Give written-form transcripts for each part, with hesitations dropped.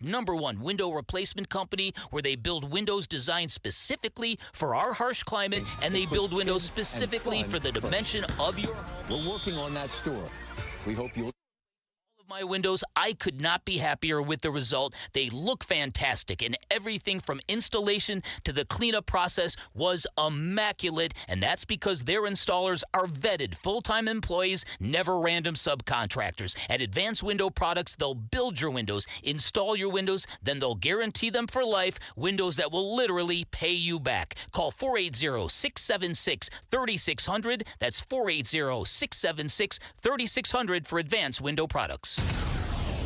#1 window replacement company where they build windows designed specifically for our harsh climate, and they build windows specifically for the dimension of your home. We're working on that store. We hope you'll... My windows, I could not be happier with the result. They look fantastic, and everything from installation to the cleanup process was immaculate, and that's because their installers are vetted full-time employees, never random subcontractors. At Advanced Window Products, they'll build your windows, install your windows, then they'll guarantee them for life, windows that will literally pay you back. Call 480-676-3600. That's 480-676-3600 for Advanced Window Products.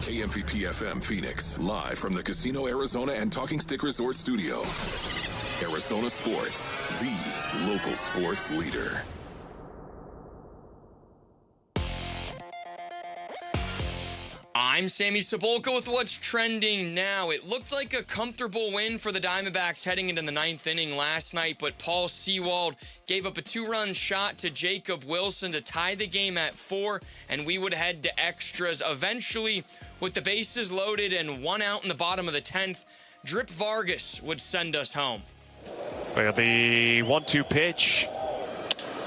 KMVP FM Phoenix, live from the Casino Arizona and Talking Stick Resort Studio. Arizona Sports, the local sports leader. I'm Sammy Cebulka with what's trending now. It looked like a comfortable win for the Diamondbacks heading into the 9th inning last night, but Paul Sewald gave up a 2-run shot to Jacob Wilson to tie the game at 4, and we would head to extras. Eventually, with the bases loaded and 1 out in the bottom of the 10th, Drip Vargas would send us home. Look at the 1-2 pitch.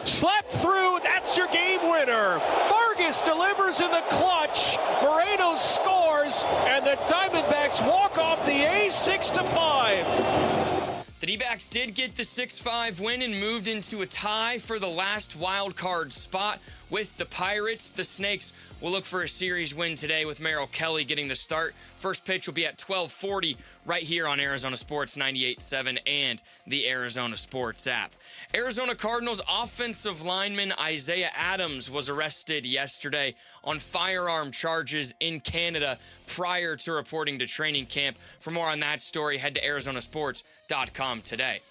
Slept through, that's your game winner. Vargas delivers in the clutch. Moreno scores, and the Diamondbacks walk off the ace 6-5. The D-backs did get the 6-5 win and moved into a tie for the last wild card spot with the Pirates. The Snakes will look for a series win today with Merrill Kelly getting the start. First pitch will be at 12:40 right here on Arizona Sports 98.7 and the Arizona Sports app. Arizona Cardinals offensive lineman Isaiah Adams was arrested yesterday on firearm charges in Canada prior to reporting to training camp. For more on that story, head to arizonasports.com today.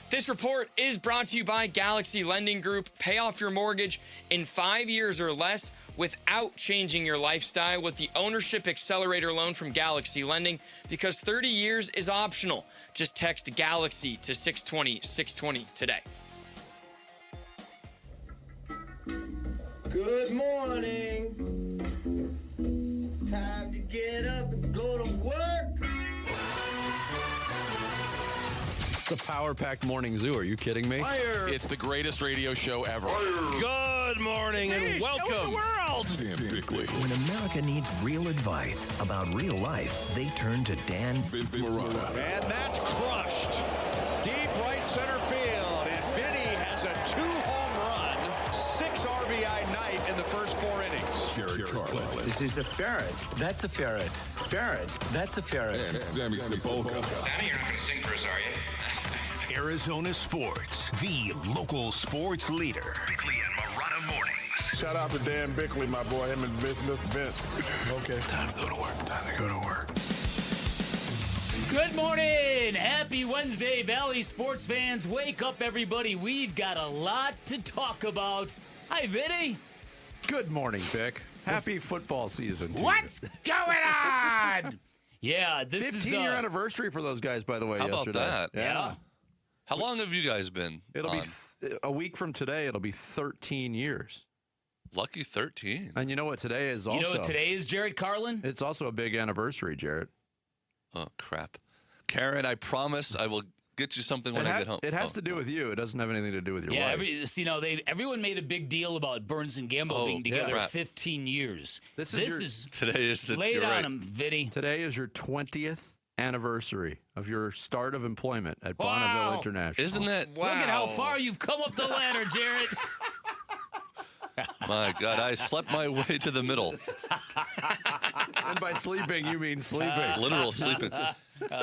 This report is brought to you by Galaxy Lending Group. Pay off your mortgage in 5 years or less without changing your lifestyle with the Ownership Accelerator loan from Galaxy Lending, because 30 years is optional. Just text Galaxy to 620-620 today. Good morning. Time to get up and go to work. The Power Pack Morning Zoo. Are you kidding me? Fire. It's the greatest radio show ever. Good morning and welcome. Dan Bickley, When America needs real advice about real life, they turn to Dan Vince Marotta, And that's crushed. Deep right center field. And Vinny has a 2-home run, 6 RBI night in the first 4 innings. Jared Carlin, This is a ferret. That's a ferret. Ferret. That's a ferret. and Sammy Cebulka. Sammy, you're not going to sing for us, are you? Arizona Sports, the local sports leader. Bickley and Marotta Mornings. Shout out to Dan Bickley, my boy, him and Vince. Okay. Time to go to work. Time to go to work. Good morning. Happy Wednesday, Valley sports fans. Wake up, everybody. We've got a lot to talk about. Hi, Vinny. Good morning, Vic. Happy football season to What's going on? Yeah, this is 15-year anniversary for those guys, by the way, How about yesterday. that? Yeah. How long have you guys been It'll on? be a week from today. It'll be 13 years. Lucky 13. And you know what today is also? You know what today is, Jared Carlin? It's also a big anniversary, Jarrett. Oh, crap. Karen, I promise I will get you something when I get home. It has to do with you. It doesn't have anything to do with your Yeah, wife. everyone made a big deal about Burns and Gambo being together crap. 15 years. This is Today is the... lay it you're on right. him, Vinny. Today is your 20th anniversary of your start of employment at Bonneville International. Isn't that... Look at how far you've come up the ladder, Jared. My God, I slept my way to the middle. And by sleeping, you mean sleeping. Literal sleeping.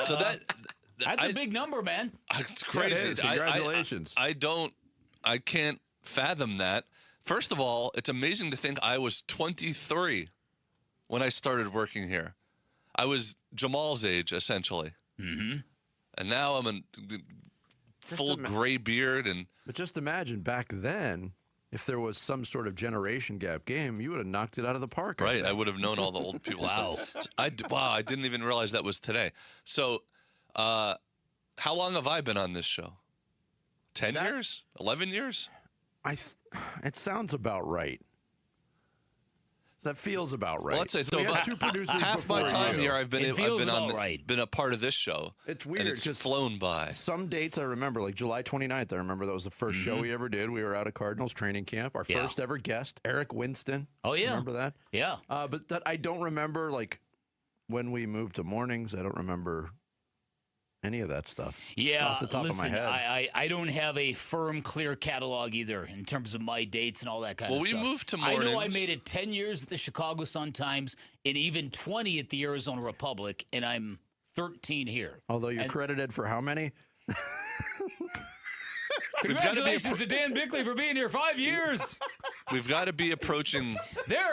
So that's a big number, man. It's crazy. Yeah, it is. Congratulations. I can't fathom that. First of all, it's amazing to think I was 23 when I started working here. I was Jamal's age, essentially. Mm-hmm. And now I'm a full gray beard. But just imagine back then, if there was some sort of generation gap game, you would have knocked it out of the park. Right, I would have known all the old people. Wow. I didn't even realize that was today. So, how long have I been on this show? 10 years? 11 years? It sounds about right. That feels about right. Well, let's say so. We had two producers half my before time you. here, I've been right. been a part of this show. It's weird and it's because flown by. Some dates I remember, like July 29th. I remember that was the first show we ever did. We were out at Cardinals training camp. Our first ever guest, Eric Winston. Oh yeah, remember that? Yeah. But that I don't remember like when we moved to mornings. I don't remember any of that stuff. Yeah, off the top listen, of my head. I don't have a firm, clear catalog either in terms of my dates and all that kind of stuff. Well, we moved to I know I mornings. made it 10 years at the Chicago Sun-Times and even 20 at the Arizona Republic, and I'm 13 here. Although you're credited for how many? Congratulations to Dan Bickley for being here 5 years. We've got to be approaching.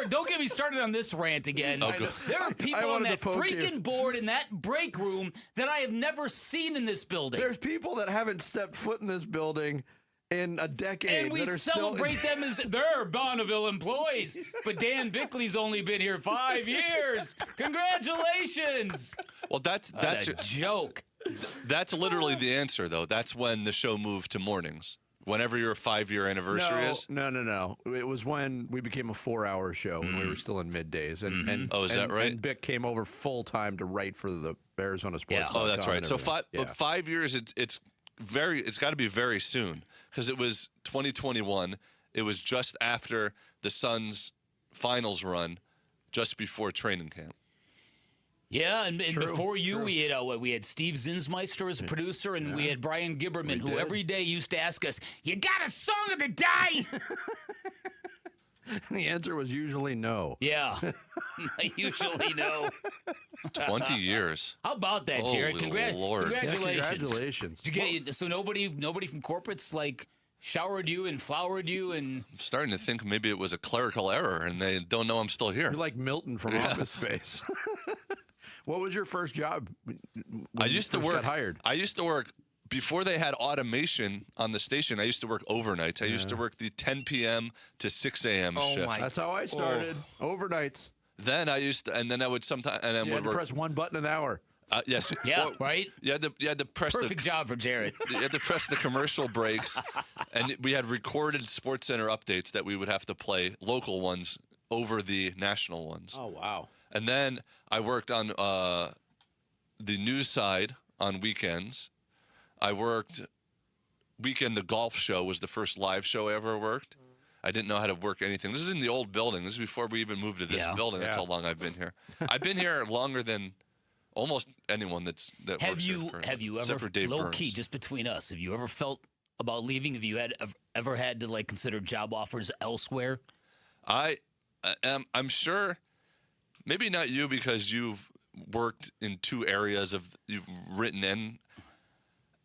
Don't get me started on this rant again. Oh, good. There are people on that freaking board in that break room that I have never seen in this building. There's people that haven't stepped foot in this building in a decade. And we that are celebrate them as they're Bonneville employees. But Dan Bickley's only been here 5 years. Congratulations. Well, that's a joke. That's literally the answer, though. That's when the show moved to mornings. Whenever your 5-year anniversary is. No. It was when we became a 4-hour show when we were still in middays, and Oh, is that right? And Bick came over full time to write for the Arizona Sports. Oh, that's right. So but 5 years. It's got to be very soon because it was 2021. It was just after the Suns' finals run, just before training camp. Yeah, and before you, we had Steve Zinsmeister as a producer, and we had Brian Gibberman, who every day used to ask us, "You got a song of the day?" The answer was usually no. Yeah, usually no. 20 years. How about that, Jared? Holy Lord. Congratulations! Yeah, congratulations. Did you get, so nobody from corporate's like showered you and flowered you and. I'm starting to think maybe it was a clerical error, and they don't know I'm still here. You're like Milton from Office Space. What was your first job? I used to work. Got hired. I used to work before they had automation on the station. I used to work overnights. I used to work the 10 p.m. to 6 a.m. shift. That's how I started. Overnights. Then I used to, and then I would sometimes, and then You had to press one button an hour. Yes. Yeah, right. You had to press Perfect job for Jared. You had to press the commercial breaks, and we had recorded Sports Center updates that we would have to play, local ones over the national ones. Oh wow. And then I worked on the news side on weekends. I worked the golf show was the first live show I ever worked. I didn't know how to work anything. This is in the old building. This is before we even moved to this building. That's how long I've been here. I've been here longer than almost anyone that works here. Have you except ever, for Dave low Burns. key, just between us, have you ever felt about leaving? Have you ever had to like consider job offers elsewhere? I'm sure. Maybe not you because you've worked in two areas you've written in.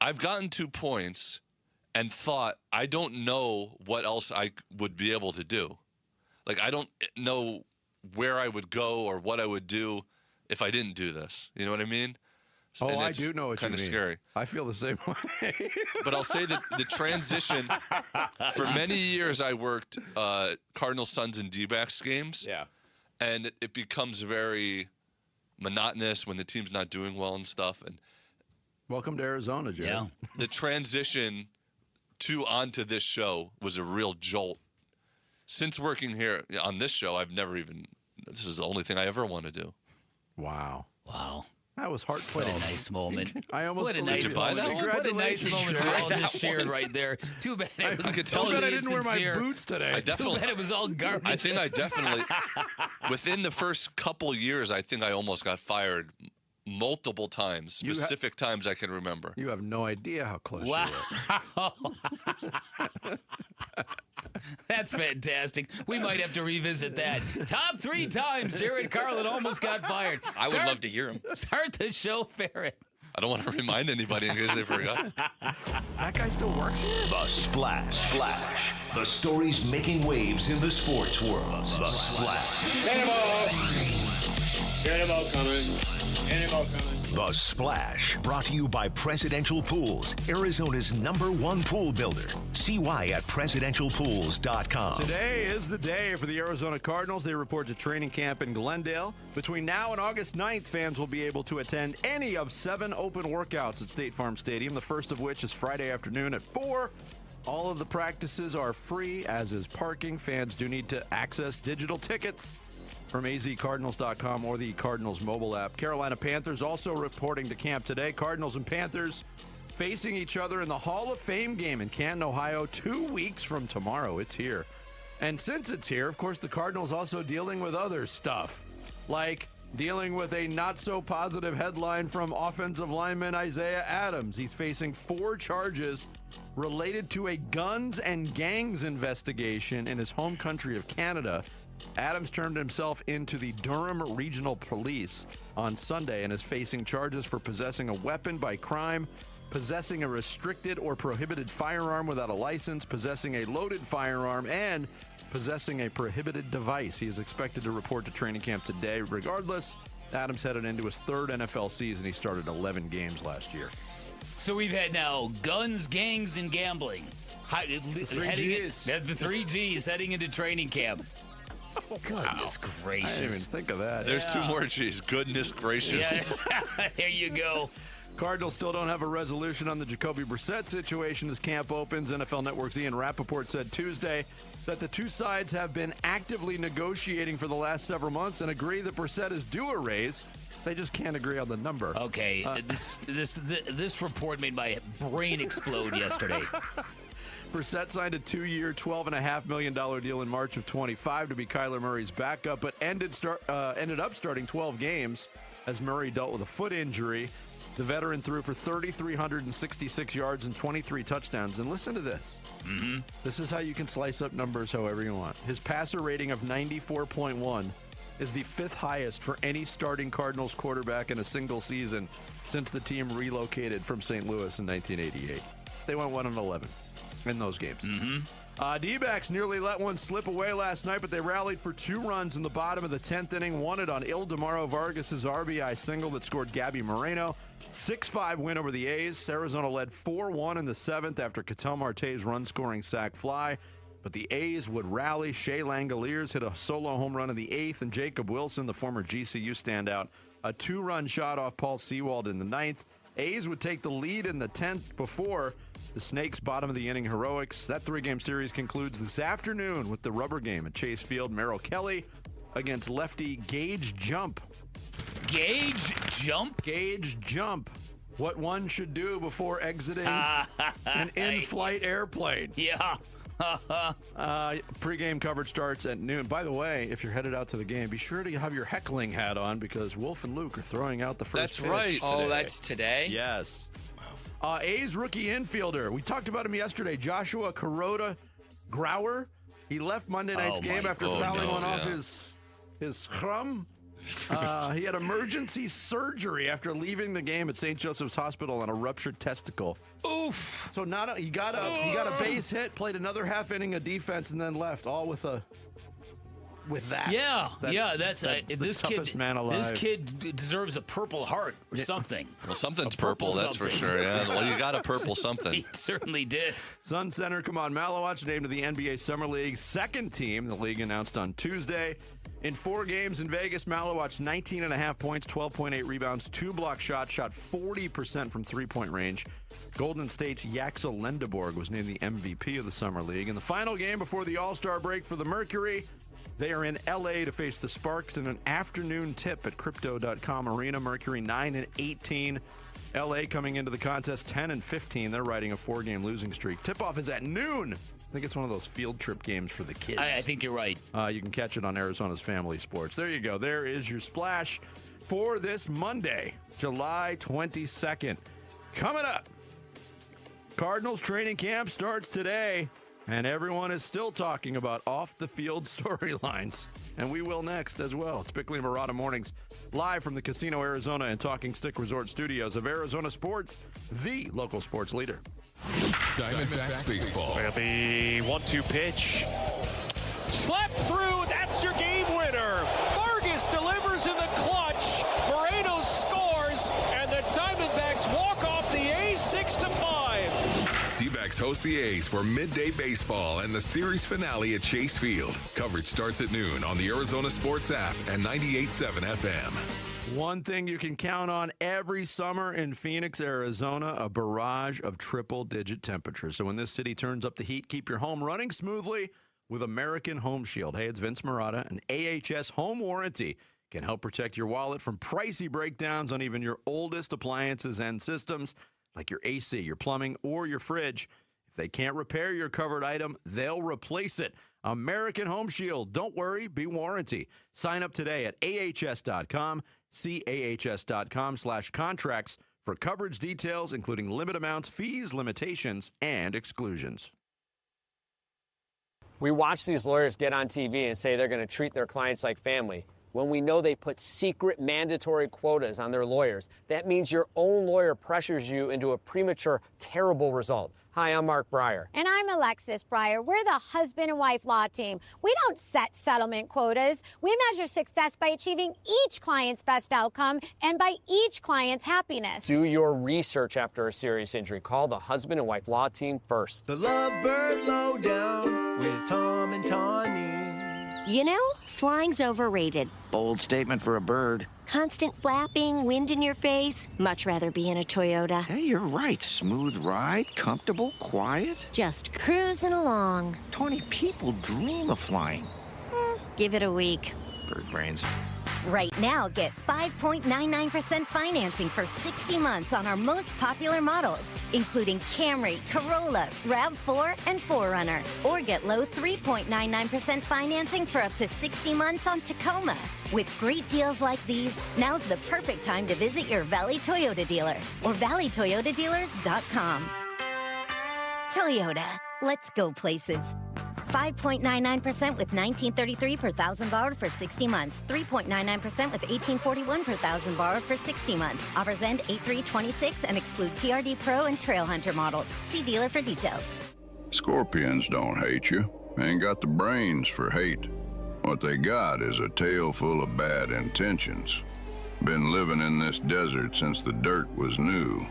I've gotten 2 points and thought, I don't know what else I would be able to do. Like, I don't know where I would go or what I would do if I didn't do this. You know what I mean? Oh, and I do know what you mean. Kind of scary. I feel the same way. But I'll say that the transition, for many years I worked Cardinals, Suns, and D-backs games. Yeah. And it becomes very monotonous when the team's not doing well and stuff. And welcome to Arizona, Jared. Yeah. The transition onto this show was a real jolt. Since working here on this show, this is the only thing I ever want to do. Wow. That was heartfelt. What a nice moment. I almost what a believed nice it. moment. What a nice moment we all just That shared right there. Too bad it was tell I didn't wear my boots today. Too bad it was all garbage. I think I definitely, within the first couple years, I think I almost got fired multiple times, specific times I can remember. You have no idea how close you Wow. That's fantastic. We might have to revisit that. Top 3 times Jared Carlin almost got fired. I would love to hear him. Start the show, Ferret. I don't want to remind anybody in case they forgot. That guy still works here? The Splash. The stories making waves in the sports world. The Splash. Cannonball coming. The Splash, brought to you by Presidential Pools, Arizona's #1 pool builder. See why at presidentialpools.com. Today is the day for the Arizona Cardinals. They report to training camp in Glendale. Between now and August 9th, fans will be able to attend any of 7 open workouts at State Farm Stadium, the first of which is Friday afternoon at 4. All of the practices are free, as is parking. Fans do need to access digital tickets. from azcardinals.com or the Cardinals mobile app. Carolina Panthers also reporting to camp today. Cardinals and Panthers facing each other in the Hall of Fame game in Canton, Ohio, 2 weeks from tomorrow. It's here. And since it's here, of course, the Cardinals also dealing with other stuff, like dealing with a not-so-positive headline from offensive lineman Isaiah Adams. He's facing 4 charges related to a guns and gangs investigation in his home country of Canada. Adams turned himself into the Durham Regional Police on Sunday and is facing charges for possessing a weapon by crime, possessing a restricted or prohibited firearm without a license, possessing a loaded firearm, and possessing a prohibited device. He is expected to report to training camp today. Regardless, Adams headed into his 3rd NFL season. He started 11 games last year. So we've had now guns, gangs, and gambling. The 3 Gs heading into training camp. Goodness gracious. I didn't even think of that. There's 2 more G's. Goodness gracious. Yeah. There you go. Cardinals still don't have a resolution on the Jacoby Brissett situation as camp opens. NFL Network's Ian Rappaport said Tuesday that the 2 sides have been actively negotiating for the last several months and agree that Brissett is due a raise. They just can't agree on the number. Okay, this report made my brain explode yesterday. Brissett signed a 2-year, $12.5 million deal in March of 25 to be Kyler Murray's backup, but ended up starting 12 games as Murray dealt with a foot injury. The veteran threw for 3,366 yards and 23 touchdowns. And listen to this. Mm-hmm. This is how you can slice up numbers however you want. His passer rating of 94.1 is the 5th highest for any starting Cardinals quarterback in a single season since the team relocated from St. Louis in 1988. They went 1-11 in those games. Mm-hmm. D-backs nearly let one slip away last night, but they rallied for 2 runs in the bottom of the 10th inning, won it on Ildemaro Vargas' RBI single that scored Gabby Moreno. 6-5 win over the A's. Arizona led 4-1 in the 7th after Ketel Marte's run-scoring sac fly. But the A's would rally. Shea Langoliers hit a solo home run in the 8th, and Jacob Wilson, the former GCU standout, a 2-run shot off Paul Sewald in the 9th. A's would take the lead in the 10th before the Snakes' bottom-of-the-inning heroics. That 3-game series concludes this afternoon with the rubber game at Chase Field. Merrill Kelly against lefty Gage Jump. Gage Jump? Gage Jump. What one should do before exiting an in-flight airplane. Yeah. Pre-game coverage starts at noon. By the way, if you're headed out to the game, be sure to have your heckling hat on because Wolf and Luke are throwing out the first pitch right. today. Oh, that's today? Yes. A's rookie infielder. We talked about him yesterday. Joshua Kuroda Grauer. He left Monday night's game after fouling one off his thumb. He had emergency surgery after leaving the game at St. Joseph's Hospital on a ruptured testicle. Oof. So he got a base hit, played another half inning of defense, and then left, all with that. Yeah, that's this toughest kid. Man alive. This kid deserves a Purple Heart or something. Well, something's purple, that's for sure. Yeah, well, you got a purple something. He certainly did. Sun Center, come on, Malowacz named to the NBA Summer League's 2nd team. The league announced on Tuesday. In 4 games in Vegas, Malowacz 19.5 points, 12.8 rebounds, 2 block shots, shot 40% from 3-point range. Golden State's Yaxel Lendeborg was named the MVP of the Summer League. In the final game before the All-Star break for the Mercury, they are in L.A. to face the Sparks in an afternoon tip at Crypto.com Arena. Mercury 9-18. L.A. coming into the contest 10-15. They're riding a 4-game losing streak. Tip-off is at noon. I think it's one of those field trip games for the kids. I think you're right. You can catch it on Arizona's Family Sports. There you go. There is your splash for this Monday, July 22nd. Coming up, Cardinals training camp starts today, and everyone is still talking about off-the-field storylines. And we will next as well. It's Bickley and Murata Mornings, live from the Casino Arizona and Talking Stick Resort Studios of Arizona Sports, the local sports leader. Diamondbacks baseball. The 1-2 pitch. Slept through. That's your game winner. Vargas delivers in the clutch. Moreno scores, and the Diamondbacks walk off the A's 6-5. D-backs host the A's for midday baseball and the series finale at Chase Field. Coverage starts at noon on the Arizona Sports app and 98.7 FM. One thing you can count on every summer in Phoenix, Arizona, a barrage of triple-digit temperatures. So when this city turns up the heat, keep your home running smoothly with American Home Shield. Hey, it's Vince Marotta. An AHS home warranty can help protect your wallet from pricey breakdowns on even your oldest appliances and systems, like your AC, your plumbing, or your fridge. If they can't repair your covered item, they'll replace it. American Home Shield. Don't worry, be warranty. Sign up today at ahs.com, cahs.com/contracts for coverage details, including limit amounts, fees, limitations, and exclusions. We watch these lawyers get on TV and say they're going to treat their clients like family, when we know they put secret mandatory quotas on their lawyers. That means your own lawyer pressures you into a premature, terrible result. Hi, I'm Mark Breyer. And I'm Alexis Breyer. We're the husband and wife law team. We don't set settlement quotas. We measure success by achieving each client's best outcome and by each client's happiness. Do your research after a serious injury. Call the husband and wife law team first. The Lovebird Lowdown with Tom and Tawny. You know, flying's overrated. Bold statement for a bird. Constant flapping, wind in your face. Much rather be in a Toyota. Hey, you're right. Smooth ride, comfortable, quiet. Just cruising along. 20 people dream of flying. Give it a week. Bird brains. Right now, get 5.99% financing for 60 months on our most popular models, including Camry, Corolla, RAV4, and 4Runner. Or get low 3.99% financing for up to 60 months on Tacoma. With great deals like these, now's the perfect time to visit your Valley Toyota dealer or valleytoyotadealers.com. Toyota, let's go places. 5.99% with $19.33 per thousand borrowed for 60 months. 3.99% with $18.41 per thousand borrowed for 60 months. Offers end 8/3/26 and exclude TRD Pro and Trail Hunter models. See dealer for details. Scorpions don't hate you. Ain't got the brains for hate. What they got is a tail full of bad intentions. Been living in this desert since the dirt was new.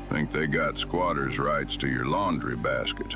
Think they got squatters' rights to your laundry basket.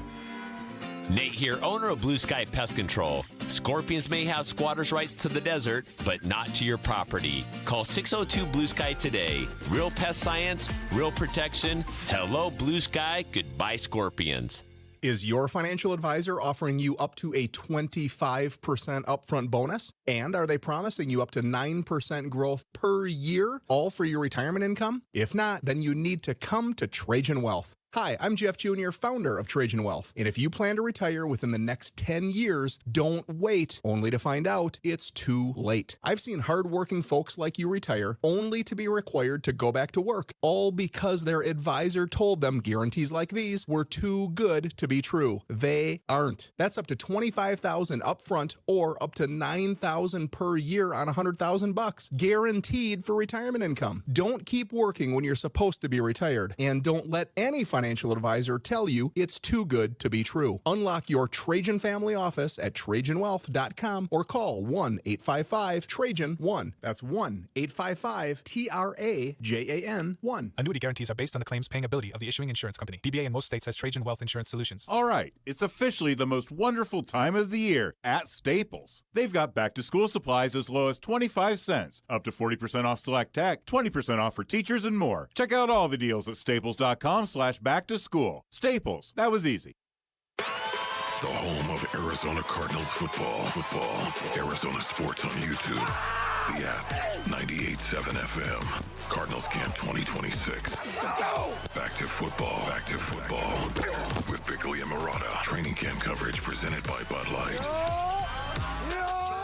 Nate here, owner of Blue Sky Pest Control. Scorpions may have squatters' rights to the desert, but not to your property. Call 602 Blue Sky today. Real pest science, real protection. Hello, Blue Sky. Goodbye, Scorpions. Is your financial advisor offering you up to a 25% upfront bonus? And are they promising you up to 9% growth per year, all for your retirement income? If not, then you need to come to Trajan Wealth. Hi, I'm Jeff Jr., founder of Trajan Wealth. And if you plan to retire within the next 10 years, don't wait, only to find out it's too late. I've seen hardworking folks like you retire only to be required to go back to work, all because their advisor told them guarantees like these were too good to be true. They aren't. That's up to $25,000 upfront or up to $9,000 per year on $100,000, guaranteed for retirement income. Don't keep working when you're supposed to be retired, and don't let any financial advisor tell you it's too good to be true. Unlock your Trajan family office at TrajanWealth.com or call 1-855-TRAJAN-1. That's 1-855-TRAJAN-1. Annuity guarantees are based on the claims paying ability of the issuing insurance company. DBA in most states has Trajan Wealth Insurance Solutions. All right, it's officially the most wonderful time of the year at Staples. They've got back-to-school supplies as low as 25 cents, up to 40% off select tech, 20% off for teachers, and more. Check out all the deals at staples.com/back to school. Staples, that was easy. The home of Arizona Cardinals football. Arizona Sports on YouTube. The app, 98.7 FM. Cardinals Camp 2026. Back to football. With Bickley and Marotta. Training camp coverage presented by Bud Light.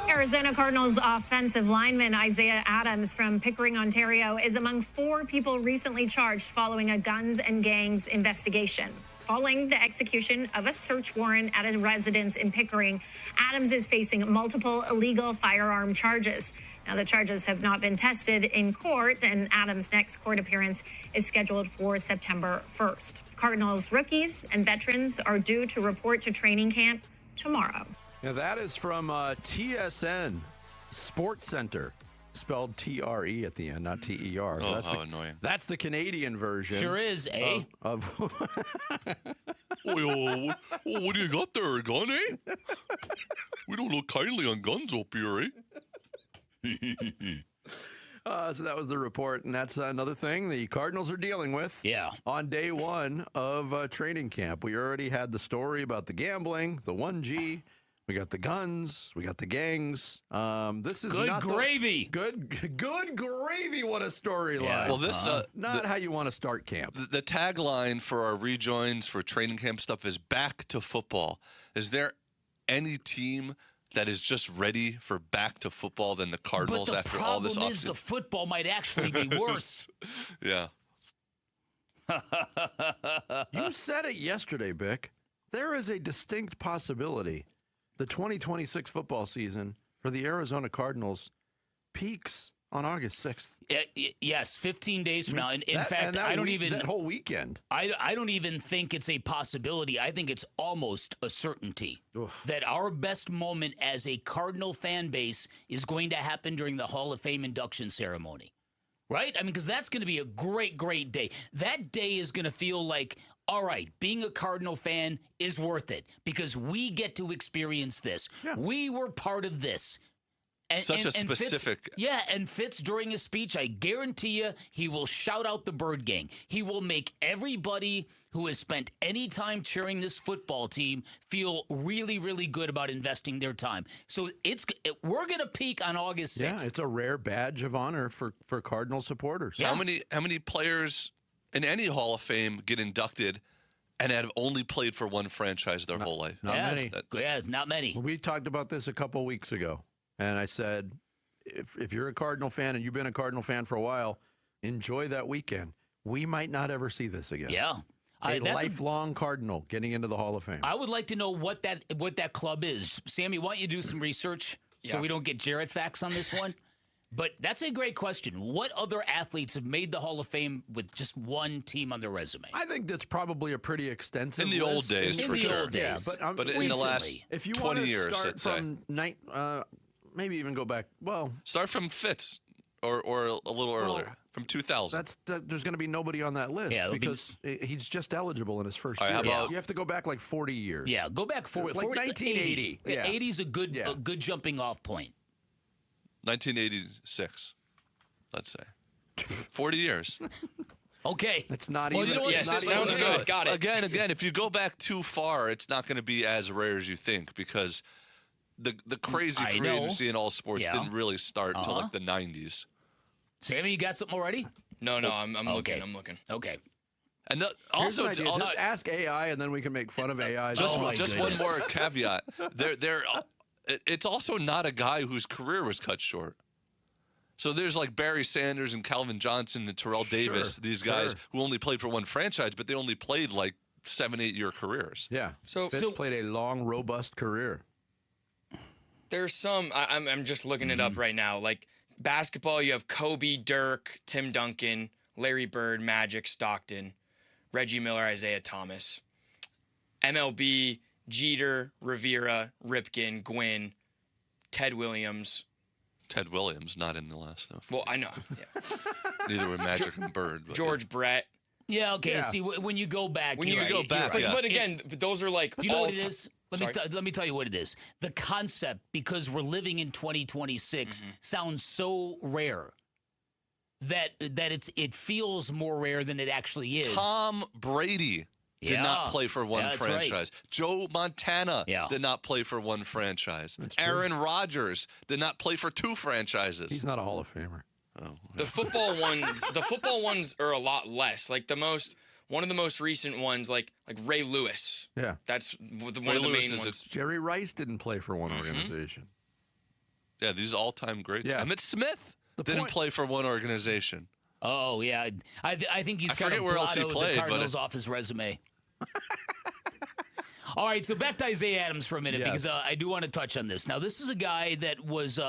Arizona Cardinals offensive lineman Isaiah Adams from Pickering, Ontario, is among 4 people recently charged following a guns and gangs investigation. Following the execution of a search warrant at a residence in Pickering, Adams is facing multiple illegal firearm charges. Now, the charges have not been tested in court, and Adams' next court appearance is scheduled for September 1st. Cardinals rookies and veterans are due to report to training camp tomorrow. Now that is from TSN Sports Center, spelled T-R-E at the end, not T-E-R. Oh, how annoying. That's the Canadian version. Sure is, eh? What do you got there, a gun, eh? We don't look kindly on guns up here, eh? So that was the report, and that's another thing the Cardinals are dealing with. Yeah. On day one of training camp. We already had the story about the gambling, the 1G. We got the guns. We got the gangs. This is good not gravy. Good gravy. What a storyline. Yeah. Well, this not how you want to start camp. The tagline for our rejoins for training camp stuff is back to football. Is there any team that is just ready for back to football than the Cardinals after all this offseason? But the problem is the football might actually be worse. Yeah. You said it yesterday, Bick. There is a distinct possibility the 2026 football season for the Arizona Cardinals peaks on August 6th. Yes, 15 days from now. In fact, I don't even that whole weekend. I don't even think it's a possibility. I think it's almost a certainty that our best moment as a Cardinal fan base is going to happen during the Hall of Fame induction ceremony. Right? I mean, because that's going to be a great, great day. That day is going to feel like, all right, being a Cardinal fan is worth it because we get to experience this. Yeah. We were part of this. Such a specific. And Fitz, during his speech, I guarantee you, he will shout out the Bird Gang. He will make everybody who has spent any time cheering this football team feel really, really good about investing their time. So we're going to peak on August 6th. Yeah, it's a rare badge of honor for Cardinal supporters. Yeah. How many players in any Hall of Fame get inducted and have only played for one franchise their whole life? Not many. It's not many. We talked about this a couple weeks ago. And I said, if you're a Cardinal fan and you've been a Cardinal fan for a while, enjoy that weekend. We might not ever see this again. Yeah. A lifelong Cardinal getting into the Hall of Fame. I would like to know what that club is. Sammy, why don't you do some research so we don't get Jarrett facts on this one? But that's a great question. What other athletes have made the Hall of Fame with just one team on their resume? I think that's probably a pretty extensive in the list. old days, for sure. Old days. Yeah, but in the last if you 20 years, start let's say. from maybe even go back. Well, start from Fitz or a little earlier, from 2000. There's going to be nobody on that list because he's just eligible in his first year. How about, you have to go back like 40 years. Yeah, go back 40, like 1980. 80. Yeah. 80 is a good jumping off point. 1986, let's say. 40 years. Okay. It's not well, even. You know, yes, it sounds good. Got it. Again, if you go back too far, it's not going to be as rare as you think because the crazy free agency in all sports didn't really start until like the 90s. Sammy, you got something already? No, I'm looking. I'm looking. Okay. And also, just ask AI, and then we can make fun of AI. Just one more caveat. It's also not a guy whose career was cut short. So there's like Barry Sanders and Calvin Johnson and Terrell Davis, these guys who only played for one franchise, but they only played like 7-8 year careers. Yeah. So Fitz played a long, robust career. There's some. I'm just looking it up right now. Like basketball, you have Kobe, Dirk, Tim Duncan, Larry Bird, Magic, Stockton, Reggie Miller, Isaiah Thomas. MLB, Jeter, Rivera, Ripken, Gwynn, Ted Williams. Ted Williams, not in the last stuff. Well, I know. Yeah. Neither were Magic and Bird. George Brett. Yeah, okay. Yeah. See, when you go back. But again, those are like. Do you know what it is? Let me tell you what it is. The concept, because we're living in 2026, sounds so rare that it feels more rare than it actually is. Tom Brady did not play for one franchise. Right. Joe Montana did not play for one franchise. Aaron Rodgers did not play for two franchises. He's not a Hall of Famer. Oh. The football ones are a lot less. Like one of the most recent ones, like Ray Lewis. Yeah. That's one of the main ones. Jerry Rice didn't play for one organization. Yeah, these all-time greats. Yeah. Emmitt Smith didn't play for one organization. Oh, yeah. I think he's kind of blottoed the Cardinals off his resume. All right, so back to Isaiah Adams for a minute because I do want to touch on this. Now, this is a guy that was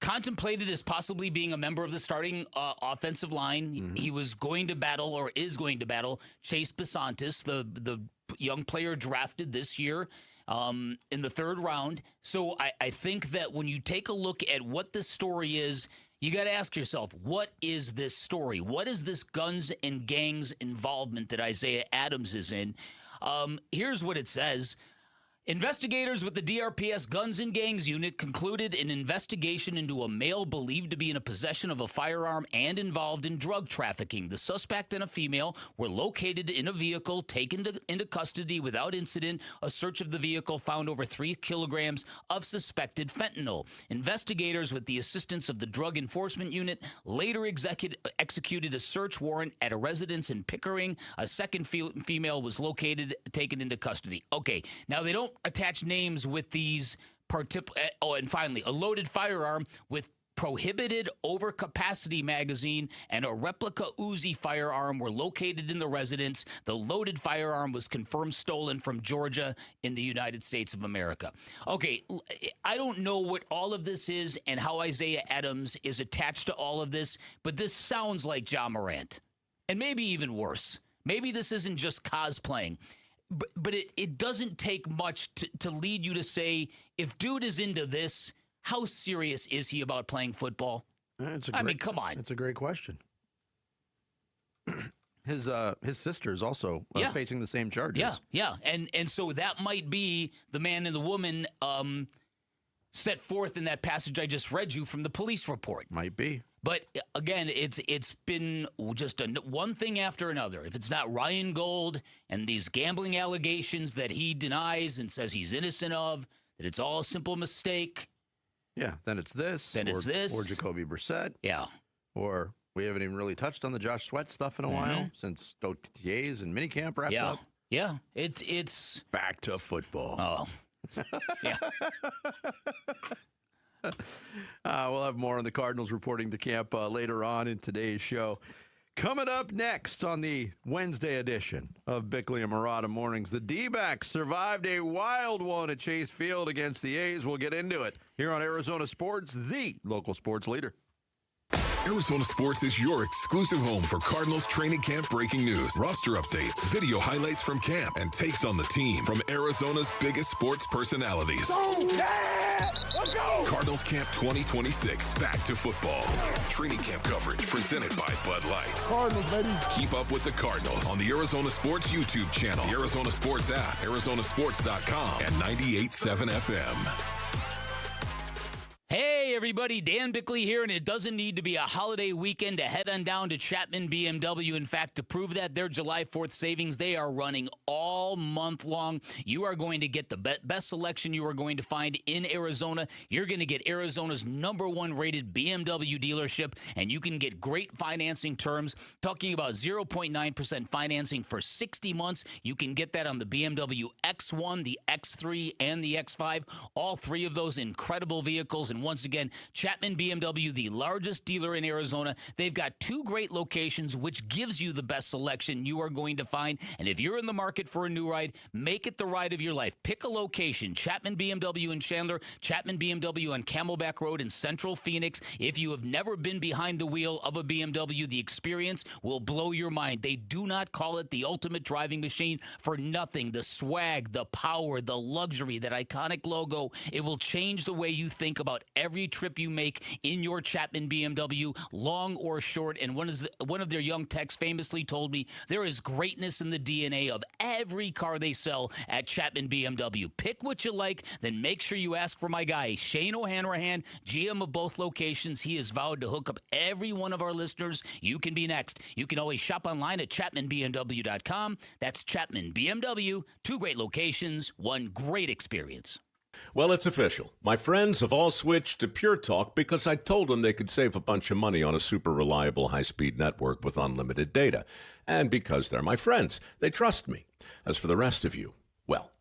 contemplated as possibly being a member of the starting offensive line. He was going to battle or is going to battle Chase Besantis, the young player drafted this year in the third round. So I think that when you take a look at what this story is, you got to ask yourself, what is this story? What is this guns and gangs involvement that Isaiah Adams is in? Here's what it says. Investigators with the DRPS Guns and Gangs Unit concluded an investigation into a male believed to be in possession of a firearm and involved in drug trafficking. The suspect and a female were located in a vehicle, taken into custody without incident. A search of the vehicle found over 3 kilograms of suspected fentanyl. Investigators, with the assistance of the Drug Enforcement Unit, later executed a search warrant at a residence in Pickering. A second female was located, taken into custody. Okay, now they don't attach names with these and finally, a loaded firearm with prohibited overcapacity magazine and a replica Uzi firearm were located in the residence. The loaded firearm was confirmed stolen from Georgia in the United States of America. Okay, I don't know what all of this is and how Isaiah Adams is attached to all of this, but this sounds like Ja Morant. And maybe even worse. Maybe this isn't just cosplaying. But it doesn't take much to lead you to say, if dude is into this, how serious is he about playing football? I mean, come on. It's a great question. His sister is also facing the same charges. Yeah. And so that might be the man and the woman set forth in that passage I just read you from the police report. Might be. But again, it's been just one thing after another. If it's not Ryan Gold and these gambling allegations that he denies and says he's innocent of, that it's all a simple mistake. Yeah, then it's this. Or Jacoby Brissett. Yeah. Or we haven't even really touched on the Josh Sweat stuff in a while since OTAs and minicamp wrapped up. Yeah, it's back to football. Oh. Yeah. We'll have more on the Cardinals reporting to camp later on in today's show. Coming up next on the Wednesday edition of Bickley and Murata Mornings, the D-backs survived a wild one at Chase Field against the A's. We'll get into it here on Arizona Sports, the local sports leader. Arizona Sports is your exclusive home for Cardinals training camp breaking news, roster updates, video highlights from camp, and takes on the team from Arizona's biggest sports personalities. Let's go! Cardinals Camp 2026, back to football. Training camp coverage presented by Bud Light. Cardinals, baby. Keep up with the Cardinals on the Arizona Sports YouTube channel, the Arizona Sports app, arizonasports.com, and 98.7 FM. Hey, everybody, Dan Bickley here, and it doesn't need to be a holiday weekend to head on down to Chapman BMW. In fact, to prove that, their July 4th savings, they are running all month long. You are going to get the best selection you are going to find in Arizona. You're going to get Arizona's #1 rated BMW dealership, and you can get great financing terms. Talking about 0.9% financing for 60 months. You can get that on the BMW X1, the X3, and the X5. All three of those incredible vehicles. And once again, Chapman BMW, the largest dealer in Arizona. They've got 2 great locations, which gives you the best selection you are going to find. And if you're in the market for a new ride, make it the ride of your life. Pick a location. Chapman BMW in Chandler, Chapman BMW on Camelback Road in Central Phoenix. If you have never been behind the wheel of a BMW, the experience will blow your mind. They do not call it the ultimate driving machine for nothing. The swag, the power, the luxury, that iconic logo, it will change the way you think about every trip you make in your Chapman BMW, long or short. And one of their young techs famously told me there is greatness in the DNA of every car they sell at Chapman BMW. Pick what you like, then make sure you ask for my guy, Shane O'Hanrahan, GM of both locations. He has vowed to hook up every one of our listeners. You can be next. You can always shop online at ChapmanBMW.com. That's Chapman BMW. 2 great locations, 1 great experience. Well, it's official. My friends have all switched to Pure Talk because I told them they could save a bunch of money on a super reliable high-speed network with unlimited data. And because they're my friends, they trust me. As for the rest of you, well,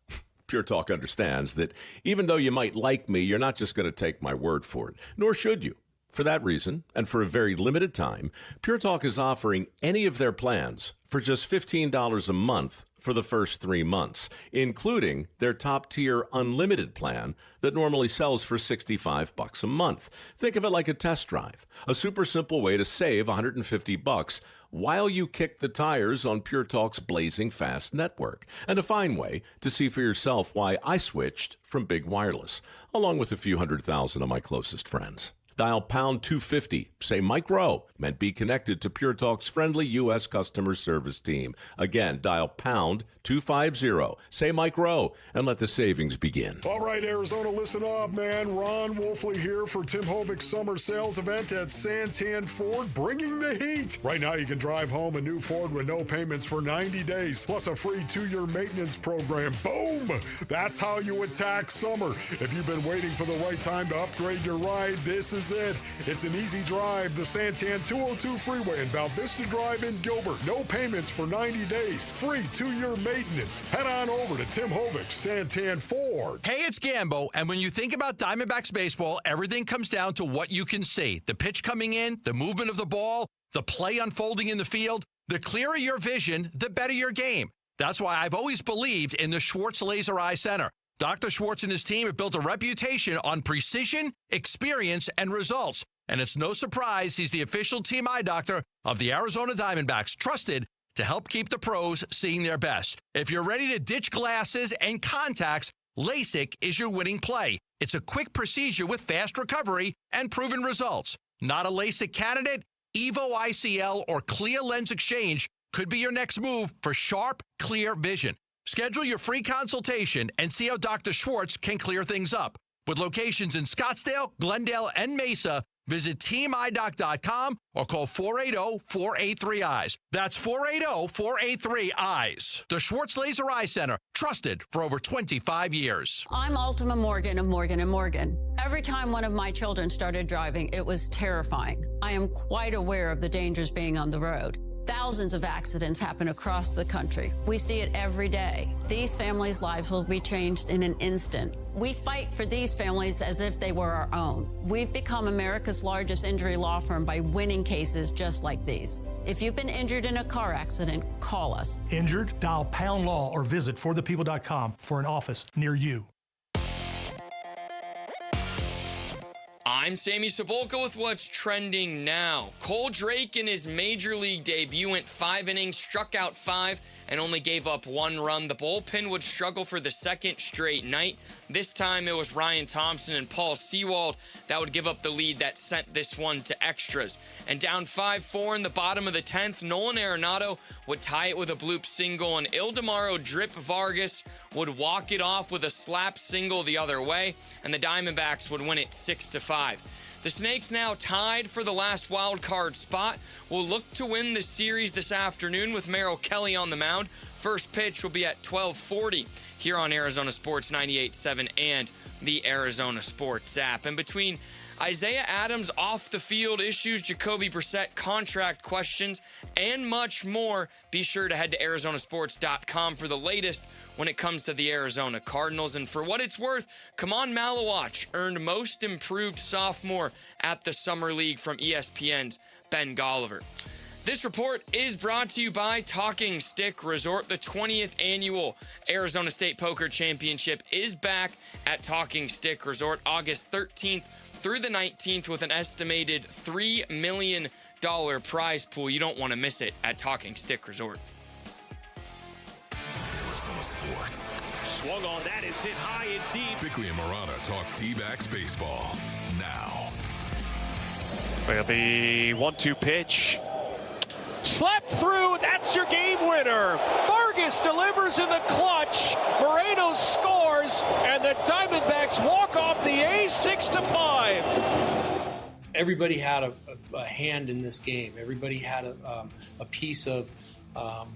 Pure Talk understands that even though you might like me, you're not just going to take my word for it, nor should you. For that reason, and for a very limited time, Pure Talk is offering any of their plans for just $15 a month for the first 3 months, including their top-tier unlimited plan that normally sells for $65 a month. Think of it like a test drive, a super simple way to save $150 while you kick the tires on Pure Talk's blazing fast network, and a fine way to see for yourself why I switched from big wireless, along with a few 100,000 of my closest friends. Dial pound 250. Say Mike Rowe. Meant be connected to Pure Talk's friendly U.S. customer service team. Again, dial pound 250. Say Mike Rowe and let the savings begin. All right, Arizona, listen up, man. Ron Wolfley here for Tim Hovick's summer sales event at Santan Ford, bringing the heat. Right now, you can drive home a new Ford with no payments for 90 days, plus a free 2-year maintenance program. Boom! That's how you attack summer. If you've been waiting for the right time to upgrade your ride, this is it. It's an easy drive, the Santan 202 freeway in Val Vista Drive in Gilbert. No payments for 90 days. Free 2-year maintenance. Head on over to Tim Hovick's Santan Ford. Hey, it's Gambo, and when you think about Diamondbacks baseball, everything comes down to what you can see. The pitch coming in, the movement of the ball, the play unfolding in the field. The clearer your vision, the better your game. That's why I've always believed in the Schwartz Laser Eye Center. Dr. Schwartz and his team have built a reputation on precision, experience, and results. And it's no surprise he's the official team eye doctor of the Arizona Diamondbacks, trusted to help keep the pros seeing their best. If you're ready to ditch glasses and contacts, LASIK is your winning play. It's a quick procedure with fast recovery and proven results. Not a LASIK candidate? Evo ICL or Clear Lens Exchange could be your next move for sharp, clear vision. Schedule your free consultation and see how Dr. Schwartz can clear things up. With locations in Scottsdale, Glendale, and Mesa, visit teamidoc.com or call 480-483-EYES. That's 480-483-EYES. The Schwartz Laser Eye Center, trusted for over 25 years. I'm Ultima Morgan of Morgan & Morgan. Every time one of my children started driving, it was terrifying. I am quite aware of the dangers being on the road. Thousands of accidents happen across the country. We see it every day. These families' lives will be changed in an instant. We fight for these families as if they were our own. We've become America's largest injury law firm by winning cases just like these. If you've been injured in a car accident, call us. Injured? Dial pound law or visit forthepeople.com for an office near you. I'm Sammy Cebulka with what's trending now. Cole Drake in his major league debut went 5 innings, struck out 5, and only gave up 1 run. The bullpen would struggle for the second straight night. This time it was Ryan Thompson and Paul Sewald that would give up the lead that sent this one to extras. And down 5-4 in the bottom of the 10th, Nolan Arenado would tie it with a bloop single, and Ildemaro Drip Vargas would walk it off with a slap single the other way, and the Diamondbacks would win it 6-5. The Snakes, now tied for the last wild card spot, will look to win the series this afternoon with Merrill Kelly on the mound. First pitch will be at 12:40 here on Arizona Sports 98.7 and the Arizona Sports app. And between Isaiah Adams' off-the-field issues, Jacoby Brissett contract questions, and much more, be sure to head to arizonasports.com for the latest when it comes to the Arizona Cardinals. And for what it's worth, Kamon Malawach earned Most Improved Sophomore at the Summer League from ESPN's Ben Golliver. This report is brought to you by Talking Stick Resort. The 20th annual Arizona State Poker Championship is back at Talking Stick Resort August 13th through the 19th with an estimated $3 million prize pool. You don't want to miss it at Talking Stick Resort. Arizona Sports. Swung on, that is hit high and deep. Bickley and Murata talk D-backs baseball now. Well, the 1-2 pitch. Slept through, that's your game winner. Vargas delivers in the clutch. Moreno scores, and the Diamondbacks walk off the ace 6-5. Everybody had a hand in this game. Everybody had a piece of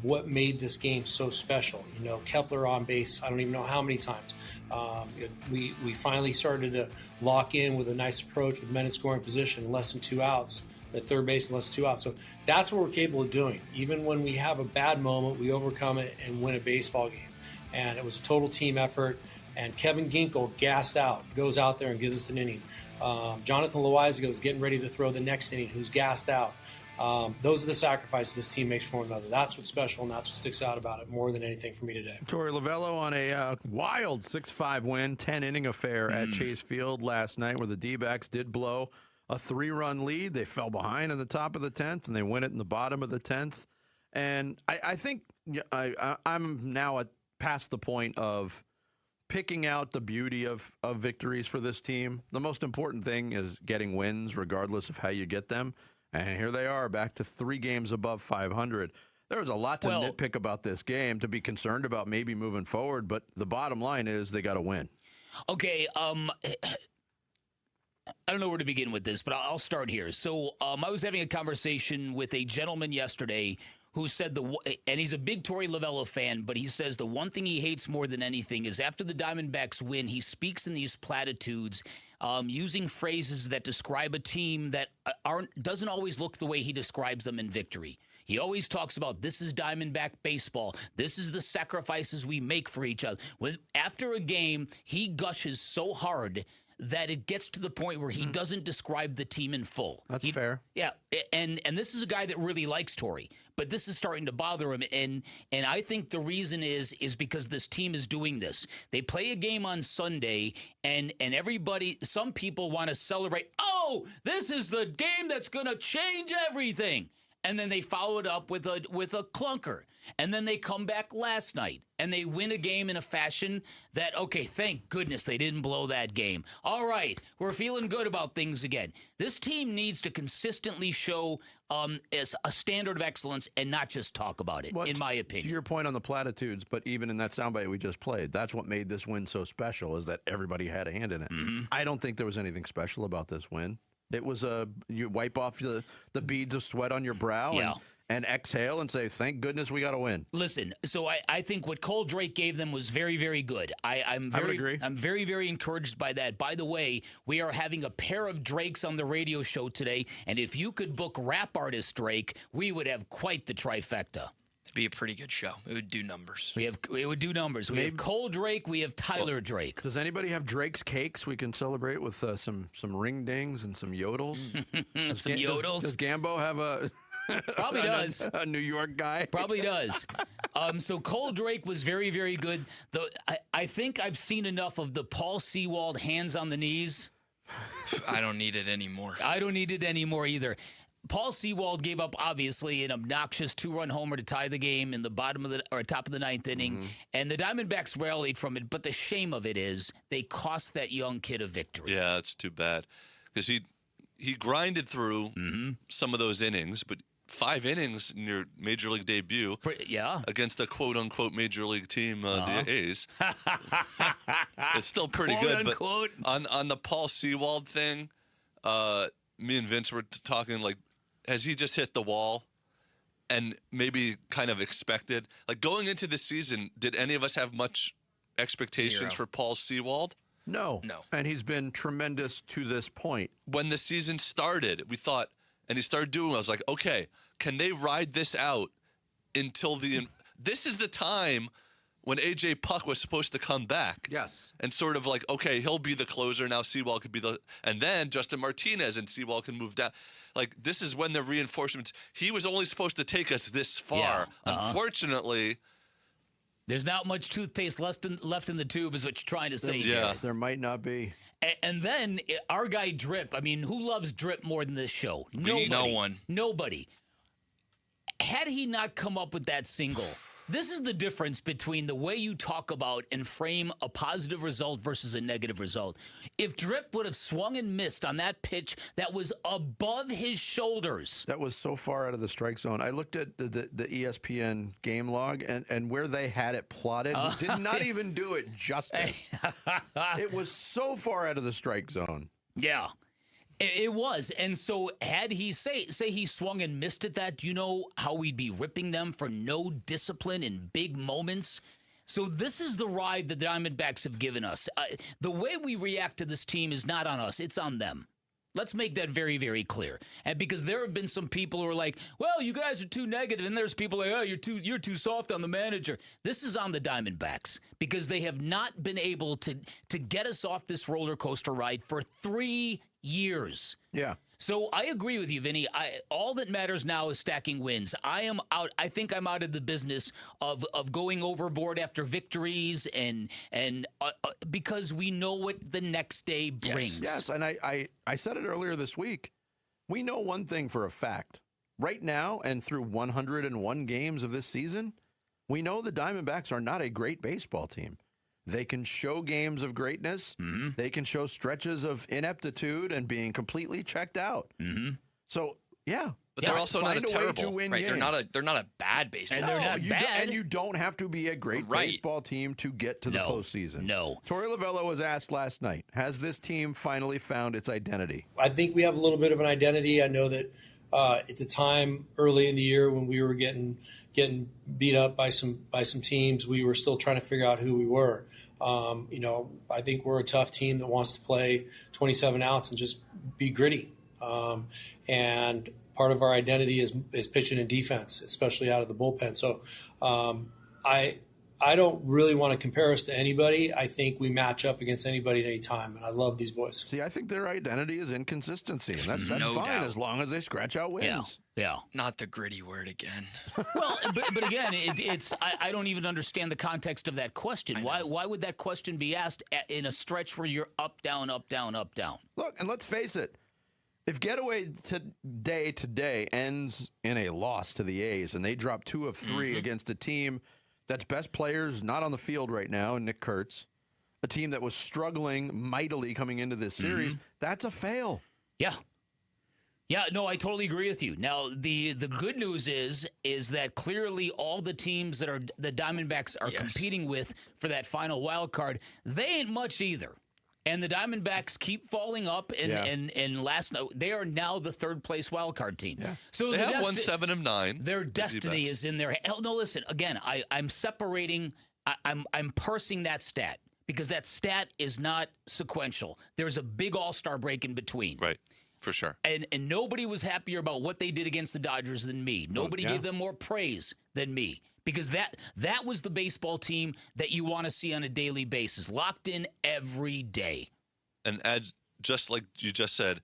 what made this game so special. You know, Kepler on base, I don't even know how many times. We finally started to lock in with a nice approach with men in scoring position, less than 2 outs. At third base and less than 2 outs. So that's what we're capable of doing. Even when we have a bad moment, we overcome it and win a baseball game. And it was a total team effort. And Kevin Ginkel, gassed out, goes out there and gives us an inning. Jonathan Loaiza is getting ready to throw the next inning, who's gassed out. Those are the sacrifices this team makes for one another. That's what's special, and that's what sticks out about it more than anything for me today. Torey Lovello on a wild 6-5 win, 10-inning affair at Chase Field last night where the D-backs did blow a 3-run lead. They fell behind in the top of the 10th, and they win it in the bottom of the 10th. And I think I'm now past the point of picking out the beauty of victories for this team. The most important thing is getting wins, regardless of how you get them. And here they are, back to 3 games above 500. There was a lot to nitpick about this game, to be concerned about maybe moving forward, but the bottom line is they got to win. Okay, I don't know where to begin with this, but I'll start here. So I was having a conversation with a gentleman yesterday who said and he's a big Torey Lovello fan, but he says the one thing he hates more than anything is after the Diamondbacks win, he speaks in these platitudes, using phrases that describe a team that doesn't always look the way he describes them in victory. He always talks about this is Diamondback baseball. This is the sacrifices we make for each other. After a game, he gushes so hard that it gets to the point where he doesn't describe the team in full. That's fair. Yeah, and this is a guy that really likes Torey, but this is starting to bother him, and I think the reason is because this team is doing this. They play a game on Sunday, and everybody, some people want to celebrate, oh, this is the game that's going to change everything. And then they follow it up with a clunker. And then they come back last night and they win a game in a fashion that, okay, thank goodness they didn't blow that game. All right, we're feeling good about things again. This team needs to consistently show as a standard of excellence and not just talk about it, in my opinion. To your point on the platitudes, but even in that soundbite we just played, that's what made this win so special, is that everybody had a hand in it. Mm-hmm. I don't think there was anything special about this win. It was you wipe off the beads of sweat on your brow and exhale and say, thank goodness we got a win. Listen, so I think what Cole Drake gave them was very, very good. I would agree. I'm very, very encouraged by that. By the way, we are having a pair of Drakes on the radio show today, and if you could book rap artist Drake, we would have quite the trifecta. Be a pretty good show. It would do numbers. It would do numbers. We have Cole Drake. We have Tyler Drake. Does anybody have Drake's cakes we can celebrate with some ring dings and some yodels? Some yodels. Does Gambo have a? Probably does. A New York guy. Probably does. So Cole Drake was very, very good. I think I've seen enough of the Paul Sewald hands on the knees. I don't need it anymore. I don't need it anymore either. Paul Sewald gave up, obviously, an obnoxious 2-run homer to tie the game in the top of the ninth inning, and the Diamondbacks rallied from it. But the shame of it is they cost that young kid a victory. Yeah, it's too bad because he grinded through some of those innings, but 5 innings in your major league debut, against a quote unquote major league team, the A's. It's still pretty good, unquote. But on the Paul Sewald thing, me and Vince were talking like. Has he just hit the wall and maybe kind of expected? Like going into the season, did any of us have much expectations for Paul Sewald? No. And he's been tremendous to this point. When the season started, we thought, and he started doing, I was like, okay, can they ride this out until this is the time when A.J. Puck was supposed to come back. Yes. And sort of like, okay, he'll be the closer. Now Sewald could be and then Justin Martinez and Sewald can move down. Like, this is when the reinforcements, he was only supposed to take us this far. Yeah. Unfortunately. There's not much toothpaste left in the tube is what you're trying to say, Jared. There might not be. And then our guy Drip, I mean, who loves Drip more than this show? Nobody. No one. Nobody. Had he not come up with that single, this is the difference between the way you talk about and frame a positive result versus a negative result. If Drip would have swung and missed on that pitch that was above his shoulders. That was so far out of the strike zone. I looked at the ESPN game log, and where they had it plotted, did not even do it justice. It was so far out of the strike zone. Yeah. It was. And so had he, say he swung and missed at that, do you know how we'd be ripping them for no discipline in big moments? So this is the ride the Diamondbacks have given us. The way we react to this team is not on us. It's on them. Let's make that very, very clear. And because there have been some people who are like, well, you guys are too negative, and there's people like, oh, you're too soft on the manager. This is on the Diamondbacks because they have not been able to get us off this roller coaster ride for 3 years. Yeah. So I agree with you, Vinny. All that matters now is stacking wins. I am out. I think I'm out of the business of going overboard after victories and because we know what the next day brings. Yes. And I said it earlier this week. We know one thing for a fact. Right now and through 101 games of this season, we know the Diamondbacks are not a great baseball team. They can show games of greatness. Mm-hmm. They can show stretches of ineptitude and being completely checked out. Mm-hmm. So, yeah. But they're also not find a way terrible. to win Right, games. they're not a bad baseball And team. they're not you bad. And you don't have to be a great baseball team to get to the postseason. No. Torey Lovello was asked last night, has this team finally found its identity? I think we have a little bit of an identity. I know that at the time early in the year when we were getting beat up by some teams, we were still trying to figure out who we were. I think we're a tough team that wants to play 27 outs and just be gritty. And part of our identity is pitching and defense, especially out of the bullpen. So I don't really want to compare us to anybody. I think we match up against anybody at any time, and I love these boys. See, I think their identity is inconsistency, and that's No fine doubt. as long as they scratch out wins. Yeah. Not the gritty word again. Well, but again, it's I don't even understand the context of that question. Why would that question be asked in a stretch where you're up, down, up, down, up, down? Look, and let's face it, if Getaway today ends in a loss to the A's and they drop 2 of 3 against a team that's best players not on the field right now, and Nick Kurtz, a team that was struggling mightily coming into this series, that's a fail. Yeah. Yeah, no, I totally agree with you. Now, the good news is that clearly all the teams that the Diamondbacks are competing with for that final wild card, they ain't much either. And the Diamondbacks keep falling up, and last night they are now the third place wild card team. Yeah. So They have won 7 of 9. Their destiny is in their hand. Hell, no, listen. Again, I'm separating. I'm parsing that stat because that stat is not sequential. There's a big all-star break in between. Right. For sure. And nobody was happier about what they did against the Dodgers than me. Nobody gave them more praise than me. Because that was the baseball team that you want to see on a daily basis, locked in every day. And Ed, just like you just said,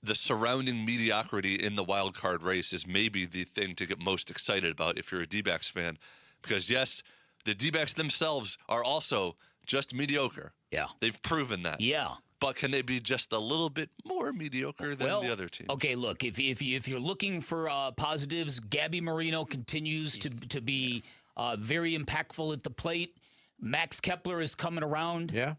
the surrounding mediocrity in the wild card race is maybe the thing to get most excited about if you're a D-backs fan. Because, yes, the D-backs themselves are also just mediocre. Yeah. They've proven that. Yeah. But can they be just a little bit more mediocre than the other teams? Okay, look, if you're looking for positives, Gabby Marino continues to be very impactful at the plate. Max Kepler is coming around. Yeah.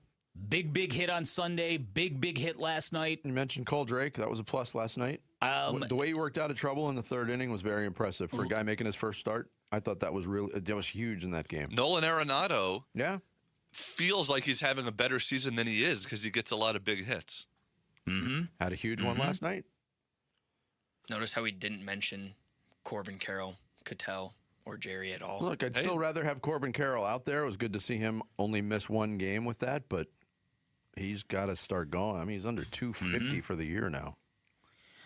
Big hit on Sunday. Big hit last night. You mentioned Cole Drake. That was a plus last night. The way he worked out of trouble in the third inning was very impressive for a guy making his first start. I thought that was huge in that game. Nolan Arenado. Yeah. Feels like he's having a better season than he is because he gets a lot of big hits. Mm-hmm. Had a huge one last night. Notice how he didn't mention Corbin Carroll, Cattell, or Jerry at all. Look, I'd still rather have Corbin Carroll out there. It was good to see him only miss one game with that, but he's got to start going. I mean, he's under 250 for the year now.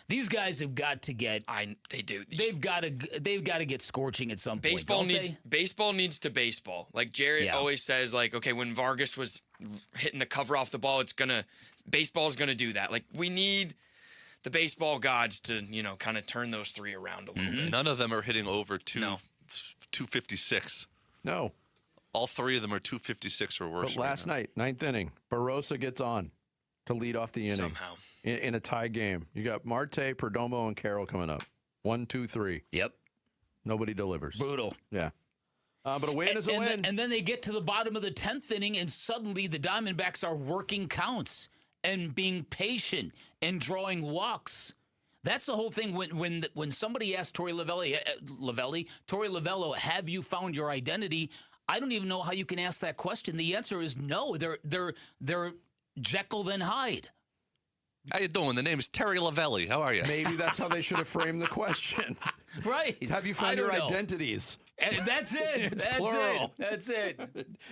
These guys have got to get. They do. They've got to get scorching at some point. Baseball needs to baseball. Like Jared always says, like, okay, when Vargas was hitting the cover off the ball, baseball's gonna do that. Like, we need the baseball gods to, kind of turn those 3 around a little bit. None of them are hitting over 256. No. All 3 of them are 256 or worse. But last night, 9th inning, Barossa gets on to lead off the inning. Somehow. In a tie game. You got Marte, Perdomo, and Carroll coming up. 1, 2, 3. Yep. Nobody delivers. Brutal. Yeah. But a win is a win. And then they get to the bottom of the 10th inning, and suddenly the Diamondbacks are working counts and being patient and drawing walks. That's the whole thing. When somebody asked Torey Lovello, have you found your identity? I don't even know how you can ask that question. The answer is no. They're Jekyll and Hyde. How you doing? The name is Terry Lavelli. How are you? Maybe that's how they should have framed the question. Right. Have you found your identities? And that's it. That's it.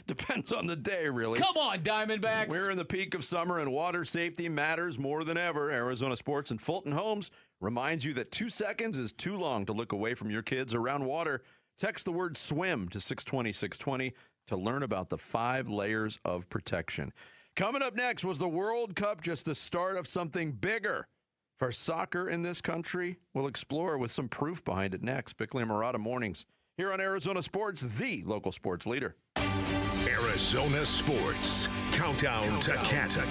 Depends on the day, really. Come on, Diamondbacks. We're in the peak of summer, and water safety matters more than ever. Arizona Sports and Fulton Homes reminds you that 2 seconds is too long to look away from your kids around water. Text the word SWIM to 620-620 to learn about the 5 layers of protection. Coming up next, was the World Cup just the start of something bigger for soccer in this country? We'll explore with some proof behind it next. Bickley and Murata mornings here on Arizona Sports, the local sports leader. Arizona Sports. Countdown to Canton.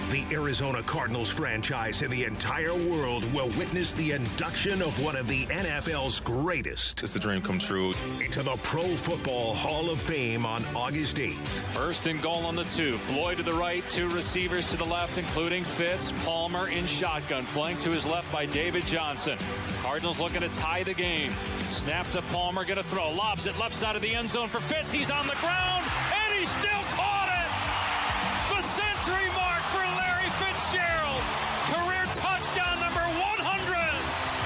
The Arizona Cardinals franchise in the entire world will witness the induction of one of the NFL's greatest. It's a dream come true. Into the Pro Football Hall of Fame on August 8th. First and goal on the 2. Floyd to the right, 2 receivers to the left, including Fitz. Palmer in shotgun, flanked to his left by David Johnson. Cardinals looking to tie the game. Snap to Palmer, going to throw. Lobs it left side of the end zone for Fitz. He's on the ground, and he still caught it! The century mark for Larry Fitzgerald. Career touchdown number 100.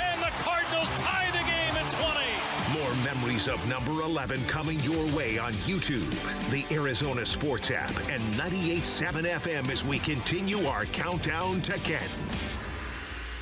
And the Cardinals tie the game at 20. More memories of number 11 coming your way on YouTube, the Arizona Sports app, and 98.7 FM as we continue our countdown to Canton.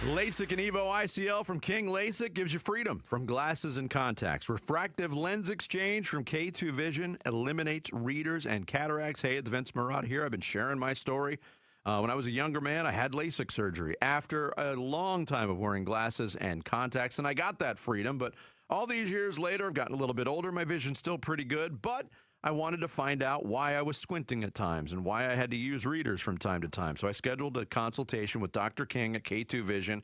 LASIK and EVO ICL from King LASIK gives you freedom from glasses and contacts. Refractive lens exchange from K2 Vision eliminates readers and cataracts. Hey, it's Vince Marotta here. I've been sharing my story. When I was a younger man, I had LASIK surgery after a long time of wearing glasses and contacts, and I got that freedom. But all these years later, I've gotten a little bit older. My vision's still pretty good, but I wanted to find out why I was squinting at times and why I had to use readers from time to time. So I scheduled a consultation with Dr. King at K2 Vision,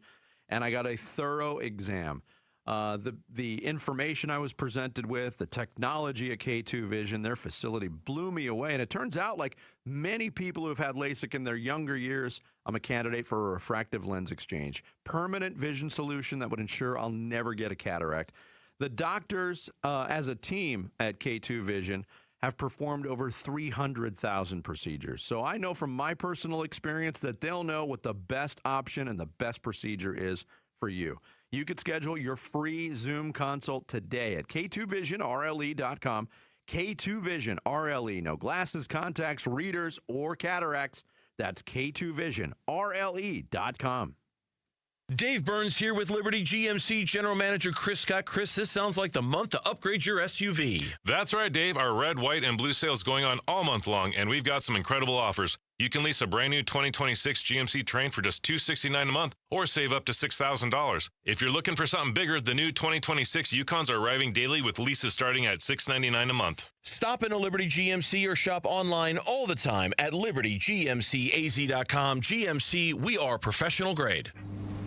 and I got a thorough exam. The information I was presented with, the technology at K2 Vision, their facility blew me away. And it turns out, like many people who have had LASIK in their younger years, I'm a candidate for a refractive lens exchange. Permanent vision solution that would ensure I'll never get a cataract. The doctors, as a team at K2 Vision, have performed over 300,000 procedures. So I know from my personal experience that they'll know what the best option and the best procedure is for you. You could schedule your free Zoom consult today at K2VisionRLE.com. K2 Vision RLE. No glasses, contacts, readers, or cataracts. That's K2VisionRLE.com. Dave Burns here with Liberty GMC General Manager Chris Scott. Chris, this sounds like the month to upgrade your SUV. That's right, Dave. Our red, white, and blue sale's going on all month long, and we've got some incredible offers. You can lease a brand new 2026 GMC Terrain for just $269 a month or save up to $6,000. If you're looking for something bigger, the new 2026 Yukons are arriving daily with leases starting at $699 a month. Stop in a Liberty GMC or shop online all the time at LibertyGMCAZ.com. GMC, we are professional grade.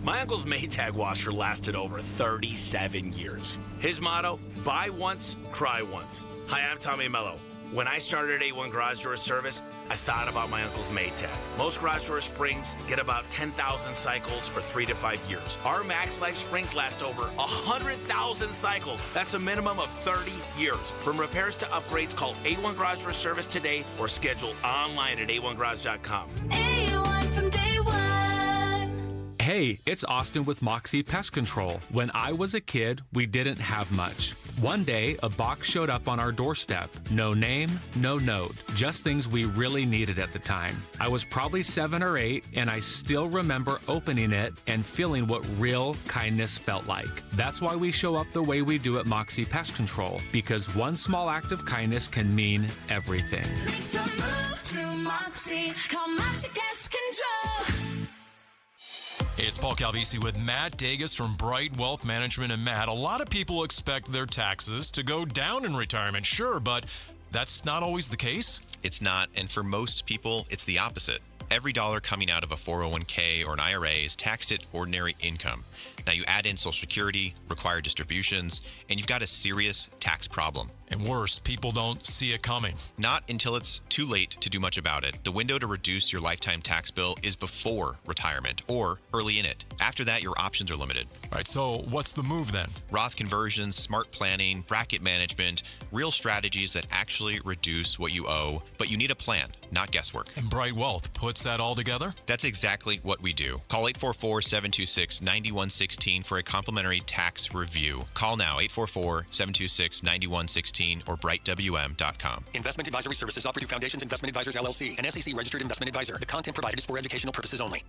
My uncle's Maytag washer lasted over 37 years. His motto, buy once, cry once. Hi, I'm Tommy Mello. When I started A1 Garage Door Service, I thought about my uncle's Maytag. Most garage door springs get about 10,000 cycles or 3 to 5 years. Our Max Life springs last over 100,000 cycles. That's a minimum of 30 years. From repairs to upgrades, call A1 Garage Door Service today or schedule online at a1garage.com. A1 from day one. Hey, it's Austin with Moxie Pest Control. When I was a kid, we didn't have much. One day, a box showed up on our doorstep. No name, no note, just things we really needed at the time. I was probably 7 or 8, and I still remember opening it and feeling what real kindness felt like. That's why we show up the way we do at Moxie Pest Control, because one small act of kindness can mean everything. Make the move to Moxie. Call Moxie Pest Control. It's Paul Calvisi with Matt Dagas from Bright Wealth Management. And Matt, a lot of people expect their taxes to go down in retirement, sure, but that's not always the case. It's not, and for most people, it's the opposite. Every dollar coming out of a 401k or an IRA is taxed at ordinary income. Now you add in Social Security, required distributions, and you've got a serious tax problem. And worse, people don't see it coming. Not until it's too late to do much about it. The window to reduce your lifetime tax bill is before retirement or early in it. After that, your options are limited. All right, so what's the move then? Roth conversions, smart planning, bracket management, real strategies that actually reduce what you owe, but you need a plan, not guesswork. And Bright Wealth puts that all together? That's exactly what we do. Call 844-726-9116 for a complimentary tax review. Call now, 844-726-9116 or brightwm.com. Investment advisory services offered through Foundations Investment Advisors, LLC, an SEC registered investment advisor. The content provided is for educational purposes only.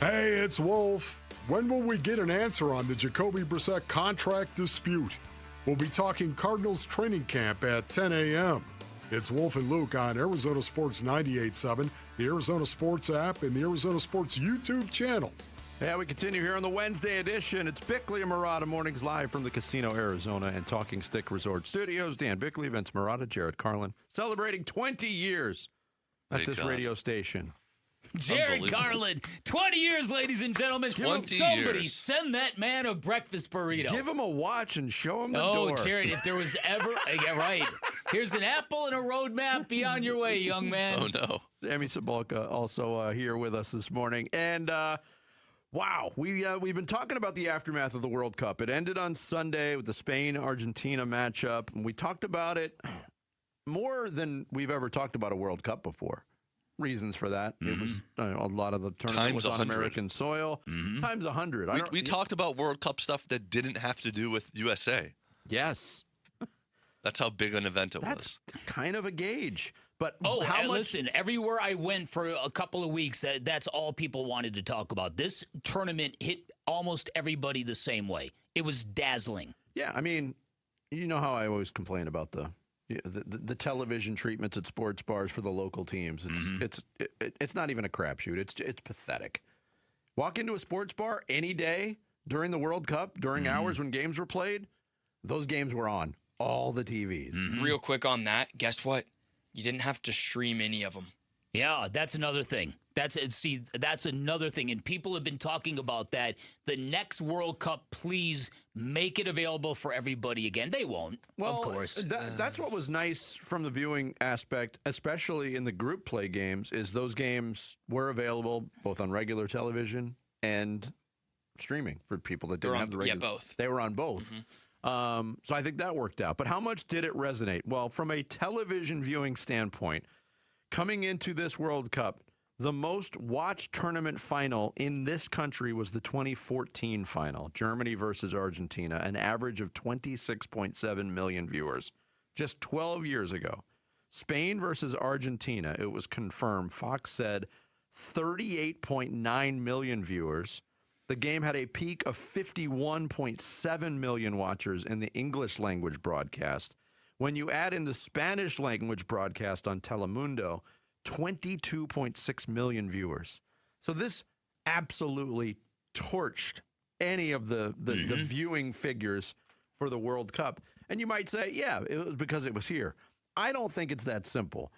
Hey, it's Wolf. When will we get an answer on the Jacoby Brissett contract dispute? We'll be talking Cardinals training camp at 10 a.m. It's Wolf and Luke on Arizona Sports 98.7, the Arizona Sports app, and the Arizona Sports YouTube channel. Yeah, we continue here on the Wednesday edition. It's Bickley and Murata Mornings live from the Casino Arizona and Talking Stick Resort Studios. Dan Bickley, Vince Murata, Jared Carlin, celebrating 20 years at this radio station. Jared Carlin, 20 years, ladies and gentlemen. 20 Somebody years. send that man a breakfast burrito. Give him a watch and show him the door. door. Jared, if there was ever... yeah, right. Here's an apple and a roadmap. Be on your way, young man. Oh, no. Sammy Sabalka also here with us this morning. And... wow, we've been talking about the aftermath of the World Cup. It ended on Sunday with the Spain-Argentina matchup, and we talked about it more than we've ever talked about a World Cup before. Reasons for that. It was a lot of the tournament was on American soil. Times 100. We talked about World Cup stuff that didn't have to do with USA. Yes. That's how big an event it was. Kind of a gauge. But listen, everywhere I went for a couple of weeks, that's all people wanted to talk about. This tournament hit almost everybody the same way. It was dazzling. Yeah, I mean, you know how I always complain about the television treatments at sports bars for the local teams. It's not even a crapshoot. It's pathetic. Walk into a sports bar any day during the World Cup, during hours when games were played, those games were on all the TVs. Real quick on that, guess what? You didn't have to stream any of them. Yeah, that's another thing. That's another thing. And people have been talking about that. The next World Cup, please make it available for everybody again. They won't, of course. That's what was nice from the viewing aspect, especially in the group play games, is those games were available both on regular television and streaming for people that didn't have the regular. Yeah, both. They were on both. So I think that worked out. But how much did it resonate? Well, from a television viewing standpoint, coming into this World Cup, the most watched tournament final in this country was the 2014 final, Germany versus Argentina, an average of 26.7 million viewers. Just 12 years ago, Spain versus Argentina, it was confirmed. Fox said 38.9 million viewers. The game had a peak of 51.7 million watchers in the English language broadcast. When you add in the Spanish language broadcast on Telemundo, 22.6 million viewers. So this absolutely torched any of the viewing figures for the World Cup. And you might say, yeah, it was because it was here. I don't think it's that simple.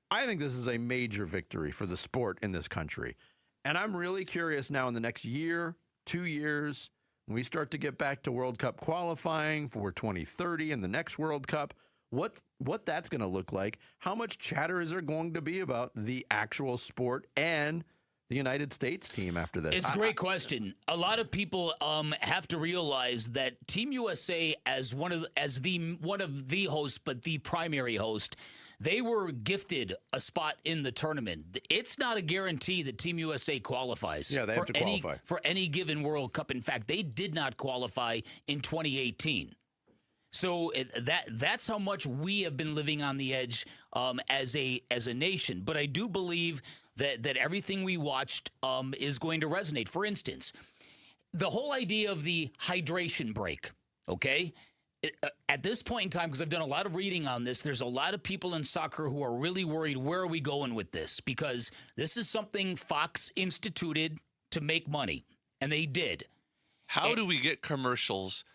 I think this is a major victory for the sport in this country. And I'm really curious now in the next year, 2 years, when we start to get back to World Cup qualifying for 2030 and the next World Cup, what that's going to look like. How much chatter is there going to be about the actual sport and the United States team after this? It's a great question. A lot of people have to realize that Team USA, as one of the hosts, but the primary host, they were gifted a spot in the tournament. It's not a guarantee that Team USA qualifies. Yeah, they have to qualify for any given World Cup. In fact, they did not qualify in 2018. So that's how much we have been living on the edge as a nation. But I do believe that everything we watched is going to resonate. For instance, the whole idea of the hydration break, okay? At this point in time, because I've done a lot of reading on this, there's a lot of people in soccer who are really worried, where are we going with this? Because this is something Fox instituted to make money, and they did. How do we get commercials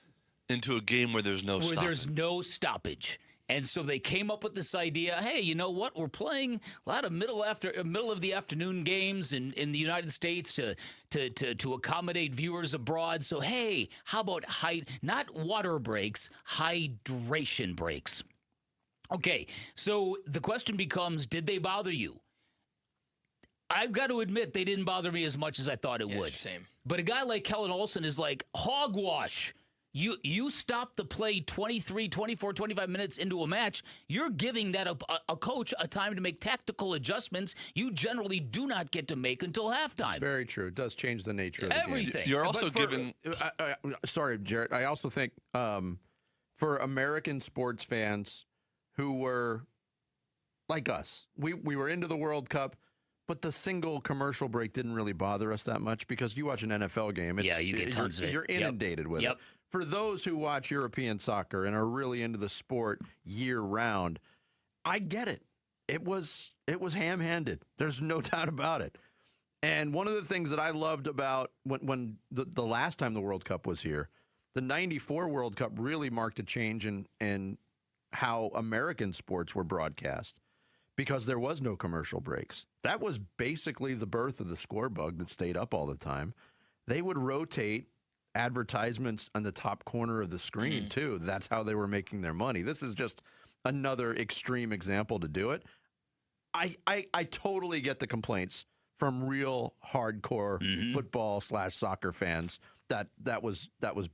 into a game where there's no stoppage? There's no stoppage. And so they came up with this idea, hey, you know what? We're playing a lot of middle of the afternoon games in the United States to accommodate viewers abroad. So, hey, how about not water breaks, hydration breaks? Okay, so the question becomes, did they bother you? I've got to admit, they didn't bother me as much as I thought it would. Same. But a guy like Kellen Olson is like, hogwash. You stop the play 23, 24, 25 minutes into a match, you're giving that a coach a time to make tactical adjustments you generally do not get to make until halftime. Very true. It does change the nature of the everything. game. You're also giving... sorry, Jared. I also think for American sports fans who were like us, we were into the World Cup, but the single commercial break didn't really bother us that much because you watch an NFL game. You get tons of it. You're inundated with it. For those who watch European soccer and are really into the sport year round, I get it. It was ham-handed. There's no doubt about it. And one of the things that I loved about when the last time the World Cup was here, the 94 World Cup really marked a change in how American sports were broadcast because there was no commercial breaks. That was basically the birth of the scorebug that stayed up all the time. They would rotate advertisements on the top corner of the screen, too. That's how they were making their money. This is just another extreme example to do it. I totally get the complaints from real hardcore football/soccer fans that was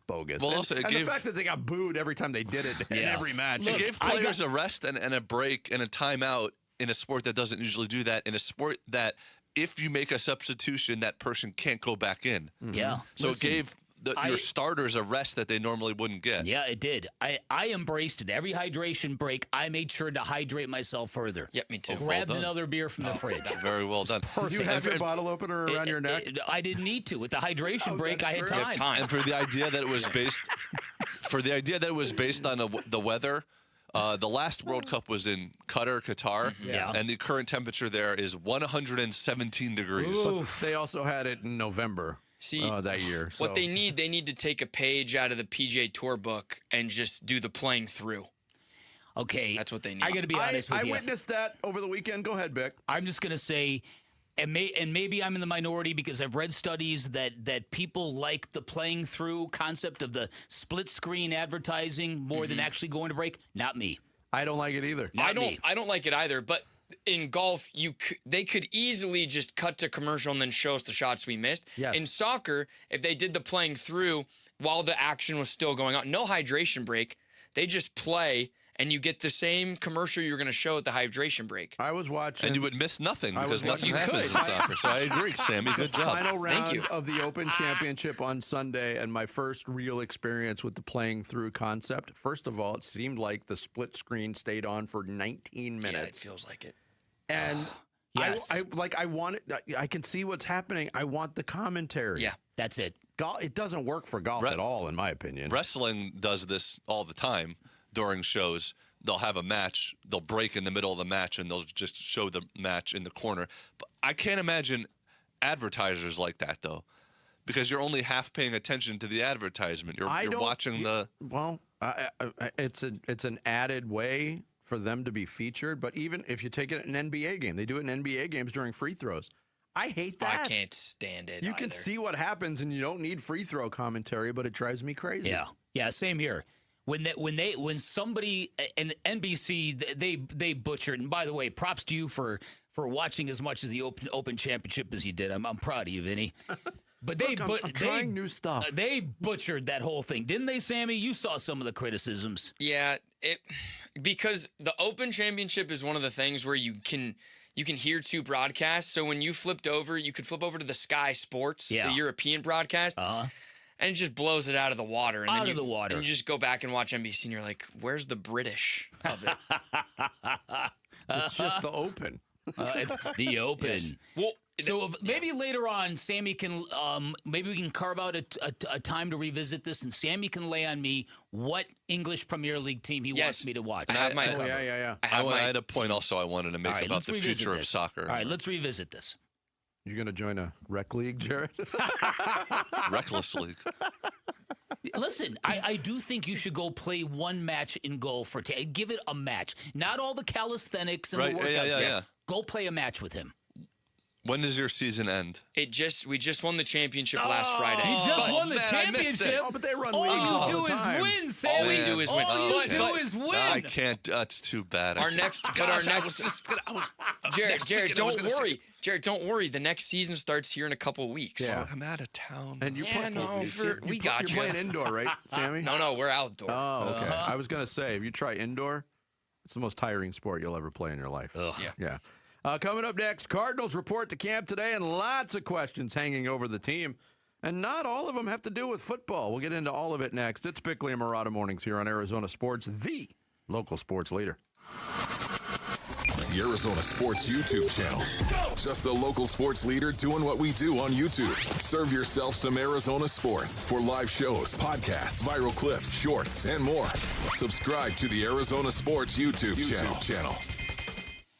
bogus. Well, also, and the fact that they got booed every time they did it in every match. It gave players a rest and a break and a timeout in a sport that doesn't usually do that, in a sport that if you make a substitution, that person can't go back in. Yeah. So it gave your starters a rest that they normally wouldn't get. Yeah, it did. I embraced it. Every hydration break, I made sure to hydrate myself further. Yep, me too. Grabbed another beer from the fridge. Very well done. Did you have your bottle opener around your neck? I didn't need to. With the hydration break, I had time. And for the idea that it was based on the weather, the last World Cup was in Qatar, and the current temperature there is 117 degrees. But they also had it in November. That year. So. What they need to take a page out of the PGA Tour book and just do the playing through. Okay. That's what they need. I got to be honest with you. I witnessed that over the weekend. Go ahead, Bick. I'm just going to say, and maybe I'm in the minority because I've read studies that people like the playing through concept of the split screen advertising more than actually going to break. Not me. I don't like it either. I don't like it either, but in golf, they could easily just cut to commercial and then show us the shots we missed. Yes. In soccer, if they did the playing through while the action was still going on, no hydration break, they just play and you get the same commercial you're going to show at the hydration break. I was watching. And you would miss nothing because nothing happens in soccer. So I agree, Sammy. Good job. Final round of the Open Championship on Sunday, and my first real experience with the playing through concept. First of all, it seemed like the split screen stayed on for 19 minutes. Yeah, it feels like it. And yes. I want it. I can see what's happening. I want the commentary. Yeah, that's it. It doesn't work for golf at all, in my opinion. Wrestling does this all the time during shows. They'll have a match. They'll break in the middle of the match, and they'll just show the match in the corner. But I can't imagine advertisers like that, though, because you're only half paying attention to the advertisement. You're watching the. Well, it's an added way for them to be featured, but even if you take it in an NBA game, they do it in NBA games during free throws. I hate that. I can't stand it. You can see what happens, and you don't need free throw commentary, but it drives me crazy. Yeah, same here. When somebody and NBC they butchered. And by the way, props to you for watching as much of the Open Championship as you did. I'm proud of you, Vinny. But I'm trying new stuff. They butchered that whole thing, didn't they, Sammy? You saw some of the criticisms. Yeah, because the Open Championship is one of the things where you can hear two broadcasts. So when you could flip over to the Sky Sports, the European broadcast, and it just blows it out of the water. And And you just go back and watch NBC, and you're like, "Where's the British of it?" It's just the Open. It's the Open. Yes. Well. So maybe later on, Sammy can maybe we can carve out a time to revisit this, and Sammy can lay on me what English Premier League team he wants me to watch. And I have my cover. I had a point also I wanted to make about the future of soccer. All right, let's revisit this. You're going to join a rec league, Jared? Reckless league. Listen, I do think you should go play one match in golf give it a match. Not all the calisthenics and the workouts. Yeah. Go play a match with him. When does your season end? We just won the championship last Friday. He just won the championship. But they run leagues all the time. All you do is win, Sammy. All we do is win. All you do is win. I can't. That's too bad. Jared, don't worry. Jared, don't worry. The next season starts here in a couple weeks. Yeah. I'm out of town. And you we got you. You're playing indoor, right, Sammy? No, we're outdoor. Oh, okay. I was going to say, if you try indoor, it's the most tiring sport you'll ever play in your life. Ugh. Yeah. Coming up next, Cardinals report to camp today, and lots of questions hanging over the team. And not all of them have to do with football. We'll get into all of it next. It's Bickley and Murata Mornings here on Arizona Sports, the local sports leader. The Arizona Sports YouTube channel. Just the local sports leader doing what we do on YouTube. Serve yourself some Arizona sports for live shows, podcasts, viral clips, shorts, and more. Subscribe to the Arizona Sports YouTube channel.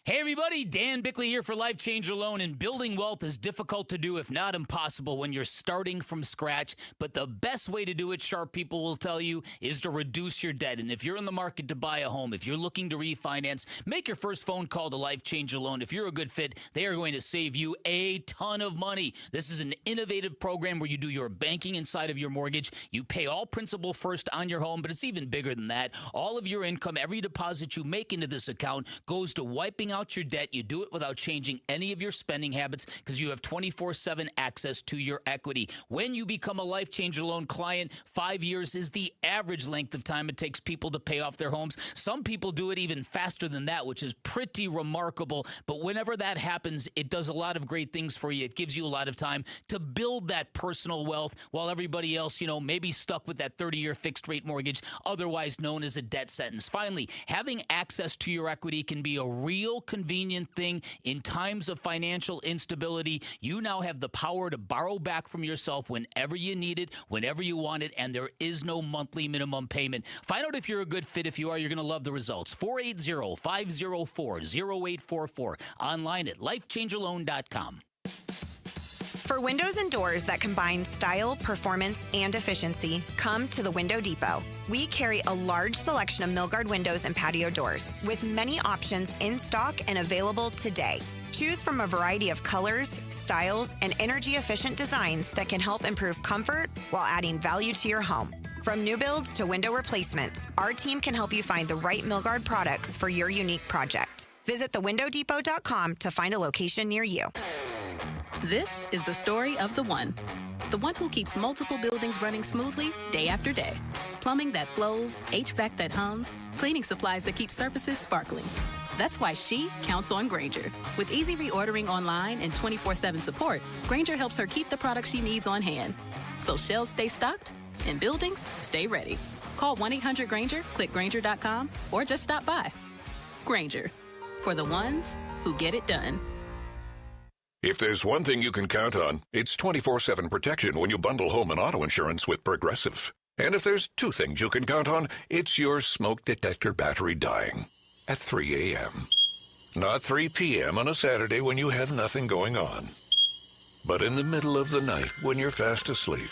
Hey everybody, Dan Bickley here for Life Changer Loan. And building wealth is difficult to do, if not impossible, when you're starting from scratch. But the best way to do it, sharp people will tell you, is to reduce your debt. And if you're in the market to buy a home, if you're looking to refinance, make your first phone call to Life Changer Loan. If you're a good fit, they are going to save you a ton of money. This is an innovative program where you do your banking inside of your mortgage. You pay all principal first on your home, but it's even bigger than that. All of your income, every deposit you make into this account goes to wiping out your debt. You do it without changing any of your spending habits because you have 24/7 access to your equity. When you become a Life Changer Loan client, 5 years is the average length of time it takes people to pay off their homes. Some people do it even faster than that, which is pretty remarkable. But whenever that happens, it does a lot of great things for you. It gives you a lot of time to build that personal wealth while everybody else, maybe stuck with that 30-year fixed rate mortgage, otherwise known as a debt sentence. Finally, having access to your equity can be a real convenient thing in times of financial instability. You now have the power to borrow back from yourself whenever you need it, whenever you want it, and there is no monthly minimum payment. Find out if you're a good fit. If you are, you're going to love the results. 480-504-0844. Online at lifechangerloan.com. For windows and doors that combine style, performance, and efficiency, come to the Window Depot. We carry a large selection of Milgard windows and patio doors, with many options in stock and available today. Choose from a variety of colors, styles, and energy-efficient designs that can help improve comfort while adding value to your home. From new builds to window replacements, our team can help you find the right Milgard products for your unique project. Visit thewindowdepot.com to find a location near you. This is the story of the one who keeps multiple buildings running smoothly day after day. Plumbing that flows, HVAC that hums, cleaning supplies that keep surfaces sparkling. That's why she counts on Grainger. With easy reordering online and 24/7 support, Grainger helps her keep the products she needs on hand. So shelves stay stocked and buildings stay ready. Call 1-800-GRAINGER, click Grainger.com, or just stop by. Grainger, for the ones who get it done. If there's one thing you can count on, it's 24/7 protection when you bundle home and auto insurance with Progressive. And if there's two things you can count on, it's your smoke detector battery dying at 3 a.m. Not 3 p.m. on a Saturday when you have nothing going on, but in the middle of the night when you're fast asleep.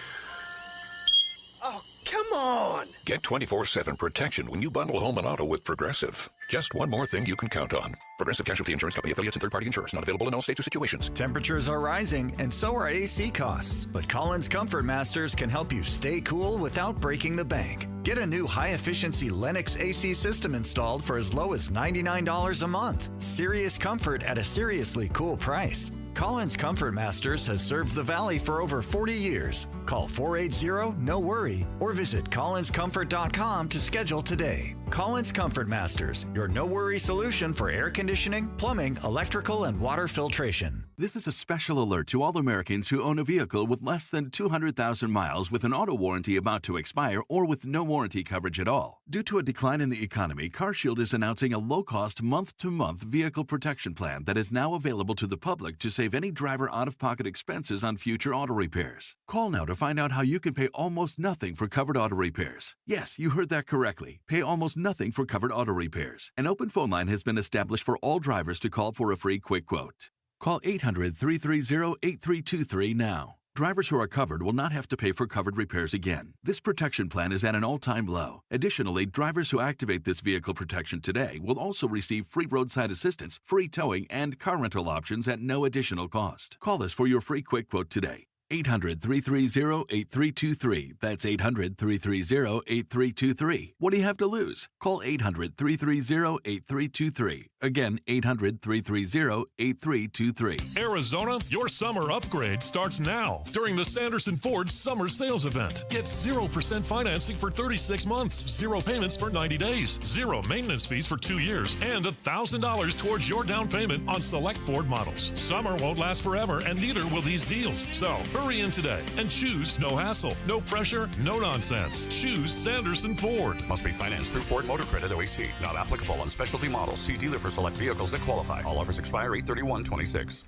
Oh, come on! Get 24/7 protection when you bundle home and auto with Progressive. Just one more thing you can count on. Progressive Casualty Insurance Company affiliates and third-party insurers. Not available in all states or situations. Temperatures are rising, and so are AC costs. But Collins Comfort Masters can help you stay cool without breaking the bank. Get a new high-efficiency Lennox AC system installed for as low as $99 a month. Serious comfort at a seriously cool price. Collins Comfort Masters has served the Valley for over 40 years. Call 480-NO-WORRY or visit collinscomfort.com to schedule today. Collins Comfort Masters, your no-worry solution for air conditioning, plumbing, electrical, and water filtration. This is a special alert to all Americans who own a vehicle with less than 200,000 miles with an auto warranty about to expire or with no warranty coverage at all. Due to a decline in the economy, CarShield is announcing a low-cost month-to-month vehicle protection plan that is now available to the public to save any driver out-of-pocket expenses on future auto repairs. Call now to find out how you can pay almost nothing for covered auto repairs. Yes, you heard that correctly. Pay almost nothing for covered auto repairs. An open phone line has been established for all drivers to call for a free quick quote. Call 800-330-8323 now. Drivers who are covered will not have to pay for covered repairs again. This protection plan is at an all-time low. Additionally, drivers who activate this vehicle protection today will also receive free roadside assistance, free towing, and car rental options at no additional cost. Call us for your free quick quote today. 800-330-8323. That's 800-330-8323. What do you have to lose? Call 800-330-8323. Again, 800-330-8323. Arizona, your summer upgrade starts now during the Sanderson Ford Summer Sales Event. Get 0% financing for 36 months, 0 payments for 90 days, 0 maintenance fees for 2 years, and $1,000 towards your down payment on select Ford models. Summer won't last forever, and neither will these deals. So, hurry in today and choose no hassle, no pressure, no nonsense. Choose Sanderson Ford. Must be financed through Ford Motor Credit OAC. Not applicable on specialty models. See dealer for select vehicles that qualify. All offers expire 8/31/26.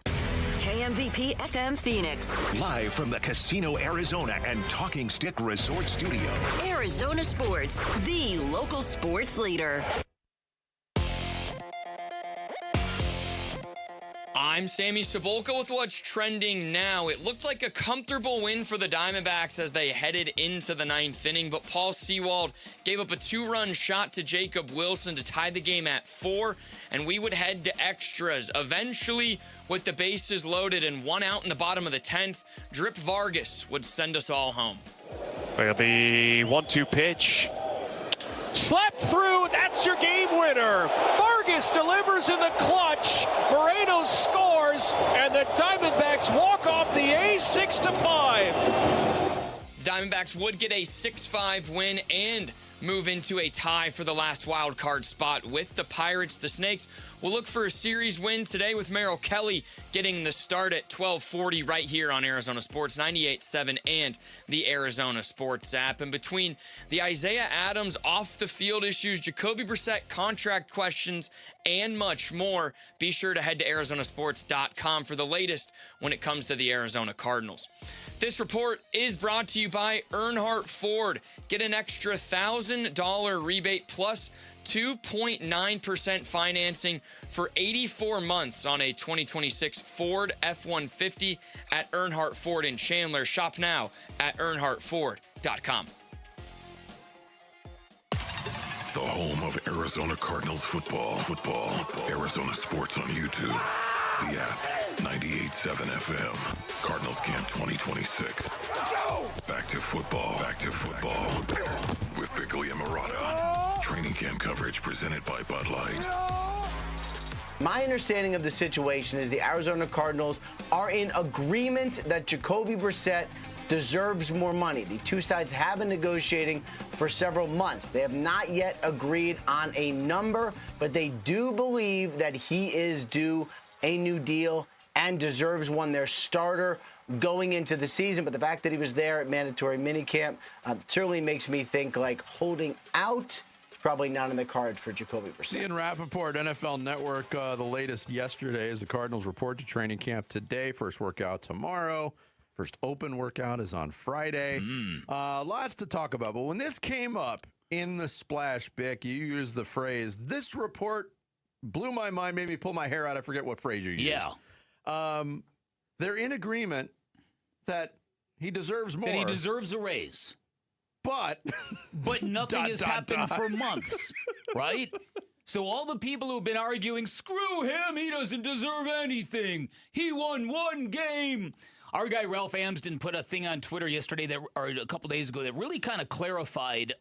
KMVP FM Phoenix. Live from the Casino Arizona and Talking Stick Resort Studio. Arizona Sports, the local sports leader. I'm Sammy Cebulka with what's trending now. It looked like a comfortable win for the Diamondbacks as they headed into the ninth inning, but Paul Sewald gave up a 2-run shot to Jacob Wilson to tie the game at 4, and we would head to extras. Eventually, with the bases loaded and 1 out in the bottom of the 10th, Drip Vargas would send us all home. Well, the 1-2 pitch. Slept through. That's your game winner. Vargas delivers in the clutch. Moreno scores, and the Diamondbacks walk off the A 6-5. The Diamondbacks would get a 6-5 win and move into a tie for the last wild card spot with the Pirates. The Snakes will look for a series win today with Merrill Kelly getting the start at 12:40 right here on Arizona Sports 98.7 and the Arizona Sports app. And between the Isaiah Adams off-the-field issues, Jacoby Brissett contract questions, and much more, be sure to head to arizonasports.com for the latest when it comes to the Arizona Cardinals. This report is brought to you by Earnhardt Ford. Get an extra $1,000 rebate plus 2.9% financing for 84 months on a 2026 Ford F-150 at Earnhardt Ford in Chandler. Shop now at earnhardtford.com. The home of Arizona Cardinals football. Arizona Sports on YouTube. The app, 98.7 FM. Cardinals Camp 2026. Back to football. With Bickley and Murata. Training camp coverage presented by Bud Light. My understanding of the situation is the Arizona Cardinals are in agreement that Jacoby Brissett deserves more money. The two sides have been negotiating for several months. They have not yet agreed on a number, but they do believe that he is due a new deal and deserves one. Their starter going into the season, but the fact that he was there at mandatory minicamp certainly makes me think like holding out is probably not in the cards for Jacoby Brissett. Ian Rappaport, NFL Network, the latest yesterday is the Cardinals report to training camp today. First workout tomorrow. First open workout is on Friday. Lots to talk about, but when this came up in the splash, Bick, you used the phrase, this report blew my mind, made me pull my hair out. I forget what phrase you used. Yeah. They're in agreement that he deserves more. That he deserves a raise. But nothing has happened for months, right? So all the people who've been arguing, screw him, he doesn't deserve anything. He won one game. Our guy Ralph Amsden put a thing on Twitter yesterday or a couple days ago that really kind of clarified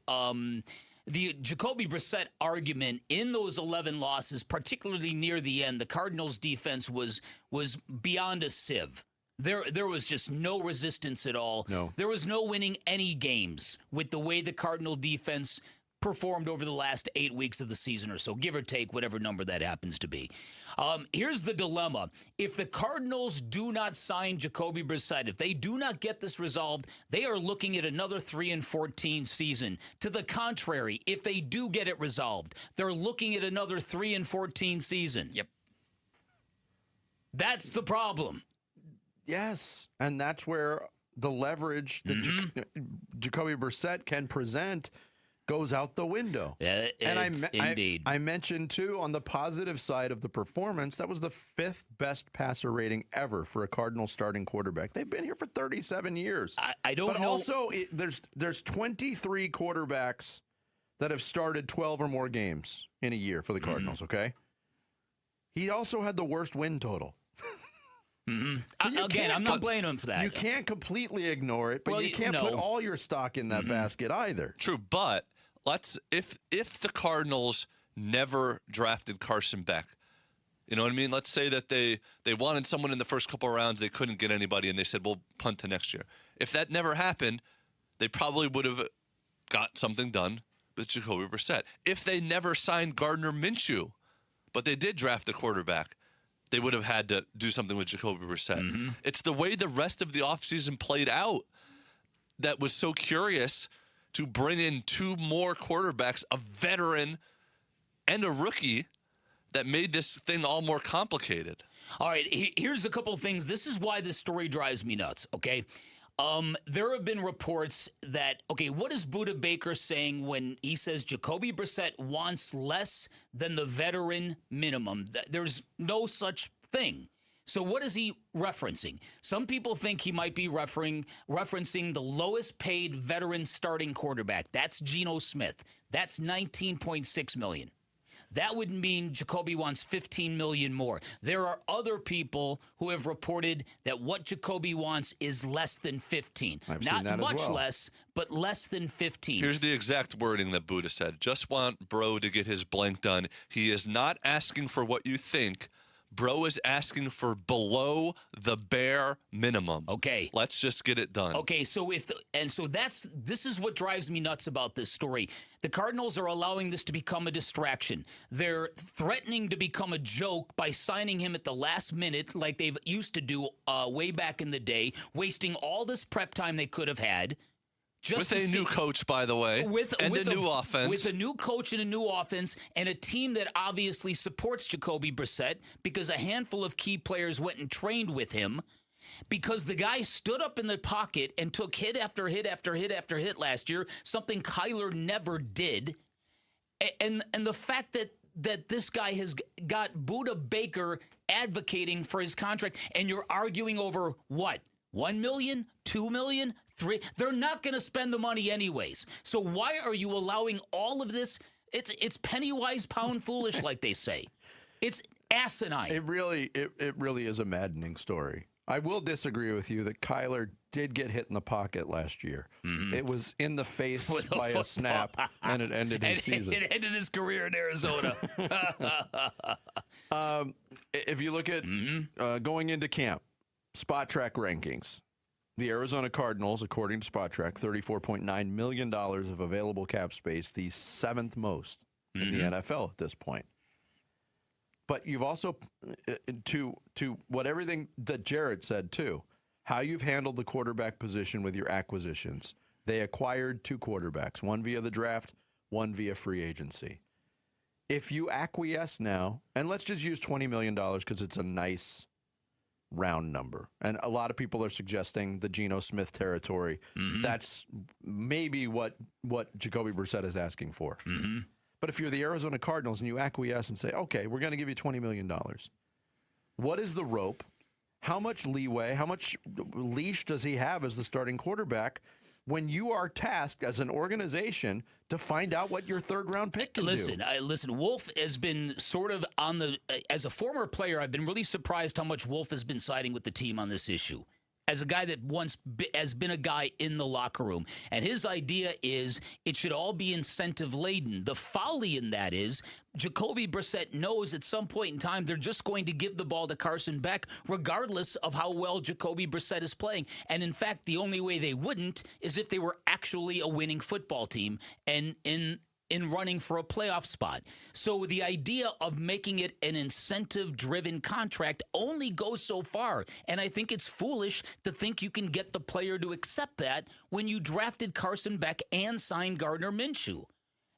the Jacoby Brissett argument in those 11 losses, particularly near the end. The Cardinals' defense was beyond a sieve. There was just no resistance at all. No. There was no winning any games with the way the Cardinal defense performed over the last 8 weeks of the season or so, give or take whatever number that happens to be. Here's the dilemma. If the Cardinals do not sign Jacoby Brissett, if they do not get this resolved, they are looking at another 3-14 season. To the contrary, if they do get it resolved, they're looking at another 3-14 season. Yep. That's the problem. Yes, and that's where the leverage that Jacoby Brissett can present goes out the window. Indeed. I mentioned, too, on the positive side of the performance, that was the 5th best passer rating ever for a Cardinal starting quarterback. They've been here for 37 years. I don't know. But also, there's 23 quarterbacks that have started 12 or more games in a year for the Cardinals, okay? He also had the worst win total. So again, I'm not blaming him for that. You can't completely ignore it, but you can't put all your stock in that basket either. True, but if the Cardinals never drafted Carson Beck, you know what I mean? Let's say that they wanted someone in the first couple of rounds, they couldn't get anybody, and they said, we'll punt to next year. If that never happened, they probably would have got something done with Jacoby Brissett. If they never signed Gardner Minshew, but they did draft a quarterback, they would have had to do something with Jacoby Brissett. It's the way the rest of the offseason played out that was so curious to bring in 2 more quarterbacks, a veteran and a rookie, that made this thing all more complicated. All right, here's a couple of things. This is why this story drives me nuts, okay? There have been reports that, what is Budda Baker saying when he says Jacoby Brissett wants less than the veteran minimum? There's no such thing. So what is he referencing? Some people think he might be referencing the lowest paid veteran starting quarterback. That's Geno Smith. That's $19.6 million. That would mean Jacoby wants $15 million more. There are other people who have reported that what Jacoby wants is less than 15. Not much less, but less than 15. Here's the exact wording that Buddha said. Just want Bro to get his blank done. He is not asking for what you think. Bro is asking for below the bare minimum. Okay. Let's just get it done. Okay, so this is what drives me nuts about this story. The Cardinals are allowing this to become a distraction. They're threatening to become a joke by signing him at the last minute like they've used to do way back in the day, wasting all this prep time they could have had. With a new coach, by the way, and a new offense. With a new coach and a new offense, and a team that obviously supports Jacoby Brissett because a handful of key players went and trained with him because the guy stood up in the pocket and took hit after hit after hit after hit last year, something Kyler never did. And the fact that this guy has got Buda Baker advocating for his contract, and you're arguing over what? $1 million, $2 million, $3 million. They're not going to spend the money anyways. So why are you allowing all of this? It's penny wise, pound foolish, like they say. It's asinine. It really is a maddening story. I will disagree with you that Kyler did get hit in the pocket last year. Mm-hmm. It was in the face by a snap, and it ended his season. It ended his career in Arizona. If you look at going into camp, Spot Track rankings. The Arizona Cardinals, according to Spot Track, $34.9 million of available cap space, the seventh most in the NFL at this point. But you've also, to what everything that Jared said too, how you've handled the quarterback position with your acquisitions. They acquired 2 quarterbacks, one via the draft, one via free agency. If you acquiesce now, and let's just use $20 million because it's a nice round number. And a lot of people are suggesting the Geno Smith territory. Mm-hmm. That's maybe what Jacoby Brissett is asking for. Mm-hmm. But if you're the Arizona Cardinals and you acquiesce and say, okay, we're going to give you $20 million, what is the rope? How much leeway, how much leash does he have as the starting quarterback when you are tasked as an organization to find out what your third-round pick can do? Listen, Wolf has been sort of on the as a former player, I've been really surprised how much Wolf has been siding with the team on this issue. As a guy that once has been a guy in the locker room. And his idea is it should all be incentive-laden. The folly in that is Jacoby Brissett knows at some point in time they're just going to give the ball to Carson Beck regardless of how well Jacoby Brissett is playing. And, in fact, the only way they wouldn't is if they were actually a winning football team and in running for a playoff spot. So the idea of making it an incentive-driven contract only goes so far. And I think it's foolish to think you can get the player to accept that when you drafted Carson Beck and signed Gardner Minshew.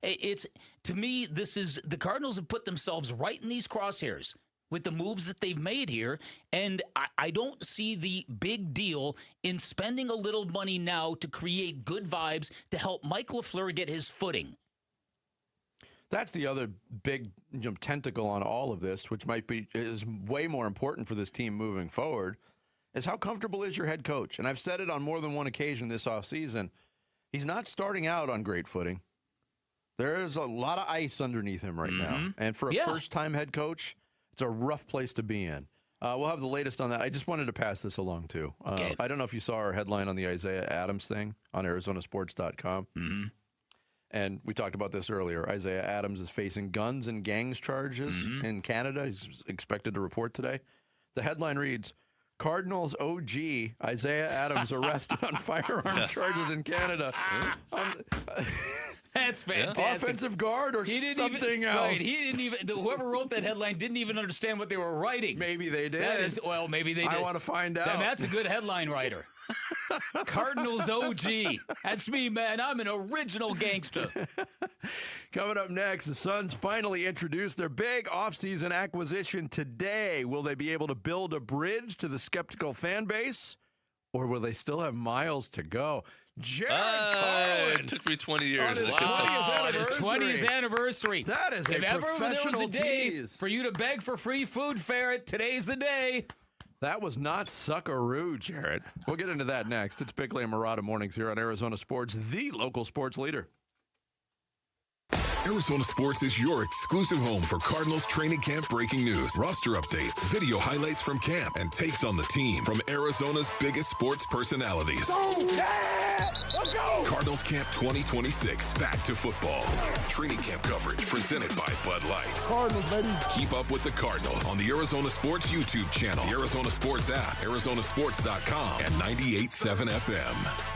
To me, the Cardinals have put themselves right in these crosshairs with the moves that they've made here. And I don't see the big deal in spending a little money now to create good vibes to help Mike LaFleur get his footing. That's the other big tentacle on all of this, which is way more important for this team moving forward, is how comfortable is your head coach? And I've said it on more than one occasion this offseason. He's not starting out on great footing. There is a lot of ice underneath him right now. And for a first-time head coach, it's a rough place to be in. We'll have the latest on that. I just wanted to pass this along, too. Okay. I don't know if you saw our headline on the Isaiah Adams thing on Arizonasports.com. Mm-hmm. And we talked about this earlier. Isaiah Adams is facing guns and gangs charges in Canada. He's expected to report today. The headline reads, Cardinals OG Isaiah Adams arrested on firearm charges in Canada. That's fantastic. Offensive guard or something else. Right, he didn't even. Whoever wrote that headline didn't even understand what they were writing. Maybe they did. Maybe they did. I want to find out. Then that's a good headline writer. Cardinals OG. That's me, man. I'm an original gangster. Coming up next, the Suns finally introduced their big offseason acquisition today. Will they be able to build a bridge to the skeptical fan base? Or will they still have miles to go? Jared Carlin. It took me 20 years. His 20th anniversary. That is if a ever professional there was a day tease. for you to beg for free food, Ferret, today's the day. That was not suckaroo, Jared. We'll get into that next. It's Bickley and Murata Mornings here on Arizona Sports, the local sports leader. Arizona Sports is your exclusive home for Cardinals training camp breaking news, roster updates, video highlights from camp, and takes on the team from Arizona's biggest sports personalities. Let's go! Cardinals Camp 2026, back to football. Training camp coverage presented by Bud Light. Cardinals, baby. Keep up with the Cardinals on the Arizona Sports YouTube channel, the Arizona Sports app, ArizonaSports.com, and 98.7 FM.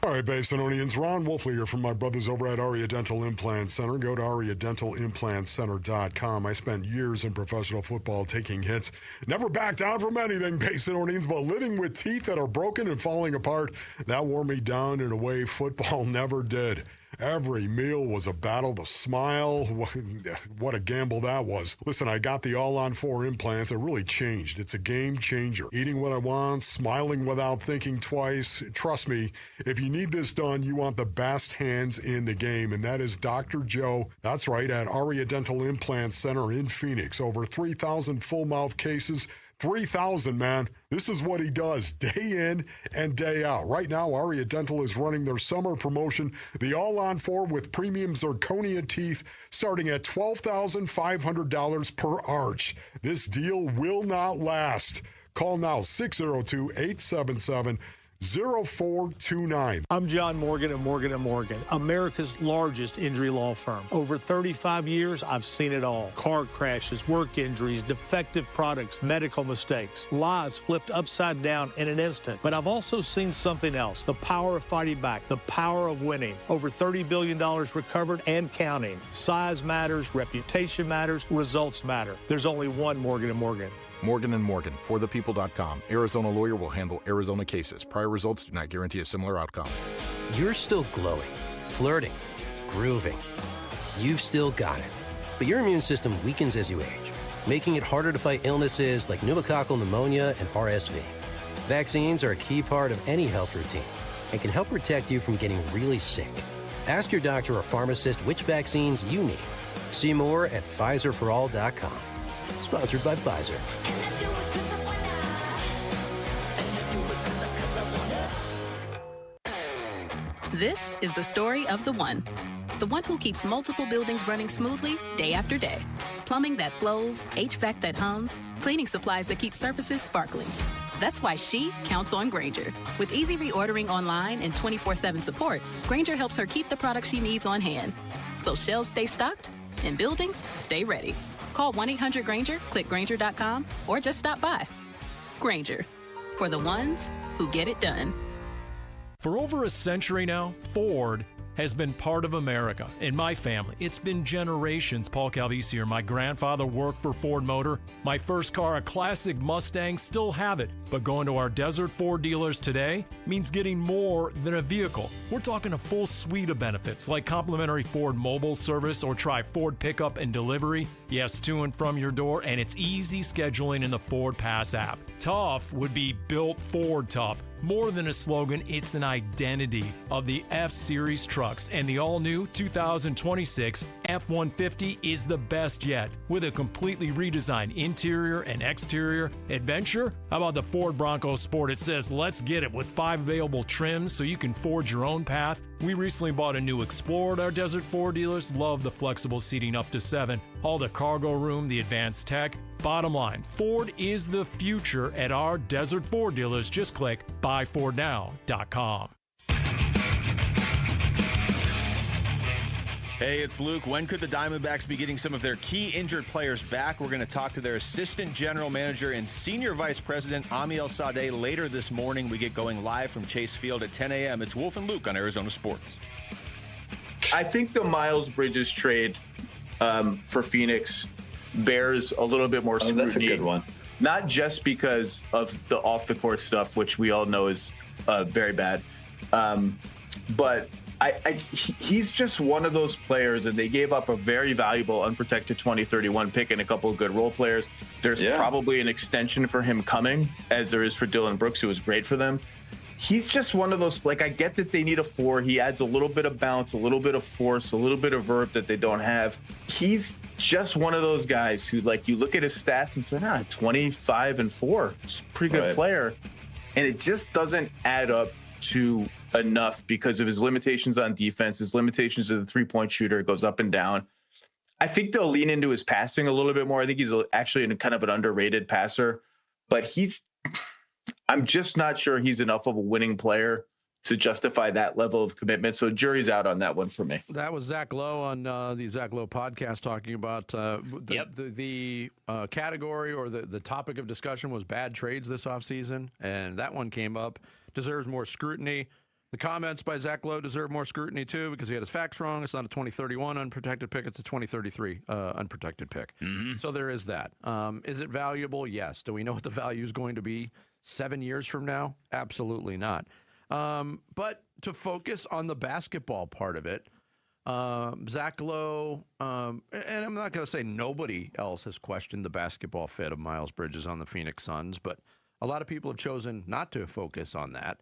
All right, Basinonians, Ron Wolfley here from my brothers over at Aria Dental Implant Center. Go to AriaDentalImplantCenter.com. I spent years in professional football taking hits. Never backed down from anything, Basinonians, but living with teeth that are broken and falling apart, that wore me down in a way football never did. Every meal was a battle to smile. What a gamble that was. Listen, I got the all-on-4 implants. It really changed. It's a game changer. Eating what I want, smiling without thinking twice. Trust me, if you need this done, you want the best hands in the game, and that is Dr. Joe. That's right, at Aria Dental Implant Center in Phoenix. Over 3,000 full-mouth cases. 3,000, man. This is what he does day in and day out. Right now, Aria Dental is running their summer promotion, the all-on-4 with premium zirconia teeth, starting at $12,500 per arch. This deal will not last. Call now, 602-877-0429. I'm John Morgan of Morgan & Morgan, America's largest injury law firm. Over 35 years, I've seen it all. Car crashes, work injuries, defective products, medical mistakes, lives flipped upside down in an instant. But I've also seen something else, the power of fighting back, the power of winning. Over $30 billion recovered and counting. Size matters, reputation matters, results matter. There's only one Morgan & Morgan. Morgan & Morgan, forthepeople.com. Arizona lawyer will handle Arizona cases. Prior results do not guarantee a similar outcome. You're still glowing, flirting, grooving. You've still got it. But your immune system weakens as you age, making it harder to fight illnesses like pneumococcal pneumonia and RSV. Vaccines are a key part of any health routine and can help protect you from getting really sick. Ask your doctor or pharmacist which vaccines you need. See more at PfizerForAll.com. Sponsored by Pfizer. This is the story of the one who keeps multiple buildings running smoothly day after day. Plumbing that flows, HVAC that hums, cleaning supplies that keep surfaces sparkling. That's why she counts on Grainger. With easy reordering online and 24/7 support, Grainger helps her keep the products she needs on hand. So shelves stay stocked and buildings stay ready. Call 1-800-GRAINGER, click Grainger.com, or just stop by. Grainger, for the ones who get it done. For over a century now, Ford has been part of America. In my family, it's been generations. Paul Calvisi here. My grandfather worked for Ford Motor. My first car, a classic Mustang, still have it. But going to our Desert Ford dealers today means getting more than a vehicle. We're talking a full suite of benefits like complimentary Ford mobile service or try Ford pickup and delivery. Yes, to and from your door, and it's easy scheduling in the Ford Pass app. Tough would be built Ford tough. More than a slogan, it's an identity of the F-Series trucks, and the all-new 2026 F-150 is the best yet. With a completely redesigned interior and exterior adventure, how about the Ford Bronco Sport? It says, let's get it, with 5 available trims so you can forge your own path. We recently bought a new Explorer at our Desert Ford dealers. Love the flexible seating up to 7, all the cargo room, the advanced tech. Bottom line, Ford is the future at our Desert Ford dealers. Just click buyfordnow.com. Hey, it's Luke. When could the Diamondbacks be getting some of their key injured players back? We're going to talk to their assistant general manager and senior vice president, Amiel Sadeh, later this morning. We get going live from Chase Field at 10 a.m. It's Wolf and Luke on Arizona Sports. I think the Miles Bridges trade for Phoenix bears a little bit more scrutiny. That's a good one. Not just because of the off-the-court stuff, which we all know is very bad, but he's just one of those players, and they gave up a very valuable unprotected 2031 pick and a couple of good role players. There's probably an extension for him coming, as there is for Dylan Brooks, who was great for them. he's just one of those, like, I get that they need a 4. He adds a little bit of bounce, a little bit of force, a little bit of verve that they don't have. He's just one of those guys who, like, you look at his stats and say, 25-4. It's a pretty good player. And it just doesn't add up to enough because of his limitations on defense, his limitations as a three-point shooter. It goes up and down. I think they'll lean into his passing a little bit more. I think he's actually kind of an underrated passer, but I'm just not sure he's enough of a winning player to justify that level of commitment. So jury's out on that one for me. That was Zach Lowe on the Zach Lowe podcast talking about the category or the topic of discussion was bad trades this offseason, and that one came up. Deserves more scrutiny. The comments by Zach Lowe deserve more scrutiny, too, because he had his facts wrong. It's not a 2031 unprotected pick. It's a 2033 unprotected pick. So there is that. Is it valuable? Yes. Do we know what the value is going to be 7 years from now? Absolutely not. But to focus on the basketball part of it, Zach Lowe, and I'm not going to say nobody else has questioned the basketball fit of Miles Bridges on the Phoenix Suns, but a lot of people have chosen not to focus on that.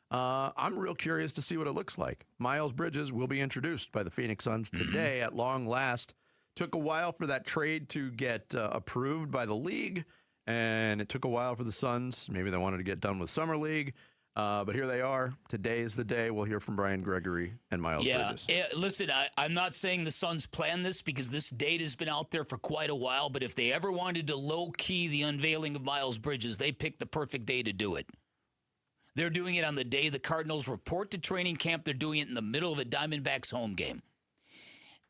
I'm real curious to see what it looks like. Miles Bridges will be introduced by the Phoenix Suns today at long last. Took a while for that trade to get approved by the league, and it took a while for the Suns. Maybe they wanted to get done with Summer League, but here they are. Today is the day. We'll hear from Brian Gregory and Miles Bridges. Yeah, listen, I'm not saying the Suns planned this because this date has been out there for quite a while, but if they ever wanted to low-key the unveiling of Miles Bridges, they picked the perfect day to do it. They're doing it on the day the Cardinals report to training camp. They're doing it in the middle of a Diamondbacks home game.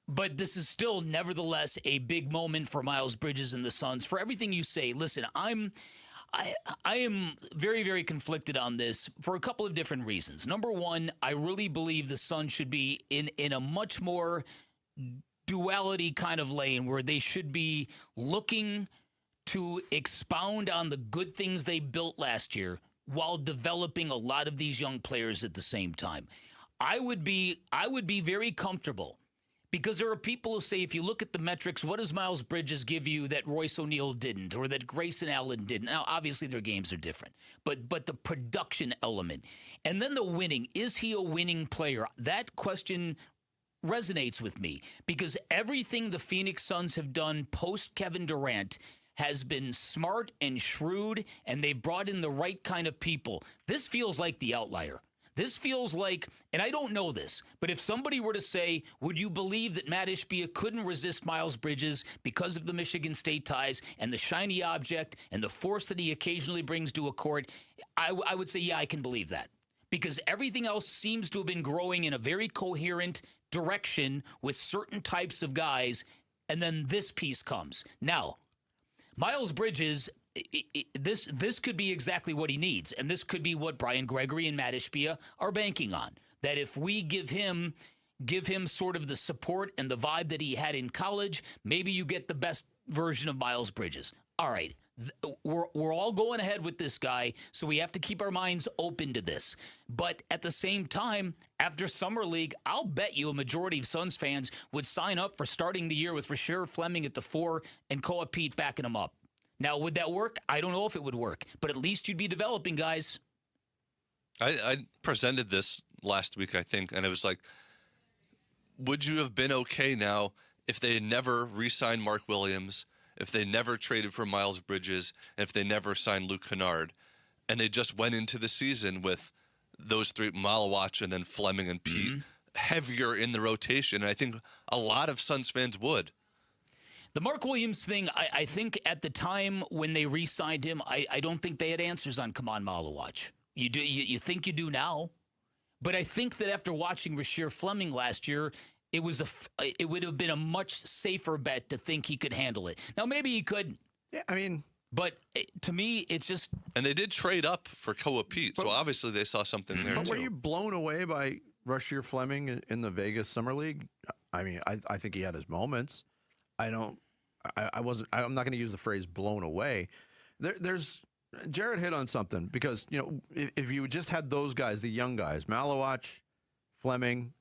But this is still, nevertheless, a big moment for Miles Bridges and the Suns. For everything you say, listen, I am very, very conflicted on this for a couple of different reasons. Number one, I really believe the Suns should be in a much more duality kind of lane where they should be looking to expound on the good things they built last year while developing a lot of these young players at the same time. I would be very comfortable because there are people who say, if you look at the metrics, what does Miles Bridges give you that Royce O'Neal didn't or that Grayson Allen didn't? Now, obviously, their games are different, but the production element and then the winning. Is he a winning player? That question resonates with me because everything the Phoenix Suns have done post Kevin Durant has been smart and shrewd, and they've brought in the right kind of people. This feels like the outlier. This feels like, and I don't know this, but if somebody were to say, would you believe that Matt Ishbia couldn't resist Miles Bridges because of the Michigan State ties and the shiny object and the force that he occasionally brings to a court, I would say, yeah, I can believe that. Because everything else seems to have been growing in a very coherent direction with certain types of guys, and then this piece comes. Now, Miles Bridges, this could be exactly what he needs, and this could be what Brian Gregory and Matt Ishbia are banking on. That if we give him sort of the support and the vibe that he had in college, maybe you get the best version of Miles Bridges. All right, we're all going ahead with this guy, so we have to keep our minds open to this. But at the same time, after Summer League, I'll bet you a majority of Suns fans would sign up for starting the year with Rasheer Fleming at the 4 and Koa Pete backing him up. Now, would that work? I don't know if it would work, but at least you'd be developing guys. I presented this last week, I think, and it was like, would you have been okay now if they had never re-signed Mark Williams, if they never traded for Miles Bridges, and if they never signed Luke Kennard, and they just went into the season with those three, Malawach and then Fleming and Pete, heavier in the rotation? And I think a lot of Suns fans would. The Mark Williams thing, I think at the time when they re-signed him, I don't think they had answers on Kaman Malawach. You do, you think you do now, but I think that after watching Rasheer Fleming last year, it would have been a much safer bet to think he could handle it. Now maybe he couldn't. Yeah, I mean, but to me, it's just. And they did trade up for Koa Pete, so obviously they saw something there. But too. were you blown away by Rasheer Fleming in the Vegas Summer League? I mean, I think he had his moments. I'm not going to use the phrase blown away. There's Jared hit on something because, you know, if you just had those guys, the young guys, Malawach, Fleming,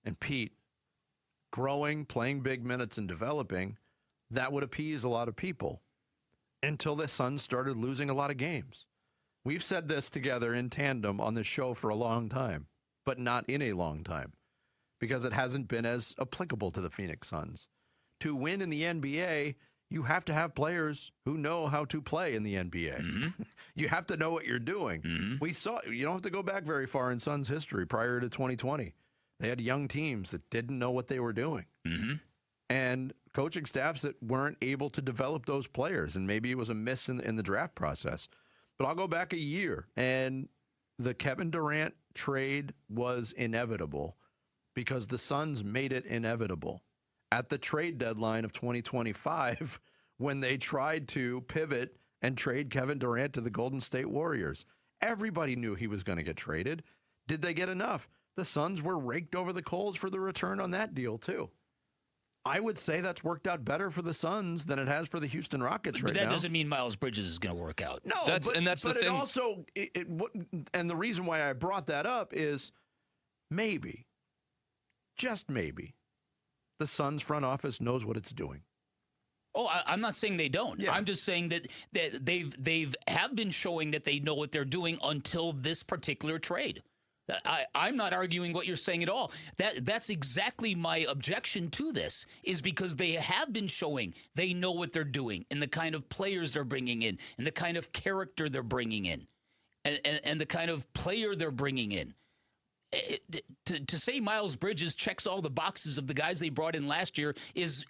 and Pete, growing, playing big minutes and developing, that would appease a lot of people until the Suns started losing a lot of games. We've said this together in tandem on this show for a long time, but not in a long time, because it hasn't been as applicable to the Phoenix Suns. To win in the NBA, you have to have players who know how to play in the NBA. You have to know what you're doing. We saw, you don't have to go back very far in Suns history prior to 2020. They had young teams that didn't know what they were doing. And coaching staffs that weren't able to develop those players. And maybe it was a miss in the draft process. But I'll go back a year, and the Kevin Durant trade was inevitable because the Suns made it inevitable at the trade deadline of 2025 when they tried to pivot and trade Kevin Durant to the Golden State Warriors. Everybody knew he was going to get traded. Did they get enough? The Suns were raked over the coals for the return on that deal, too. I would say that's worked out better for the Suns than it has for the Houston Rockets right now. But that doesn't mean Miles Bridges is going to work out. No, that's the thing. It also, and the reason why I brought that up is maybe, just maybe, the Suns front office knows what it's doing. Oh, I'm not saying they don't. Yeah. I'm just saying that they've been showing that they know what they're doing until this particular trade. I'm not arguing what you're saying at all. That's exactly my objection to this, is because they have been showing they know what they're doing and the kind of players they're bringing in and the kind of character they're bringing in and the kind of player they're bringing in. To say Miles Bridges checks all the boxes of the guys they brought in last year is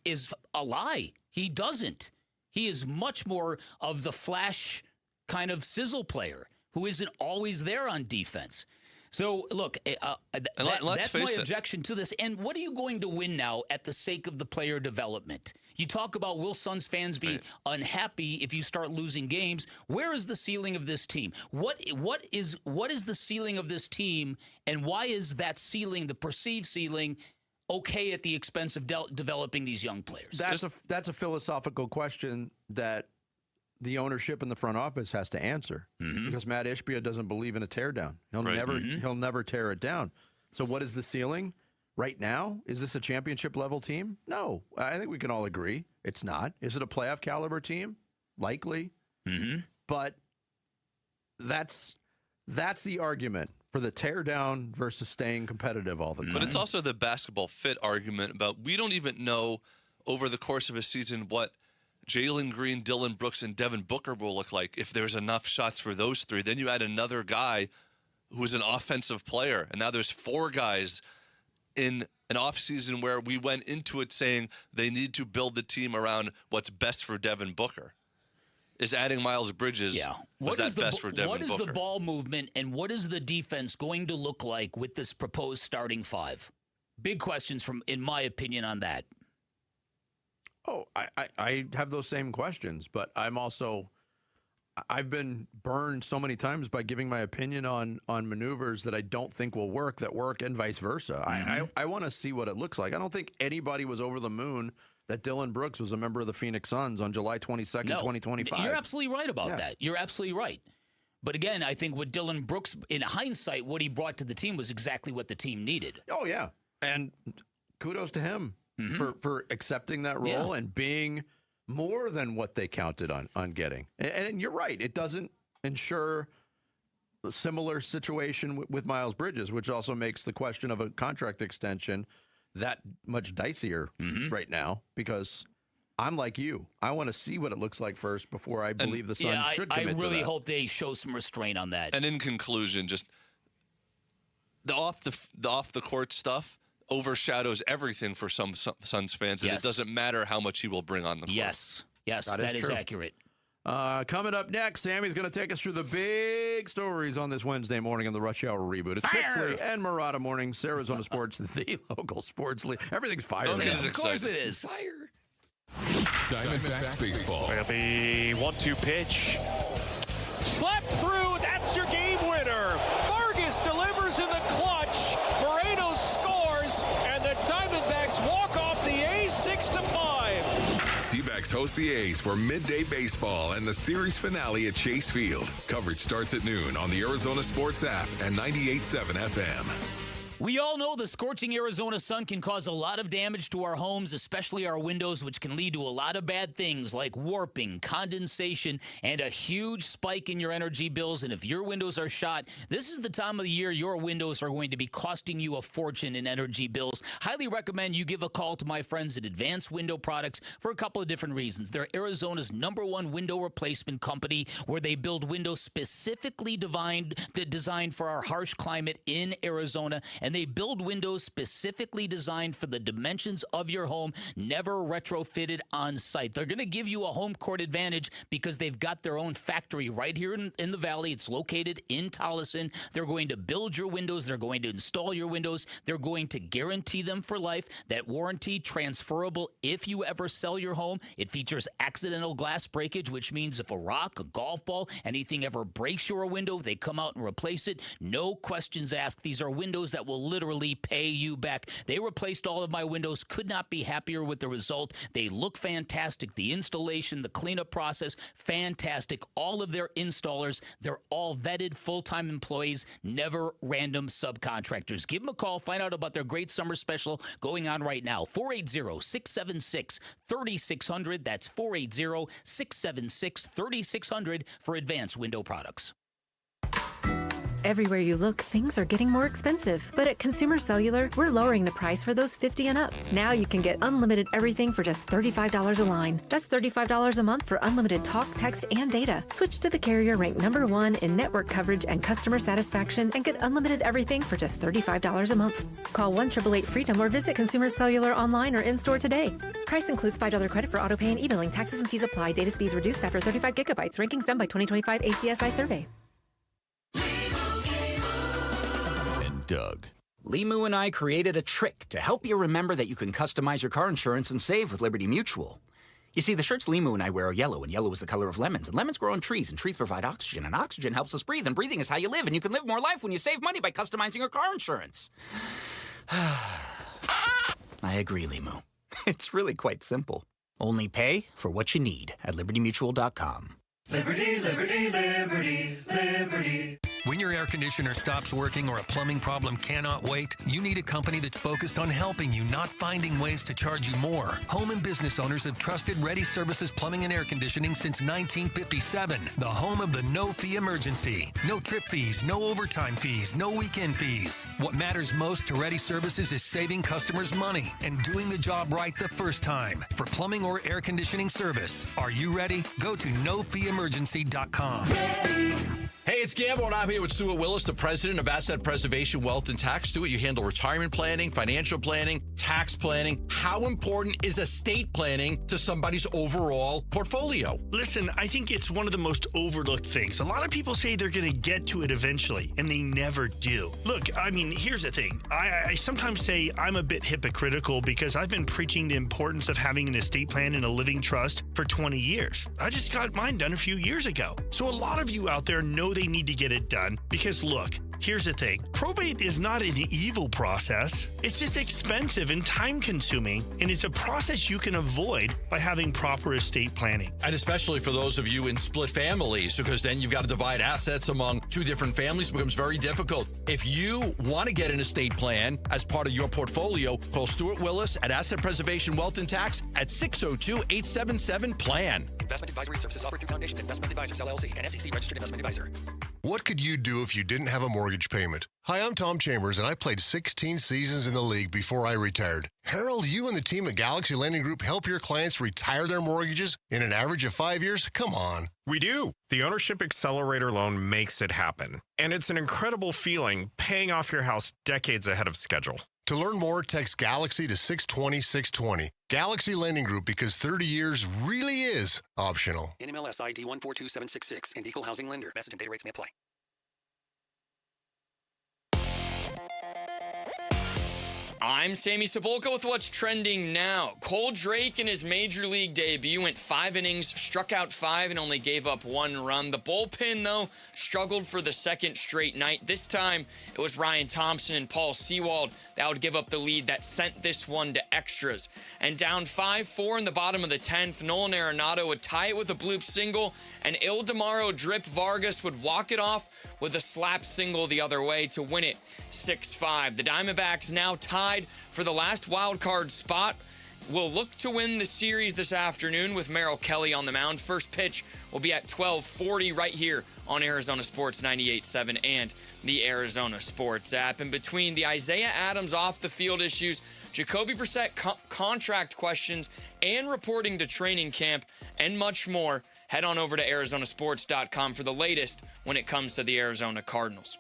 a lie. He doesn't. He is much more of the flash kind of sizzle player who isn't always there on defense. So, look, that's my objection to this. And what are you going to win now at the sake of the player development? You talk about will Suns fans be unhappy if you start losing games. Where is the ceiling of this team? What is the ceiling of this team, and why is that ceiling, the perceived ceiling, okay at the expense of developing these young players? That's a philosophical question that the ownership in the front office has to answer, because Matt Ishbia doesn't believe in a teardown. He'll never tear it down. So what is the ceiling right now? Is this a championship level team? No, I think we can all agree it's not. Is it a playoff caliber team? Likely. But that's the argument for the teardown versus staying competitive all the time. But it's also the basketball fit argument about we don't even know over the course of a season what Jalen Green, Dylan Brooks, and Devin Booker will look like if there's enough shots for those three. Then you add another guy who's an offensive player, and now there's four guys in an offseason where we went into it saying they need to build the team around what's best for Devin Booker. Is adding Miles Bridges best for Devin Booker? What is the ball movement and what is the defense going to look like with this proposed starting five? Big questions, in my opinion, on that. Oh, I have those same questions, but I've been burned so many times by giving my opinion on maneuvers that I don't think will work, that work, and vice versa. I want to see what it looks like. I don't think anybody was over the moon that Dylan Brooks was a member of the Phoenix Suns on July 22nd, 2025. You're absolutely right about that. You're absolutely right. But again, I think with Dylan Brooks, in hindsight, what he brought to the team was exactly what the team needed. Oh, yeah. And kudos to him. For accepting that role and being more than what they counted on getting. And you're right. It doesn't ensure a similar situation with Miles Bridges, which also makes the question of a contract extension that much dicier right now, because I'm like you. I want to see what it looks like first before I believe the Suns should commit to that. I really hope they show some restraint on that. And in conclusion, just the off the court stuff overshadows everything for some Suns fans, and it doesn't matter how much he will bring on the court. Yes, that is accurate. Coming up next, Sammy's going to take us through the big stories on this Wednesday morning on the Rush Hour Reboot. It's Bickley and Murata Mornings, Arizona Sports, the local sports league. Everything's fire. Don't get as excited. Of course it is. Fire. Diamondbacks baseball. It'll be 1-2 pitch. Slept through. That's your game winner. Vargas delivers in the clutch. Moreno scores, and the Diamondbacks walk off the A's 6-5. D-backs host the A's for midday baseball and the series finale at Chase Field. Coverage starts at noon on the Arizona Sports app and 98.7 FM. We all know the scorching Arizona sun can cause a lot of damage to our homes, especially our windows, which can lead to a lot of bad things like warping, condensation, and a huge spike in your energy bills. And if your windows are shot, this is the time of the year your windows are going to be costing you a fortune in energy bills. Highly recommend you give a call to my friends at Advanced Window Products for a couple of different reasons. They're Arizona's #1 window replacement company, where they build windows specifically designed for our harsh climate in Arizona, and they build windows specifically designed for the dimensions of your home, never retrofitted on site. They're going to give you a home court advantage because they've got their own factory right here in the valley. It's located in Tolleson. They're going to build your windows. They're going to install your windows. They're going to guarantee them for life. That warranty transferable if you ever sell your home. It features accidental glass breakage, which means if a rock, a golf ball, anything ever breaks your window, they come out and replace it. No questions asked. These are windows that will literally pay you back. They replaced all of my windows. Could not be happier with the result. They look fantastic. The installation, the cleanup process, fantastic. All of their installers, they're all vetted full-time employees, never random subcontractors. Give them a call. Find out about their great summer special going on right now. 480-676-3600. That's 480-676-3600 for Advanced Window Products. Everywhere you look, things are getting more expensive. But at Consumer Cellular, we're lowering the price for those 50 and up. Now you can get unlimited everything for just $35 a line. That's $35 a month for unlimited talk, text, and data. Switch to the carrier ranked #1 in network coverage and customer satisfaction and get unlimited everything for just $35 a month. Call 1-888-FREEDOM or visit Consumer Cellular online or in-store today. Price includes $5 credit for autopay and e-billing. Taxes and fees apply. Data speeds reduced after 35 gigabytes. Rankings done by 2025 ACSI survey. Doug. Limu and I created a trick to help you remember that you can customize your car insurance and save with Liberty Mutual. You see, the shirts Limu and I wear are yellow, and yellow is the color of lemons, and lemons grow on trees, and trees provide oxygen, and oxygen helps us breathe, and breathing is how you live, and you can live more life when you save money by customizing your car insurance. I agree, Limu. It's really quite simple. Only pay for what you need at libertymutual.com. Liberty, liberty, liberty, liberty. When your air conditioner stops working or a plumbing problem cannot wait, you need a company that's focused on helping you, not finding ways to charge you more. Home and business owners have trusted Ready Services Plumbing and Air Conditioning since 1957. The home of the no-fee emergency. No trip fees, no overtime fees, no weekend fees. What matters most to Ready Services is saving customers money and doing the job right the first time. For plumbing or air conditioning service, are you ready? Go to nofeeemergency.com. Hey, it's Gamble, and I'm here with Stuart Willis, the president of Asset Preservation Wealth and Tax. Stuart, you handle retirement planning, financial planning, tax planning. How important is estate planning to somebody's overall portfolio? Listen, I think it's one of the most overlooked things. A lot of people say they're going to get to it eventually, and they never do. Look, I mean, here's the thing. I sometimes say I'm a bit hypocritical because I've been preaching the importance of having an estate plan and a living trust for 20 years. I just got mine done a few years ago. So a lot of you out there know they need to get it done because, look, here's the thing. Probate is not an evil process. It's just expensive and time-consuming, and it's a process you can avoid by having proper estate planning. And especially for those of you in split families, because then you've got to divide assets among two different families. It becomes very difficult. If you want to get an estate plan as part of your portfolio, call Stuart Willis at Asset Preservation Wealth and Tax at 602-877-PLAN. Investment advisory services offered through Foundations Investment Advisors, LLC, and SEC Registered Investment Advisor. What could you do if you didn't have a mortgage payment? Hi, I'm Tom Chambers, and I played 16 seasons in the league before I retired. Harold, you and the team at Galaxy Lending Group help your clients retire their mortgages in an average of 5 years? Come on. We do. The Ownership Accelerator loan makes it happen. And it's an incredible feeling paying off your house decades ahead of schedule. To learn more, text Galaxy to 620-620. Galaxy Lending Group, because 30 years really is optional. NMLS ID 142766 and Equal Housing Lender. Message and data rates may apply. I'm Sammy Cebulka with what's trending now. Cole Drake in his major league debut went 5 innings, struck out 5, and only gave up 1 run. The bullpen, though, struggled for the second straight night. This time, it was Ryan Thompson and Paul Sewald that would give up the lead that sent this one to extras. And down 5-4 in the bottom of the 10th, Nolan Arenado would tie it with a bloop single, and Ildemaro Drip Vargas would walk it off with a slap single the other way to win it 6-5. The Diamondbacks now tied for the last wild card spot. Will look to win the series this afternoon with Merrill Kelly on the mound. First pitch will be at 12:40 right here on Arizona Sports 98.7 and the Arizona Sports app. And between the Isaiah Adams off the field issues, Jacoby Brissett contract questions, and reporting to training camp, and much more, head on over to arizonasports.com for the latest when it comes to the Arizona Cardinals.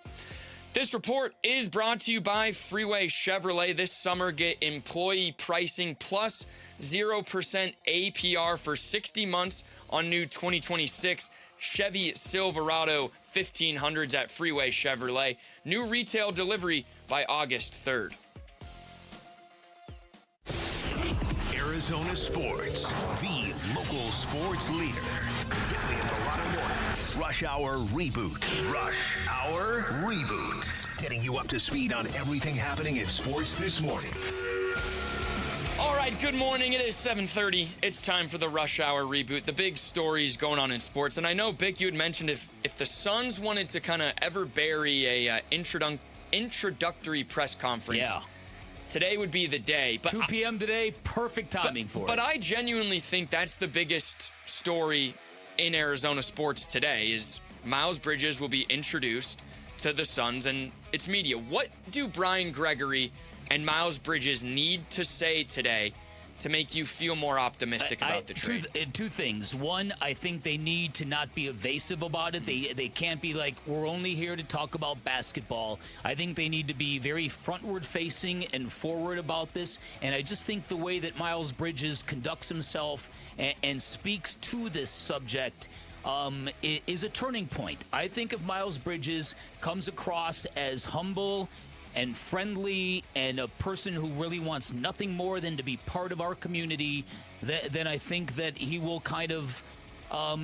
This report is brought to you by Freeway Chevrolet. This summer, get employee pricing plus 0% APR for 60 months on new 2026 Chevy Silverado 1500s at Freeway Chevrolet. New retail delivery by August 3rd. Arizona Sports, the local sports leader. Bentley and Bellotto Mornings. Rush Hour Reboot. Rush Hour Reboot. Getting you up to speed on everything happening in sports this morning. All right, good morning. It is 7:30. It's time for the Rush Hour Reboot. The big stories going on in sports. And I know, Bick, you had mentioned if the Suns wanted to kind of ever bury a introductory press conference. Yeah. Today would be the day. But 2 p.m. today, perfect timing for it. But I genuinely think that's the biggest story in Arizona sports today is Miles Bridges will be introduced to the Suns and its media. What do Brian Gregory and Miles Bridges need to say today to make you feel more optimistic about the trade? Two things. One, I think they need to not be evasive about it. They can't be like, we're only here to talk about basketball. I think they need to be very frontward facing and forward about this. And I just think the way that Miles Bridges conducts himself and speaks to this subject is a turning point. I think if Miles Bridges comes across as humble and friendly and a person who really wants nothing more than to be part of our community, then I think that he will kind of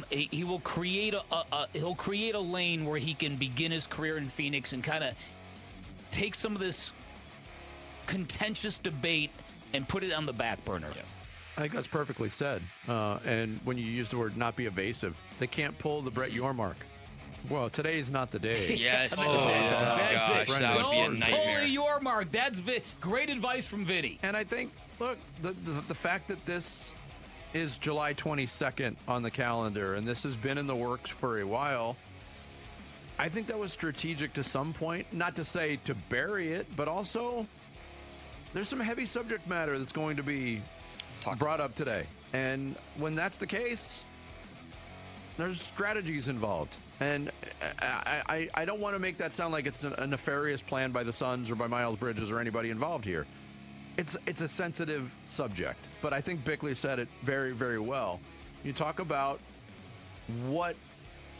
he'll create a lane where he can begin his career in Phoenix and kind of take some of this contentious debate and put it on the back burner. Yeah. I think that's perfectly said. And when you use the word not be evasive, they can't pull the Brett Yormark. Well, today's not the day. Yes. That's gosh, it. that would be a Don't nightmare. pull your mark. That's great advice from Vinny. And I think, look, the fact that this is July 22nd on the calendar, and this has been in the works for a while, I think that was strategic to some point. Not to say to bury it, but also there's some heavy subject matter that's going to be brought up today. And when that's the case, there's strategies involved. And I don't want to make that sound like it's a nefarious plan by the Suns or by Miles Bridges or anybody involved here. It's a sensitive subject, but I think Bickley said it very, very well. You talk about what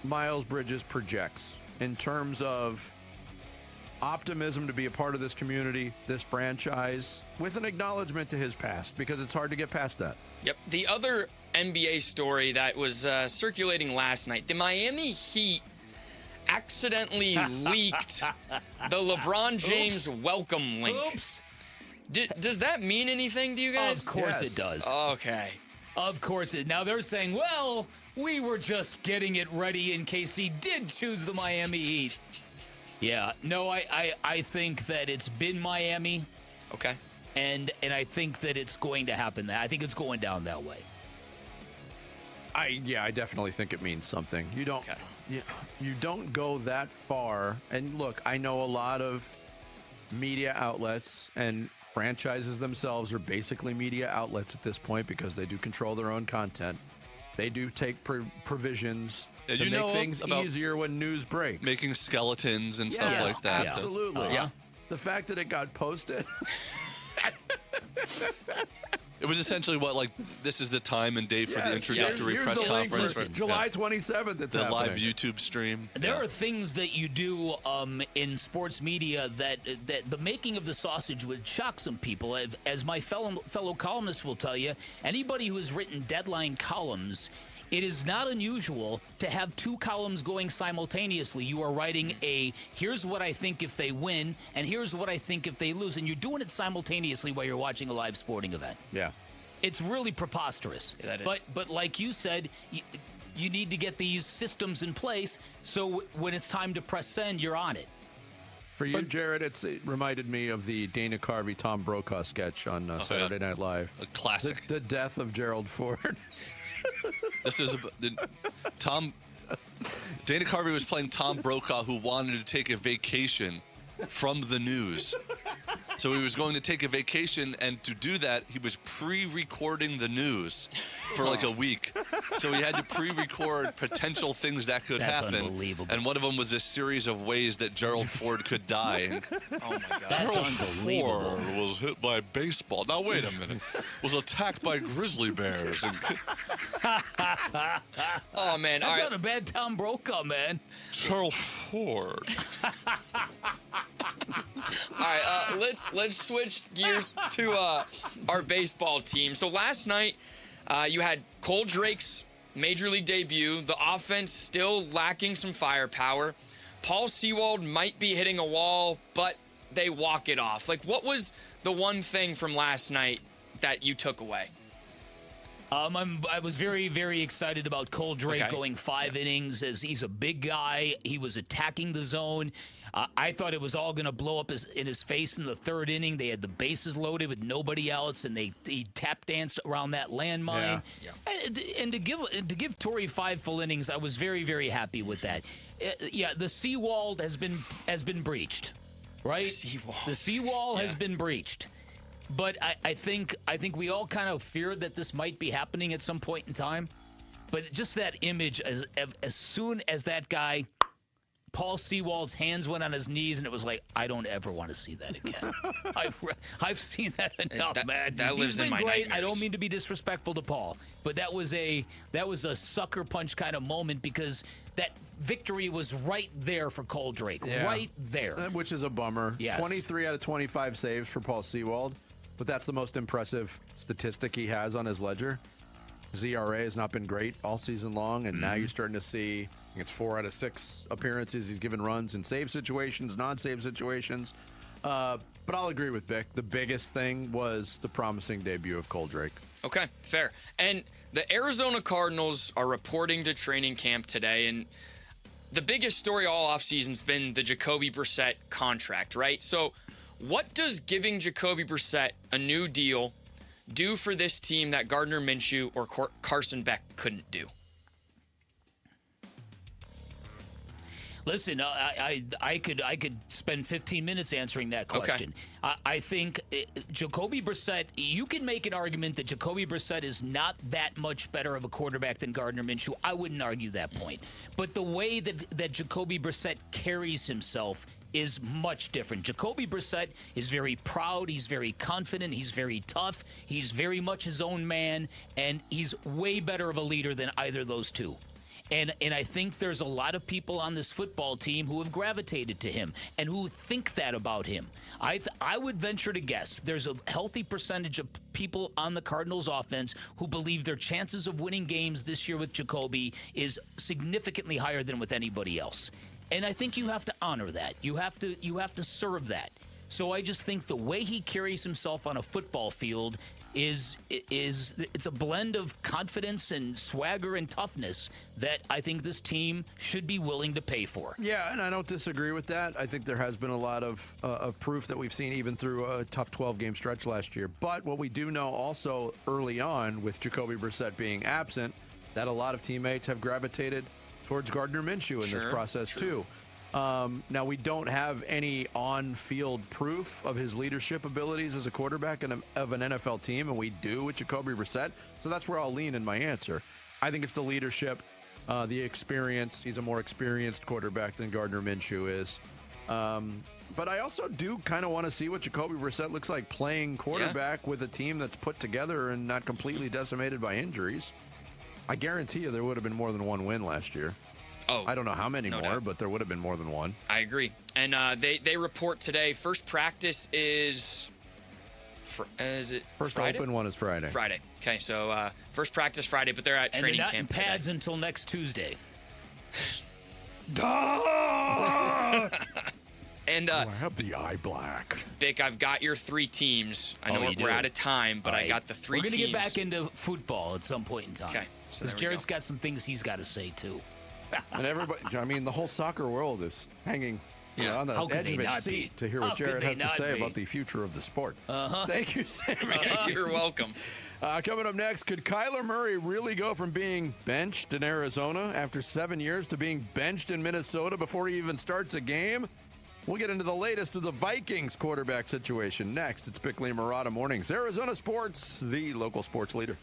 Miles Bridges projects in terms of optimism to be a part of this community, this franchise, with an acknowledgement to his past, because it's hard to get past that. Yep. The other NBA story that was circulating last night, the Miami Heat accidentally leaked the LeBron James welcome link. Oops. Does that mean anything to you guys? Of course it does. Okay. Of course it. Now they're saying, well, we were just getting it ready in case he did choose the Miami Heat. Yeah. No, I think that it's been Miami. Okay. And I think that it's going to happen. I think it's going down that way. I definitely think it means something. You don't go that far. And look, I know a lot of media outlets and franchises themselves are basically media outlets at this point because they do control their own content. They do take provisions to make things easier when news breaks. Making skeletons and stuff like that. Absolutely. Yeah. The fact that it got posted. It was essentially this is the time and date for the introductory here's press the link conference. for July 27th. It's the happening. live YouTube stream. There are things that you do in sports media that the making of the sausage would shock some people. As my fellow columnists will tell you, anybody who has written deadline columns, it is not unusual to have two columns going simultaneously. You are writing here's what I think if they win, and here's what I think if they lose. And you're doing it simultaneously while you're watching a live sporting event. Yeah. It's really preposterous. Yeah, but like you said, you need to get these systems in place so when it's time to press send, you're on it. For you, Jared, it reminded me of the Dana Carvey, Tom Brokaw sketch on Saturday Night Live. A classic. The death of Gerald Ford. This is Dana Carvey was playing Tom Brokaw, who wanted to take a vacation from the news. So he was going to take a vacation, and to do that, he was pre-recording the news for like a week. So he had to pre-record potential things that could happen. That's unbelievable. And one of them was a series of ways that Gerald Ford could die. Oh my God. That's Gerald unbelievable. Ford was hit by a baseball. Now wait a minute. Was attacked by grizzly bears. Oh man, That's not a bad Tom Brokaw, man. Gerald Ford. All right, let's switch gears to our baseball team. So last night, you had Cole Drake's major league debut. The offense still lacking some firepower. Paul Sewald might be hitting a wall, but they walk it off. Like, what was the one thing from last night that you took away? I was very, very excited about Cole Drake going 5 innings. As he's a big guy, he was attacking the zone. I thought it was all going to blow up in his face in the 3rd inning. They had the bases loaded with nobody else, and he tap danced around that landmine. Yeah. And to give Torrey 5 full innings, I was very, very happy with that. The seawall has been breached, right? The seawall has been breached. But I think we all kind of feared that this might be happening at some point in time. But just that image, as soon as that guy, Paul Sewald's hands went on his knees, and it was like, I don't ever want to see that again. I've seen that enough, man. He's been great. Nightmares. I don't mean to be disrespectful to Paul, but that was a sucker punch kind of moment because that victory was right there for Cole Drake, right there. Which is a bummer. Yes. 23 out of 25 saves for Paul Sewald. But that's the most impressive statistic he has on his ledger. His ERA has not been great all season long, and now you're starting to see, I think it's 4 out of 6 appearances he's given runs in save situations, non-save situations. But I'll agree with Vic. The biggest thing was the promising debut of Cole Drake. Okay, fair. And the Arizona Cardinals are reporting to training camp today, and the biggest story all offseason has been the Jacoby Brissett contract, right? So what does giving Jacoby Brissett a new deal do for this team that Gardner Minshew or Carson Beck couldn't do? Listen, I could spend 15 minutes answering that question. Okay. I think Jacoby Brissett, you can make an argument that Jacoby Brissett is not that much better of a quarterback than Gardner Minshew. I wouldn't argue that point. But the way that Jacoby Brissett carries himself is much different. Jacoby Brissett is very proud. He's very confident. He's very tough. He's very much his own man, and he's way better of a leader than either of those two. And I think there's a lot of people on this football team who have gravitated to him and who think that about him. I would venture to guess there's a healthy percentage of people on the Cardinals offense who believe their chances of winning games this year with Jacoby is significantly higher than with anybody else. And I think you have to honor that. You have to serve that. So I just think the way he carries himself on a football field is it's a blend of confidence and swagger and toughness that I think this team should be willing to pay for. Yeah, and I don't disagree with that. I think there has been a lot of proof that we've seen even through a tough 12-game stretch last year. But what we do know also early on with Jacoby Brissett being absent, that a lot of teammates have gravitated towards Gardner Minshew in this process too. Now, we don't have any on-field proof of his leadership abilities as a quarterback of an NFL team, and we do with Jacoby Brissett. So that's where I'll lean in my answer. I think it's the leadership, the experience. He's a more experienced quarterback than Gardner Minshew is. But I also do kind of want to see what Jacoby Brissett looks like playing quarterback with a team that's put together and not completely decimated by injuries. I guarantee you there would have been more than one win last year. Oh, I don't know how many no more, doubt. but there would have been more than one. I agree. And they report today. First practice is it First Friday? open one is Friday. Friday. Okay, so first practice Friday, but they're at And training they're not camp in today. pads until next Tuesday. And I have the eye black. Vic, I've got your 3 teams. I know you we're do. out of time, but I got the 3 We're teams. going to get back into football at some point in time. Okay. So Because there we Jared's go. got some things he's got to say, too. And everybody, I mean, the whole soccer world is hanging on the How could edge they of its not seat be? to hear How what could Jared they has to not say be? about the future of the sport. Uh-huh. Thank you, Sammy. You're welcome. Coming up next, could Kyler Murray really go from being benched in Arizona after 7 years to being benched in Minnesota before he even starts a game? We'll get into the latest of the Vikings quarterback situation next. It's Bickley and Murata Mornings. Arizona Sports, the local sports leader.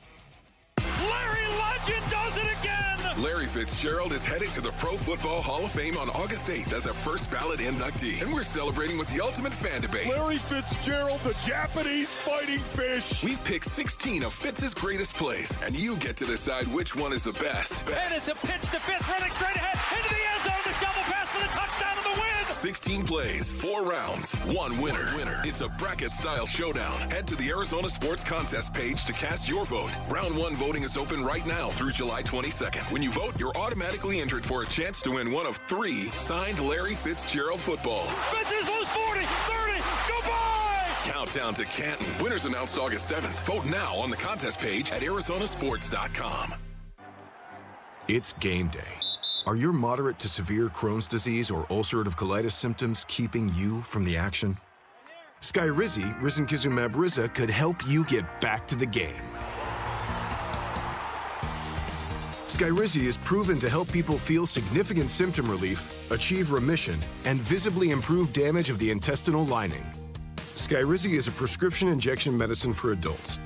Larry Legend does it again! Larry Fitzgerald is headed to the Pro Football Hall of Fame on August 8th as a first ballot inductee. And we're celebrating with the ultimate fan debate. Larry Fitzgerald, the Japanese fighting fish. We've picked 16 of Fitz's greatest plays, and you get to decide which one is the best. And it's a pitch to Fitz, running straight ahead into the end zone. The shovel pass for the touchdown and the win. 16 plays, 4 rounds, 1 winner. It's a bracket-style showdown. Head to the Arizona Sports Contest page to cast your vote. Round 1 voting is open right now through July 22nd. When you vote, you're automatically entered for a chance to win one of 3 signed Larry Fitzgerald footballs. Fitz loose 40, 30, goodbye! Countdown to Canton. Winners announced August 7th. Vote now on the contest page at arizonasports.com. It's game day. Are your moderate to severe Crohn's disease or ulcerative colitis symptoms keeping you from the action? Skyrizi, risankizumab Riza, could help you get back to the game. Skyrizi is proven to help people feel significant symptom relief, achieve remission, and visibly improve damage of the intestinal lining. Skyrizi is a prescription injection medicine for adults.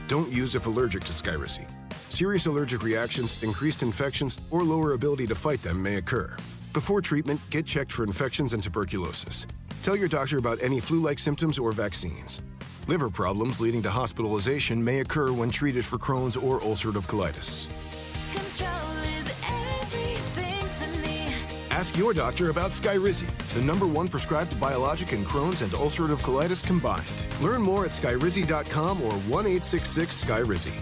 Don't use if allergic to Skyrizi. Serious allergic reactions, increased infections, or lower ability to fight them may occur. Before treatment, get checked for infections and tuberculosis. Tell your doctor about any flu-like symptoms or vaccines. Liver problems leading to hospitalization may occur when treated for Crohn's or ulcerative colitis. Control is everything to me. Ask your doctor about Skyrizi, the #1 prescribed biologic in Crohn's and ulcerative colitis combined. Learn more at skyrizi.com or 1-866-SKYRIZI.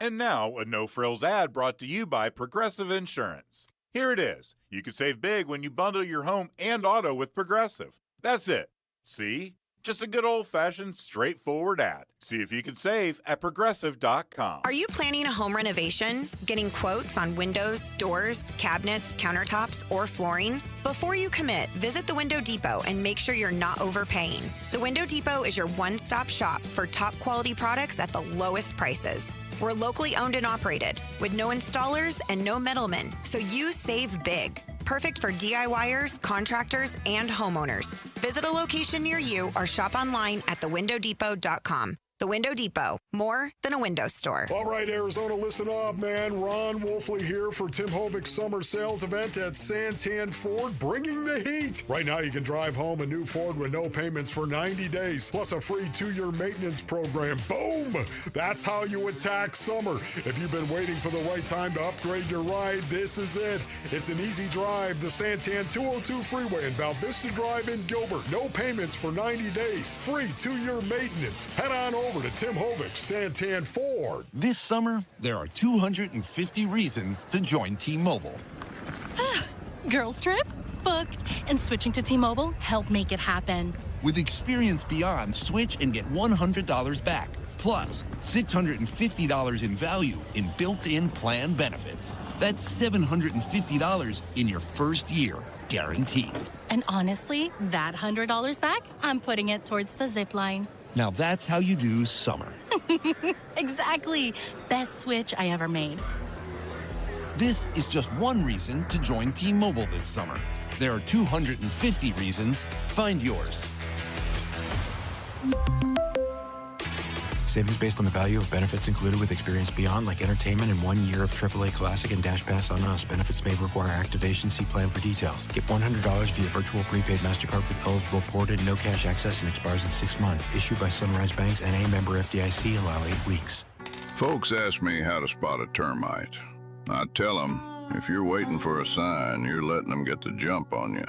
And now, a no-frills ad brought to you by Progressive Insurance. Here it is. You can save big when you bundle your home and auto with Progressive. That's it. See? Just a good old-fashioned, straightforward ad. See if you can save at Progressive.com. Are you planning a home renovation? Getting quotes on windows, doors, cabinets, countertops, or flooring? Before you commit, visit the Window Depot and make sure you're not overpaying. The Window Depot is your one-stop shop for top-quality products at the lowest prices. We're locally owned and operated, with no installers and no middlemen, so you save big. Perfect for DIYers, contractors, and homeowners. Visit a location near you or shop online at thewindowdepot.com. The Window Depot, more than a window store. All right, Arizona, listen up, man. Ron Wolfley here for Tim Hovig's summer sales event at Santan Ford, bringing the heat. Right now, you can drive home a new Ford with no payments for 90 days, plus a free 2-year maintenance program. Boom! That's how you attack summer. If you've been waiting for the right time to upgrade your ride, this is it. It's an easy drive, the Santan 202 freeway in Val Vista Drive in Gilbert. No payments for 90 days. Free 2-year maintenance. Head on over to Tim Hovig's Santan Ford. This summer, there are 250 reasons to join T-Mobile. Girls trip? Booked. And switching to T-Mobile helped make it happen. With Experience Beyond, switch and get $100 back. Plus, $650 in value in built-in plan benefits. That's $750 in your first year, guaranteed. And honestly, that $100 back, I'm putting it towards the zip line. Now that's how you do summer. Exactly. Best switch I ever made. This is just one reason to join T-Mobile this summer. There are 250 reasons. Find yours. Savings based on the value of benefits included with Experience Beyond, like entertainment and 1 year of AAA Classic and Dash Pass on us. Benefits may require activation. See plan for details. Get $100 via virtual prepaid MasterCard with eligible ported, no cash access, and expires in 6 months. Issued by Sunrise Banks, N.A. member FDIC. Allow 8 weeks. Folks ask me how to spot a termite. I tell them, if you're waiting for a sign, you're letting them get the jump on you.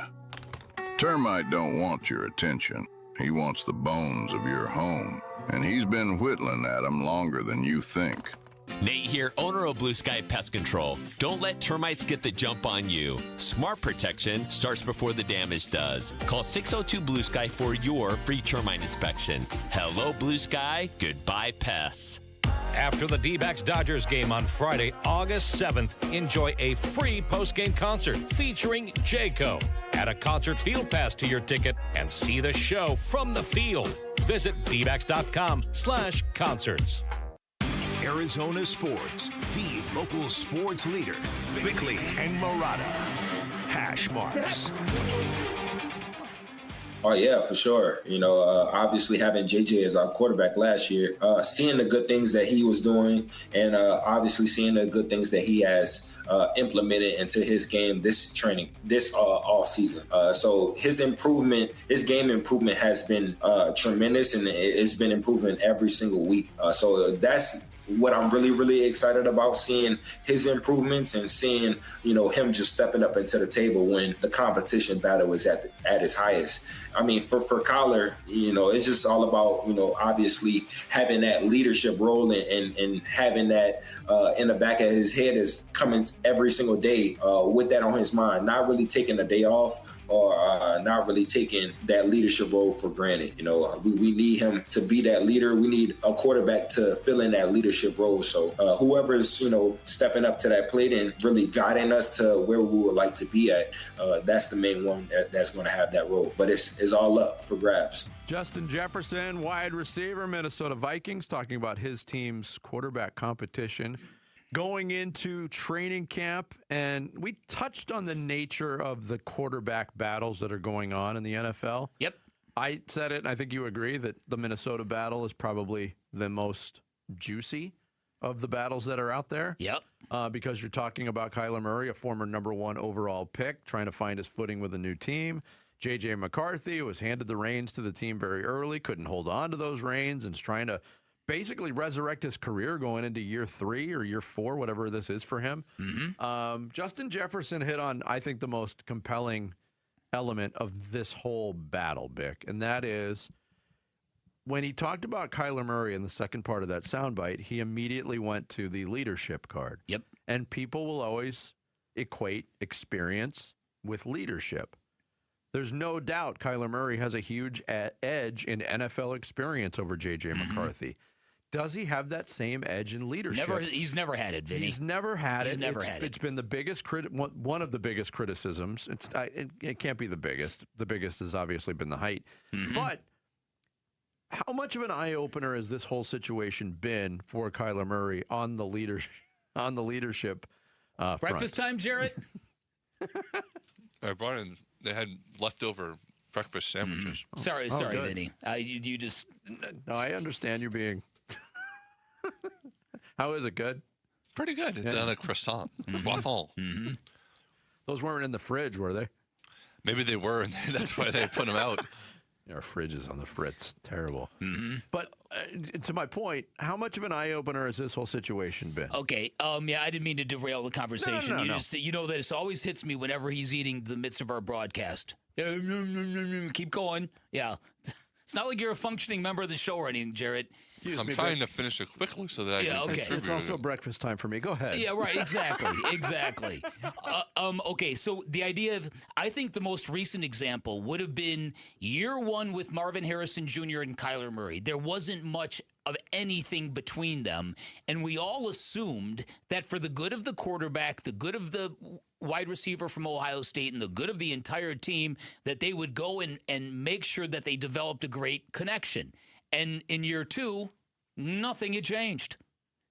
Termite don't want your attention. He wants the bones of your home, and he's been whittling at them longer than you think. Nate here, owner of Blue Sky Pest Control. Don't let termites get the jump on you. Smart protection starts before the damage does. Call 602-BLUE-SKY for your free termite inspection. Hello, Blue Sky. Goodbye, pests. After the D-backs-Dodgers game on Friday, August 7th, enjoy a free post-game concert featuring Jayco. Add a concert field pass to your ticket and see the show from the field. Visit dbacks.com/concerts. Arizona Sports, the local sports leader. Bickley and Murata. Hash marks. Oh, yeah, for sure. Obviously having JJ as our quarterback last year, seeing the good things that he was doing and obviously seeing the good things that he has implemented into his game this off season. So his game improvement has been tremendous, and it's been improving every single week. So that's what I'm really, really excited about, seeing his improvements and seeing, him just stepping up into the table when the competition battle is at its highest. I mean, for Kyler, it's just all about, obviously having that leadership role and having that in the back of his head is coming every single day with that on his mind, not really taking a day off or not really taking that leadership role for granted. We need him to be that leader. We need a quarterback to fill in that leadership role. So whoever's, stepping up to that plate and really guiding us to where we would like to be at, that's the main one that's going to have that role. But it's all up for grabs. Justin Jefferson, wide receiver, Minnesota Vikings, talking about his team's quarterback competition going into training camp. And we touched on the nature of the quarterback battles that are going on in the NFL. Yep. I said it, and I think you agree, that the Minnesota battle is probably the most juicy of the battles that are out there. Yep. Because you're talking about Kyler Murray, a former #1 overall pick, trying to find his footing with a new team. J.J. McCarthy, who was handed the reins to the team very early, couldn't hold on to those reins and is trying to basically resurrect his career going into year 3 or year 4, whatever this is for him. Mm-hmm. Justin Jefferson hit on, I think, the most compelling element of this whole battle, Bick, and that is when he talked about Kyler Murray in the second part of that soundbite, he immediately went to the leadership card. Yep. And people will always equate experience with leadership. There's no doubt Kyler Murray has a huge edge in NFL experience over J.J. McCarthy. Does he have that same edge in leadership? He's never had it, Vinny. He's never had it. It's been the biggest one of the biggest criticisms. It can't be the biggest. The biggest has obviously been the height. Mm-hmm. But how much of an eye opener has this whole situation been for Kyler Murray on the leadership Breakfast time, Jarrett? I brought in. They had leftover breakfast sandwiches. Sorry, good. Vinny. You just. No, I understand you're being. How is it? Good? Pretty good. It's on a croissant. Waffle. Mm-hmm. Those weren't in the fridge, were they? Maybe they were, and that's why they put them out. Our fridge is on the fritz. Terrible. Mm-hmm. But to my point, how much of an eye-opener has this whole situation been? Okay. Yeah, I didn't mean to derail the conversation. No. You know that it always hits me whenever he's eating the midst of our broadcast. Keep going. Yeah. It's not like you're a functioning member of the show or anything, Jarrett. I'm trying to finish it quickly so that I can contribute. It's also breakfast time for me. Go ahead. Yeah, right. Exactly. Okay, so the idea of, I think the most recent example would have been year 1 with Marvin Harrison Jr. and Kyler Murray. There wasn't much of anything between them, and we all assumed that for the good of the quarterback, the good of the wide receiver from Ohio State, and the good of the entire team, that they would go and make sure that they developed a great connection. And in year 2, nothing had changed.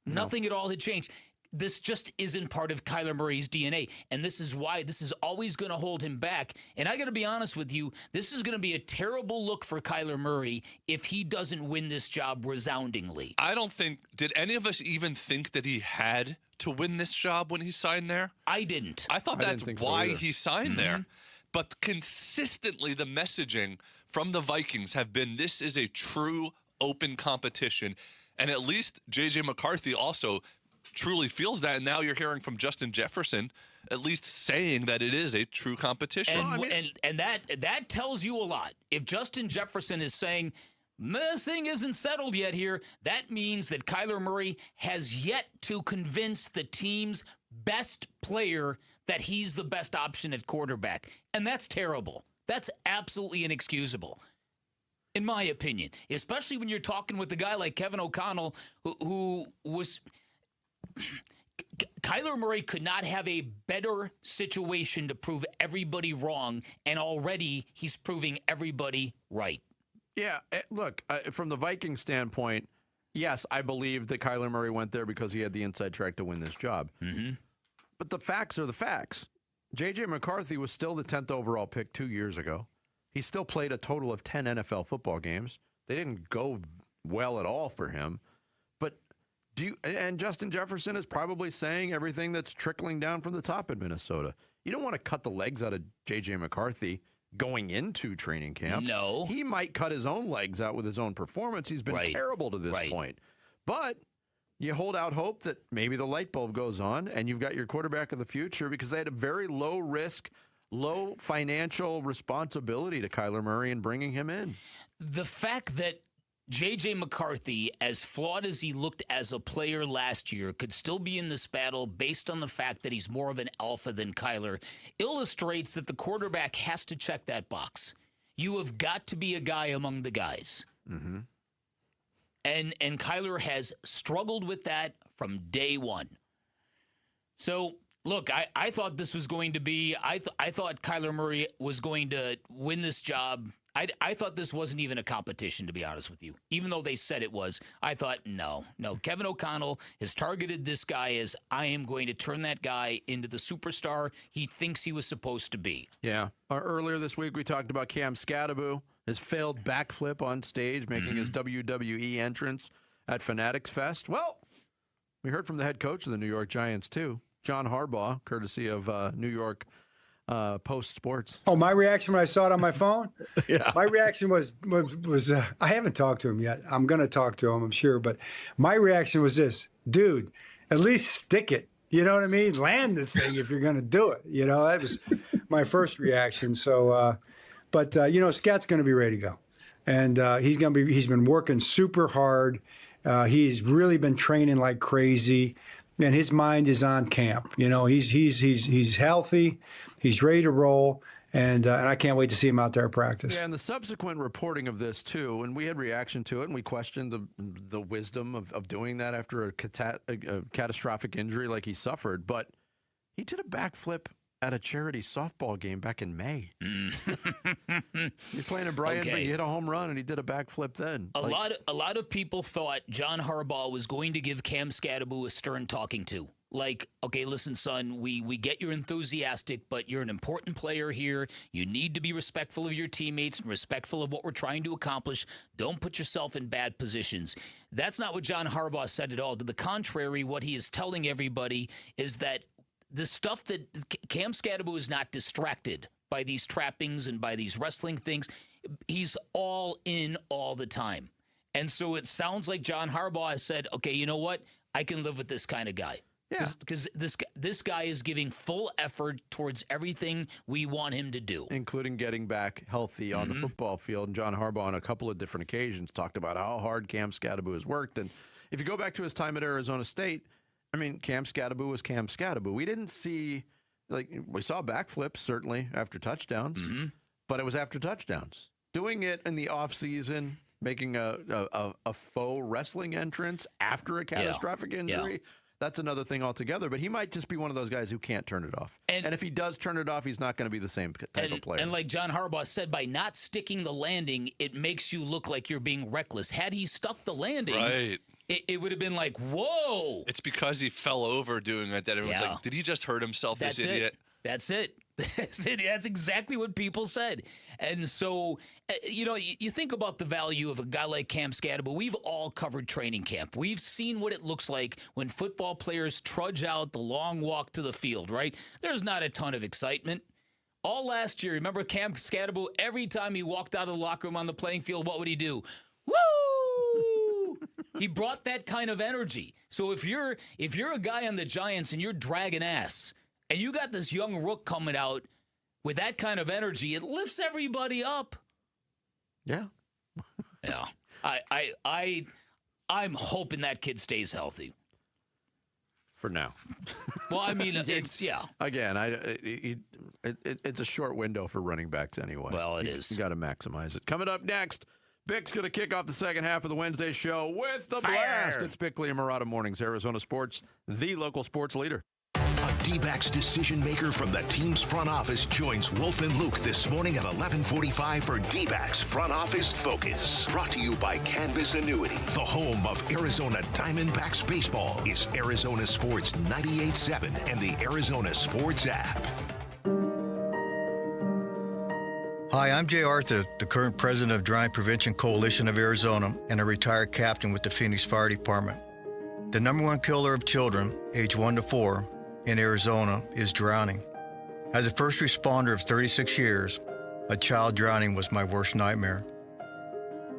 Nothing at all had changed. this just isn't part of Kyler Murray's DNA, and this is why this is always going to hold him back. And I got to be honest with you, this is going to be a terrible look for Kyler Murray if he doesn't win this job resoundingly. I don't think, did any of us even think that he had to win this job when he signed there? I didn't. I thought that's why he signed there. But consistently, the messaging from the Vikings have been this is a true open competition. And at least J.J. McCarthy also truly feels that. And now you're hearing from Justin Jefferson at least saying that it is a true competition. And that tells you a lot. If Justin Jefferson is saying, this thing isn't settled yet here, that means that Kyler Murray has yet to convince the team's best player that he's the best option at quarterback. And that's terrible. That's absolutely inexcusable, in my opinion, especially when you're talking with a guy like Kevin O'Connell, who was... Kyler Murray could not have a better situation to prove everybody wrong, and already he's proving everybody right. Yeah, look, from the Vikings standpoint, yes, I believe that Kyler Murray went there because he had the inside track to win this job. Mm-hmm. But the facts are the facts. J.J. McCarthy was still the 10th overall pick 2 years ago. He still played a total of 10 NFL football games. They didn't go well at all for him. But and Justin Jefferson is probably saying everything that's trickling down from the top in Minnesota. You don't want to cut the legs out of J.J. McCarthy going into training camp. No. He might cut his own legs out with his own performance. He's been terrible to this point. But you hold out hope that maybe the light bulb goes on and you've got your quarterback of the future, because they had a very low risk, low financial responsibility to Kyler Murray in bringing him in. The fact that J.J. McCarthy, as flawed as he looked as a player last year, could still be in this battle based on the fact that he's more of an alpha than Kyler, illustrates that the quarterback has to check that box. You have got to be a guy among the guys. Mm-hmm. And Kyler has struggled with that from day one. So, look, I thought this was going to be, I thought Kyler Murray was going to win this job. I thought this wasn't even a competition, to be honest with you. Even though they said it was, I thought, no. Kevin O'Connell has targeted this guy as, I am going to turn that guy into the superstar he thinks he was supposed to be. Yeah. Earlier this week, we talked about Cam Scadaboo, his failed backflip on stage, making his WWE entrance at Fanatics Fest. Well, we heard from the head coach of the New York Giants, too, John Harbaugh, courtesy of New York Post Sports. Oh, my reaction when I saw it on my phone? Yeah. My reaction was I haven't talked to him yet. I'm going to talk to him, I'm sure. But my reaction was this: dude, at least stick it. You know what I mean? Land the thing if you're going to do it. You know, that was my first reaction. So, Scat's going to be ready to go. And he's been working super hard. He's really been training like crazy. And his mind is on camp. You know, he's healthy. He's ready to roll, and I can't wait to see him out there at practice. Yeah, and the subsequent reporting of this, too, and we had reaction to it, and we questioned the wisdom of doing that after a catastrophic injury like he suffered. But he did a backflip at a charity softball game back in May. He's playing in Brighton, but he hit a home run, and he did a backflip then. A lot of people thought John Harbaugh was going to give Cam Scadaboo a stern talking to. Like, okay, listen, son, we get you're enthusiastic, but you're an important player here. You need to be respectful of your teammates and respectful of what we're trying to accomplish. Don't put yourself in bad positions. That's not what John Harbaugh said at all. To the contrary, what he is telling everybody is that the stuff that Cam Scadaboo is not distracted by these trappings and by these wrestling things. He's all in all the time. And so it sounds like John Harbaugh has said, okay, you know what? I can live with this kind of guy. Yeah. Because this guy is giving full effort towards everything we want him to do. Including getting back healthy on the football field. And John Harbaugh on a couple of different occasions talked about how hard Cam Scadaboo has worked. And if you go back to his time at Arizona State, I mean, Cam Scadaboo was Cam Scadaboo. We didn't see, we saw backflips, certainly, after touchdowns. But it was after touchdowns. Doing it in the offseason, making a faux wrestling entrance after a catastrophic injury. That's another thing altogether. But he might just be one of those guys who can't turn it off. And if he does turn it off, he's not going to be the same type of player. And like John Harbaugh said, by not sticking the landing, it makes you look like you're being reckless. Had he stuck the landing, it would have been like, whoa. It's because he fell over doing it that everyone's like, did he just hurt himself, this idiot? That's it. That's exactly what people said. And so, you think about the value of a guy like Cam Scadable. We've all covered training camp. We've seen what it looks like when football players trudge out the long walk to the field, right? There's not a ton of excitement. All last year, remember Cam Scadable, every time he walked out of the locker room on the playing field, what would he do? Woo! He brought that kind of energy. So if you're a guy on the Giants and you're dragging ass, and you got this young rook coming out with that kind of energy, it lifts everybody up. Yeah. Yeah. I'm hoping that kid stays healthy. For now. Well, I mean, it's, yeah. Again, it's a short window for running backs anyway. Well, it is. You got to maximize it. Coming up next, Bick's going to kick off the second half of the Wednesday show with the blast. It's Bickley and Murata Mornings, Arizona Sports, the local sports leader. A D-backs decision maker from the team's front office joins Wolf and Luke this morning at 11:45 for D-backs Front Office Focus. Brought to you by Canvas Annuity. The home of Arizona Diamondbacks baseball is Arizona Sports 98.7 and the Arizona Sports app. Hi, I'm Jay Arthur, the current president of Drowning Prevention Coalition of Arizona and a retired captain with the Phoenix Fire Department. The number one killer of children, age 1 to 4, in Arizona is drowning. As a first responder of 36 years, a child drowning was my worst nightmare.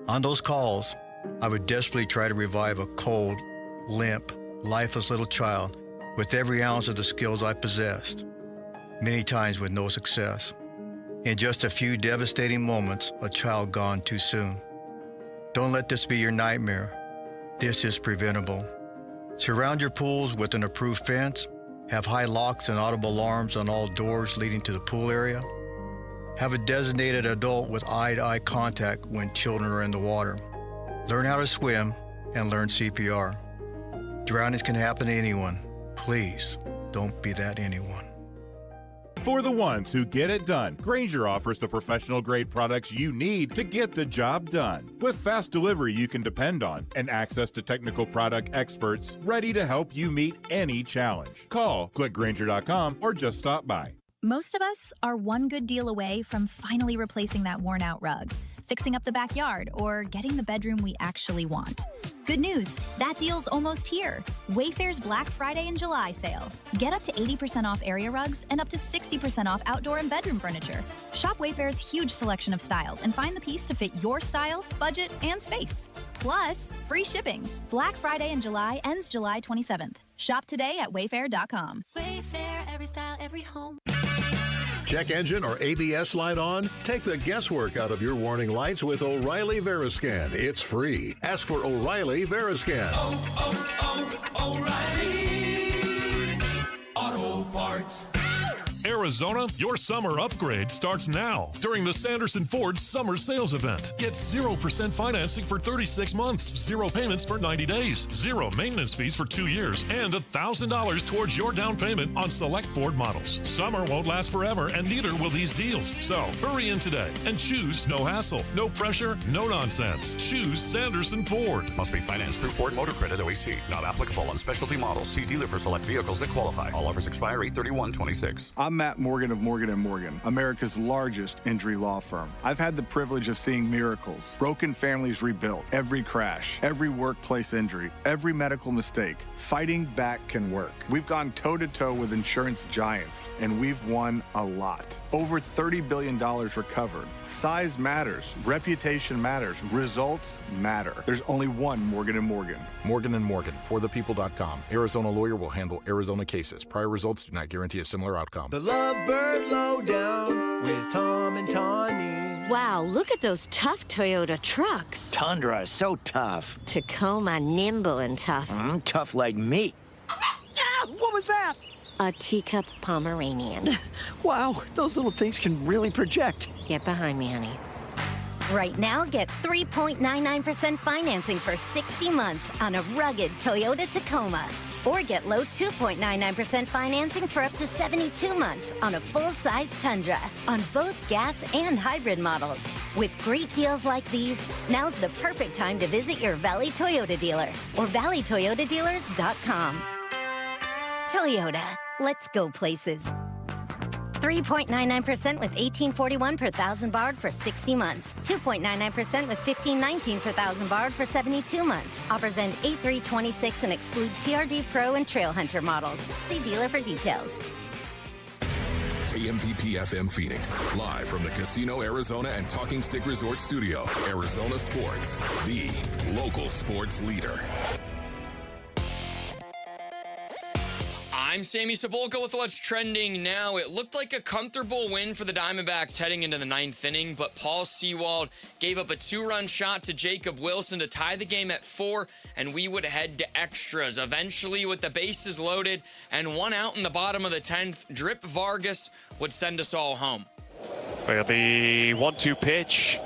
On those calls, I would desperately try to revive a cold, limp, lifeless little child with every ounce of the skills I possessed, many times with no success. In just a few devastating moments, a child gone too soon. Don't let this be your nightmare. This is preventable. Surround your pools with an approved fence. Have high locks and audible alarms on all doors leading to the pool area. Have a designated adult with eye-to-eye contact when children are in the water. Learn how to swim and learn CPR. Drownings can happen to anyone. Please, don't be that anyone. For the ones who get it done, Grainger offers the professional-grade products you need to get the job done. With fast delivery you can depend on and access to technical product experts ready to help you meet any challenge. Call, click Grainger.com, or just stop by. Most of us are one good deal away from finally replacing that worn-out rug, fixing up the backyard, or getting the bedroom we actually want. Good news, that deal's almost here. Wayfair's Black Friday and July sale. Get up to 80% off area rugs and up to 60% off outdoor and bedroom furniture. Shop Wayfair's huge selection of styles and find the piece to fit your style, budget, and space. Plus, free shipping. Black Friday and July ends July 27th. Shop today at wayfair.com. Wayfair, every style, every home. Check engine or ABS light on? Take the guesswork out of your warning lights with O'Reilly Veriscan. It's free. Ask for O'Reilly Veriscan. O'Reilly Auto Parts. Arizona, your summer upgrade starts now during the Sanderson Ford Summer Sales Event. Get 0% financing for 36 months, 0 payments for 90 days, 0 maintenance fees for 2 years, and $1,000 towards your down payment on select Ford models. Summer won't last forever, and neither will these deals. So hurry in today and choose no hassle, no pressure, no nonsense. Choose Sanderson Ford. Must be financed through Ford Motor Credit OEC. Not applicable on specialty models. See dealer for select vehicles that qualify. All offers expire 8/31/26. I'm Matt Morgan of Morgan & Morgan, America's largest injury law firm. I've had the privilege of seeing miracles, broken families rebuilt, every crash, every workplace injury, every medical mistake. Fighting back can work. We've gone toe-to-toe with insurance giants, and we've won a lot. Over $30 billion recovered. Size matters. Reputation matters. Results matter. There's only one Morgan & Morgan. Morgan & Morgan, forthepeople.com. Arizona lawyer will handle Arizona cases. Prior results do not guarantee a similar outcome. The Lovebird Lowdown with Tom and Tawny. Wow, look at those tough Toyota trucks. Tundra is so tough. Tacoma, nimble and tough. Tough like me. What was that? A teacup Pomeranian. Wow, those little things can really project. Get behind me, honey. Right now, get 3.99% financing for 60 months on a rugged Toyota Tacoma. Or get low 2.99% financing for up to 72 months on a full-size Tundra on both gas and hybrid models. With great deals like these, now's the perfect time to visit your Valley Toyota dealer or valleytoyotadealers.com. Toyota, let's go places. 3.99% with 1841 per thousand borrowed for 60 months. 2.99% with 1519 per thousand borrowed for 72 months. Offers end 8/3/26 and exclude TRD Pro and Trail Hunter models. See dealer for details. KMVP FM Phoenix, live from the Casino Arizona and Talking Stick Resort Studio. Arizona Sports, the local sports leader. I'm Sammy Cebulka with what's trending now. It looked like a comfortable win for the Diamondbacks heading into the ninth inning, but Paul Sewald gave up a 2-run shot to Jacob Wilson to tie the game at 4, and we would head to extras. Eventually, with the bases loaded and 1 out in the bottom of the 10th, Drip Vargas would send us all home. Look at the 1-2 pitch.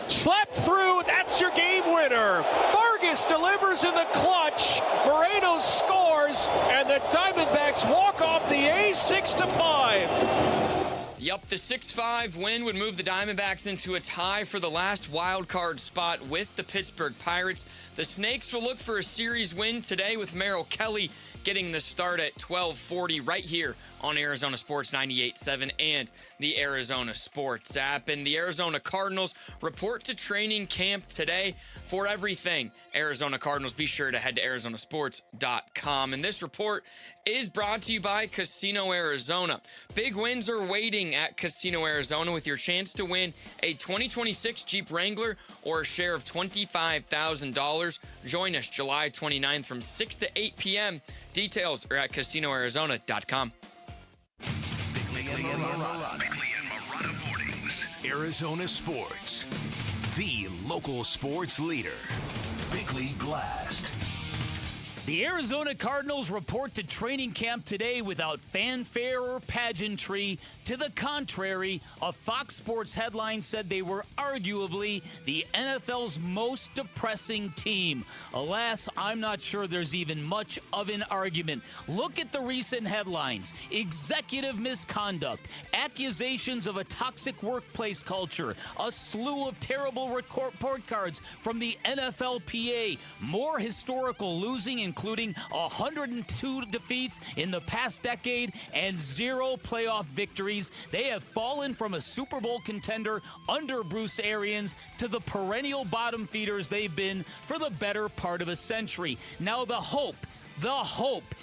Slept through, that's your game winner. Vargas delivers in the clutch. Moreno scores, and the Diamondbacks walk off the ace 6-5. Yup, the 6-5 win would move the Diamondbacks into a tie for the last wild card spot with the Pittsburgh Pirates. The Snakes will look for a series win today with Merrill Kelly getting the start at 12:40 right here on Arizona Sports 98.7 and the Arizona Sports app. And the Arizona Cardinals report to training camp today. For everything Arizona Cardinals, be sure to head to arizonasports.com. And this report is brought to you by Casino Arizona. Big wins are waiting at Casino Arizona with your chance to win a 2026 Jeep Wrangler or a share of $25,000. Join us July 29th from 6 to 8 p.m. Details are at casinoarizona.com. Bickley and Marotta mornings. Arizona Sports, the local sports leader. Bickley Blast. The Arizona Cardinals report to training camp today without fanfare or pageantry. To the contrary, a Fox Sports headline said they were arguably the NFL's most depressing team. Alas, I'm not sure there's even much of an argument. Look at the recent headlines. Executive misconduct, accusations of a toxic workplace culture, a slew of terrible report cards from the NFLPA, more historical losing, including 102 defeats in the past decade and 0 playoff victories. They have fallen from a Super Bowl contender under Bruce Arians to the perennial bottom feeders they've been for the better part of a century. Now the hope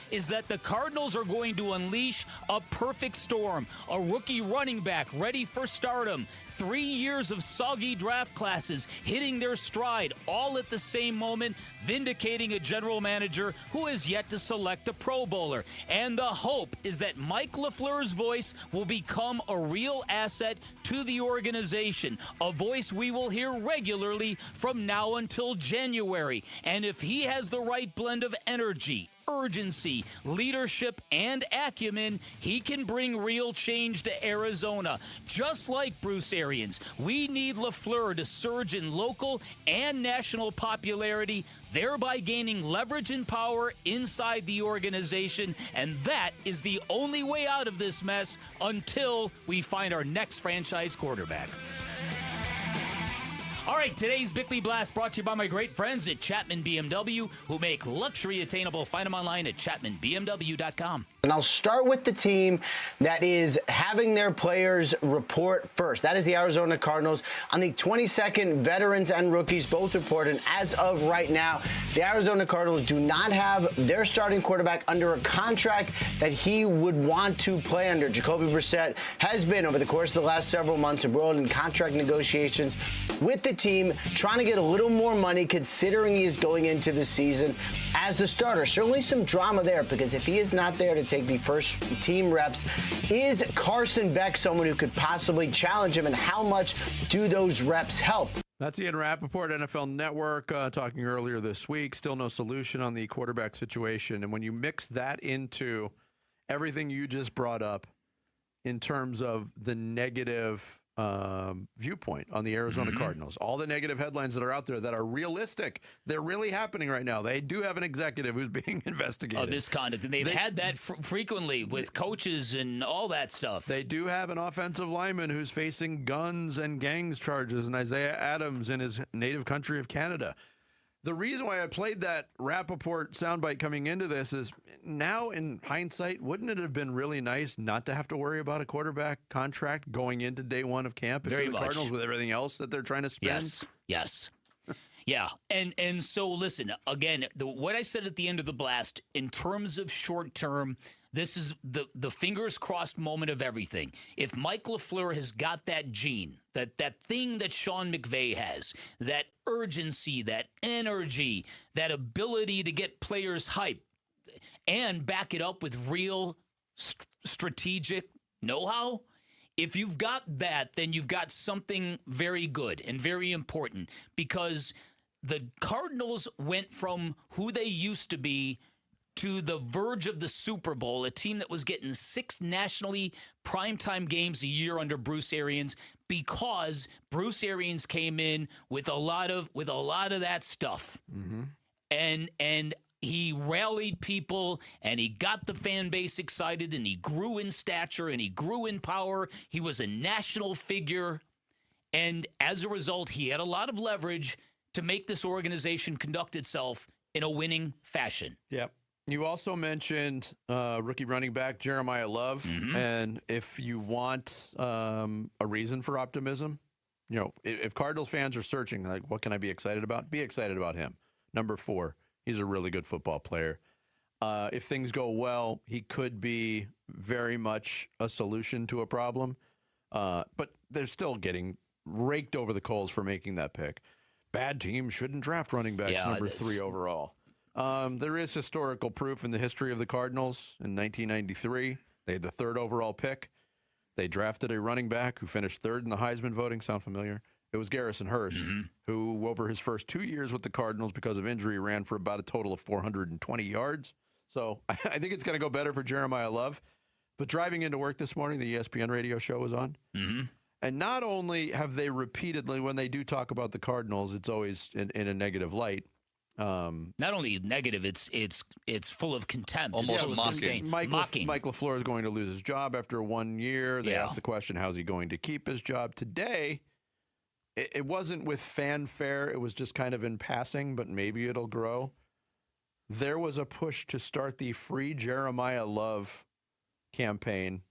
is that the Cardinals are going to unleash a perfect storm. A rookie running back ready for stardom. 3 years of soggy draft classes hitting their stride all at the same moment, vindicating a general manager who has yet to select a Pro Bowler. And the hope is that Mike LaFleur's voice will become a real asset to the organization, a voice we will hear regularly from now until January. And if he has the right blend of energy, urgency, leadership, and acumen, he can bring real change to Arizona. Just like Bruce Arians, we need LaFleur to surge in local and national popularity, thereby gaining leverage and power inside the organization. And that is the only way out of this mess until we find our next franchise quarterback. All right, today's Bickley Blast brought to you by my great friends at Chapman BMW, who make luxury attainable. Find them online at chapmanbmw.com. And I'll start with the team that is having their players report first. That is the Arizona Cardinals. On the 22nd, veterans and rookies both report. And as of right now, the Arizona Cardinals do not have their starting quarterback under a contract that he would want to play under. Jacoby Brissett has been, over the course of the last several months, embroiled in contract negotiations with the team, trying to get a little more money considering he is going into the season as the starter. Certainly some drama there, because if he is not there to take the first team reps, is Carson Beck someone who could possibly challenge him, and how much do those reps help? That's Ian Rappaport, NFL Network, talking earlier this week. Still no solution on the quarterback situation. And when you mix that into everything you just brought up in terms of the negative viewpoint on the Arizona Cardinals. All the negative headlines that are out there that are realistic, they're really happening right now. They do have an executive who's being investigated. Misconduct. And they've had that frequently with coaches and all that stuff. They do have an offensive lineman who's facing guns and gangs charges, and Isaiah Adams in his native country of Canada. The reason why I played that Rappaport soundbite coming into this is now in hindsight, wouldn't it have been really nice not to have to worry about a quarterback contract going into day one of camp if Very you're the much. Cardinals with everything else that they're trying to spend? Yes. Yeah, and so listen, again, what I said at the end of the blast, in terms of short term, this is the fingers crossed moment of everything. If Mike LaFleur has got that gene, that thing that Sean McVay has, that urgency, that energy, that ability to get players hyped and back it up with real strategic know-how, if you've got that, then you've got something very good and very important, because the Cardinals went from who they used to be to the verge of the Super Bowl, a team that was getting 6 nationally primetime games a year under Bruce Arians, because Bruce Arians came in with a lot of that stuff. And he rallied people, and he got the fan base excited, and he grew in stature, and he grew in power. He was a national figure, and as a result, he had a lot of leverage to make this organization conduct itself in a winning fashion. Yep. You also mentioned rookie running back Jeremiah Love, and if you want a reason for optimism, if Cardinals fans are searching, like, what can I be excited about? Be excited about him. Number 4, he's a really good football player. If things go well, he could be very much a solution to a problem, but they're still getting raked over the coals for making that pick. Bad teams shouldn't draft running backs number 3 overall. There is historical proof in the history of the Cardinals. In 1993, they had the 3rd overall pick. They drafted a running back who finished 3rd in the Heisman voting. Sound familiar? It was Garrison Hurst, who over his first 2 years with the Cardinals because of injury ran for about a total of 420 yards. So I think it's going to go better for Jeremiah Love. But driving into work this morning, the ESPN radio show was on. And not only have they repeatedly, when they do talk about the Cardinals, it's always in a negative light. Not only negative, it's full of contempt. Almost It's mocking. Mike LaFleur is going to lose his job after 1 year. They asked the question, how's he going to keep his job? Today, it wasn't with fanfare. It was just kind of in passing, but maybe it'll grow. There was a push to start the Free Jeremiah Love campaign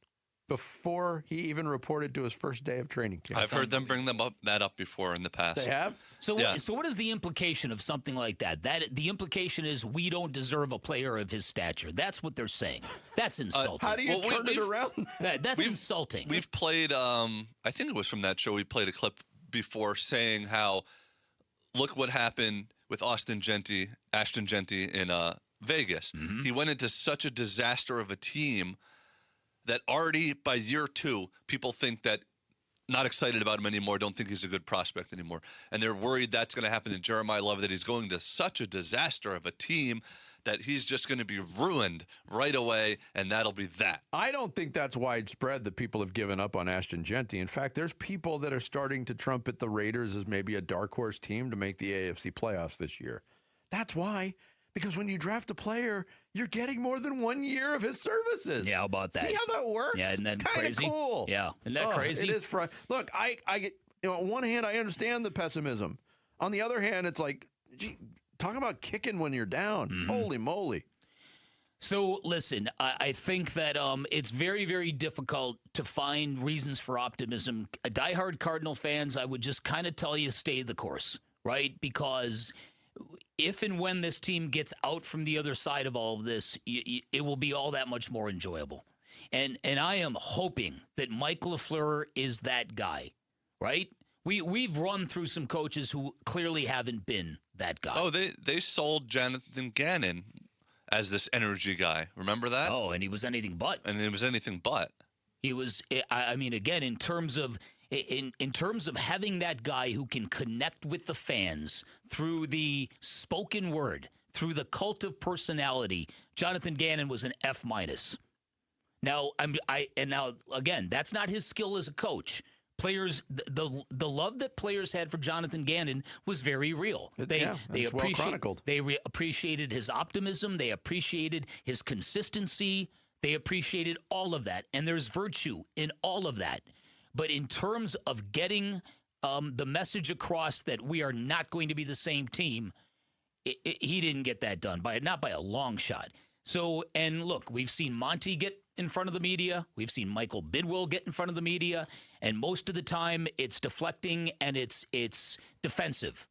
before he even reported to his first day of training camp. I've heard them bring that up before in the past. They have? So what is the implication of something like that? The implication is we don't deserve a player of his stature. That's what they're saying. That's insulting. How do you turn it around? That's insulting. We've played, I think it was from that show, we played a clip before saying how, look what happened with Ashton Genty in Vegas. He went into such a disaster of a team that already by year 2, people think that not excited about him anymore, don't think he's a good prospect anymore. And they're worried that's going to happen to Jeremiah Love, that he's going to such a disaster of a team that he's just going to be ruined right away, and that'll be that. I don't think that's widespread that people have given up on Ashton Genty. In fact, there's people that are starting to trumpet the Raiders as maybe a dark horse team to make the AFC playoffs this year. That's why. Because when you draft a player, you're getting more than 1 year of his services. Yeah, how about that? See how that works? Yeah, isn't that Kinda crazy? Cool. Yeah, isn't that crazy? It is. Look, on one hand, I understand the pessimism. On the other hand, it's like, gee, talk about kicking when you're down. Holy moly. So, listen, I think that it's very, very difficult to find reasons for optimism. Diehard Cardinal fans, I would just kind of tell you, stay the course, right? Because if and when this team gets out from the other side of all of this, it will be all that much more enjoyable. And I am hoping that Mike LaFleur is that guy, right? We've run through some coaches who clearly haven't been that guy. Oh, they sold Jonathan Gannon as this energy guy. Remember that? Oh, and he was anything but. And it was anything but. He was, I mean, again, in terms of having that guy who can connect with the fans through the spoken word, through the cult of personality, Jonathan Gannon was an F-. Now, now again, that's not his skill as a coach, players, the love that players had for Jonathan Gannon was very real. They appreciated his optimism. They appreciated his consistency. They appreciated all of that. And there's virtue in all of that. But in terms of getting the message across that we are not going to be the same team, he didn't get that done, not by a long shot. So, and look, we've seen Monty get in front of the media. We've seen Michael Bidwill get in front of the media. And most of the time, it's deflecting and it's defensive.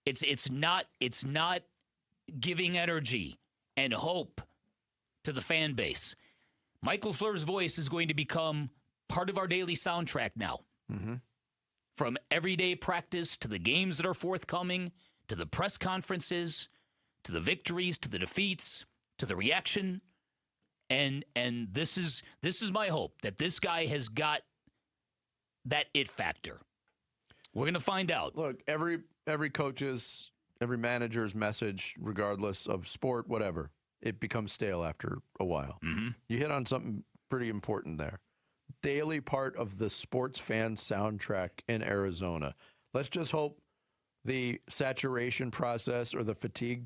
It's not giving energy and hope to the fan base. Michael Fleur's voice is going to become part of our daily soundtrack now. Mm-hmm. From everyday practice to the games that are forthcoming, to the press conferences, to the victories, to the defeats, to the reaction. And this is my hope, that this guy has got that it factor. We're going to find out. Look, every coach's, every manager's message, regardless of sport, whatever, it becomes stale after a while. Mm-hmm. You hit on something pretty important there. Daily part of the sports fan soundtrack in Arizona. Let's just hope the saturation process or the fatigue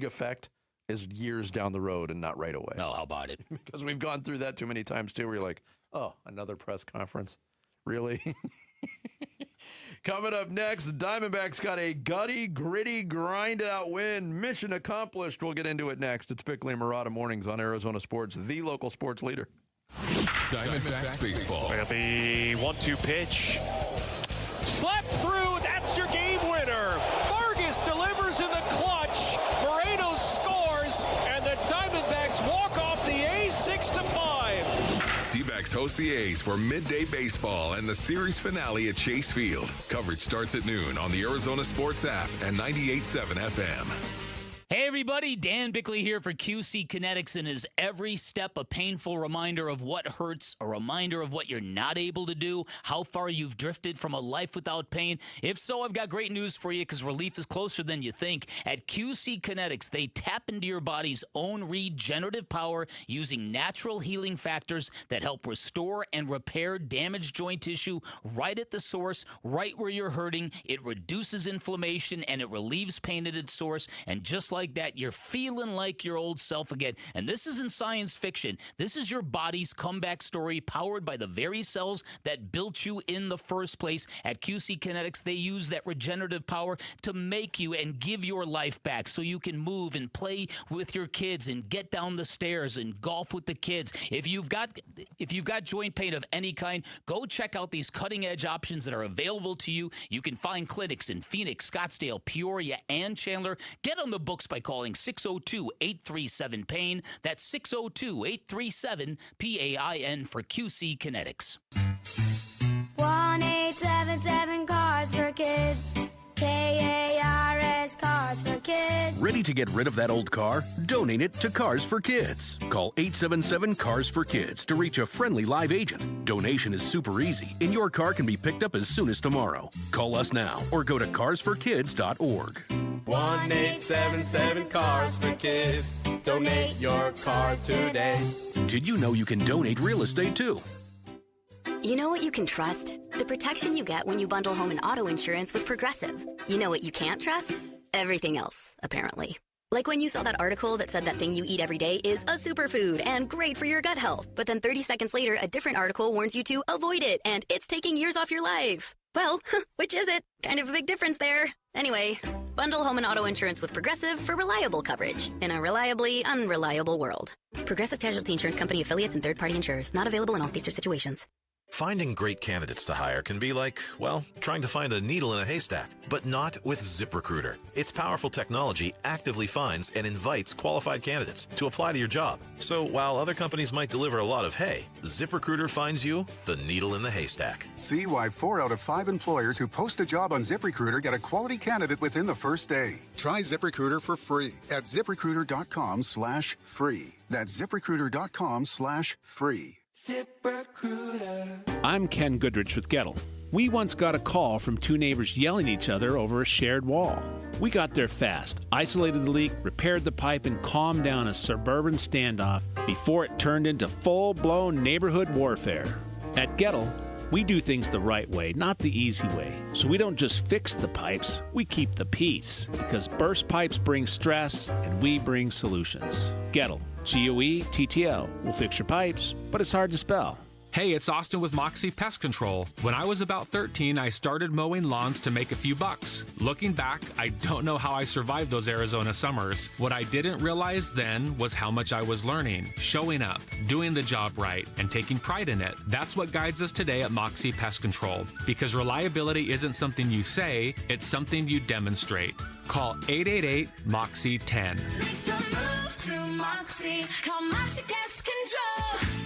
effect is years down the road and not right away. No, how about it? Because we've gone through that too many times too, where you're like, oh, another press conference. Really? Coming up next, the Diamondbacks got a gutty, gritty, grind-out win. Mission accomplished. We'll get into it next. It's Bickley and Murata Mornings on Arizona Sports, the local sports leader. Diamondbacks baseball. Look at the 1-2 pitch. Slept through. That's your game winner. Vargas delivers in the clutch. Moreno scores, and the Diamondbacks walk off the A's 6-5. D-backs host the A's for midday baseball and the series finale at Chase Field. Coverage starts at noon on the Arizona Sports app and 98.7 FM. Hey everybody, Dan Bickley here for QC Kinetics, and is every step a painful reminder of what hurts, a reminder of what you're not able to do, how far you've drifted from a life without pain? If so, I've got great news for you, because relief is closer than you think. At QC Kinetics, they tap into your body's own regenerative power using natural healing factors that help restore and repair damaged joint tissue right at the source, right where you're hurting. It reduces inflammation and it relieves pain at its source, and just like that, you're feeling like your old self again. And this isn't science fiction. This is your body's comeback story, powered by the very cells that built you in the first place. At QC Kinetics, they use that regenerative power to make you and give your life back, so you can move and play with your kids and get down the stairs and golf with the kids. If you've got joint pain of any kind, go check out these cutting-edge options that are available to you. You can find clinics in Phoenix, Scottsdale, Peoria, and Chandler. Get on the books by calling 602-837-PAIN. That's 602-837-PAIN for QC Kinetics. 1-877 Cards for Kids. KARS Cards for Kids. Ready to get rid of that old car? Donate it to Cars for Kids. Call 877 Cars for Kids to reach a friendly live agent. Donation is super easy, and your car can be picked up as soon as tomorrow. Call us now or go to carsforkids.org. 1-877 Cars for Kids. Donate your car today. Did you know you can donate real estate too? You know what you can trust? The protection you get when you bundle home and auto insurance with Progressive. You know what you can't trust? Everything else, apparently. Like when you saw that article that said that thing you eat every day is a superfood and great for your gut health, but then 30 seconds later, a different article warns you to avoid it and it's taking years off your life. Well, which is it? Kind of a big difference there. Anyway, bundle home and auto insurance with Progressive for reliable coverage in a reliably unreliable world. Progressive Casualty Insurance Company affiliates and third-party insurers. Not available in all states or situations. Finding great candidates to hire can be like, well, trying to find a needle in a haystack, but not with ZipRecruiter. Its powerful technology actively finds and invites qualified candidates to apply to your job. So while other companies might deliver a lot of hay, ZipRecruiter finds you the needle in the haystack. See why 4 out of 5 employers who post a job on ZipRecruiter get a quality candidate within the first day. Try ZipRecruiter for free at ZipRecruiter.com/free. That's ZipRecruiter.com/free. ZipRecruiter. I'm Ken Goodrich with Gettle. We once got a call from 2 neighbors yelling at each other over a shared wall. We got there fast, isolated the leak, repaired the pipe, and calmed down a suburban standoff before it turned into full-blown neighborhood warfare. At Gettle, we do things the right way, not the easy way. So we don't just fix the pipes, we keep the peace. Because burst pipes bring stress, and we bring solutions. Gettle, G-O-E-T-T-L. We'll fix your pipes, but it's hard to spell. Hey, it's Austin with Moxie Pest Control. When I was about 13, I started mowing lawns to make a few bucks. Looking back, I don't know how I survived those Arizona summers. What I didn't realize then was how much I was learning, showing up, doing the job right, and taking pride in it. That's what guides us today at Moxie Pest Control. Because reliability isn't something you say, it's something you demonstrate. Call 888-MOXIE-10. Make the move to Moxie. Call Moxie Pest Control.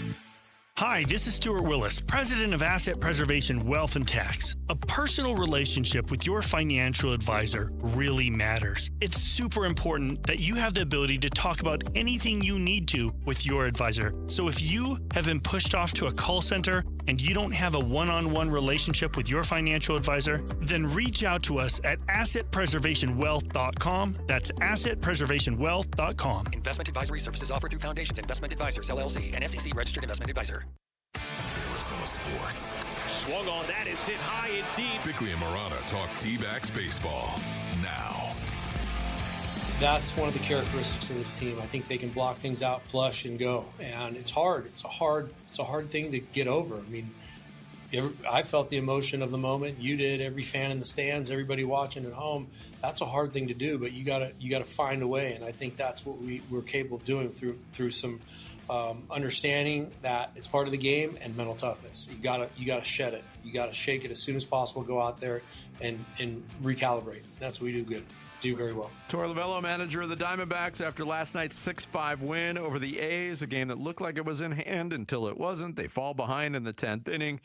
Hi, this is Stuart Willis, President of Asset Preservation Wealth and Tax. A personal relationship with your financial advisor really matters. It's super important that you have the ability to talk about anything you need to with your advisor. So if you have been pushed off to a call center and you don't have a one-on-one relationship with your financial advisor, then reach out to us at assetpreservationwealth.com. That's assetpreservationwealth.com. Investment advisory services offered through Foundations Investment Advisors, LLC, an SEC registered investment advisor. Arizona sports. Swung on, that is hit high and deep. Bickley and Marana talk D-backs baseball now. That's one of the characteristics of this team. I think they can block things out, flush, and go. And it's hard. It's a hard thing to get over. I mean, I felt the emotion of the moment. You did. Every fan in the stands, everybody watching at home. That's a hard thing to do, but you gotta find a way. And I think that's what we're capable of doing through some understanding that it's part of the game and mental toughness. You gotta shed it. You gotta shake it as soon as possible. Go out there and recalibrate. That's what we do very well. Torey Lovullo, manager of the Diamondbacks, after last night's 6-5 win over the A's, a game that looked like it was in hand until it wasn't. They fall behind in the 10th inning,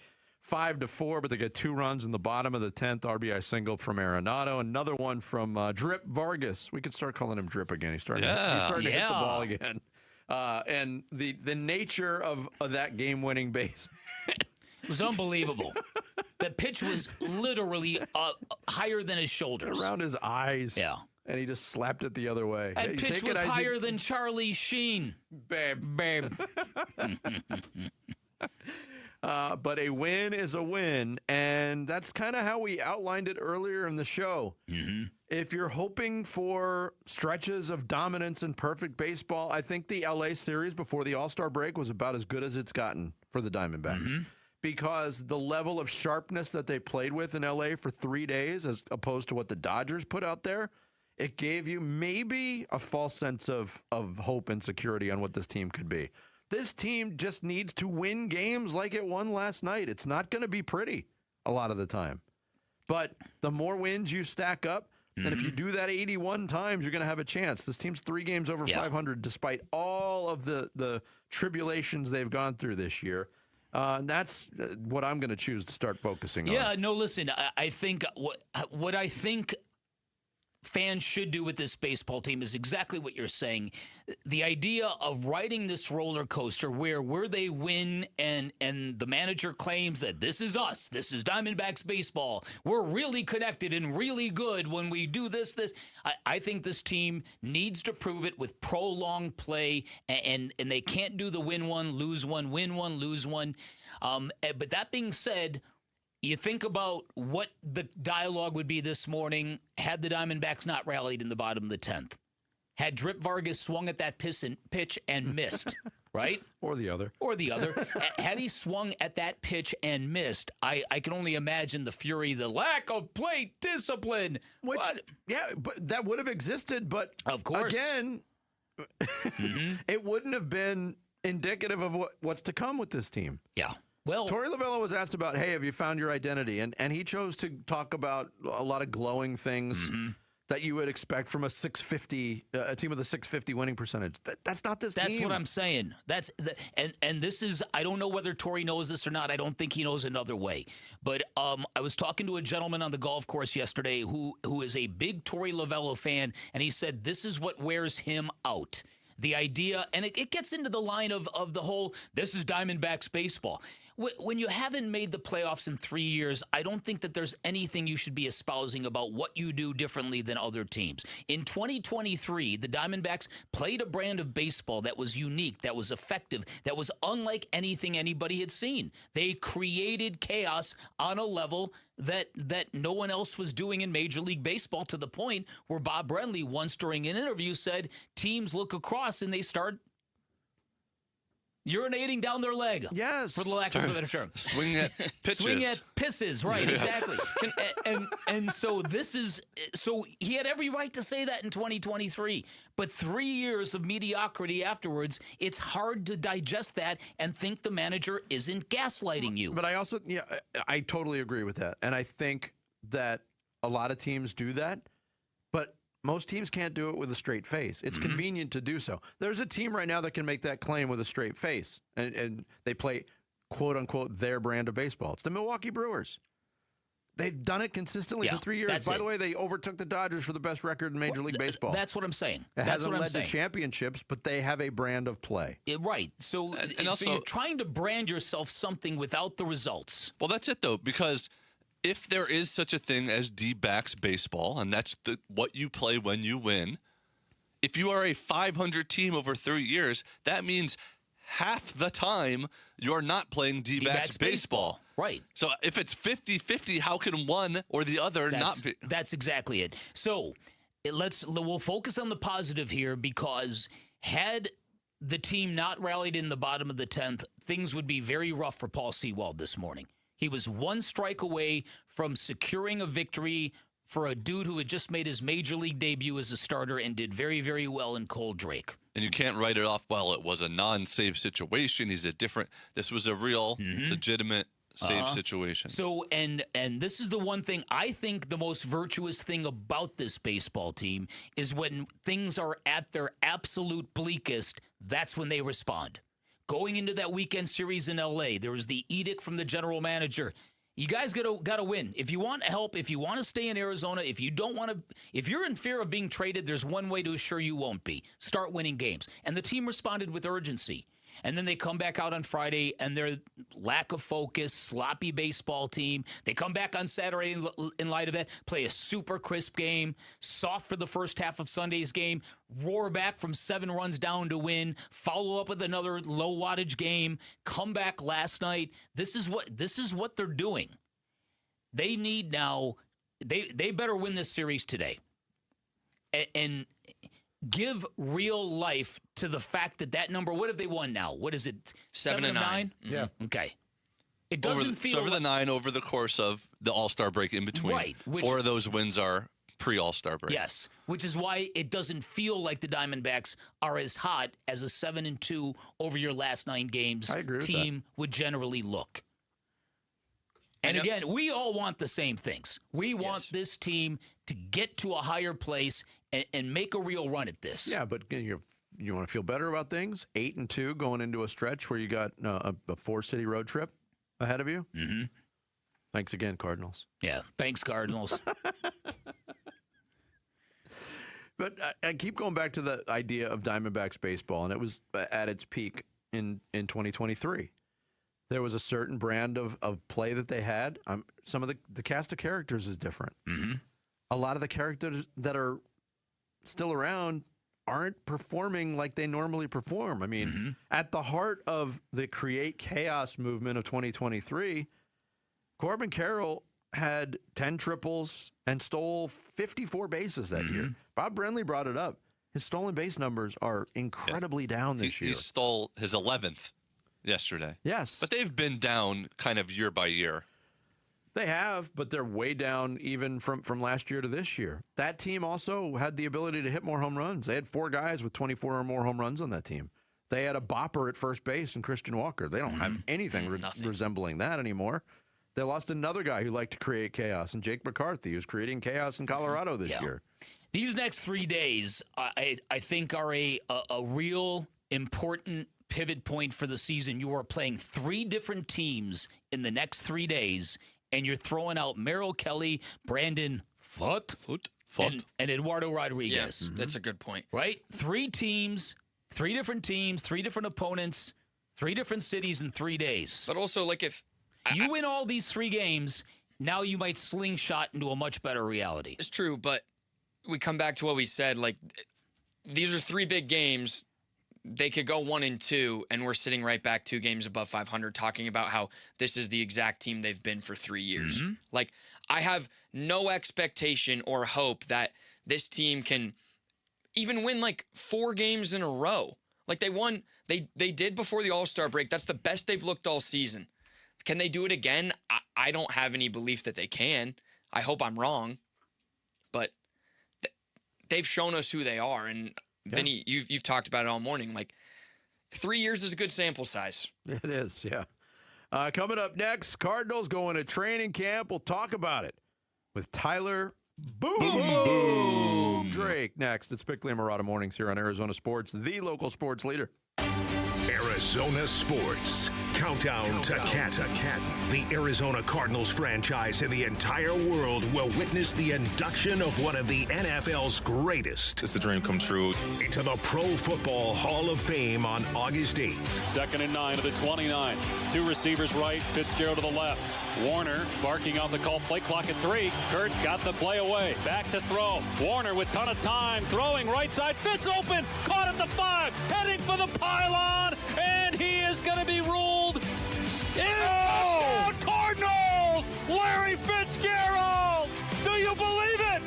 5-4, but they get 2 runs in the bottom of the 10th. RBI single from Arenado. Another one from Drip Vargas. We could start calling him Drip again. He's starting to hit the ball again. And the nature of that game-winning base. It was unbelievable. That pitch was literally higher than his shoulders. Around his eyes. Yeah. And he just slapped it the other way. That pitch was higher than Charlie Sheen. Babe. But a win is a win, and that's kind of how we outlined it earlier in the show. Mm-hmm. If you're hoping for stretches of dominance and perfect baseball, I think the LA series before the All-Star break was about as good as it's gotten for the Diamondbacks. Mm-hmm. Because the level of sharpness that they played with in LA for 3 days, as opposed to what the Dodgers put out there, it gave you maybe a false sense of hope and security on what this team could be. This team just needs to win games like it won last night. It's not going to be pretty a lot of the time. But the more wins you stack up, and if you do that 81 times, you're going to have a chance. This team's 3 games over 500 despite all of the tribulations they've gone through this year. That's what I'm going to choose to start focusing on. Yeah, no, listen, I think what I think fans should do with this baseball team is exactly what you're saying. The idea of riding this roller coaster where they win and the manager claims that this is us, this is Diamondbacks baseball, we're really connected and really good when we do this. I think this team needs to prove it with prolonged play, and they can't do the win one, lose one, win one, lose one. But that being said, you think about what the dialogue would be this morning had the Diamondbacks not rallied in the bottom of the 10th. Had Drip Vargas swung at that pitch and missed, right? Or the other. Had he swung at that pitch and missed, I can only imagine the fury, the lack of plate discipline. But that would have existed. But of course, again, it wouldn't have been indicative of what's to come with this team. Yeah. Well, Torey Lovullo was asked about, hey, have you found your identity? And he chose to talk about a lot of glowing things that you would expect from a 650, a team with a 650 winning percentage. That's not this team. That's what I'm saying. And this is, I don't know whether Torey knows this or not. I don't think he knows another way. But I was talking to a gentleman on the golf course yesterday who is a big Torey Lovullo fan, and he said this is what wears him out. The idea, and it gets into the line of the whole, this is Diamondbacks baseball. when you haven't made the playoffs in 3 years, I don't think that there's anything you should be espousing about what you do differently than other teams. In 2023, the Diamondbacks played a brand of baseball that was unique, that was effective, that was unlike anything anybody had seen. They created chaos on a level that no one else was doing in Major League Baseball, to the point where Bob Brenly once during an interview said teams look across and they start urinating down their leg. Yes. For the lack of a better term. Swing at pitches. Swing at pisses, right, Yeah. exactly. And so so he had every right to say that in 2023. But 3 years of mediocrity afterwards, it's hard to digest that and think the manager isn't gaslighting you. But I also, I totally agree with that. And I think that a lot of teams do that. But most teams can't do it with a straight face. It's convenient to do so. There's a team right now that can make that claim with a straight face, and they play, quote unquote, their brand of baseball. It's the Milwaukee Brewers. They've done it consistently for 3 years. By the way, they overtook the Dodgers for the best record in Major League Baseball. That's what I'm saying. It hasn't led to championships, but they have a brand of play. Right. So you're trying to brand yourself something without the results. Well, that's it, though, because if there is such a thing as D-backs baseball, and that's what you play when you win, if you are a 500 team over 3 years, that means half the time you're not playing D-backs baseball. Right. So if it's 50-50, how can one or the other not be? That's exactly it. So we'll focus on the positive here, because had the team not rallied in the bottom of the 10th, things would be very rough for Paul Sewald this morning. He was one strike away from securing a victory for a dude who had just made his Major League debut as a starter and did very, very well in Cole Drake. And you can't write it off, well, it was a non-save situation. This was a real, legitimate save situation. So, and this is the one thing, I think the most virtuous thing about this baseball team is when things are at their absolute bleakest, that's when they respond. Going into that weekend series in L.A., there was the edict from the general manager. You guys got to win. If you want help, if you want to stay in Arizona, if you're in fear of being traded, there's one way to assure you won't be. Start winning games. And the team responded with urgency. And then they come back out on Friday, and their lack of focus, sloppy baseball team. They come back on Saturday in light of that, play a super crisp game, soft for the first half of Sunday's game, roar back from 7 runs down to win, follow up with another low wattage game, come back last night. This is what they're doing. They need now. They better win this series today, and give real life to the fact that number. What have they won now? What is it? 7 of 9? Yeah. Okay. It doesn't feel over the 9 over the course of the All-Star break in between. Right. 4 of those wins are pre-All-Star break. Yes, which is why it doesn't feel like the Diamondbacks are as hot as a 7-2 over your last 9 games team would generally look. And again, we all want the same things. We want this team to get to a higher place and make a real run at this. Yeah, but you want to feel better about things? 8-2 going into a stretch where you got a 4-city road trip ahead of you? Mm-hmm. Thanks again, Cardinals. Yeah, thanks, Cardinals. But I keep going back to the idea of Diamondbacks baseball, and it was at its peak in 2023. There was a certain brand of play that they had. Some of the cast of characters is different. Mm-hmm. A lot of the characters that are still around aren't performing like they normally perform. I mean, at the heart of the create chaos movement of 2023, Corbin Carroll had 10 triples and stole 54 bases that year. Bob Brenly brought it up. His stolen base numbers are incredibly down this year. He stole his 11th yesterday. Yes. But they've been down kind of year by year. They have, but they're way down even from last year to this year. That team also had the ability to hit more home runs. They had 4 guys with 24 or more home runs on that team. They had a bopper at first base in Christian Walker. They don't have anything resembling that anymore. They lost another guy who liked to create chaos, and Jake McCarthy, who's creating chaos in Colorado this year. These next 3 days, I think, are a real important pivot point for the season. You are playing 3 different teams in the next 3 days, and you're throwing out Merrill Kelly, Brandon Foote. And Eduardo Rodriguez. Yeah, that's a good point. Right? 3 teams, 3 different teams, 3 different opponents, 3 different cities in 3 days. But also, like, if you win all these 3 games, now you might slingshot into a much better reality. It's true, but we come back to what we said. Like, these are 3 big games. They could go 1-2, and we're sitting right back 2 games above 500, talking about how this is the exact team they've been for 3 years. Mm-hmm. Like, I have no expectation or hope that this team can even win like 4 games in a row. Like, they did before the All-Star break. That's the best they've looked all season. Can they do it again? I don't have any belief that they can. I hope I'm wrong, but they've shown us who they are. And Vinny, you've talked about it all morning. Like, 3 years is a good sample size. It is, yeah. Coming up next, Cardinals going to training camp. We'll talk about it with Tyler Boom Drake next. It's Bickley and Murata Mornings here on Arizona Sports, the local sports leader. Arizona Sports. Countdown to Canton. The Arizona Cardinals franchise in the entire world will witness the induction of one of the NFL's greatest. It's a dream come true. Into the Pro Football Hall of Fame on August 8th. 2nd and 9 to the 29. 2 receivers right, Fitzgerald to the left. Warner barking out the call, play clock at 3. Kurt got the play away. Back to throw. Warner with ton of time, throwing right side. Fitz open, caught at the 5, heading for the pylon, and he is going to be ruled in touchdown Cardinals! Larry Fitzgerald! Do you believe it?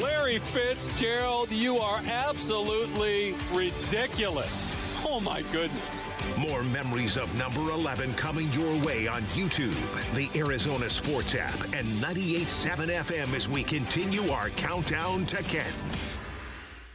Larry Fitzgerald, you are absolutely ridiculous. Oh, my goodness. More memories of number 11 coming your way on YouTube, the Arizona Sports app, and 98.7 FM as we continue our countdown to Kent.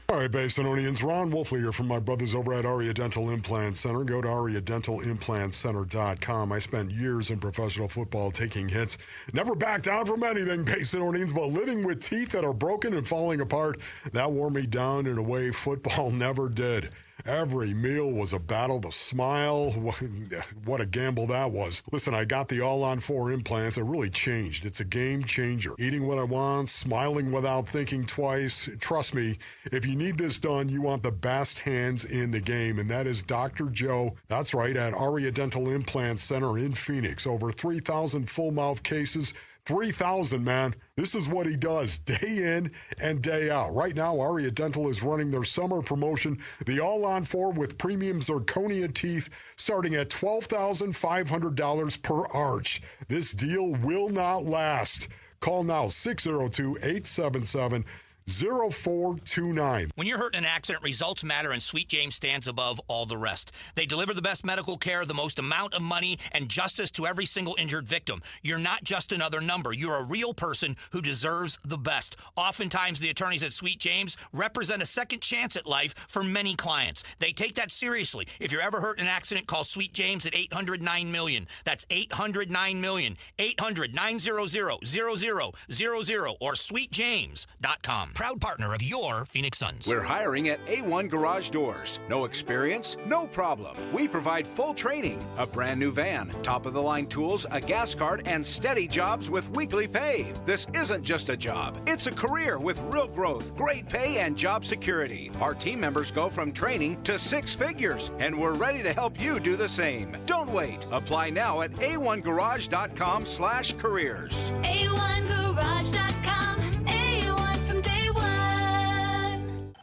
All right, Basinonians, Ron Wolfley here from my brothers over at Aria Dental Implant Center. Go to ariadentalimplantcenter.com. I spent years in professional football taking hits. Never backed down from anything, Basinonians, but living with teeth that are broken and falling apart, that wore me down in a way football never did. Every meal was a battle to smile. What a gamble that was. Listen, I got the All-on-4 implants. It really changed. It's a game changer. Eating what I want, smiling without thinking twice. Trust me, if you need this done, you want the best hands in the game, and that is Dr. Joe. That's right, at Aria Dental Implant Center in Phoenix. Over 3,000 full-mouth cases. 3,000, man. This is what he does day in and day out. Right now, Aria Dental is running their summer promotion, the All-on-4 with premium zirconia teeth, starting at $12,500 per arch. This deal will not last. Call now, 602-877-0429. When you're hurt in an accident, results matter, and Sweet James stands above all the rest. They deliver the best medical care, the most amount of money, and justice to every single injured victim. You're not just another number. You're a real person who deserves the best. Oftentimes, the attorneys at Sweet James represent a second chance at life for many clients. They take that seriously. If you're ever hurt in an accident, call Sweet James at 800-9-MILLION. That's 800-9-MILLION. 800-900-0000 or sweetjames.com. Proud partner of your Phoenix Suns. We're hiring at A1 Garage Doors. No experience? No problem. We provide full training, a brand new van, top-of-the-line tools, a gas card, and steady jobs with weekly pay. This isn't just a job. It's a career with real growth, great pay, and job security. Our team members go from training to 6 figures, and we're ready to help you do the same. Don't wait. Apply now at a1garage.com/careers. A1garage.com. A1 from day one.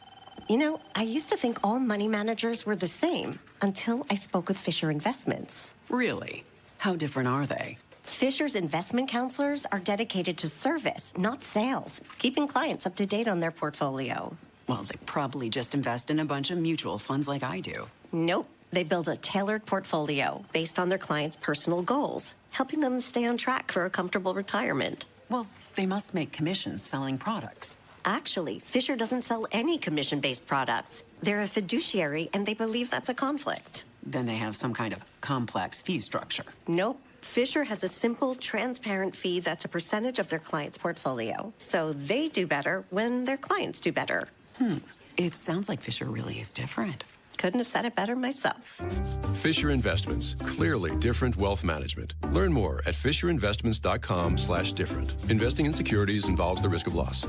You know, I used to think all money managers were the same until I spoke with Fisher Investments. Really? How different are they? Fisher's investment counselors are dedicated to service, not sales, keeping clients up to date on their portfolio. Well, they probably just invest in a bunch of mutual funds like I do. Nope. They build a tailored portfolio based on their clients' personal goals, helping them stay on track for a comfortable retirement. Well, they must make commissions selling products. Actually, Fisher doesn't sell any commission-based products. They're a fiduciary, and they believe that's a conflict. Then they have some kind of complex fee structure. Nope. Fisher has a simple, transparent fee that's a percentage of their client's portfolio. So they do better when their clients do better. It sounds like Fisher really is different. Couldn't have said it better myself. Fisher Investments. Clearly different wealth management. Learn more at FisherInvestments.com/different. Investing in securities involves the risk of loss.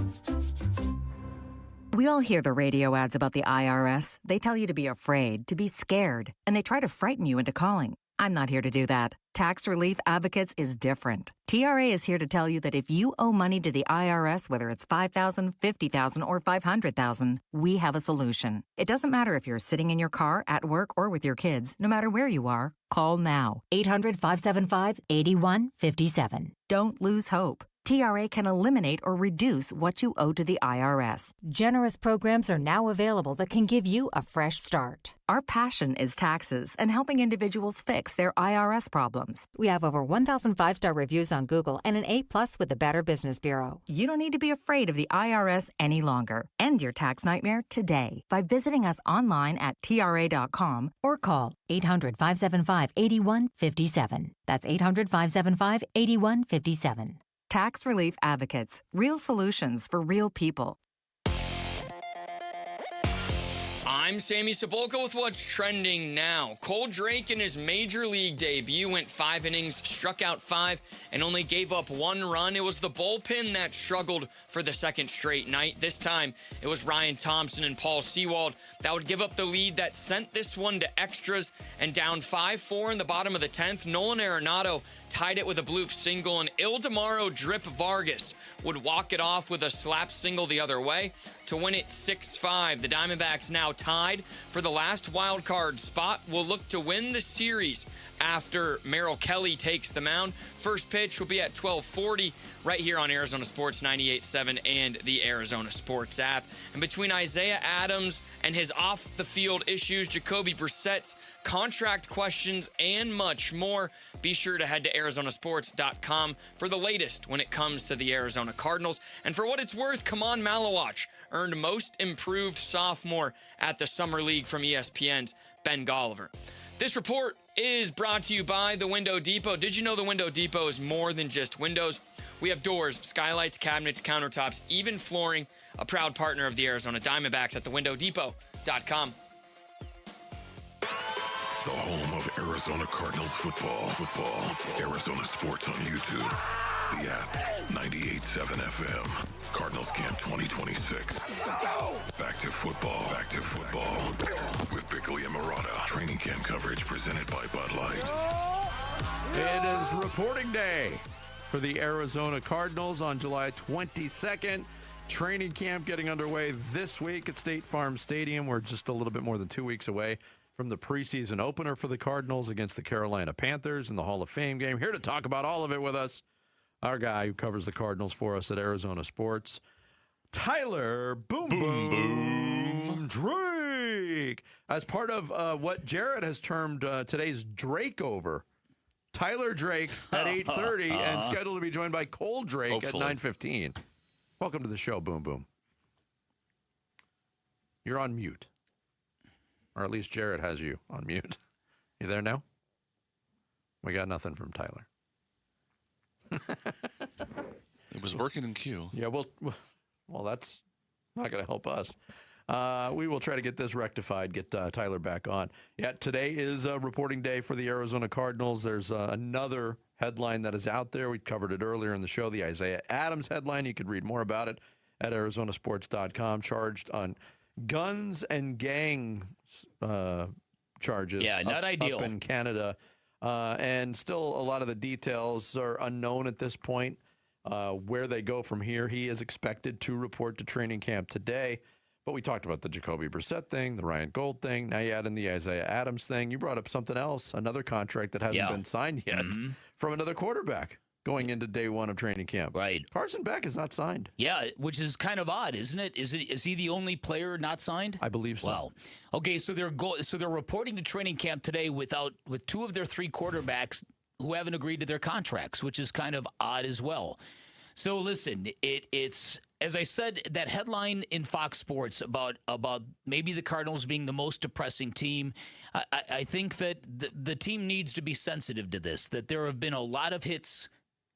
We all hear the radio ads about the IRS. They tell you to be afraid, to be scared, and they try to frighten you into calling. I'm not here to do that. Tax Relief Advocates is different. TRA is here to tell you that if you owe money to the IRS, whether it's $5,000, $50,000, or $500,000, we have a solution. It doesn't matter if you're sitting in your car, at work, or with your kids. No matter where you are, call now. 800-575-8157. Don't lose hope. TRA can eliminate or reduce what you owe to the IRS. Generous programs are now available that can give you a fresh start. Our passion is taxes and helping individuals fix their IRS problems. We have over 1,000 5-star reviews on Google and an A+ with the Better Business Bureau. You don't need to be afraid of the IRS any longer. End your tax nightmare today by visiting us online at TRA.com or call 800-575-8157. That's 800-575-8157. Tax Relief Advocates. Real solutions for real people. I'm Sammy Cebulka with what's trending now. Cole Drake in his major league debut went 5 innings, struck out 5, and only gave up 1 run. It was the bullpen that struggled for the second straight night. This time, it was Ryan Thompson and Paul Sewald that would give up the lead that sent this one to extras, and down 5-4 in the bottom of the 10th, Nolan Arenado tied it with a bloop single, and Ildemaro Drip Vargas would walk it off with a slap single the other way to win it 6-5. The Diamondbacks now tied for the last wild card spot, will look to win the series after Merrill Kelly takes the mound. First pitch will be at 12:40 right here on Arizona Sports 98.7 and the Arizona Sports app. And between Isaiah Adams and his off-the-field issues, Jacoby Brissett's contract questions, and much more, be sure to head to arizonasports.com for the latest when it comes to the Arizona Cardinals. And for what it's worth, Kaman Malawach earned Most Improved Sophomore at the Summer League from ESPN's Ben Golliver. This report is brought to you by the Window Depot. Did you know the Window Depot is more than just windows? We have doors, skylights, cabinets, countertops, even flooring. A proud partner of the Arizona Diamondbacks at thewindowdepot.com. The home of Arizona Cardinals football. Arizona Sports on YouTube. The app, 98.7 FM. Cardinals Camp 2026. Back to football. With Bickley and Murata. Training camp coverage presented by Bud Light. It is reporting day for the Arizona Cardinals on July 22nd. Training camp getting underway this week at State Farm Stadium. We're just a little bit more than 2 weeks away from the preseason opener for the Cardinals against the Carolina Panthers in the Hall of Fame game. Here to talk about all of it with us, our guy who covers the Cardinals for us at Arizona Sports, Tyler Boom Drake. As part of what Jared has termed today's Drake over, Tyler Drake at 8:30 and scheduled to be joined by Cole Drake Hopefully. at 9:15. Welcome to the show, Boom Boom. You're on mute. Or at least Jared has you on mute. You there now? We got nothing from Tyler. It was working in queue. Yeah, well, that's not going to help us. We will try to get this rectified, get Tyler back on. Yeah, today is reporting day for the Arizona Cardinals. There's another headline that is out there. We covered it earlier in the show, the Isaiah Adams headline. You could read more about it at arizonasports.com. Charged on guns and gang charges. Yeah, not ideal. Up in Canada. And still a lot of the details are unknown at this point. Where they go from here, he is expected to report to training camp today. But we talked about the Jacoby Brissett thing, the Ryan Gold thing. Now you add in the Isaiah Adams thing. You brought up something else, another contract that hasn't been signed yet from another quarterback going into day one of training camp. Right. Carson Beck is not signed. Yeah, which is kind of odd, isn't it? Is he the only player not signed? I believe so. Well, okay, so they're reporting to training camp today with 2 of their 3 quarterbacks who haven't agreed to their contracts, which is kind of odd as well. So listen, it's as I said, that headline in Fox Sports about maybe the Cardinals being the most depressing team, I think that the team needs to be sensitive to this, that there have been a lot of hits,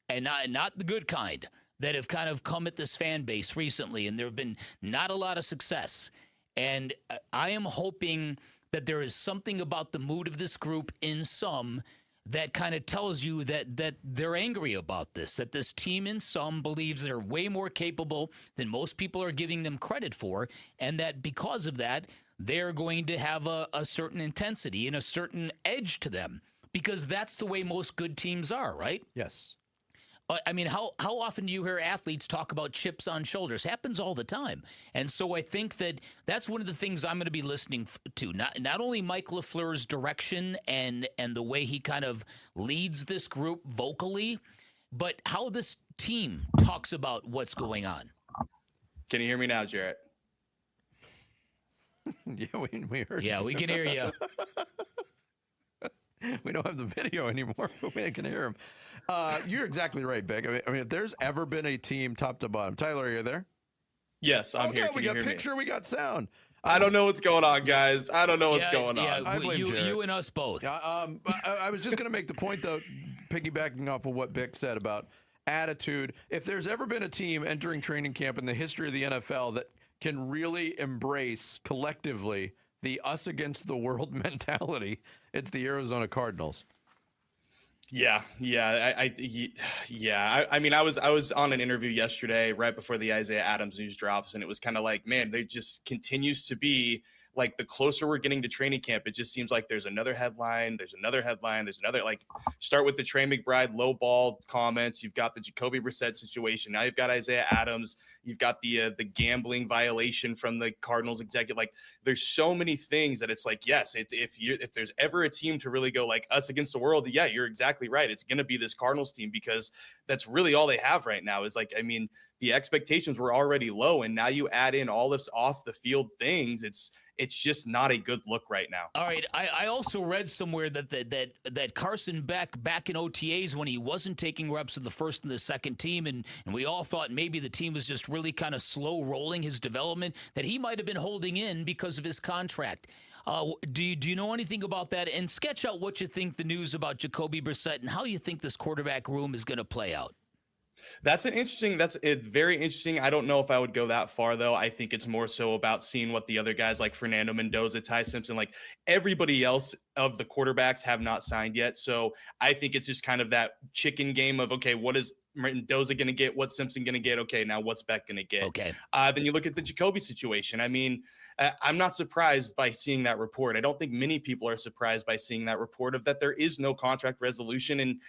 and not the good kind, that have kind of come at this fan base recently, and there have been not a lot of success. And I am hoping that there is something about the mood of this group in some that kind of tells you that they're angry about this, that this team in some believes they're way more capable than most people are giving them credit for, and that because of that, they're going to have a certain intensity and a certain edge to them, because that's the way most good teams are, right? Yes. I mean, how often do you hear athletes talk about chips on shoulders? Happens all the time. And so I think that's one of the things I'm going to be listening to. Not only Mike LaFleur's direction and the way he kind of leads this group vocally, but how this team talks about what's going on. Can you hear me now, Jarrett? Yeah, we heard you. Yeah, we can hear you. We don't have the video anymore, but we can hear him. You're exactly right, Beck. I mean, if there's ever been a team top to bottom, Tyler, are you there? Yes, I'm here. Can we got picture, we got sound. I don't know what's going on, guys. I don't know what's going on. I blame you and us both. I was just going to make the point, though, piggybacking off of what Beck said about attitude. If there's ever been a team entering training camp in the history of the NFL that can really embrace collectively the us against the world mentality, it's the Arizona Cardinals. Yeah. I mean, I was on an interview yesterday right before the Isaiah Adams news drops, and it was kind of like, man, there just continues to be like the closer we're getting to training camp, it just seems like there's another headline, there's another, like start with the Trey McBride low ball comments. You've got the Jacoby Brissett situation. Now you've got Isaiah Adams. You've got the gambling violation from the Cardinals executive. Like there's so many things that it's like, yes, if there's ever a team to really go like us against the world, yeah, you're exactly right. It's going to be this Cardinals team, because that's really all they have right now is like, I mean, the expectations were already low, and now you add in all this off the field things. It's just not a good look right now. All right. I also read somewhere that Carson Beck back in OTAs when he wasn't taking reps with the first and the second team, and we all thought maybe the team was just really kind of slow rolling his development, that he might have been holding in because of his contract. Do you know anything about that? And sketch out what you think the news about Jacoby Brissett and how you think this quarterback room is going to play out. That's very interesting. I don't know if I would go that far, though. I think it's more so about seeing what the other guys like Fernando Mendoza, Ty Simpson, like everybody else of the quarterbacks have not signed yet. So I think it's just kind of that chicken game of, okay, what is Mendoza going to get? What's Simpson going to get? Okay, now what's Beck going to get? Okay. Then you look at the Jacoby situation. I mean, I'm not surprised by seeing that report. I don't think many people are surprised by seeing that report of that there is no contract resolution. And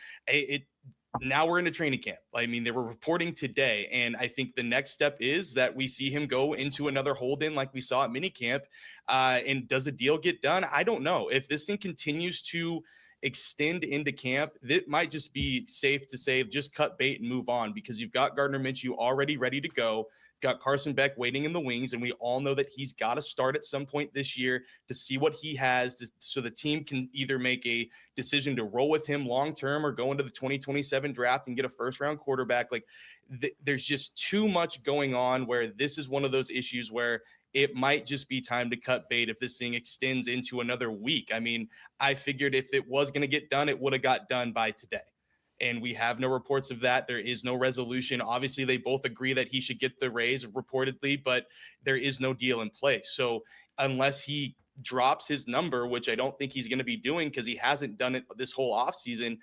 now we're in a training camp. I mean, they were reporting today, and I think the next step is that we see him go into another hold-in like we saw at minicamp. And does a deal get done? I don't know. If this thing continues to extend into camp, it might just be safe to say just cut bait and move on, because you've got Gardner Minshew already ready to go. Got Carson Beck waiting in the wings, and we all know that he's got to start at some point this year to see what he has so the team can either make a decision to roll with him long-term or go into the 2027 draft and get a first-round quarterback. Like there's just too much going on where this is one of those issues where it might just be time to cut bait if this thing extends into another week. I mean, I figured if it was going to get done, it would have got done by today. And we have no reports of that. There is no resolution. Obviously, they both agree that he should get the raise reportedly, but there is no deal in place. So unless he drops his number, which I don't think he's going to be doing because he hasn't done it this whole offseason,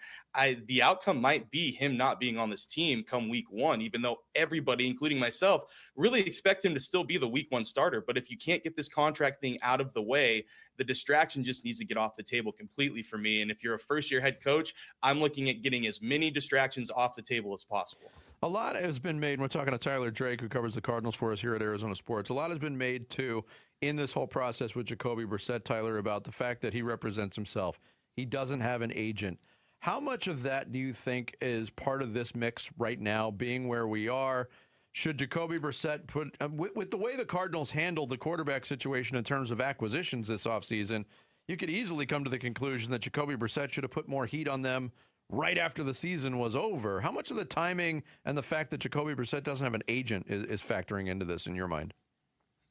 the outcome might be him not being on this team come week one, even though everybody, including myself, really expect him to still be the week one starter. But if you can't get this contract thing out of the way, the distraction just needs to get off the table completely for me. And if you're a first-year head coach, I'm looking at getting as many distractions off the table as possible. A lot has been made, and we're talking to Tyler Drake, who covers the Cardinals for us here at Arizona Sports. A lot has been made, too, in this whole process with Jacoby Brissett, Tyler, about the fact that he represents himself. He doesn't have an agent. How much of that do you think is part of this mix right now, being where we are? Should Jacoby Brissett put with the way the Cardinals handled the quarterback situation in terms of acquisitions this offseason, you could easily come to the conclusion that Jacoby Brissett should have put more heat on them right after the season was over. How much of the timing and the fact that Jacoby Brissett doesn't have an agent is factoring into this in your mind?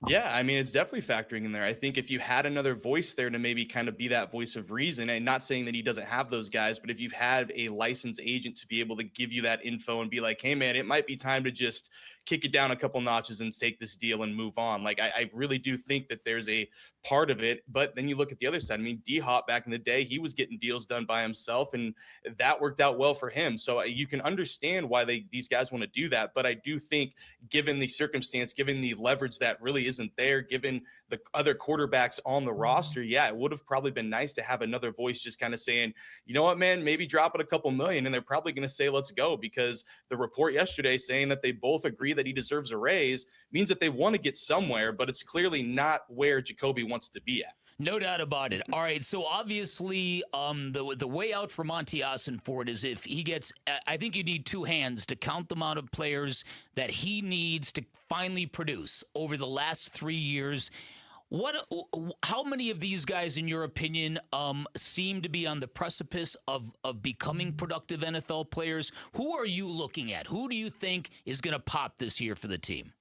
Yeah, I mean, it's definitely factoring in there. I think if you had another voice there to maybe kind of be that voice of reason, and not saying that he doesn't have those guys, but if you've had a licensed agent to be able to give you that info and be like, hey, man, it might be time to just kick it down a couple notches and take this deal and move on. Like, I really do think that there's a part of it. But then you look at the other side. I mean, D-Hop back in the day, he was getting deals done by himself, and that worked out well for him. So you can understand why these guys want to do that. But I do think, given the circumstance, given the leverage that really isn't there, given the other quarterbacks on the roster, yeah, it would have probably been nice to have another voice just kind of saying, you know what, man, maybe drop it a couple million. And they're probably going to say, let's go, because the report yesterday saying that they both agree that he deserves a raise means that they want to get somewhere, but it's clearly not where Jacoby wants to be at. No doubt about it. All right, so obviously the way out for Monty Ossenford is if he gets – I think you need two hands to count the amount of players that he needs to finally produce over the last 3 years. How many of these guys, in your opinion, seem to be on the precipice of becoming productive NFL players? Who are you looking at? Who do you think is going to pop this year for the team?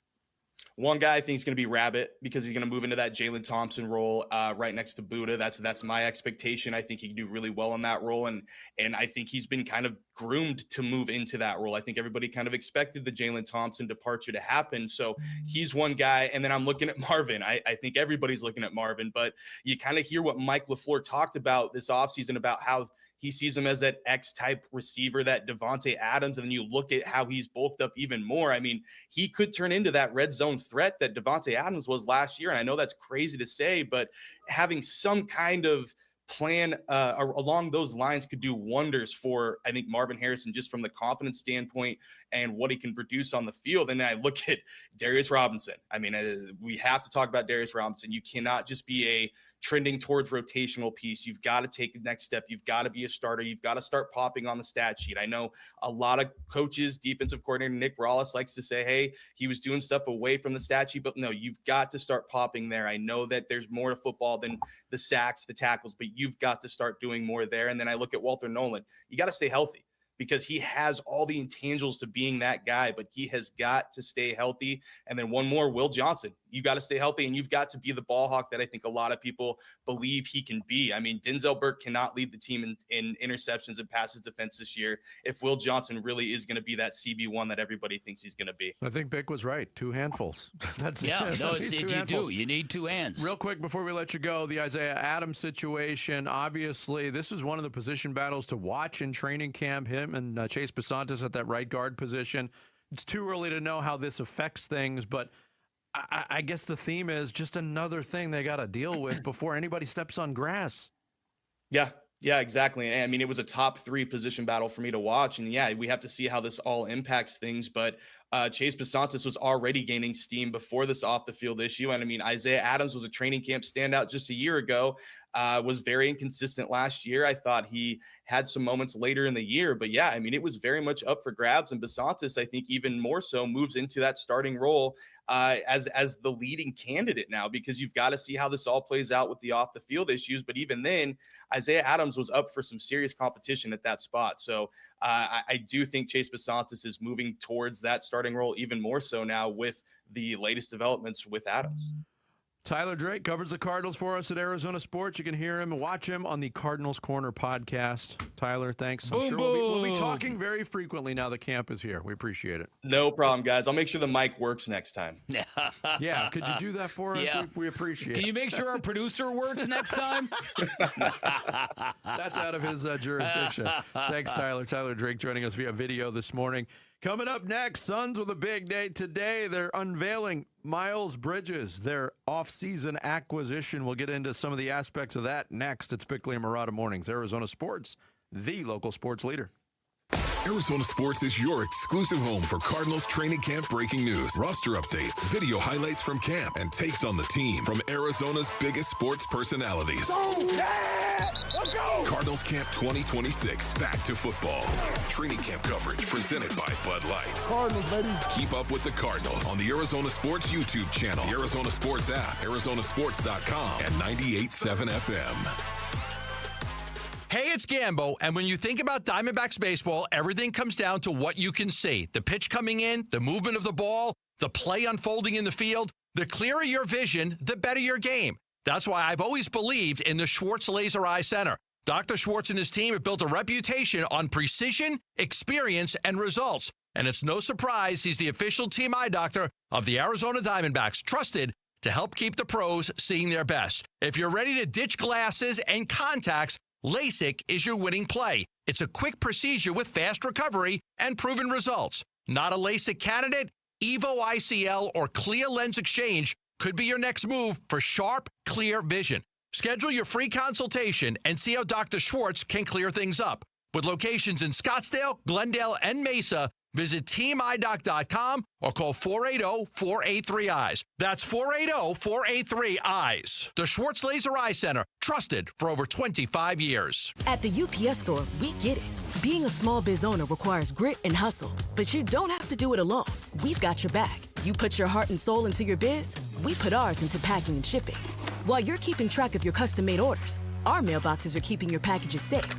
One guy I think is going to be Rabbit, because he's going to move into that Jalen Thompson role right next to Buddha. That's my expectation. I think he can do really well in that role, and I think he's been kind of groomed to move into that role. I think everybody kind of expected the Jalen Thompson departure to happen, so he's one guy. And then I'm looking at Marvin. I think everybody's looking at Marvin, but you kind of hear what Mike LaFleur talked about this offseason about how he sees him as that X-type receiver, that Devontae Adams, and then you look at how he's bulked up even more. I mean, he could turn into that red zone threat that Devontae Adams was last year, and I know that's crazy to say, but having some kind of plan along those lines could do wonders for, I think, Marvin Harrison, just from the confidence standpoint and what he can produce on the field. And then I look at Darius Robinson. I mean, we have to talk about Darius Robinson. You cannot just be a trending towards rotational piece. You've got to take the next step. You've got to be a starter. You've got to start popping on the stat sheet. I know a lot of coaches, defensive coordinator Nick Rawlis likes to say, hey, he was doing stuff away from the stat sheet, but no, you've got to start popping there. I know that there's more to football than the sacks, the tackles, but you've got to start doing more there. And then I look at Walter Nolan. You got to stay healthy, because he has all the intangibles to being that guy, but he has got to stay healthy. And then one more, Will Johnson. You got to stay healthy, and you've got to be the ball hawk that I think a lot of people believe he can be. I mean, Denzel Burke cannot lead the team in interceptions and passes defense this year if Will Johnson really is going to be that CB1 that everybody thinks he's going to be. I think Bick was right. 2 handfuls. That's yeah, no, it's, you do. You need 2 hands. Real quick before we let you go, the Isaiah Adams situation. Obviously, this is one of the position battles to watch in training camp. Him and Chase Basantis at that right guard position. It's too early to know how this affects things, but I guess the theme is just another thing they got to deal with before anybody steps on grass. Yeah, exactly. I mean, it was a top 3 position battle for me to watch. And yeah, we have to see how this all impacts things. But Chase Basantis was already gaining steam before this off the field issue. And I mean, Isaiah Adams was a training camp standout just a year ago, was very inconsistent last year. I thought he had some moments later in the year, but yeah, I mean, it was very much up for grabs. And Basantis, I think even more so, moves into that starting role as the leading candidate now, because you've got to see how this all plays out with the off the field issues. But even then, Isaiah Adams was up for some serious competition at that spot. So I do think Chase Basantis is moving towards that starting role even more so now with the latest developments with Adams. Tyler Drake covers the Cardinals for us at Arizona Sports. You can hear him and watch him on the Cardinals Corner podcast. Tyler, thanks. I'm sure we'll be talking very frequently now that camp is here. We appreciate it. No problem, guys. I'll make sure the mic works next time. Yeah, could you do that for us? Yeah. We appreciate it. Can you make sure our producer works next time? That's out of his jurisdiction. Thanks, Tyler. Tyler Drake joining us via video this morning. Coming up next, Suns with a big day today. They're unveiling Miles Bridges, their off-season acquisition. We'll get into some of the aspects of that next. It's Bickley and Murata Mornings, Arizona Sports, the local sports leader. Arizona Sports is your exclusive home for Cardinals training camp breaking news, roster updates, video highlights from camp, and takes on the team from Arizona's biggest sports personalities. Let's go! Cardinals Camp 2026, back to football. Training camp coverage presented by Bud Light. Cardinals, baby. Keep up with the Cardinals on the Arizona Sports YouTube channel, the Arizona Sports app, arizonasports.com, and 98.7 FM. Hey, it's Gambo, and when you think about Diamondbacks baseball, everything comes down to what you can see. The pitch coming in, the movement of the ball, the play unfolding in the field. The clearer your vision, the better your game. That's why I've always believed in the Schwartz Laser Eye Center. Dr. Schwartz and his team have built a reputation on precision, experience, and results. And it's no surprise he's the official team eye doctor of the Arizona Diamondbacks, trusted to help keep the pros seeing their best. If you're ready to ditch glasses and contacts, LASIK is your winning play. It's a quick procedure with fast recovery and proven results. Not a LASIK candidate? Evo ICL or Clear Lens Exchange could be your next move for sharp, clear vision. Schedule your free consultation and see how Dr. Schwartz can clear things up. With locations in Scottsdale, Glendale, and Mesa, visit teamidoc.com or call 480-483-EYES. That's 480-483-EYES. The Schwartz Laser Eye Center, trusted for over 25 years. At the UPS Store, we get it. Being a small biz owner requires grit and hustle, but you don't have to do it alone. We've got your back. You put your heart and soul into your biz, we put ours into packing and shipping. While you're keeping track of your custom-made orders, our mailboxes are keeping your packages safe.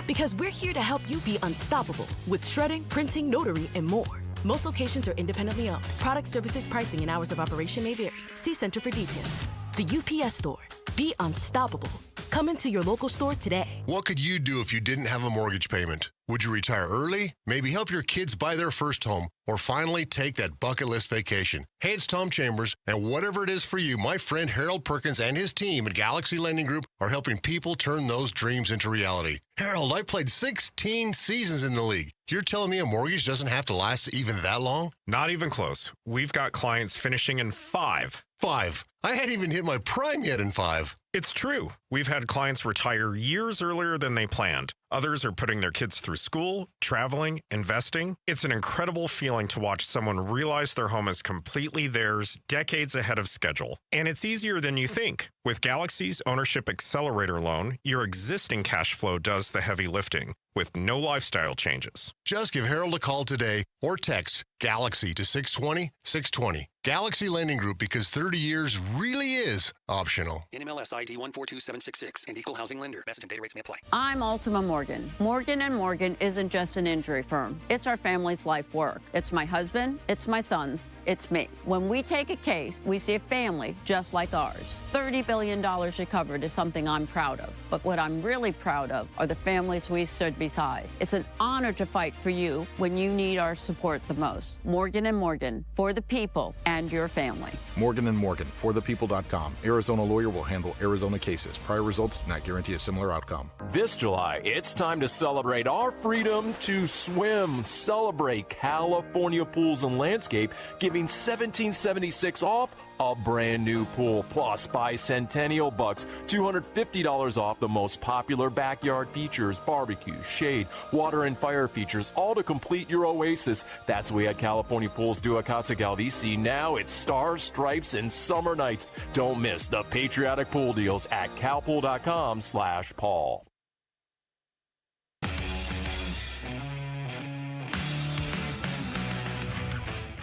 Because we're here to help you be unstoppable with shredding, printing, notary, and more. Most locations are independently owned. Product, services, pricing, and hours of operation may vary. See Center for details. The UPS Store. Be unstoppable. Come into your local store today. What could you do if you didn't have a mortgage payment? Would you retire early? Maybe help your kids buy their first home? Or finally take that bucket list vacation? Hey, it's Tom Chambers, and whatever it is for you, my friend Harold Perkins and his team at Galaxy Lending Group are helping people turn those dreams into reality. Harold, I played 16 seasons in the league. You're telling me a mortgage doesn't have to last even that long? Not even close. We've got clients finishing in 5. 5? I hadn't even hit my prime yet in 5. It's true. We've had clients retire years earlier than they planned. Others are putting their kids through school, traveling, investing. It's an incredible feeling to watch someone realize their home is completely theirs decades ahead of schedule. And it's easier than you think. With Galaxy's Ownership Accelerator Loan, your existing cash flow does the heavy lifting with no lifestyle changes. Just give Harold a call today or text Galaxy to 620-620. Galaxy Lending Group, because 30 years really is optional. NMLS ID 142766 and Equal Housing Lender. Message and data rates may apply. I'm Ultima Morgan. Morgan & Morgan isn't just an injury firm. It's our family's life work. It's my husband, it's my sons, it's me. When we take a case, we see a family just like ours. $30 billion recovered is something I'm proud of. But what I'm really proud of are the families we stood beside. It's an honor to fight for you when you need our support the most. Morgan & Morgan, for the people and your family. Morgan & Morgan, forthepeople.com. Arizona lawyer will handle Arizona cases. Prior results do not guarantee a similar outcome. This July, it's time to celebrate our freedom to swim. Celebrate California Pools and Landscape, giving $1,776 off a brand new pool, plus buy Centennial Bucks, $250 off the most popular backyard features, barbecue, shade, water, and fire features, all to complete your oasis. That's what we at California Pools do at Casa Galvisi. Now it's stars, stripes, and summer nights. Don't miss the patriotic pool deals at calpool.com/Paul.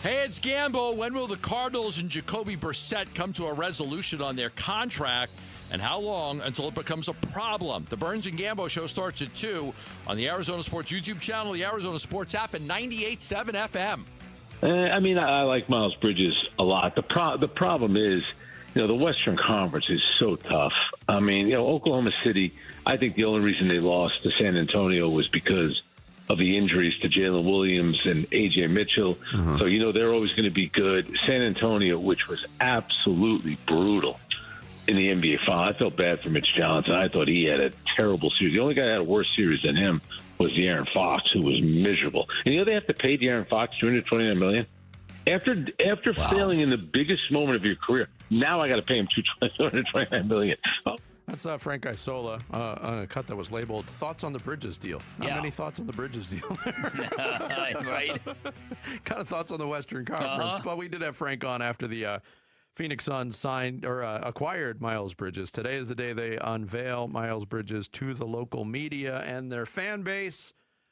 Hey, it's Gambo. When will the Cardinals and Jacoby Brissett come to a resolution on their contract? And how long until it becomes a problem? The Burns and Gambo show starts at 2 on the Arizona Sports YouTube channel, the Arizona Sports app, and 98.7 FM. I mean, I like Miles Bridges a lot. The problem is, the Western Conference is so tough. I mean, Oklahoma City, I think the only reason they lost to San Antonio was because of the injuries to Jalen Williams and A.J. Mitchell. Mm-hmm. So, they're always going to be good. San Antonio, which was absolutely brutal in the NBA final. I felt bad for Mitch Johnson. I thought he had a terrible series. The only guy that had a worse series than him was De'Aaron Fox, who was miserable. And they have to pay De'Aaron Fox $229 million? After failing in the biggest moment of your career, now I got to pay him $229 million. Oh. That's Frank Isola on a cut that was labeled "Thoughts on the Bridges deal." Not many thoughts on the Bridges deal there. Right. Kind of thoughts on the Western Conference, but we did have Frank on after the Phoenix Suns signed or acquired Miles Bridges. Today is the day they unveil Miles Bridges to the local media and their fan base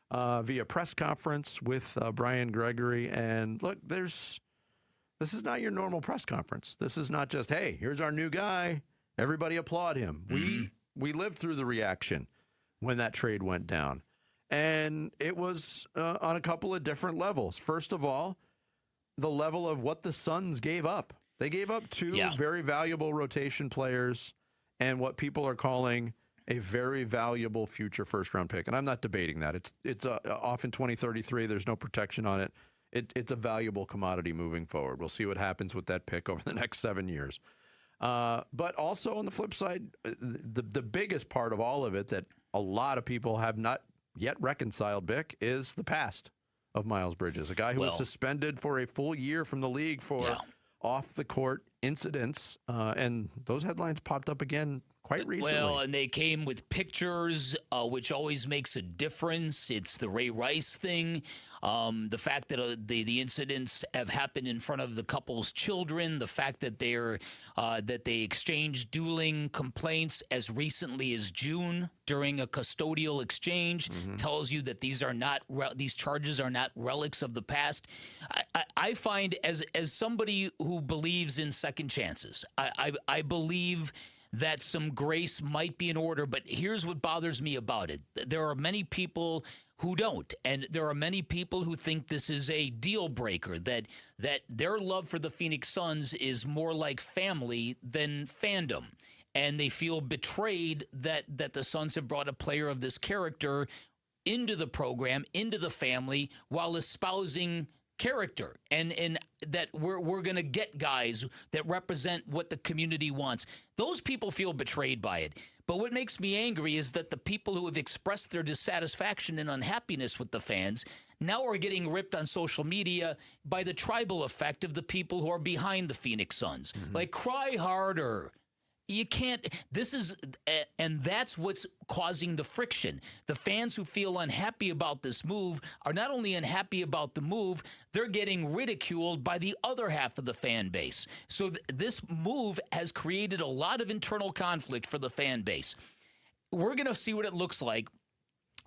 via press conference with Brian Gregory. And look, this is not your normal press conference. This is not just, hey, here's our new guy. Everybody applaud him. Mm-hmm. We lived through the reaction when that trade went down. And it was on a couple of different levels. First of all, the level of what the Suns gave up. They gave up two very valuable rotation players and what people are calling a very valuable future first-round pick. And I'm not debating that. It's off in 2033. There's no protection on it. it's a valuable commodity moving forward. We'll see what happens with that pick over the next 7 years. But also on the flip side, the biggest part of all of it that a lot of people have not yet reconciled, Bick, is the past of Miles Bridges, a guy who was suspended for a full year from the league for off-the-court incidents. And those headlines popped up again quite recently. Well, and they came with pictures, which always makes a difference. It's the Ray Rice thing. The fact that the incidents have happened in front of the couple's children, the fact that they exchanged dueling complaints as recently as June during a custodial exchange tells you that these charges are not relics of the past. I find, as somebody who believes in second chances, I believe that some grace might be in order, but here's what bothers me about it. There are many people who don't, and there are many people who think this is a deal breaker, that their love for the Phoenix Suns is more like family than fandom, and they feel betrayed that the Suns have brought a player of this character into the program, into the family, while espousing character, and that we're going to get guys that represent what the community wants. Those people feel betrayed by it. But what makes me angry is that the people who have expressed their dissatisfaction and unhappiness with the fans now are getting ripped on social media by the tribal effect of the people who are behind the Phoenix Suns. Like, cry harder. You can't. And that's what's causing the friction. The fans who feel unhappy about this move are not only unhappy about the move, they're getting ridiculed by the other half of the fan base. So this move has created a lot of internal conflict for the fan base. We're going to see what it looks like.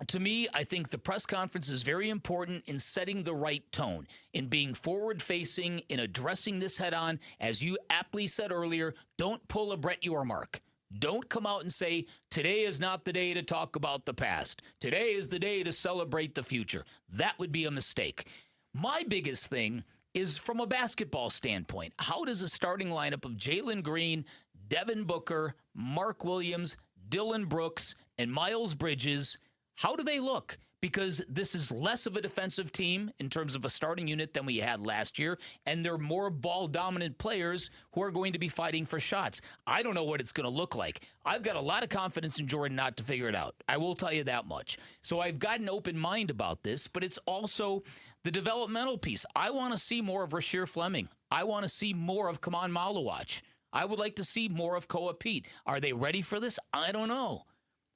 To me, I think the press conference is very important in setting the right tone, in being forward-facing, in addressing this head-on. As you aptly said earlier, don't pull a Brett Yormark. Don't come out and say, today is not the day to talk about the past. Today is the day to celebrate the future. That would be a mistake. My biggest thing is from a basketball standpoint. How does a starting lineup of Jalen Green, Devin Booker, Mark Williams, Dylan Brooks, and Miles Bridges, how do they look? Because this is less of a defensive team in terms of a starting unit than we had last year, and they're more ball-dominant players who are going to be fighting for shots. I don't know what it's going to look like. I've got a lot of confidence in Jordan not to figure it out. I will tell you that much. So I've got an open mind about this, but it's also the developmental piece. I want to see more of Rasheer Fleming. I want to see more of Kaman Malawach. I would like to see more of Koa Pete. Are they ready for this? I don't know.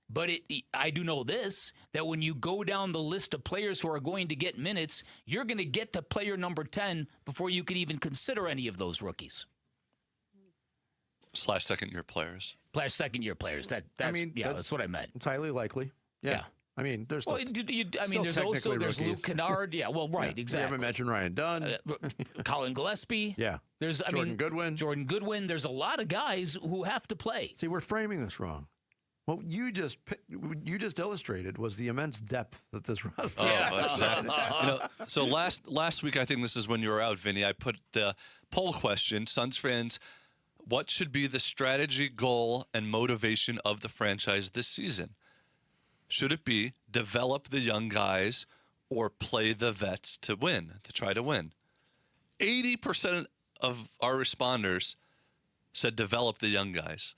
But I do know this, that when you go down the list of players who are going to get minutes, you're going to get to player number 10 before you could even consider any of those rookies. / second-year players. / second-year players. That's what I meant. It's highly likely. Yeah. I mean, there's still, there's Luke Kennard. Yeah, well, right, exactly. We haven't mentioned Ryan Dunn. Colin Gillespie. Yeah. Jordan Goodwin. Jordan Goodwin. There's a lot of guys who have to play. See, we're framing this wrong. What you just illustrated was the immense depth that this roster has. Exactly. So last week, I think this is when you were out, Vinny, I put the poll question, Suns fans, what should be the strategy, goal, and motivation of the franchise this season? Should it be develop the young guys or play the vets to win, to try to win? 80% of our responders said develop the young guys.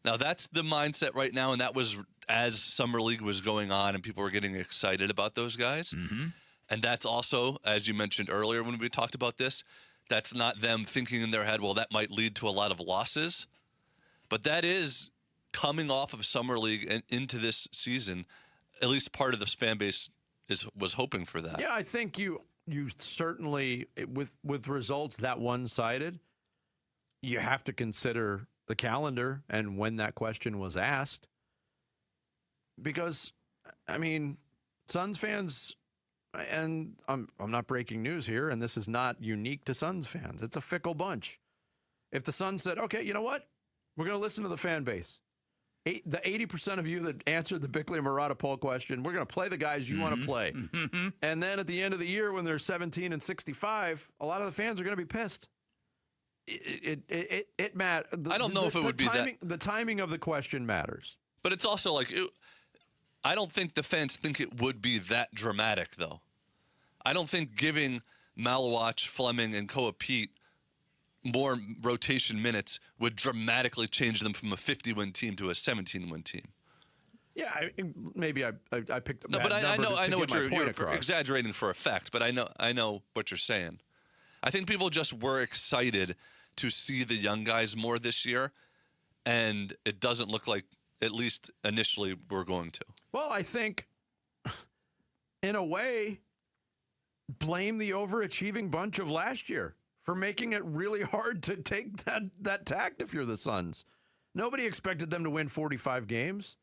Now, that's the mindset right now, and that was as Summer League was going on and people were getting excited about those guys. Mm-hmm. And that's also, as you mentioned earlier when we talked about this, that's not them thinking in their head, well, that might lead to a lot of losses. But that is coming off of Summer League and into this season. At least part of the fan base was hoping for that. Yeah, I think you certainly, with results that one-sided, you have to consider the calendar and when that question was asked. Because, I mean, Suns fans, and I'm not breaking news here, and this is not unique to Suns fans. It's a fickle bunch. If the Suns said, okay, you know what? We're going to listen to the fan base. The 80% of you that answered the Bickley and Murata poll question, we're going to play the guys you want to play. Mm-hmm. And then at the end of the year, when they're 17-65, a lot of the fans are going to be pissed. It matters. I don't know if it would be that. The timing of the question matters. But it's also like, I don't think the fans think it would be that dramatic, though. I don't think giving Malawach, Fleming, and Koa Pete more rotation minutes would dramatically change them from a 50-win team to a 17-win team. Yeah, maybe I picked. No, but I know what you're across. exaggerating for effect. But I know what you're saying. I think people just were excited to see the young guys more this year, and it doesn't look like, at least initially, we're going to. Well, I think, in a way, blame the overachieving bunch of last year for making it really hard to take that tact if you're the Suns. Nobody expected them to win 45 games.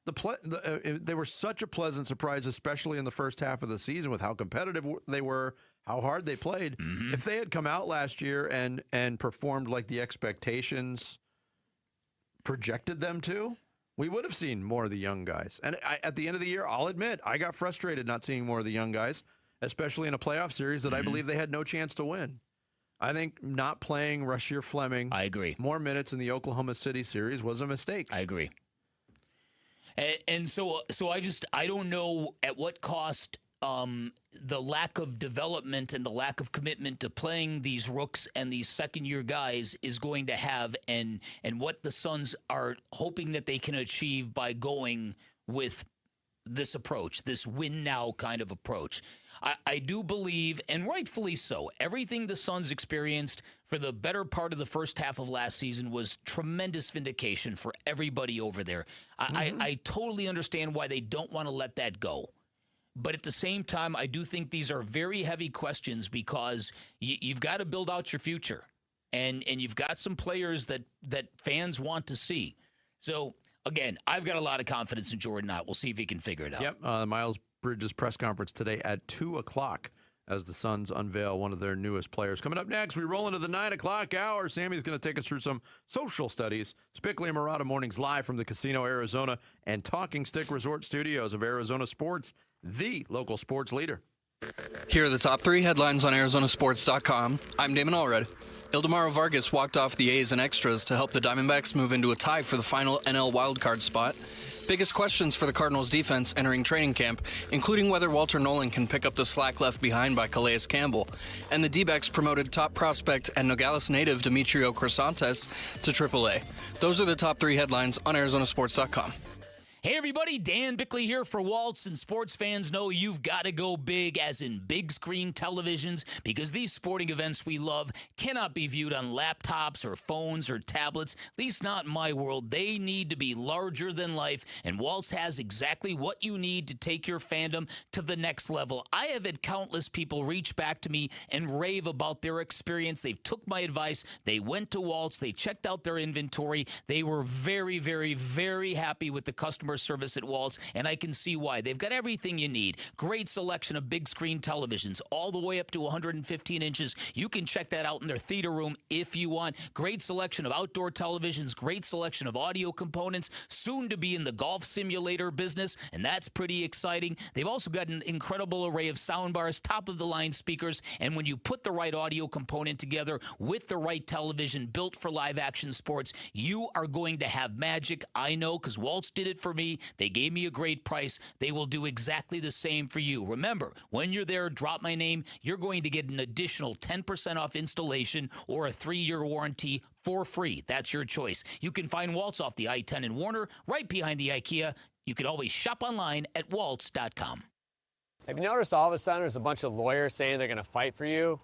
They were such a pleasant surprise, especially in the first half of the season with how competitive they were, how hard they played. Mm-hmm. If they had come out last year and performed like the expectations projected them to, we would have seen more of the young guys. And at the end of the year, I'll admit, I got frustrated not seeing more of the young guys, especially in a playoff series that I believe they had no chance to win. I think not playing Rasheer Fleming, I agree, more minutes in the Oklahoma City series was a mistake. I agree. And so I don't know at what cost the lack of development and the lack of commitment to playing these rooks and these second-year guys is going to have, and what the Suns are hoping that they can achieve by going with this approach, this win-now kind of approach. I do believe, and rightfully so, everything the Suns experienced for the better part of the first half of last season was tremendous vindication for everybody over there. I totally understand why they don't want to let that go. But at the same time, I do think these are very heavy questions because you've got to build out your future. And you've got some players that fans want to see. So, again, I've got a lot of confidence in Jordan Knott. We'll see if he can figure it out. Yep, Miles Bridges press conference today at 2 o'clock as the Suns unveil one of their newest players. Coming up next, we roll into the 9 o'clock hour. Sammy's going to take us through some social studies. Spickley and Murata mornings live from the Casino Arizona and Talking Stick Resort Studios of Arizona Sports, the local sports leader. Here are the top 3 headlines on Arizonasports.com. I'm Damon Allred. Ildemaro Vargas walked off the A's and extras to help the Diamondbacks move into a tie for the final NL wildcard spot. Biggest questions for the Cardinals defense entering training camp, including whether Walter Nolan can pick up the slack left behind by Calais Campbell. And the D-backs promoted top prospect and Nogales native Demetrio Crisantes to AAA. Those are the top 3 headlines on Arizonasports.com. Hey everybody, Dan Bickley here for Waltz, and sports fans know you've got to go big, as in big screen televisions, because these sporting events we love cannot be viewed on laptops or phones or tablets, at least not in my world. They need to be larger than life, and Waltz has exactly what you need to take your fandom to the next level. I have had countless people reach back to me and rave about their experience. They've took my advice, they went to Waltz, they checked out their inventory, they were very, very, very happy with the customer service at Waltz, and I can see why. They've got everything you need. Great selection of big screen televisions, all the way up to 115 inches. You can check that out in their theater room if you want. Great selection of outdoor televisions, great selection of audio components, soon to be in the golf simulator business, and that's pretty exciting. They've also got an incredible array of sound bars, top-of-the-line speakers, and when you put the right audio component together with the right television built for live-action sports, you are going to have magic. I know, because Waltz did it for me. They gave me a great price. They will do exactly the same for you. Remember, when you're there, drop my name. You're going to get an additional 10% off installation or a 3-year warranty for free. That's your choice. You can find Waltz off the I-10 in Warner, right behind the IKEA. You can always shop online at waltz.com. Have you noticed all of a sudden there's a bunch of lawyers saying they're going to fight for you?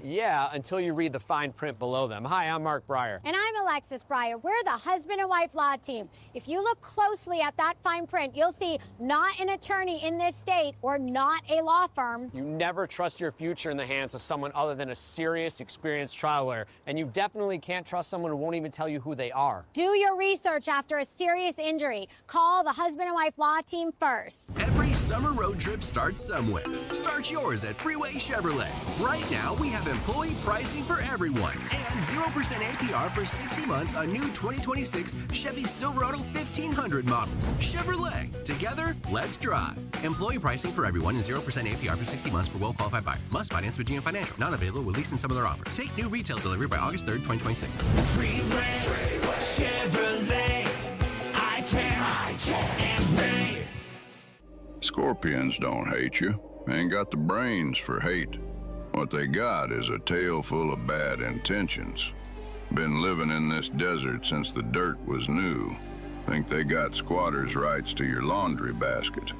Yeah, until you read the fine print below them. Hi, I'm Mark Breyer. And I'm Alexis Breyer. We're the husband and wife law team. If you look closely at that fine print, you'll see not an attorney in this state or not a law firm. You never trust your future in the hands of someone other than a serious, experienced trial lawyer. And you definitely can't trust someone who won't even tell you who they are. Do your research after a serious injury. Call the husband and wife law team first. Every summer road trip starts somewhere. Start yours at Freeway Chevrolet. Right now, we have employee pricing for everyone and 0% APR for 60 months on new 2026 Chevy Silverado 1500 models. Chevrolet. Together, let's drive. Employee pricing for everyone and 0% APR for 60 months for well-qualified buyers. Must finance with GM Financial. Not available with lease and some other offers. Take new retail delivery by August 3rd, 2026. Freeway Chevrolet. I can and pay. Scorpions don't hate you. ain't got the brains for hate. What they got is a tail full of bad intentions. Been living in this desert since the dirt was new. Think they got squatters' rights to your laundry basket.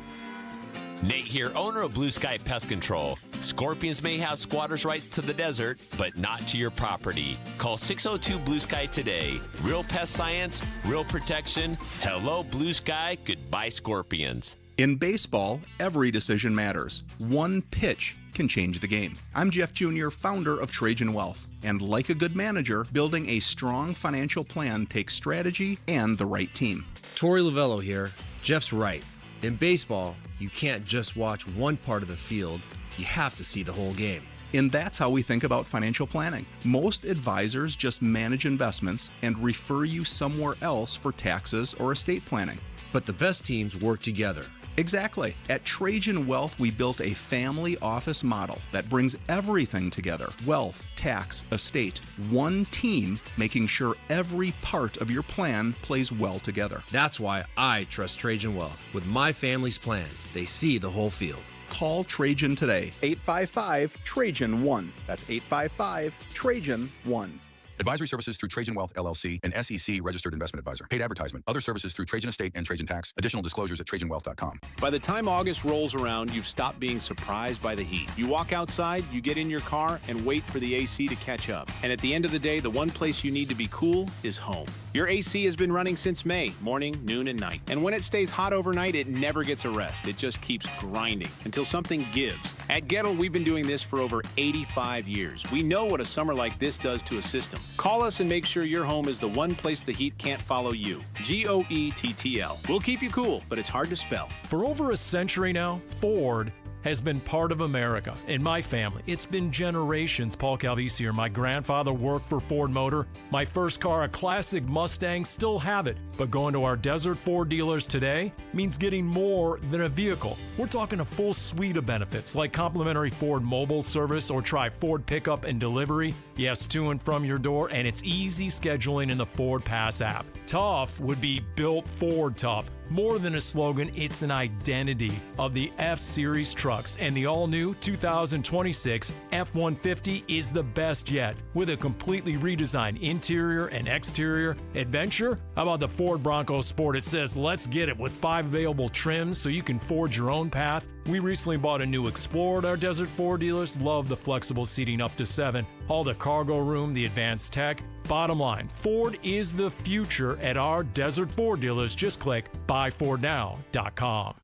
Nate here, owner of Blue Sky Pest Control. Scorpions may have squatters' rights to the desert, but not to your property. Call 602 Blue Sky today. Real pest science, real protection. Hello, Blue Sky. Goodbye, Scorpions. In baseball, every decision matters. One pitch can change the game. I'm Jeff Jr., founder of Trajan Wealth. And like a good manager, building a strong financial plan takes strategy and the right team. Torey Lavello here. Jeff's right. In baseball, you can't just watch one part of the field. You have to see the whole game. And that's how we think about financial planning. Most advisors just manage investments and refer you somewhere else for taxes or estate planning. But the best teams work together. Exactly. At Trajan Wealth, we built a family office model that brings everything together. Wealth, tax, estate. One team making sure every part of your plan plays well together. That's why I trust Trajan Wealth. With my family's plan, they see the whole field. Call Trajan today. 855-TRAJAN-1. That's 855-TRAJAN-1. Advisory services through Trajan Wealth, LLC, an SEC registered investment advisor. Paid advertisement. Other services through Trajan Estate and Trajan Tax. Additional disclosures at TrajanWealth.com. By the time August rolls around, you've stopped being surprised by the heat. You walk outside, you get in your car, and wait for the AC to catch up. And at the end of the day, the one place you need to be cool is home. Your AC has been running since May, morning, noon, and night. And when it stays hot overnight, it never gets a rest. It just keeps grinding until something gives. At Gettle, we've been doing this for over 85 years. We know what a summer like this does to a system. Call us and make sure your home is the one place the heat can't follow you. GOETTL. We'll keep you cool, but it's hard to spell. For over a century now, Ford has been part of America. In my family, it's been generations. Paul Calvisi here. My grandfather worked for Ford Motor. My first car, a classic Mustang, still have it. But going to our Desert Ford dealers today means getting more than a vehicle. We're talking a full suite of benefits like complimentary Ford mobile service or try Ford pickup and delivery. Yes, to and from your door, and it's easy scheduling in the Ford Pass app. Tough would be built Ford tough. More than a slogan, it's an identity of the F-Series trucks, and the all-new 2026 F-150 is the best yet. With a completely redesigned interior and exterior adventure, how about the Ford Bronco Sport? It says, let's get it, with 5 available trims so you can forge your own path. We recently bought a new Explorer at our Desert Ford dealers. Love the flexible seating up to 7. All the cargo room, the advanced tech. Bottom line, Ford is the future at our Desert Ford dealers. Just click buyfordnow.com.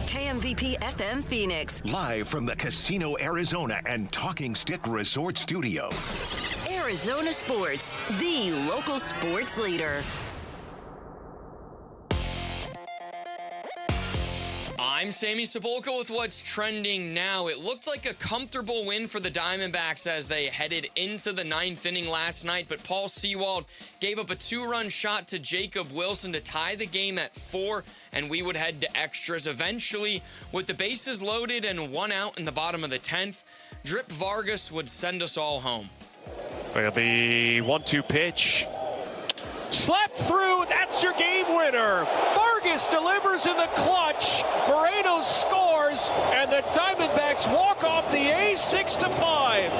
KMVP FM Phoenix. Live from the Casino Arizona and Talking Stick Resort Studio. Arizona Sports, the local sports leader. I'm Sammy Sepulka with what's trending now. It looked like a comfortable win for the Diamondbacks as they headed into the 9th inning last night, but Paul Sewald gave up a 2-run shot to Jacob Wilson to tie the game at 4, and we would head to extras. Eventually, with the bases loaded and 1 out in the bottom of the 10th, Drip Vargas would send us all home. Look at the 1-2 pitch. Slapped through, that's your game winner. Vargas delivers in the clutch. Moreno scores, and the Diamondbacks walk off the A's 6-5.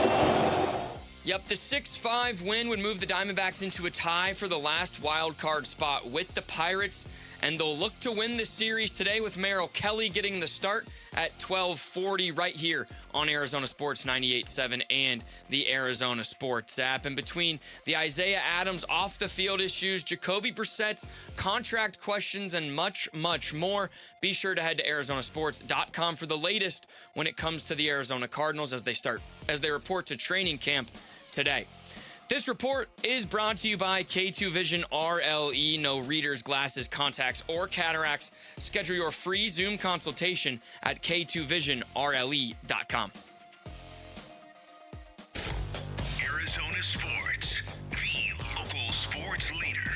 Yep, the 6-5 win would move the Diamondbacks into a tie for the last wild card spot with the Pirates, and they'll look to win the series today with Merrill Kelly getting the start at 12:40 right here on Arizona Sports 98.7 and the Arizona Sports app. And between the Isaiah Adams off-the-field issues, Jacoby Brissett's contract questions, and much, much more, be sure to head to arizonasports.com for the latest when it comes to the Arizona Cardinals as they report to training camp today. This report is brought to you by K2 Vision RLE. No readers, glasses, contacts, or cataracts. Schedule your free Zoom consultation at k2visionrle.com. Arizona Sports, the local sports leader.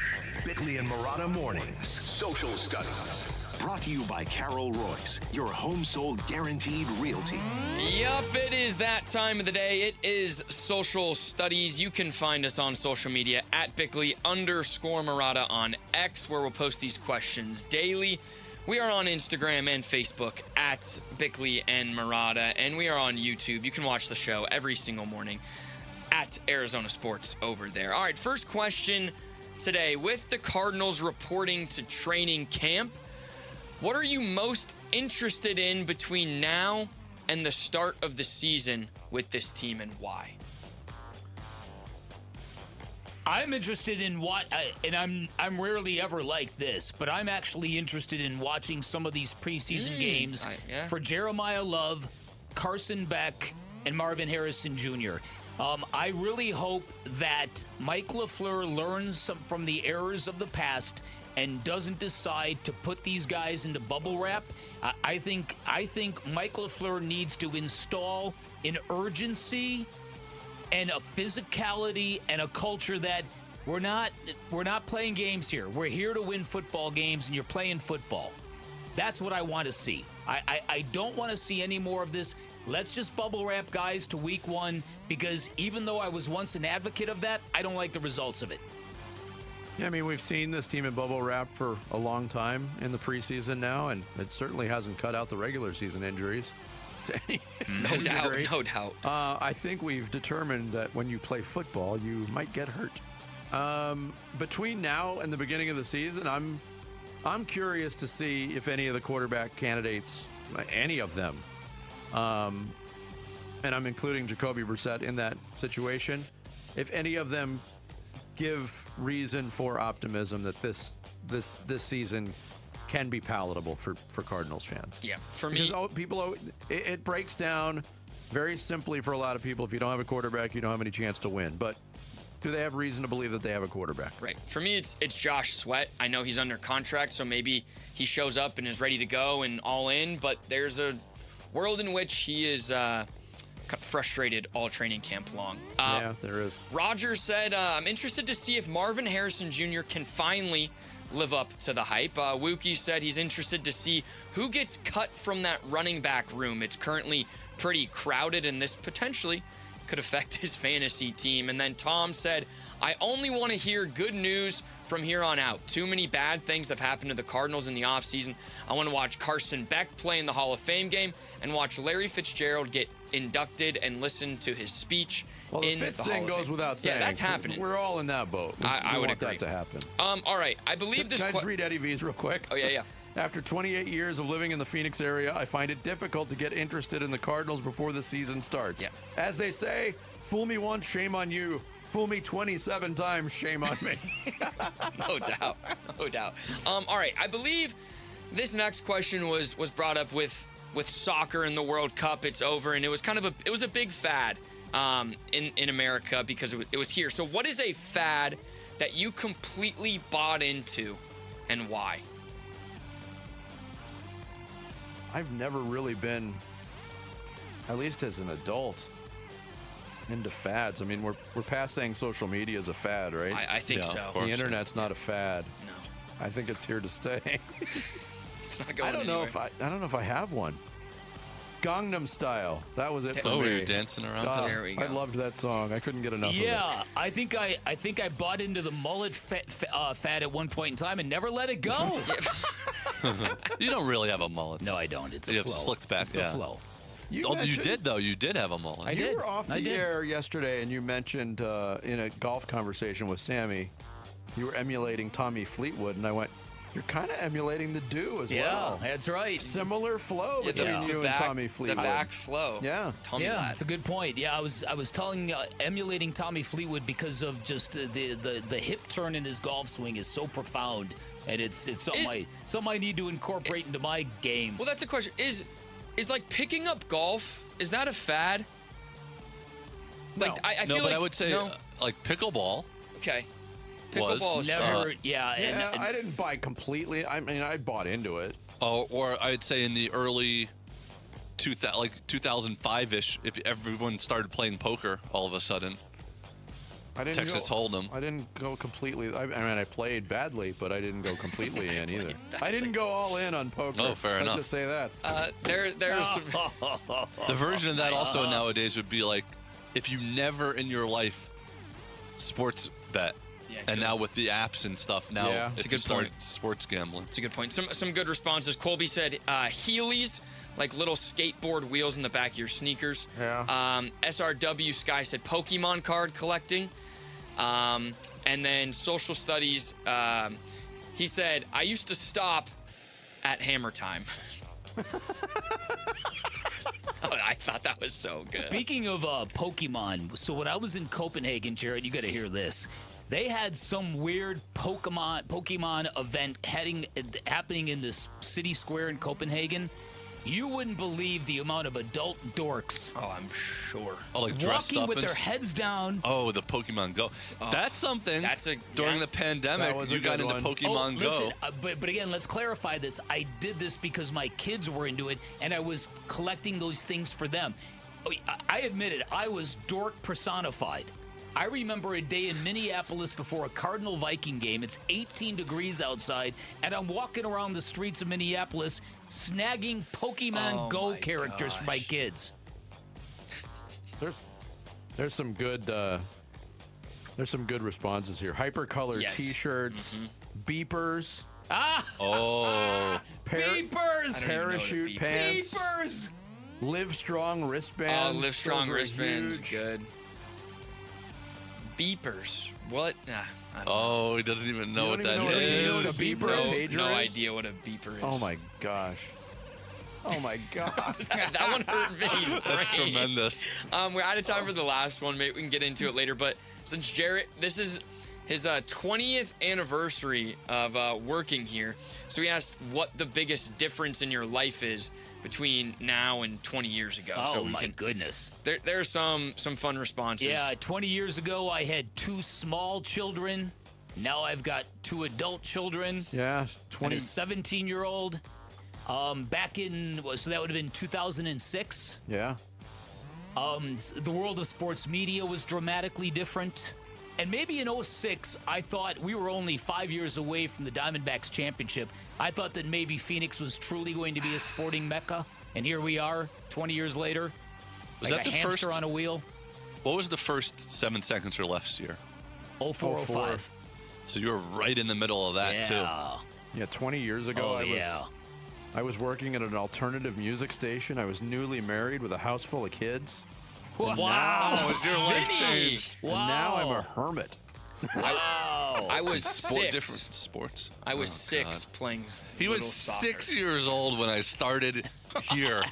Bickley and Murata Mornings. Social Studies. Brought to you by Carol Royce, your home sold guaranteed realty. Yup, it is that time of the day. It is Social Studies. You can find us on social media at Bickley_Murata on X, where we'll post these questions daily. We are on Instagram and Facebook at Bickley and Murata, and we are on YouTube. You can watch the show every single morning at Arizona Sports over there. All right, first question today. With the Cardinals reporting to training camp, what are you most interested in between now and the start of the season with this team, and why? I'm interested in and I'm rarely ever like this, but I'm actually interested in watching some of these preseason games for Jeremiah Love, Carson Beck, and Marvin Harrison Jr. I really hope that Mike LaFleur learns from the errors of the past and doesn't decide to put these guys into bubble wrap. I think Mike LaFleur needs to install an urgency and a physicality and a culture that we're not playing games here. We're here to win football games, and you're playing football. That's what I want to see. I don't want to see any more of this. Let's just bubble wrap guys to week 1, because even though I was once an advocate of that, I don't like the results of it. Yeah, I mean, we've seen this team in bubble wrap for a long time in the preseason now, and it certainly hasn't cut out the regular season injuries. No doubt. I think we've determined that when you play football, you might get hurt. Between now and the beginning of the season, I'm curious to see if any of the quarterback candidates, any of them, and I'm including Jacoby Brissett in that situation, if any of them give reason for optimism that this season can be palatable for Cardinals fans. Yeah, for me, because it breaks down very simply for a lot of people. If you don't have a quarterback, you don't have any chance to win. But do they have reason to believe that they have a quarterback? Right. For me, it's Josh Sweat. I know he's under contract, so maybe he shows up and is ready to go and all in. But there's a world in which he is frustrated all training camp long. Yeah, there is. Roger said, I'm interested to see if Marvin Harrison Jr. can finally live up to the hype. Wookie said he's interested to see who gets cut from that running back room. It's currently pretty crowded, and this potentially could affect his fantasy team. And then Tom said, I only want to hear good news from here on out. Too many bad things have happened to the Cardinals in the offseason. I want to watch Carson Beck play in the Hall of Fame game and watch Larry Fitzgerald get inducted and listen to his speech. Well, the Fitz thing goes without saying. Yeah, that's happening. We're all in that boat. I would want agree. that to happen. All right. I believe this. Can I just read Eddie V's real quick? Oh, yeah. After 28 years of living in the Phoenix area, I find it difficult to get interested in the Cardinals before the season starts. Yeah. As they say, fool me once, shame on you. Fool me 27 times, shame on me. No doubt. All right. I believe this next question was brought up with soccer in the World Cup. It's over, and it was a big fad in America because it was here. So what is a fad that you completely bought into, and why? I've never really been, at least as an adult, into fads. I mean, we're past saying social media is a fad, right? I think so. The internet's not a fad. No. I think it's here to stay. It's not going I don't know if I have one. Gangnam Style. That was it for me. Oh, you're dancing around. There we go. I loved that song. I couldn't get enough of it. Yeah, I think I bought into the mullet fad at one point in time and never let it go. You don't really have a mullet. No, I don't. It's a you flow. have slicked back. It's a flow. You did, though. You did have a mullet. You were off the air yesterday, and you mentioned in a golf conversation with Sammy, you were emulating Tommy Fleetwood, and I went, you're kind of emulating the do as well. Yeah, that's right. Similar flow between you and Tommy Fleetwood. The back flow. Yeah. That's a good point. Yeah, I was telling emulating Tommy Fleetwood because of just the hip turn in his golf swing is so profound, and it's something I need to incorporate into my game. Well, that's a question. Is like picking up golf, is that a fad? Like No. I feel but like I would say like pickleball. Okay. Was Pickleball is never. Yeah, I didn't buy completely. I mean, I bought into it. Or I'd say in the early 2005-ish, if everyone started playing poker all of a sudden. Texas Hold'em. I didn't go completely. I mean, I played badly, but I didn't go completely in either. I didn't go all in on poker. Oh, fair enough. Let's just say that. There's some, The version of that also nowadays would be like, if you never in your life sports bet, And now with the apps and stuff, now It's a if good you start point. sports gambling. It's a good point. Some good responses. Colby said Heelys, like little skateboard wheels in the back of your sneakers. Yeah. SRW Sky said Pokemon card collecting. And then Social Studies, he said, I used to stop at Hammer Time. I thought that was so good. Speaking of Pokemon, so when I was in Copenhagen, Jared, you got to hear this. They had some weird Pokemon event happening in this city square in Copenhagen. You wouldn't believe the amount of adult dorks. Oh, I'm sure. Oh, like dressed walking up with and their heads down. Oh, the Pokemon Go. That's something. During the pandemic, you got into Pokemon Go. Listen, but again, let's clarify this. I did this because my kids were into it, and I was collecting those things for them. I admit it. I was dork personified. I remember a day in Minneapolis before a Cardinal Viking game. It's 18 degrees outside, and I'm walking around the streets of Minneapolis snagging Pokemon Go characters for my kids. There's some good responses here. Hypercolor T-shirts, beepers. Beepers! Parachute pants. Beepers! Live Strong wristbands. Live Strong Those are wristbands, huge. good. Beepers. What? I don't know. He doesn't even know what that You know what is. a beeper is? No idea what a beeper is. Oh my gosh. Oh my god. That one hurt me. That's tremendous. We're out of time for the last one. Maybe we can get into it later. But since Jarrett, this is his 20th anniversary of working here, so he asked what the biggest difference in your life is between now and 20 years ago. Oh, so my goodness. There are some fun responses. Yeah, 20 years ago, I had 2 small children. Now I've got 2 adult children. Yeah, 20. And a 17-year-old. Back in, so that would have been 2006. Yeah. The world of sports media was dramatically different. And maybe in 06, I thought we were only 5 years away from the Diamondbacks championship. I thought that maybe Phoenix was truly going to be a sporting mecca. And here we are, 20 years later. Was like that a the hamster first on a wheel. What was the first 7 seconds or less year? 04-05. So you were right in the middle of that, too. Yeah, 20 years ago, Oh, I was working at an alternative music station. I was newly married with a house full of kids. Wow. Has your life changed? And now I'm a hermit. Wow. I was 6. Different sports. I was 6 playing. He was little soccer. 6 years old when I started here.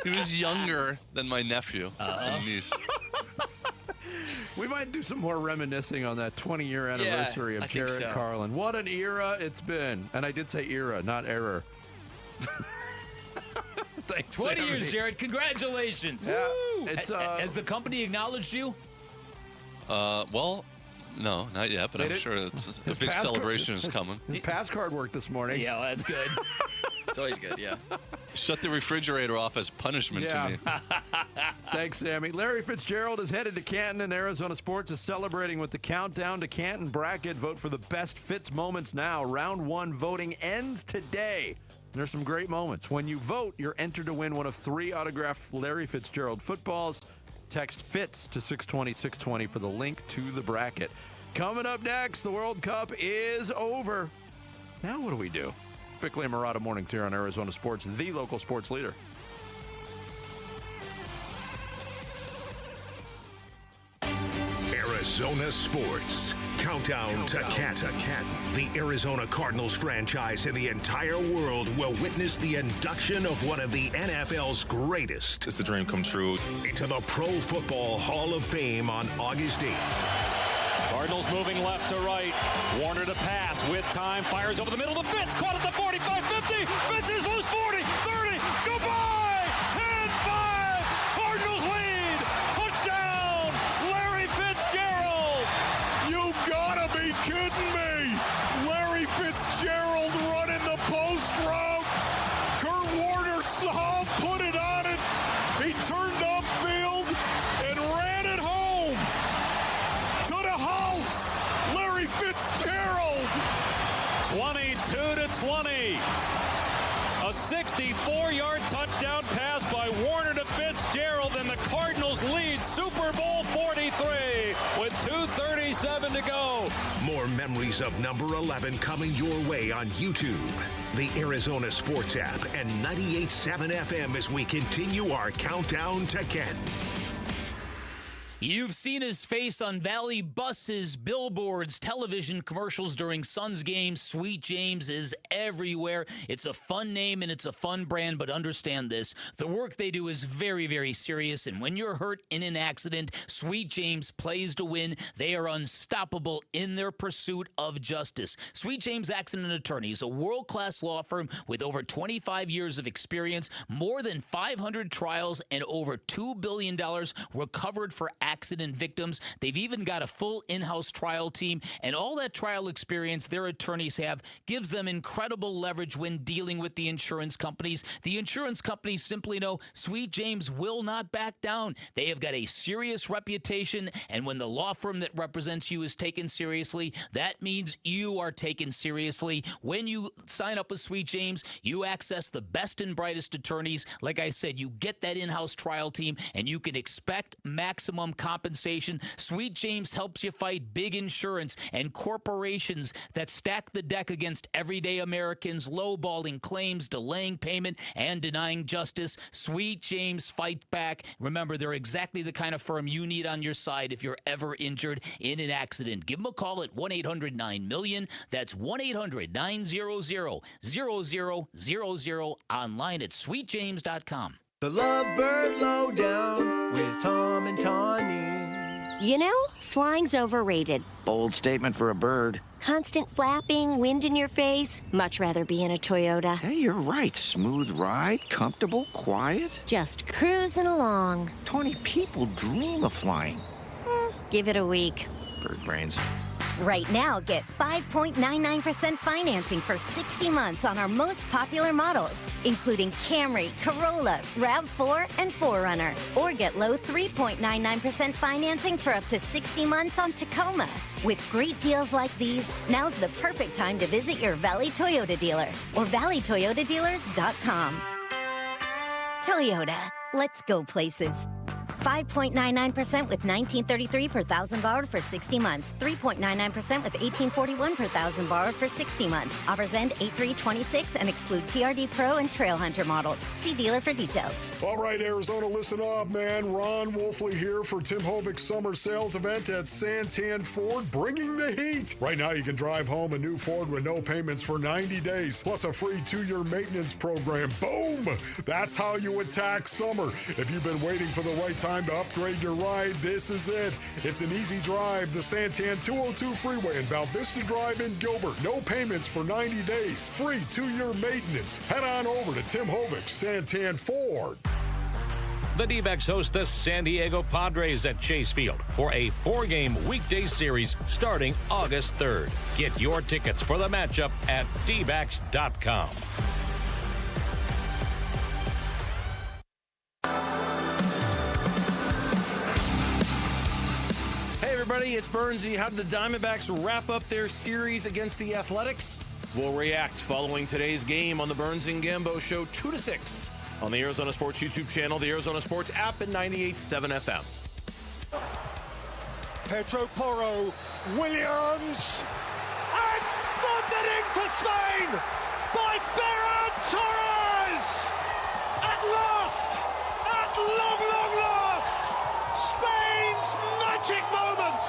He was younger than my nephew and niece. We might do some more reminiscing on that 20-year anniversary I of think Jarrett so. Carlin. What an era it's been. And I did say era, not error. Thanks, 20 Sammy. years, Jared. Congratulations. Yeah, Woo! it's, Has the company acknowledged you? Well, no, not yet, but I'm sure a big celebration is coming. His pass card worked this morning. Yeah, well, that's good. It's always good, yeah. Shut the refrigerator off as punishment to me. Thanks, Sammy. Larry Fitzgerald is headed to Canton, and Arizona Sports is celebrating with the Countdown to Canton bracket. Vote for the best Fitz moments now. Round 1 voting ends today. There's some great moments. When you vote, you're entered to win one of 3 autographed Larry Fitzgerald footballs. Text FITZ to 620-620 for the link to the bracket. Coming up next, the World Cup is over. Now what do we do? It's Bickley and Murata Mornings here on Arizona Sports, the local sports leader. Arizona Sports. Countdown to Canton. The Arizona Cardinals franchise in the entire world will witness the induction of one of the NFL's greatest. It's a dream come true. Into the Pro Football Hall of Fame on August 8th. Cardinals moving left to right. Warner to pass with time. Fires over the middle to Fitz. Caught at the 45-50. Fitz is loose 40, 30. Goodbye. 10-5. Cardinals lead. Touchdown. Larry Fitzgerald. You gotta be kidding me. Larry Fitzgerald running the post route. Kurt Warner saw him, put it on it. He turned upfield and ran it home. To the house. Larry Fitzgerald. 22-20. A 64-yard touchdown pass by Warner to Fitzgerald, and the Cardinals lead Super Bowl 43 with 2:30 2:37 to go. More memories of number 11 coming your way on YouTube, the Arizona Sports app, and 98.7 FM as we continue our countdown to Ken. You've seen his face on Valley buses, billboards, television commercials during Suns games. Sweet James is everywhere. It's a fun name and it's a fun brand, but understand this. The work they do is very, very serious, and when you're hurt in an accident, Sweet James plays to win. They are unstoppable in their pursuit of justice. Sweet James Accident Attorneys, a world-class law firm with over 25 years of experience, more than 500 trials, and over $2 billion recovered for accident victims. They've even got a full in-house trial team, and all that trial experience their attorneys have gives them incredible leverage when dealing with the insurance companies. The insurance companies simply know Sweet James will not back down. They have got a serious reputation, and when the law firm that represents you is taken seriously, that means you are taken seriously. When you sign up with Sweet James, you access the best and brightest attorneys. Like I said, you get that in-house trial team, and you can expect maximum compensation. Sweet James helps you fight big insurance and corporations that stack the deck against everyday Americans, lowballing claims, delaying payment, and denying justice. Sweet James fights back. Remember, they're exactly the kind of firm you need on your side if you're ever injured in an accident. Give them a call at 1-800-9-MILLION. That's 1-800-900-0000. Online at sweetjames.com. The Lovebird Lowdown with Tom and Tawny. You know, flying's overrated. Bold statement for a bird. Constant flapping, wind in your face. Much rather be in a Toyota. Hey, you're right. Smooth ride, comfortable, quiet. Just cruising along. 20 people dream of flying. Give it a week. Bird brains. Right now, get 5.99% financing for 60 months on our most popular models, including Camry, Corolla, RAV4, and 4Runner. Or get low 3.99% financing for up to 60 months on Tacoma. With great deals like these, now's the perfect time to visit your Valley Toyota dealer or valleytoyotadealers.com. Toyota, let's go places. 5.99% with $19.33 per thousand borrowed for 60 months. 3.99% with $18.41 per thousand borrowed for 60 months. Offers end 8/3/26 and exclude TRD Pro and Trail Hunter models. See dealer for details. All right, Arizona, listen up, man. Ron Wolfley here for Tim Hovig's summer sales event at Santan Ford, bringing the heat. Right now, you can drive home a new Ford with no payments for 90 days, plus a free 2-year maintenance program. Boom! That's how you attack summer. If you've been waiting for the right time to upgrade your ride, this is it. It's an easy drive, the Santan 202 freeway in Val Vista Drive in Gilbert. No payments for 90 days. Free 2-year maintenance. Head on over to Tim Hovig's Santan Ford. The D-backs host the San Diego Padres at Chase Field for a 4-game weekday series starting August 3rd. Get your tickets for the matchup at dbacks.com. Everybody, it's Bernsey. How did the Diamondbacks wrap up their series against the Athletics? We'll react following today's game on the Burns and Gambo Show 2 to 6 on the Arizona Sports YouTube channel, the Arizona Sports app, and 98.7 FM. Pedro Porro, Williams, and thundered into Spain by Ferran Torres! At last! At long, long last! Spain's magic moment!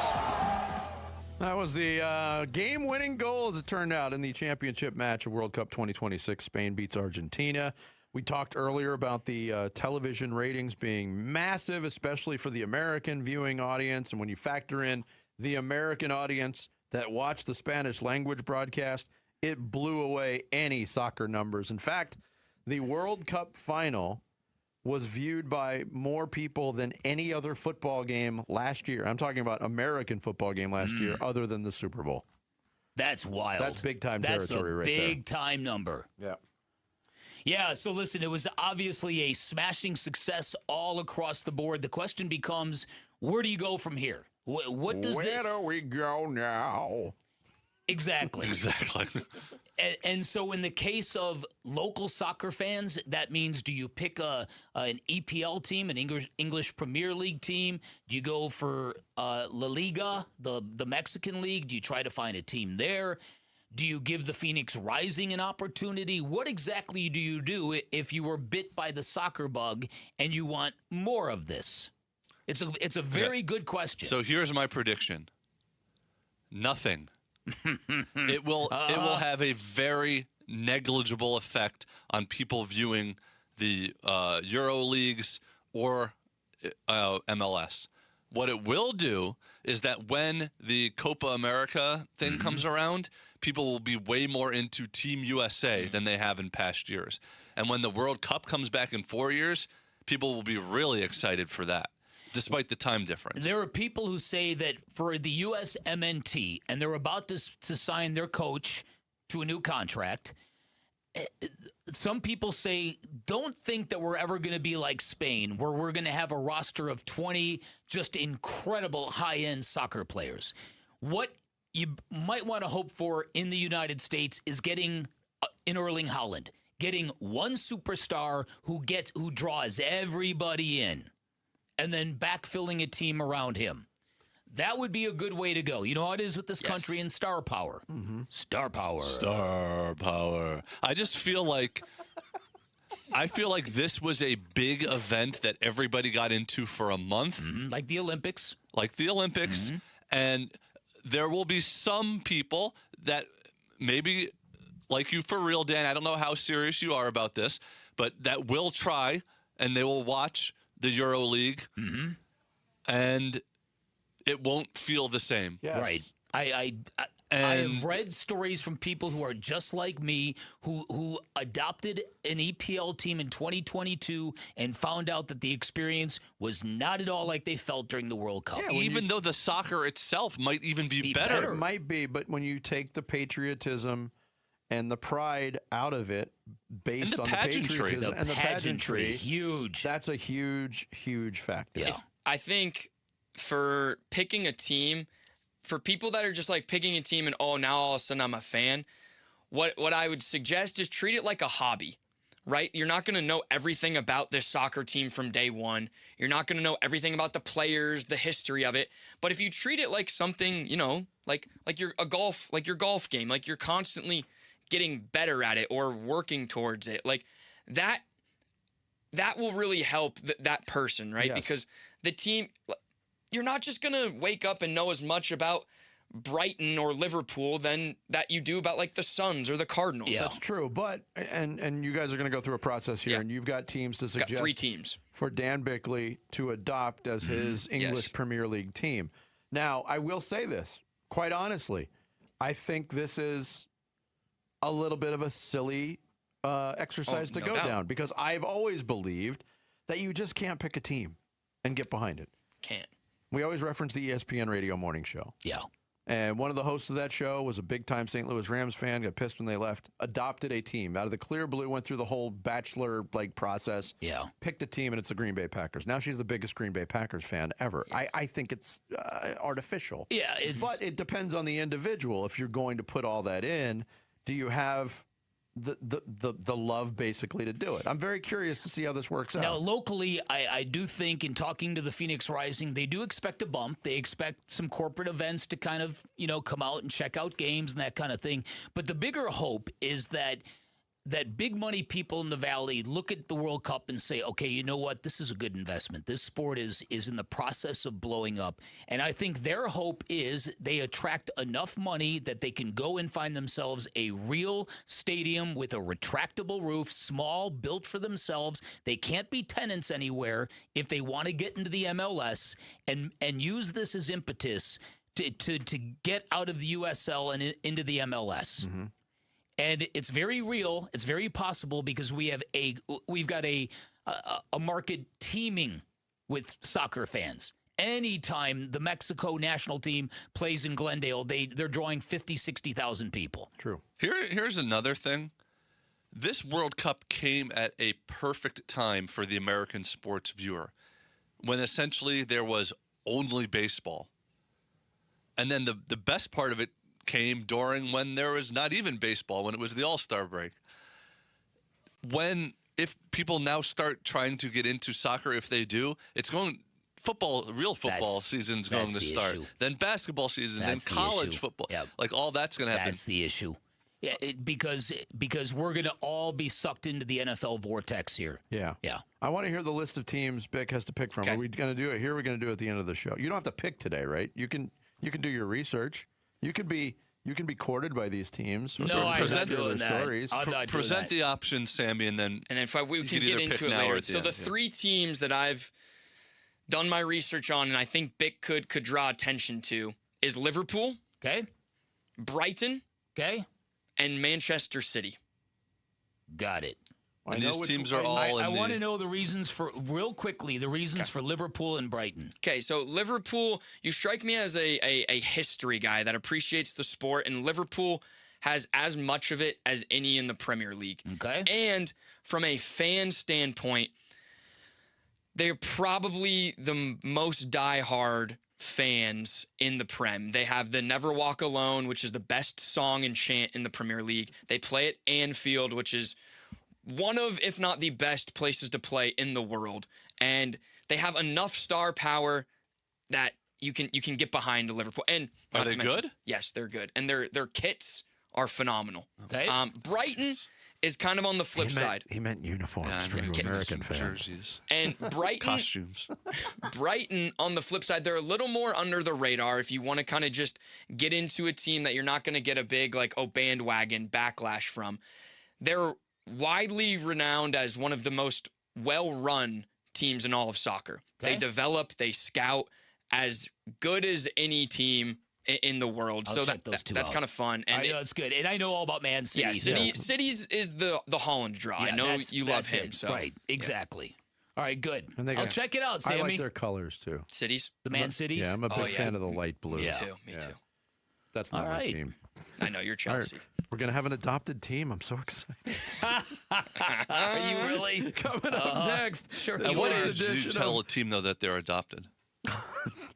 That was the game-winning goal, as it turned out, in the championship match of World Cup 2026. Spain beats Argentina. We talked earlier about the television ratings being massive, especially for the American viewing audience. And when you factor in the American audience that watched the Spanish language broadcast, it blew away any soccer numbers. In fact, the World Cup final was viewed by more people than any other football game last year. I'm talking about American football game last year, other than the Super Bowl. That's wild. That's big-time territory right there. That's a big-time number. Yeah. Yeah, so listen, it was obviously a smashing success all across the board. The question becomes, where do you go from here? What does Where do we go now? Exactly. Exactly. And so in the case of local soccer fans, that means do you pick an EPL team, an English Premier League team? Do you go for La Liga, the Mexican league? Do you try to find a team there? Do you give the Phoenix Rising an opportunity? What exactly do you do if you were bit by the soccer bug and you want more of this? It's a very good question. So here's my prediction. Nothing. It will have a very negligible effect on people viewing the Euro leagues or MLS. What it will do is that when the Copa America thing comes around, people will be way more into Team USA than they have in past years. And when the World Cup comes back in 4 years, people will be really excited for that, despite the time difference. There are people who say that for the USMNT, and they're about to sign their coach to a new contract, some people say, don't think that we're ever going to be like Spain, where we're going to have a roster of 20 just incredible high-end soccer players. What you might want to hope for in the United States is getting in Erling Haaland, getting one superstar who draws everybody in, and then backfilling a team around him. That would be a good way to go. You know how it is with this country and star power. Star power. Star power. I feel like this was a big event that everybody got into for a month. Like the Olympics. And there will be some people that maybe, like you for real, Dan, I don't know how serious you are about this, but that will try and they will watch the Euro League and it won't feel the same. Right. I have read stories from people who are just like me who adopted an EPL team in 2022 and found out that the experience was not at all like they felt during the World Cup. Yeah, even though the soccer itself might even be better. It might be, but when you take the patriotism and the pride out of it based on the patriotism and the pageantry, huge. That's a huge, huge factor. Yeah. I think for picking a team, for people that are just like picking a team and, now all of a sudden I'm a fan, what I would suggest is treat it like a hobby, right? You're not going to know everything about this soccer team from day one. You're not going to know everything about the players, the history of it. But if you treat it like something, like your golf game, like you're constantly getting better at it or working towards it, like that will really help that person, right? Yes. Because the team, you're not just going to wake up and know as much about Brighton or Liverpool than that you do about like the Suns or the Cardinals. That's true, but and you guys are going to go through a process here, and you've got teams to suggest. Got 3 teams for Dan Bickley to adopt as his English Premier League team. Now, I will say this quite honestly, I think this is a little bit of a silly exercise to go down, because I've always believed that you just can't pick a team and get behind it. Can't. We always reference the ESPN radio morning show. Yeah. And one of the hosts of that show was a big-time St. Louis Rams fan, got pissed when they left, adopted a team. Out of the clear blue, went through the whole bachelor process, picked a team, and it's the Green Bay Packers. Now she's the biggest Green Bay Packers fan ever. I think it's artificial. Yeah, but it depends on the individual. If you're going to put all that in, do you have the love basically to do it? I'm very curious to see how this works out. Now, locally, I do think in talking to the Phoenix Rising, they do expect a bump. They expect some corporate events to kind of, come out and check out games and that kind of thing. But the bigger hope is that big money people in the Valley look at the World Cup and say, okay, you know what? This is a good investment. This sport is in the process of blowing up. And I think their hope is they attract enough money that they can go and find themselves a real stadium with a retractable roof, small, built for themselves. They can't be tenants anywhere if they want to get into the MLS and use this as impetus to get out of the USL and into the MLS. And it's very real. It's very possible because we've got a market teeming with soccer fans. Anytime the Mexico national team plays in Glendale, they're drawing 50, 60,000 people. True. Here's another thing. This World Cup came at a perfect time for the American sports viewer, when essentially there was only baseball. And then the best part of it came during when there was not even baseball, when it was the All-Star break. If people now start trying to get into soccer, if they do, real football season's going to start. Issue. Then basketball season, then college football. Yep. Like all that's going to happen. That's the issue. Yeah, because we're going to all be sucked into the NFL vortex here. Yeah. I want to hear the list of teams Bick has to pick from. Okay. Are we going to do it here? Or are we going to do it at the end of the show? You don't have to pick today, right? You can do your research. You can be courted by these teams. No, I'm not doing that. Stories. I'm not Present doing the options, Sammy, and then we can get into it later. So the three teams that I've done my research on, and I think Bick could draw attention to, is Liverpool, okay, Brighton, okay, and Manchester City. Got it. And these teams are all I want to know the reasons for Liverpool and Brighton. Okay, so Liverpool, you strike me as a history guy that appreciates the sport, and Liverpool has as much of it as any in the Premier League. Okay. And from a fan standpoint, they're probably the most diehard fans in the Prem. They have the Never Walk Alone, which is the best song and chant in the Premier League. They play at Anfield, which is one of, if not the best places to play in the world. And they have enough star power that you can get behind Liverpool. And are they good? Yes, they're good. And their kits are phenomenal. Okay. Brighton is kind of on the flip side. He meant uniforms for you American fans. Jerseys. And Brighton costumes. Brighton, on the flip side, they're a little more under the radar if you want to kind of just get into a team that you're not going to get a big bandwagon backlash from. They're widely renowned as one of the most well-run teams in all of soccer. Okay. They develop, they scout as good as any team in the world. I'll so check those two that's out. kind of fun. And that's good. And I know all about Man City. Yeah, City's is the Holland draw. Yeah, I know you love him. It. So right, exactly. All right, good. And I'll check it out, Sammy. I like their colors too. Cities, the Man Cities. Yeah, I'm a big fan of the light blue. Me too. Me too. That's not my team. I know you're Chelsea. Right. We're gonna have an adopted team. I'm so excited. Are you really? Coming up next. Sure. And what age do you tell a team though that they're adopted?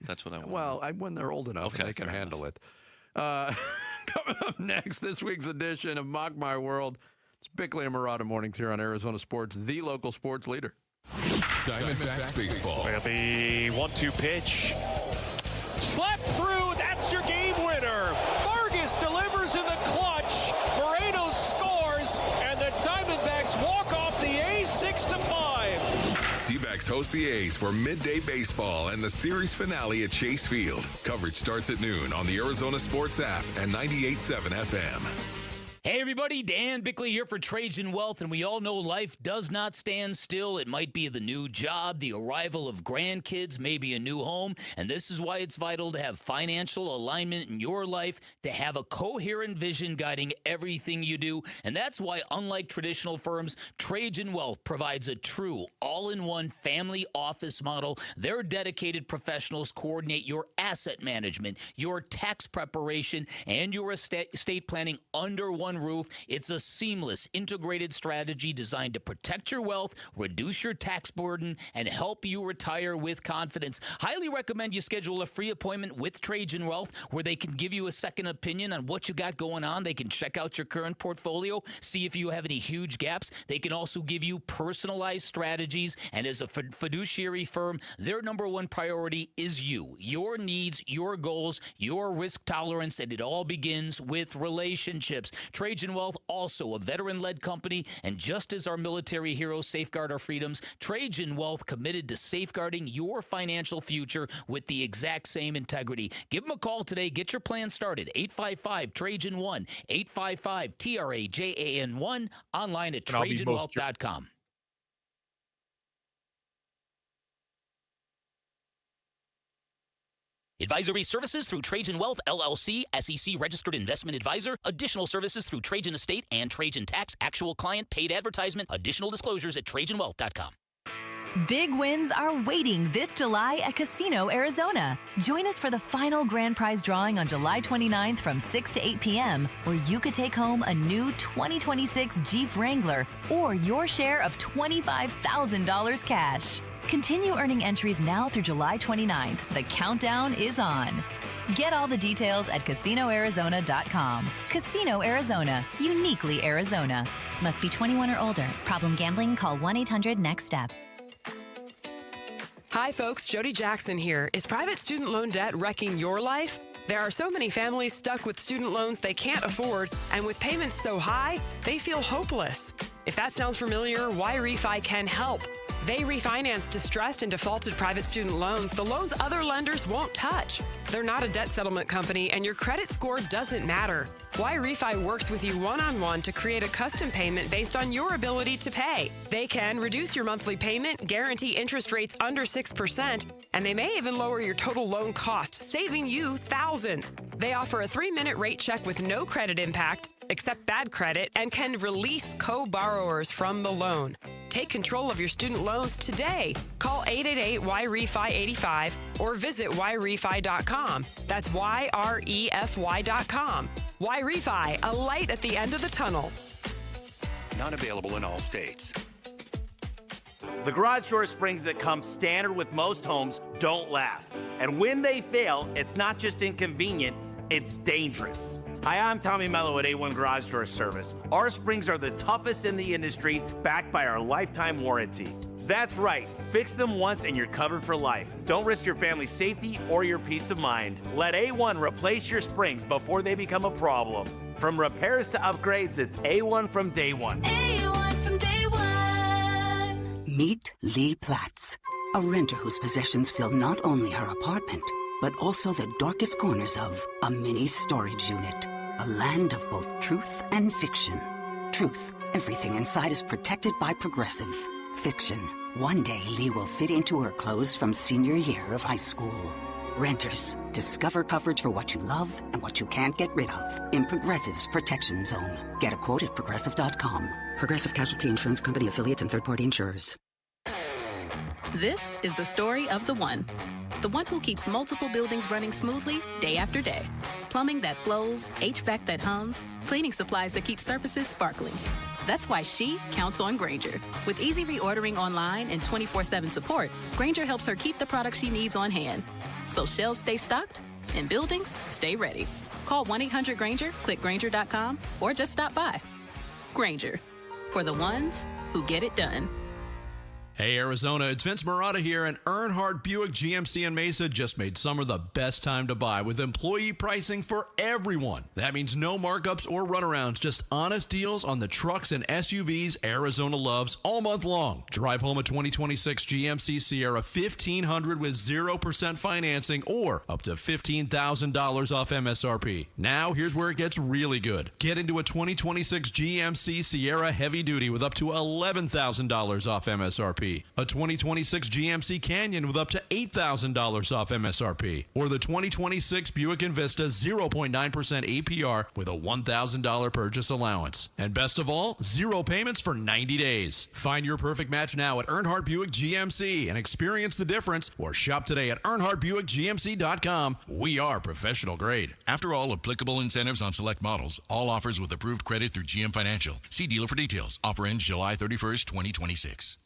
That's what I want. Well, when they're old enough, and they can handle it. Coming up next, this week's edition of Mock My World. It's Bickley and Murata Mornings here on Arizona Sports, the local sports leader. Diamondbacks baseball. Will be 1-2 pitch. Slapped through. That's your game winner. Vargas delivers in the clutch. Moreno scores, and the Diamondbacks walk off the A's 6-5. D-backs host the A's for midday baseball and the series finale at Chase Field. Coverage starts at noon on the Arizona Sports app and 98.7 FM. Hey everybody, Dan Bickley here for Trajan Wealth, and we all know life does not stand still. It might be the new job, the arrival of grandkids, maybe a new home, and this is why it's vital to have financial alignment in your life, to have a coherent vision guiding everything you do, and that's why, unlike traditional firms, Trajan Wealth provides a true all-in-one family office model. Their dedicated professionals coordinate your asset management, your tax preparation, and your estate planning under one roof. It's a seamless, integrated strategy designed to protect your wealth, reduce your tax burden, and help you retire with confidence. Highly recommend you schedule a free appointment with Trajan Wealth where they can give you a second opinion on what you got going on. They can check out your current portfolio, see if you have any huge gaps. They can also give you personalized strategies. And as a fiduciary firm, their number one priority is you, your needs, your goals, your risk tolerance, and it all begins with relationships. Trajan Wealth, also a veteran-led company, and just as our military heroes safeguard our freedoms, Trajan Wealth committed to safeguarding your financial future with the exact same integrity. Give them a call today. Get your plan started. 855-TRAJAN-1, 855-TRAJAN-1, online at TrajanWealth.com. Advisory services through Trajan Wealth, LLC, SEC Registered Investment Advisor. Additional services through Trajan Estate and Trajan Tax. Actual client paid advertisement. Additional disclosures at TrajanWealth.com. Big wins are waiting this July at Casino Arizona. Join us for the final grand prize drawing on July 29th from 6 to 8 p.m., where you could take home a new 2026 Jeep Wrangler or your share of $25,000 cash. Continue earning entries now through July 29th. The countdown is on. Get all the details at CasinoArizona.com. Casino Arizona, uniquely Arizona. Must be 21 or older. Problem gambling? Call 1-800-NEXT-STEP. Hi, folks. Jody Jackson here. Is private student loan debt wrecking your life? There are so many families stuck with student loans they can't afford, and with payments so high, they feel hopeless. If that sounds familiar, Y-Refi can help. They refinance distressed and defaulted private student loans, the loans other lenders won't touch. They're not a debt settlement company, and your credit score doesn't matter. Y-Refi works with you one-on-one to create a custom payment based on your ability to pay. They can reduce your monthly payment, guarantee interest rates under 6%, and they may even lower your total loan cost, saving you thousands. They offer a 3-minute rate check with no credit impact, accept bad credit, and can release co-borrowers from the loan. Take control of your student loans today. Call 888-YREFI-85 or visit YREFI.com. That's YREFY.com. Y-Refi, a light at the end of the tunnel. Not available in all states. The garage door springs that come standard with most homes don't last. And when they fail, it's not just inconvenient, it's dangerous. Hi, I'm Tommy Mello at A1 Garage Door Service. Our springs are the toughest in the industry, backed by our lifetime warranty. That's right. Fix them once and you're covered for life. Don't risk your family's safety or your peace of mind. Let A1 replace your springs before they become a problem. From repairs to upgrades, it's A1 from day one. A1 from day one. Meet Lee Platts, a renter whose possessions fill not only her apartment, but also the darkest corners of a mini storage unit. A land of both truth and fiction. Truth, everything inside is protected by Progressive. Fiction, one day Lee will fit into her clothes from senior year of high school. Renters, discover coverage for what you love and what you can't get rid of in Progressive's Protection Zone. Get a quote at Progressive.com. Progressive Casualty Insurance Company affiliates and third-party insurers. This is the story of the one who keeps multiple buildings running smoothly day after day. Plumbing that flows, HVAC that hums, cleaning supplies that keep surfaces sparkling. That's why she counts on Grainger. With easy reordering online and 24/7 support, Grainger helps her keep the products she needs on hand. So shelves stay stocked and buildings stay ready. Call 1-800-GRAINGER, click Grainger.com, or just stop by. Grainger, for the ones who get it done. Hey Arizona, it's Vince Marotta here, and Earnhardt Buick GMC in Mesa just made summer the best time to buy with employee pricing for everyone. That means no markups or runarounds, just honest deals on the trucks and SUVs Arizona loves all month long. Drive home a 2026 GMC Sierra 1500 with 0% financing or up to $15,000 off MSRP. Now, here's where it gets really good. Get into a 2026 GMC Sierra Heavy Duty with up to $11,000 off MSRP. A 2026 GMC Canyon with up to $8,000 off MSRP. Or the 2026 Buick Envista 0.9% APR with a $1,000 purchase allowance. And best of all, 0 payments for 90 days. Find your perfect match now at Earnhardt Buick GMC and experience the difference, or shop today at EarnhardtBuickGMC.com. We are professional grade. After all applicable incentives on select models, all offers with approved credit through GM Financial. See dealer for details. Offer ends July 31st, 2026.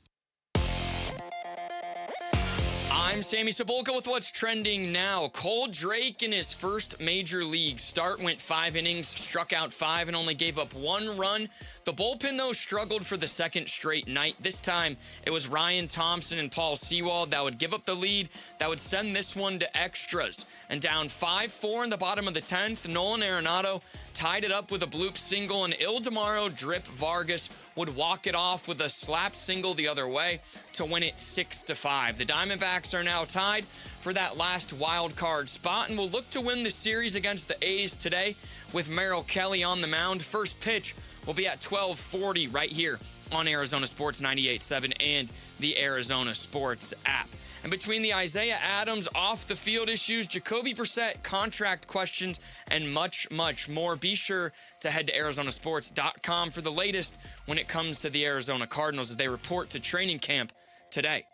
I'm Sammy Cebulka with what's trending now. Cole Drake in his first major league start went 5 innings, struck out 5, and only gave up 1 run. The bullpen, though, struggled for the second straight night. This time, it was Ryan Thompson and Paul Sewald that would give up the lead, that would send this one to extras. And down 5-4 in the bottom of the 10th, Nolan Arenado tied it up with a bloop single, and Ildemaro Drip Vargas would walk it off with a slap single the other way to win it 6-5. The Diamondbacks are now tied for that last wild card spot and will look to win the series against the A's today with Merrill Kelly on the mound. First pitch will be at 12:40 right here on Arizona Sports 98.7 and the Arizona Sports app. And between the Isaiah Adams off-the-field issues, Jacoby Brissett contract questions, and much, much more, be sure to head to ArizonaSports.com for the latest when it comes to the Arizona Cardinals as they report to training camp today.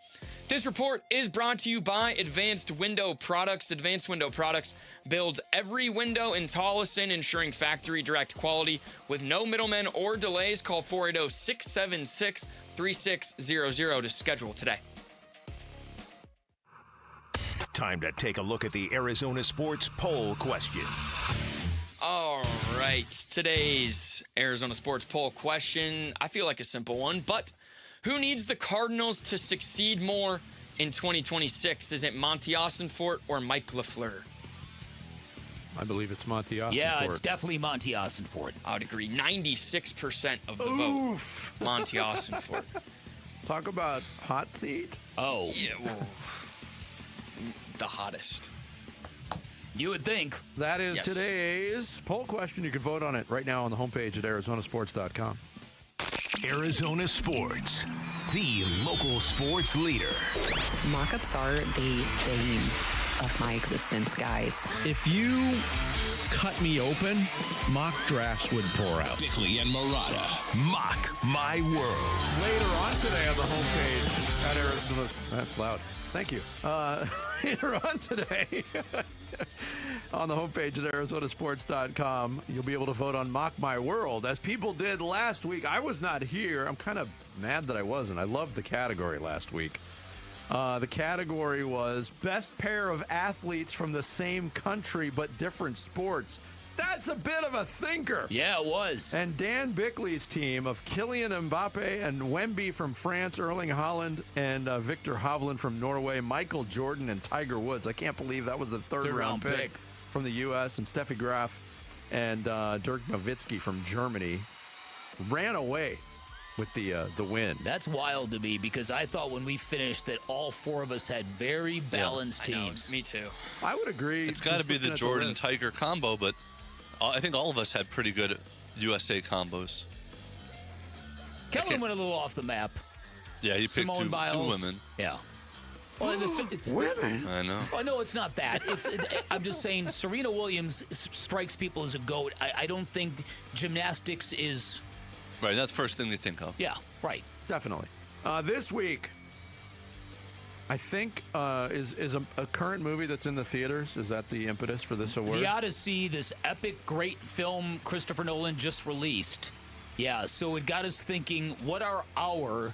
This report is brought to you by Advanced Window Products. Advanced Window Products builds every window in Tolleson, ensuring factory direct quality with no middlemen or delays. Call 480-676-3600 to schedule today. Time to take a look at the Arizona Sports Poll question. All right, today's Arizona Sports Poll question, I feel like a simple one, but who needs the Cardinals to succeed more in 2026? Is it Monty Ossenfort or Mike LaFleur? I believe it's Monty Ossenfort. Yeah, it's definitely Monty Ossenfort. I would agree. 96% of the Oof. vote, Monty Ossenfort. Talk about hot seat. Oh. Yeah, well, the hottest. You would think. That is today's poll question. You can vote on it right now on the homepage at arizonasports.com. Arizona Sports, the local sports leader. Mock-ups are the bane of my existence, guys. If you cut me open, mock drafts would pour out. Bickley and Murata, Mock My World. Later on today on the homepage at Arizona's. That's loud. Thank you. Later on today on the homepage at arizonasports.com, you'll be able to vote on Mock My World, as people did last week. I was not here. I'm kind of mad that I wasn't. I loved the category last week. The category was Best Pair of Athletes from the Same Country but Different Sports. That's a bit of a thinker. Yeah, it was. And Dan Bickley's team of Kylian Mbappe and Wemby from France, Erling Haaland and Victor Hovland from Norway, Michael Jordan and Tiger Woods. I can't believe that was the third round pick from the U.S. And Steffi Graf and Dirk Nowitzki from Germany ran away with the win. That's wild to me, because I thought when we finished that all four of us had very balanced teams. Me too. I would agree. It's got to be the Jordan-Tiger combo, but I think all of us had pretty good USA combos. Kellen went a little off the map. Yeah, he picked Simone two Biles. women. Yeah. Well, women? I know. Well, no, it's not that. I'm just saying Serena Williams strikes people as a GOAT. I don't think gymnastics is... Right, that's the first thing they think of. Yeah, right. Definitely. This week, I think, is a current movie that's in the theaters. Is that the impetus for this award? The Odyssey, this epic, great film Christopher Nolan just released. Yeah, so it got us thinking, what are our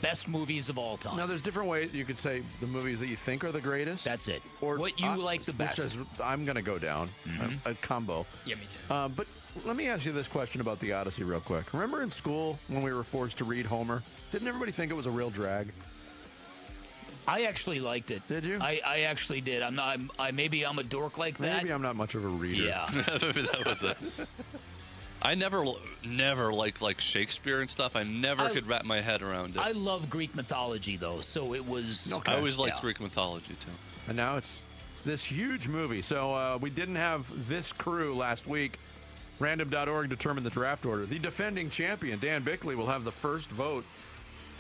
best movies of all time? Now, there's different ways you could say the movies that you think are the greatest. That's it. Or what you like the best. I'm going to go down. A combo. Yeah, me too. But let me ask you this question about the Odyssey real quick. Remember in school when we were forced to read Homer? Didn't everybody think it was a real drag? I actually liked it. Did you? I actually did. Maybe I'm a dork like that. Maybe I'm not much of a reader. Yeah. Maybe that was it. I never liked Shakespeare and stuff. I never could wrap my head around it. I love Greek mythology, though, so it was... Okay. I always liked Greek mythology, too. And now it's this huge movie. So we didn't have this crew last week. Random.org determined the draft order. The defending champion, Dan Bickley, will have the first vote.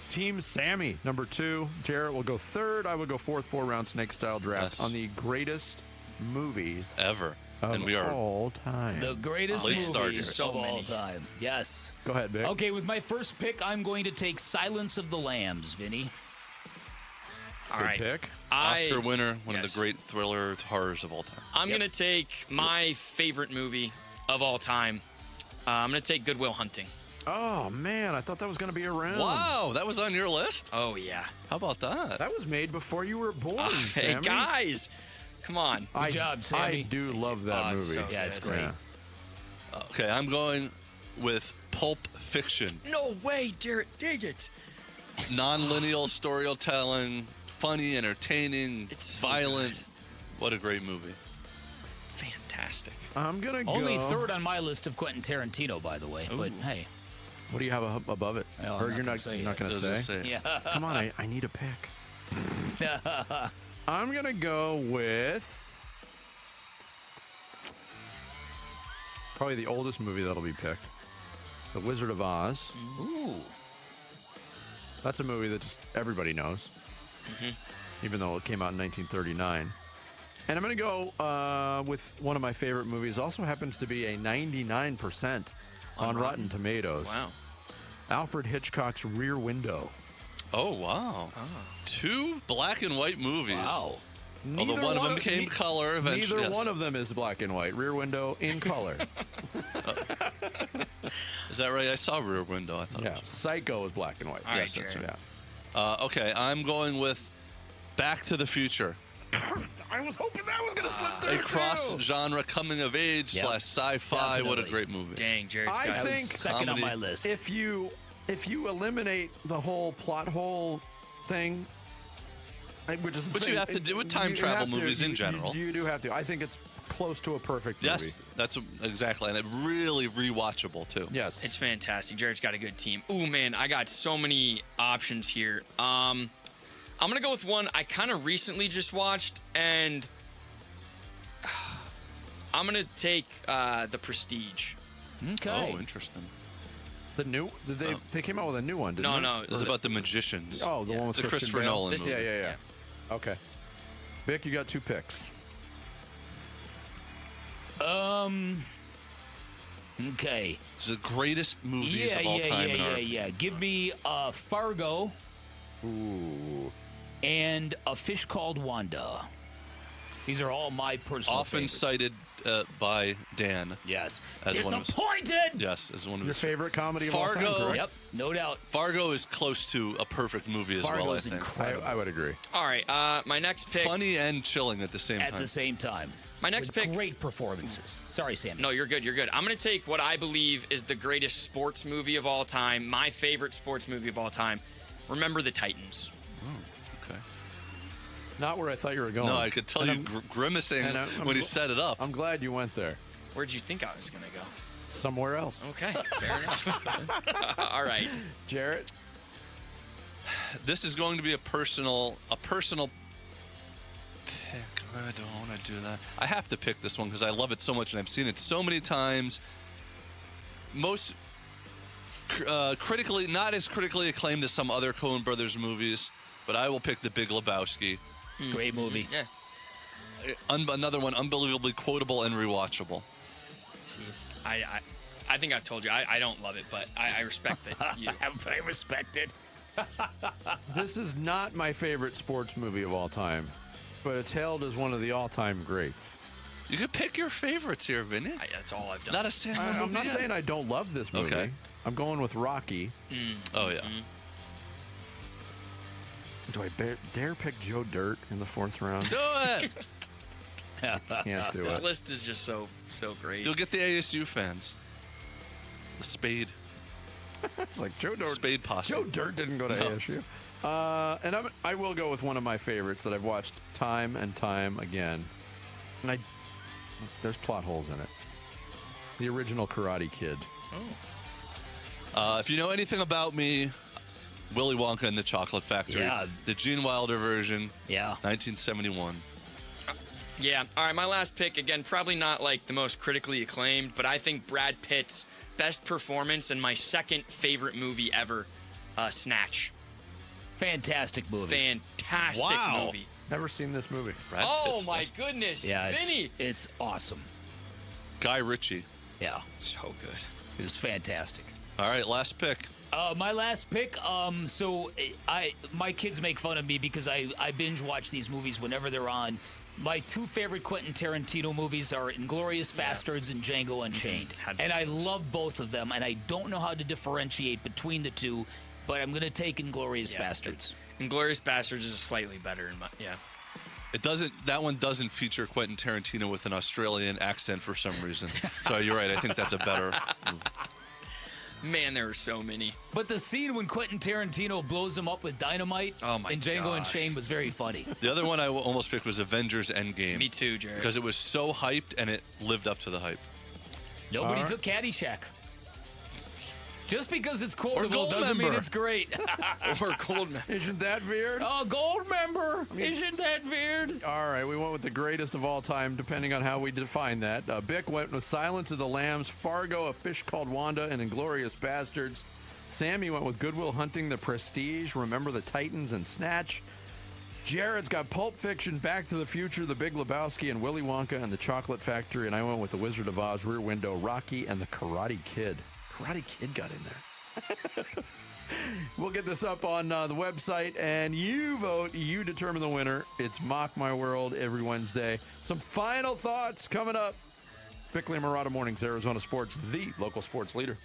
Team Sammy, number 2. Jarrett will go 3rd. I would go 4th, 4-round snake-style draft on the greatest movies ever. Of all time. The greatest movies of all time. Yes. Go ahead, Vic. Okay, with my first pick, I'm going to take Silence of the Lambs, Vinny. All right. Pick. Oscar winner, one of the great thriller horrors of all time. I'm going to take my favorite movie of all time. I'm going to take Good Will Hunting. Oh, man. I thought that was going to be around. Wow, that was on your list? Oh, yeah. How about that? That was made before you were born, Hey, Sammy. guys. Come on. Good job, Sammy. I do love that movie. It's so Yeah, it's good. great. Yeah. Okay, I'm going with Pulp Fiction. No way, Jarrett. Dang it. Non-lineal storytelling, funny, entertaining, It's so violent. good. What a great movie. Fantastic. I'm going to go... Only 3rd on my list of Quentin Tarantino, by the way. Ooh. But, hey. What do you have above it? Well, Or I'm you're not not gonna say going to Doesn't say? say. Yeah. Come on, I need a pick. I'm going to go with probably the oldest movie that'll be picked, The Wizard of Oz. Ooh. That's a movie that just everybody knows, even though it came out in 1939. And I'm going to go with one of my favorite movies. Also happens to be a 99% on Rotten Tomatoes. Wow. Alfred Hitchcock's Rear Window. Oh, wow. 2 black and white movies. Wow. Although one of them became color eventually. Neither one of them is black and white. Rear Window in color. Is that right? I saw Rear Window. I thought it was. Psycho is black and white. All right, yes, that's Jared. yeah. Okay, I'm going with Back to the Future. I was hoping that was going to slip through. A cross-genre coming-of-age / sci-fi. What a great movie. Dang, Jared's got I think second on my list. If you eliminate the whole plot hole thing, which is But you have to do with time travel movies in general. You do have to. I think it's close to a perfect movie. Yes, that's exactly, and it really rewatchable too. Yes, it's fantastic. Jared's got a good team. Ooh, man, I got so many options here. I'm gonna go with one I kind of recently just watched, and I'm gonna take The Prestige. Okay. Oh, interesting. The new they came out with a new one, didn't they? No. This is about the magicians. Oh, the one with it's a Christopher Nolan movie. Yeah. Okay. Vic, you got 2 picks. Okay. This is the greatest movies of all time. Give me Fargo. Ooh. And A Fish Called Wanda. These are all my personal Often favorites. cited by Dan. Yes. As Disappointed! As one of Your his favorite comedy Fargo, of all time, correct? Yep, no doubt. Fargo is close to a perfect movie as well, I Fargo's think. incredible. I would agree. All right, my next pick. Funny and chilling at the same time. At the same time. My next pick. Great performances. Sorry, Sam. No, you're good. I'm going to take what I believe is the greatest sports movie of all time, my favorite sports movie of all time. Remember the Titans. Okay. Not where I thought you were going. No, I could tell you grimacing when he set it up. I'm glad you went there. Where'd you think I was going to go? Somewhere else. Okay, fair enough. All right. Jarrett? This is going to be a personal pick. I don't want to do that. I have to pick this one because I love it so much and I've seen it so many times. Most critically, not as critically acclaimed as some other Coen Brothers movies, but I will pick The Big Lebowski. It's a great movie. Yeah. Another one, unbelievably quotable and rewatchable. See, I think I've told you I don't love it, but I respect that you. I respect it. This is not my favorite sports movie of all time, but it's hailed as one of the all-time greats. You could pick your favorites here, Vinny. That's all I've done. Not a single movie. I'm not saying I don't love this movie. Okay. I'm going with Rocky. Oh, yeah. Do I dare pick Joe Dirt in the 4th round? Do it! Can't do This it. list is just so great. You'll get the ASU fans. The Spade. It's like Joe Dirt. Spade posse. Joe Dirt didn't go to ASU. And I will go with one of my favorites that I've watched time and time again. And there's plot holes in it. The original Karate Kid. If you know anything about me, Willy Wonka and the Chocolate Factory. Yeah. The Gene Wilder version. Yeah. 1971. Yeah. All right, my last pick, again, probably not like the most critically acclaimed, but I think Brad Pitt's best performance in my second favorite movie ever, Snatch. Fantastic movie. Fantastic movie. Never seen this movie. Brad Oh, Pitt's my best. goodness. Yeah, Vinny. it's awesome. Guy Ritchie. Yeah, So good. it was fantastic. All right, last pick. My last pick. So my kids make fun of me because I binge watch these movies whenever they're on. My 2 favorite Quentin Tarantino movies are Inglourious Bastards and Django Unchained, and I love both of them. And I don't know how to differentiate between the two, but I'm going to take Inglourious Bastards. Inglourious Bastards is slightly better in my That one doesn't feature Quentin Tarantino with an Australian accent for some reason. So you're right. I think that's a better movie. Man, there are so many. But the scene when Quentin Tarantino blows him up with dynamite in Django Unchained was very funny. The other one I almost picked was Avengers Endgame. Me too, Jared. Because it was so hyped and it lived up to the hype. Nobody took Caddyshack. Just because it's quotable doesn't mean it's great. Or Goldmember. Isn't that weird? Oh, Goldmember. Isn't that weird? All right, we went with the greatest of all time, depending on how we define that. Bick went with Silence of the Lambs, Fargo, A Fish Called Wanda, and Inglourious Bastards. Sammy went with Good Will Hunting, The Prestige, Remember the Titans, and Snatch. Jared's got Pulp Fiction, Back to the Future, The Big Lebowski, and Willy Wonka and the Chocolate Factory. And I went with The Wizard of Oz, Rear Window, Rocky, and The Karate Kid. Karate Kid got in there. We'll get this up on the website, and you vote. You determine the winner. It's Mock My World every Wednesday. Some final thoughts coming up. Bickley and Murata Mornings, Arizona Sports, the local sports leader.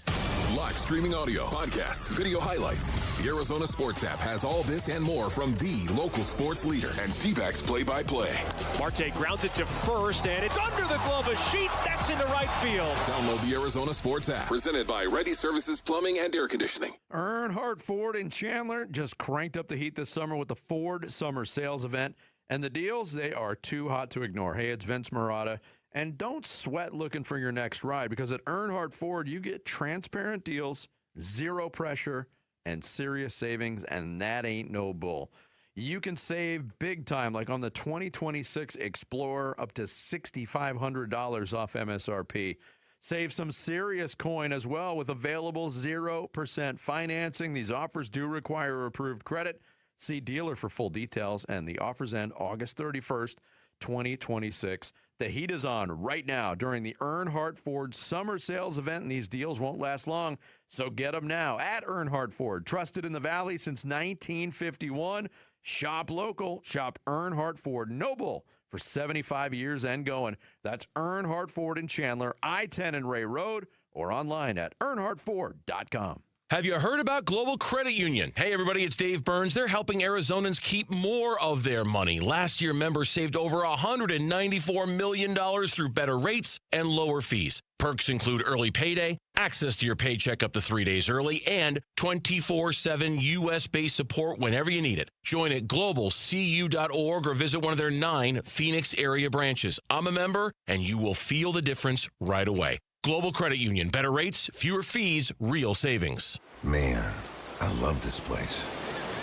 Live streaming audio, podcasts, video highlights. The Arizona Sports app has all this and more from the local sports leader and D-backs play-by-play. Marte grounds it to first, and it's under the glove of Sheets. That's into right field. Download the Arizona Sports app, presented by Ready Services Plumbing and Air Conditioning. Earnhardt Ford in Chandler just cranked up the heat this summer with the Ford Summer Sales Event. And the deals, they are too hot to ignore. Hey, it's Vince Marotta. And don't sweat looking for your next ride, because at Earnhardt Ford, you get transparent deals, zero pressure, and serious savings, and that ain't no bull. You can save big time, like on the 2026 Explorer, up to $6,500 off MSRP. Save some serious coin as well with available 0% financing. These offers do require approved credit. See dealer for full details, and the offers end August 31st, 2026. The heat is on right now during the Earnhardt Ford Summer Sales Event, and these deals won't last long, so get them now at Earnhardt Ford. Trusted in the Valley since 1951. Shop local. Shop Earnhardt Ford Noble for 75 years and going. That's Earnhardt Ford in Chandler, I-10 and Ray Road, or online at earnhardtford.com. Have you heard about Global Credit Union? Hey, everybody, it's Dave Burns. They're helping Arizonans keep more of their money. Last year, members saved over $194 million through better rates and lower fees. Perks include early payday, access to your paycheck up to 3 days early, and 24/7 U.S.-based support whenever you need it. Join at globalcu.org or visit one of their 9 Phoenix area branches. I'm a member, and you will feel the difference right away. Global Credit Union. Better rates, fewer fees, real savings. Man, I love this place.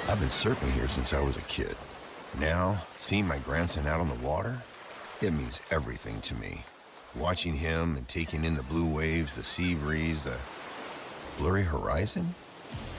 I've been surfing here since I was a kid. Now, seeing my grandson out on the water, it means everything to me. Watching him and taking in the blue waves, the sea breeze, the blurry horizon.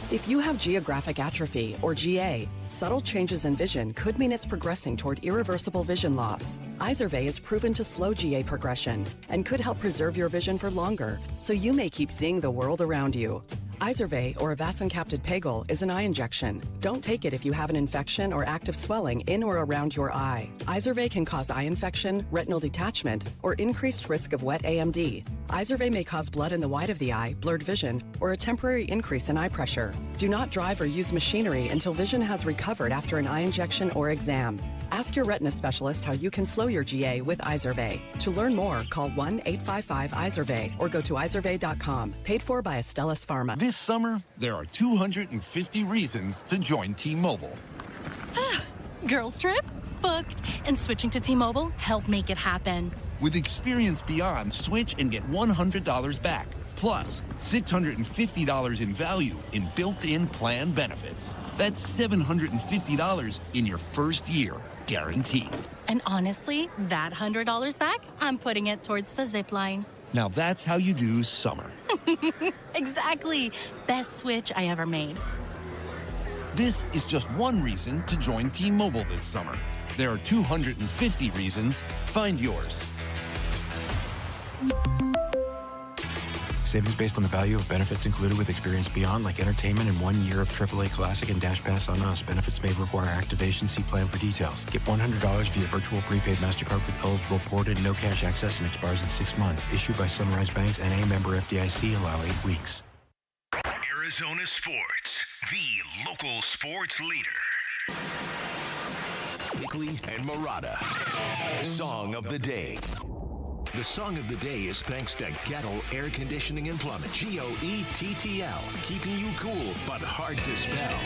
If you have geographic atrophy, or GA, subtle changes in vision could mean it's progressing toward irreversible vision loss. Izervay is proven to slow GA progression and could help preserve your vision for longer, so you may keep seeing the world around you. Izervay, or avacincaptad pegol, is an eye injection. Don't take it if you have an infection or active swelling in or around your eye. Izervay can cause eye infection, retinal detachment, or increased risk of wet AMD. Izervay may cause blood in the white of the eye, blurred vision, or a temporary increase in eye pressure. Do not drive or use machinery until vision has recovered after an eye injection or exam. Ask your retina specialist how you can slow your GA with Izervay. To learn more, call 1-855-IZERVAY or go to izervay.com. Paid for by Astellas Pharma. This summer, there are 250 reasons to join T-Mobile. Girls trip? Booked. And switching to T-Mobile helped make it happen. With Experience Beyond, switch and get $100 back. Plus, $650 in value in built-in plan benefits. That's $750 in your first year, guaranteed. And honestly, that $100 back, I'm putting it towards the zip line. Now that's how you do summer. Exactly. Best switch I ever made. This is just one reason to join T-Mobile this summer. There are 250 reasons. Find yours. Savings based on the value of benefits included with Experience Beyond, like entertainment and 1 year of AAA Classic and Dash Pass on us. Benefits may require activation. See plan for details. Get $100 via virtual prepaid MasterCard with eligible ported, no cash access, and expires in 6 months. Issued by Sunrise Banks, N.A. member FDIC. Allow 8 weeks. Arizona Sports, the local sports leader. Bickley and Marotta. Song of the day. The song of the day is thanks to Gettle Air Conditioning and Plumbing. GOETTL, keeping you cool but hard to spell.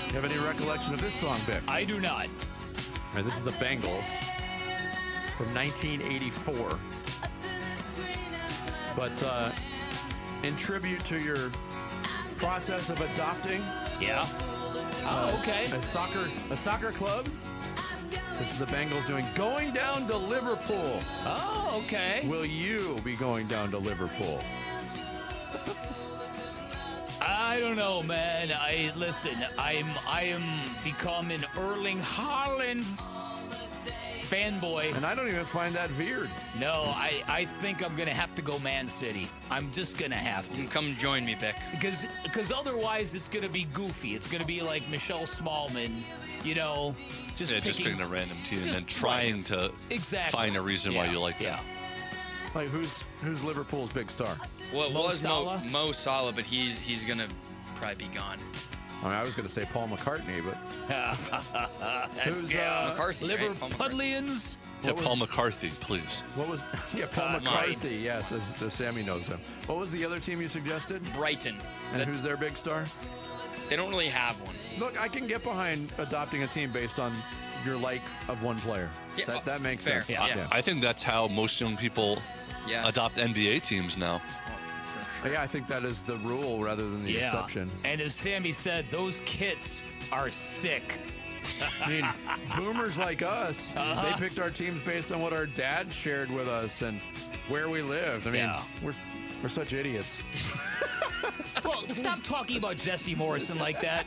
You have any recollection of this song, Vic? I do not. All right, this is the Bengals from 1984. But in tribute to your process of adopting, okay, a soccer club. This is the Bengals doing "Going Down to Liverpool." Oh, okay. Will you be going down to Liverpool? I don't know, man. I am become an Erling Haaland fanboy. And I don't even find that weird. No, I think I'm going to have to go Man City. I'm just going to have to. Come join me, Vic. Because otherwise it's going to be goofy. It's going to be like Michelle Smallman, just picking a random team and then trying to find a reason why you like that. Like who's Liverpool's big star? Well, it was Mo Salah, but he's going to probably be gone. I was going to say Paul McCartney, but who's McCarthy? Liverpudlians? Paul McCarthy, please. What was Paul McCarthy? Yes, as Sammy knows him. What was the other team you suggested? Brighton. And who's their big star? They don't really have one. Look, I can get behind adopting a team based on your like of one player. Yeah, that makes fair. sense. Yeah. I think that's how most young people adopt NBA teams now. Yeah, I think that is the rule rather than the exception. And as Sammy said, those kits are sick. I mean, boomers like us, they picked our teams based on what our dad shared with us and where we lived. I mean, we're such idiots. Well, stop talking about Jesse Morrison like that.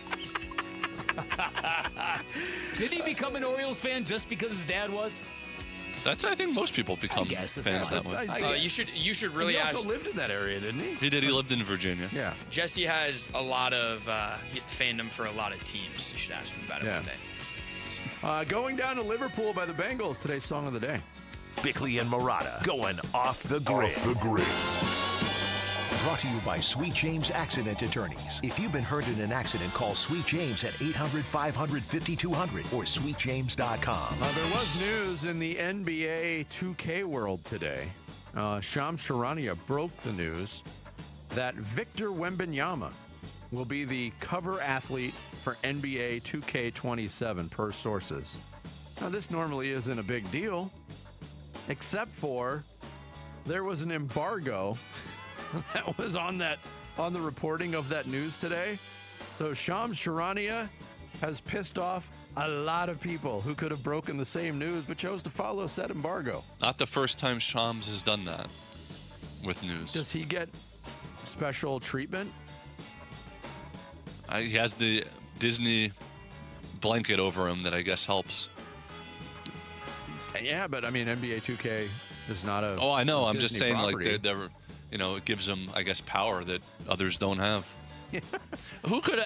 Did he become an Orioles fan just because his dad was? I think most people become fans that way. You should really he ask. also lived in that area, didn't he? He did. He lived in Virginia. Yeah. Jesse has a lot of fandom for a lot of teams. You should ask him about it one day. Going down to Liverpool by the Bengals, today's song of the day. Bickley and Murata going off the grid. Brought to you by Sweet James Accident Attorneys. If you've been hurt in an accident, call Sweet James at 800-500-5200 or sweetjames.com. There was news in the NBA 2K world today. Shams Charania broke the news that Victor Wembanyama will be the cover athlete for NBA 2K27 per sources. Now, this normally isn't a big deal, except for there was an embargo that was on the reporting of that news today. So Shams Charania has pissed off a lot of people who could have broken the same news but chose to follow said embargo. Not the first time Shams has done that with news. Does he get special treatment? He has the Disney blanket over him that I guess helps. Yeah, but I mean, NBA 2K is not a. Oh, I know. I'm Disney just saying, property. like they're it gives them, I guess, power that others don't have.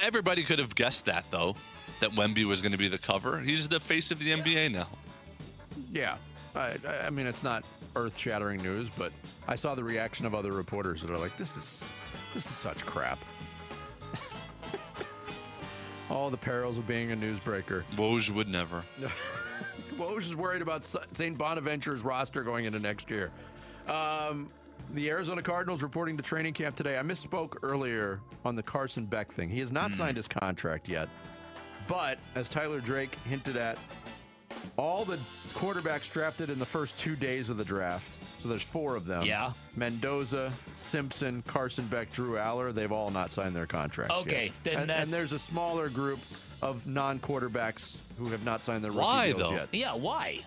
Everybody could have guessed that, though, that Wemby was going to be the cover. He's the face of the NBA now. Yeah. I mean, it's not earth-shattering news, but I saw the reaction of other reporters that are like, this is such crap. All the perils of being a newsbreaker. Woj would never. Woj is worried about St. Bonaventure's roster going into next year. The Arizona Cardinals reporting to training camp today. I misspoke earlier on the Carson Beck thing. He has not signed his contract yet. But, as Tyler Drake hinted at, all the quarterbacks drafted in the first 2 days of the draft, so there's 4 of them. Yeah. Mendoza, Simpson, Carson Beck, Drew Aller, they've all not signed their contracts Okay, yet. And there's a smaller group of non-quarterbacks who have not signed their rookie deals yet. Yeah, why?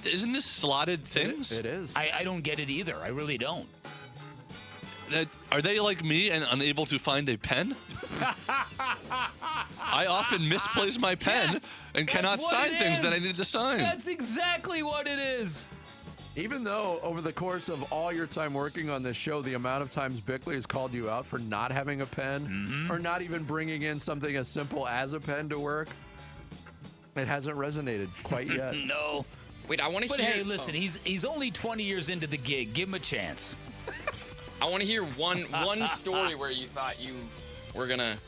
Isn't this slotted things? It is. I don't get it either. I really don't. Are they like me and unable to find a pen? I often misplace my pen and cannot sign things that I need to sign. That's exactly what it is. Even though over the course of all your time working on this show, the amount of times Bickley has called you out for not having a pen or not even bringing in something as simple as a pen to work, it hasn't resonated quite yet. No. Wait, I want to But hear. hey, listen, he's only 20 years into the gig. Give him a chance. I want to hear one story where you thought you were gonna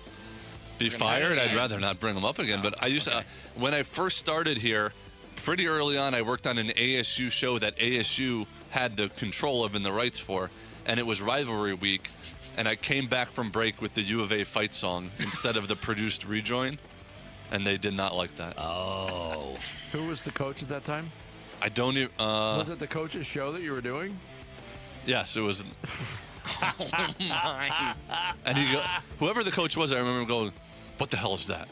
be fired. I'd rather not bring them up again. But I used to, when I first started here, pretty early on, I worked on an ASU show that ASU had the control of and the rights for, and it was rivalry week. And I came back from break with the U of A fight song instead of the produced rejoin, and they did not like that. Oh. Who was the coach at that time? I don't even. Was it the coach's show that you were doing? Yes, it was. Oh my! And whoever the coach was, I remember going, "What the hell is that?"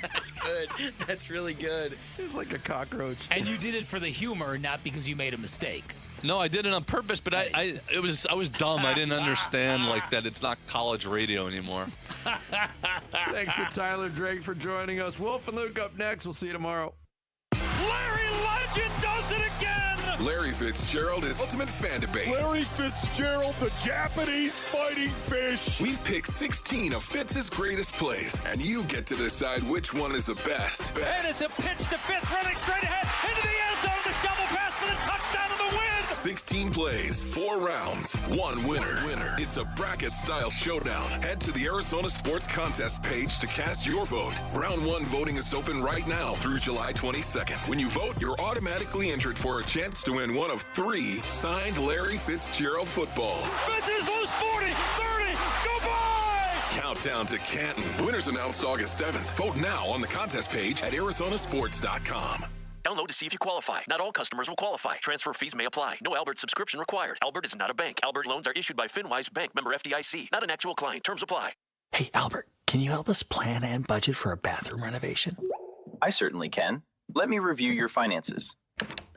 That's good. That's really good. It was like a cockroach. And you did it for the humor, not because you made a mistake. No, I did it on purpose, but I was dumb. I didn't understand that it's not college radio anymore. Thanks to Tyler Drake for joining us. Wolf and Luke up next. We'll see you tomorrow. Larry Legend does it again! Larry Fitzgerald is Ultimate Fan Debate. Larry Fitzgerald, the Japanese fighting fish. We've picked 16 of Fitz's greatest plays, and you get to decide which one is the best. And it's a pitch to Fitz, running straight ahead into the end zone. The shovel pass for the touchdown of the win. 16 plays, 4 rounds, 1 winner. It's a bracket-style showdown. Head to the Arizona Sports Contest page to cast your vote. Round 1 voting is open right now through July 22nd. When you vote, you're automatically entered for a chance to win one of 3 signed Larry Fitzgerald footballs. Fitz is loose, 40, 30, goodbye! Countdown to Canton. Winners announced August 7th. Vote now on the contest page at arizonasports.com. Download to see if you qualify. Not all customers will qualify. Transfer fees may apply. No Albert subscription required. Albert is not a bank. Albert loans are issued by FinWise Bank, member FDIC. Not an actual client. Terms apply. Hey, Albert, can you help us plan and budget for a bathroom renovation? I certainly can. Let me review your finances.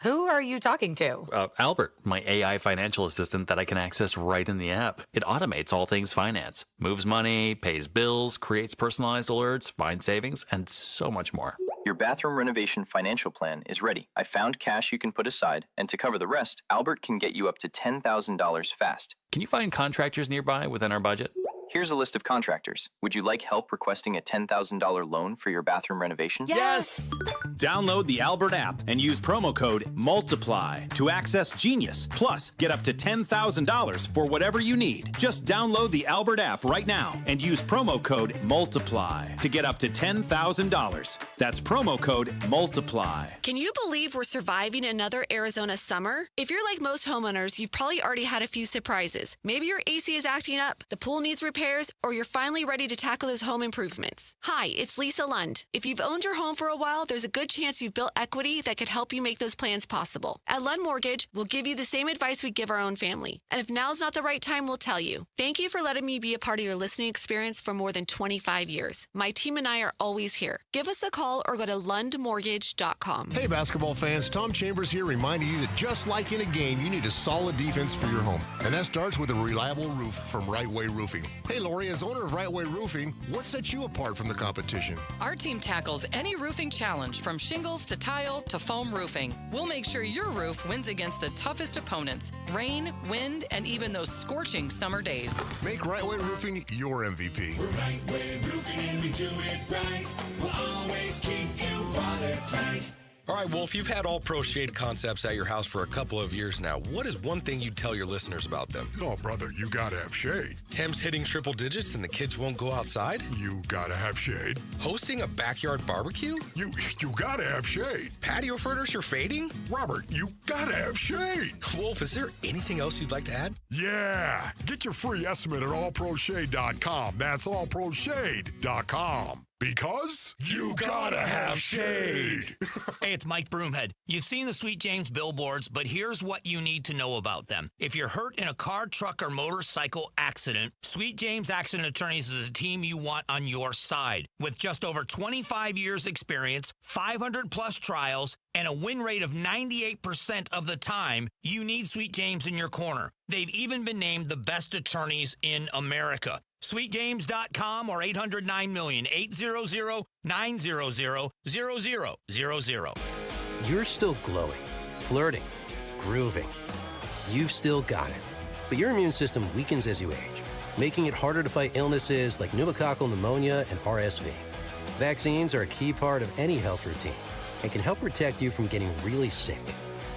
Who are you talking to? Albert, my AI financial assistant that I can access right in the app. It automates all things finance, moves money, pays bills, creates personalized alerts, finds savings, and so much more. Your bathroom renovation financial plan is ready. I found cash you can put aside, and to cover the rest, Albert can get you up to $10,000 fast. Can you find contractors nearby within our budget? Here's a list of contractors. Would you like help requesting a $10,000 loan for your bathroom renovation? Yes! Download the Albert app and use promo code MULTIPLY to access Genius. Plus, get up to $10,000 for whatever you need. Just download the Albert app right now and use promo code MULTIPLY to get up to $10,000. That's promo code MULTIPLY. Can you believe we're surviving another Arizona summer? If you're like most homeowners, you've probably already had a few surprises. Maybe your AC is acting up, the pool needs repairs, or you're finally ready to tackle those home improvements. Hi, it's Lisa Lund. If you've owned your home for a while, there's a good chance you've built equity that could help you make those plans possible. At Lund Mortgage, we'll give you the same advice we give our own family. And if now's not the right time, we'll tell you. Thank you for letting me be a part of your listening experience for more than 25 years. My team and I are always here. Give us a call or go to lundmortgage.com. Hey, basketball fans, Tom Chambers here reminding you that just like in a game, you need a solid defense for your home. And that starts with a reliable roof from Right Way Roofing. Hey, Lori, as owner of Right Way Roofing, what sets you apart from the competition? Our team tackles any roofing challenge, from shingles to tile to foam roofing. We'll make sure your roof wins against the toughest opponents: rain, wind, and even those scorching summer days. Make Right Way Roofing your MVP. We're Right Way Roofing and we do it right. We'll always keep you watertight. All right, Wolf, you've had All Pro Shade concepts at your house for a couple of years now. What is one thing you'd tell your listeners about them? Oh, brother, you gotta have shade. Temps hitting triple digits and the kids won't go outside? You gotta have shade. Hosting a backyard barbecue? You gotta have shade. Patio furniture fading? Robert, you gotta have shade. Wolf, is there anything else you'd like to add? Yeah. Get your free estimate at allproshade.com. That's allproshade.com. Because you gotta have shade. Hey, it's Mike Broomhead. You've seen the Sweet James billboards, but here's what you need to know about them. If you're hurt in a car, truck, or motorcycle accident, Sweet James Accident Attorneys is a team you want on your side. With just over 25 years experience, 500-plus trials, and a win rate of 98% of the time, you need Sweet James in your corner. They've even been named the best attorneys in America. SweetJames.com or 800-9-million, 800-900-0000. You're still glowing, flirting, grooving. You've still got it. But your immune system weakens as you age, making it harder to fight illnesses like pneumococcal pneumonia and RSV. Vaccines are a key part of any health routine and can help protect you from getting really sick.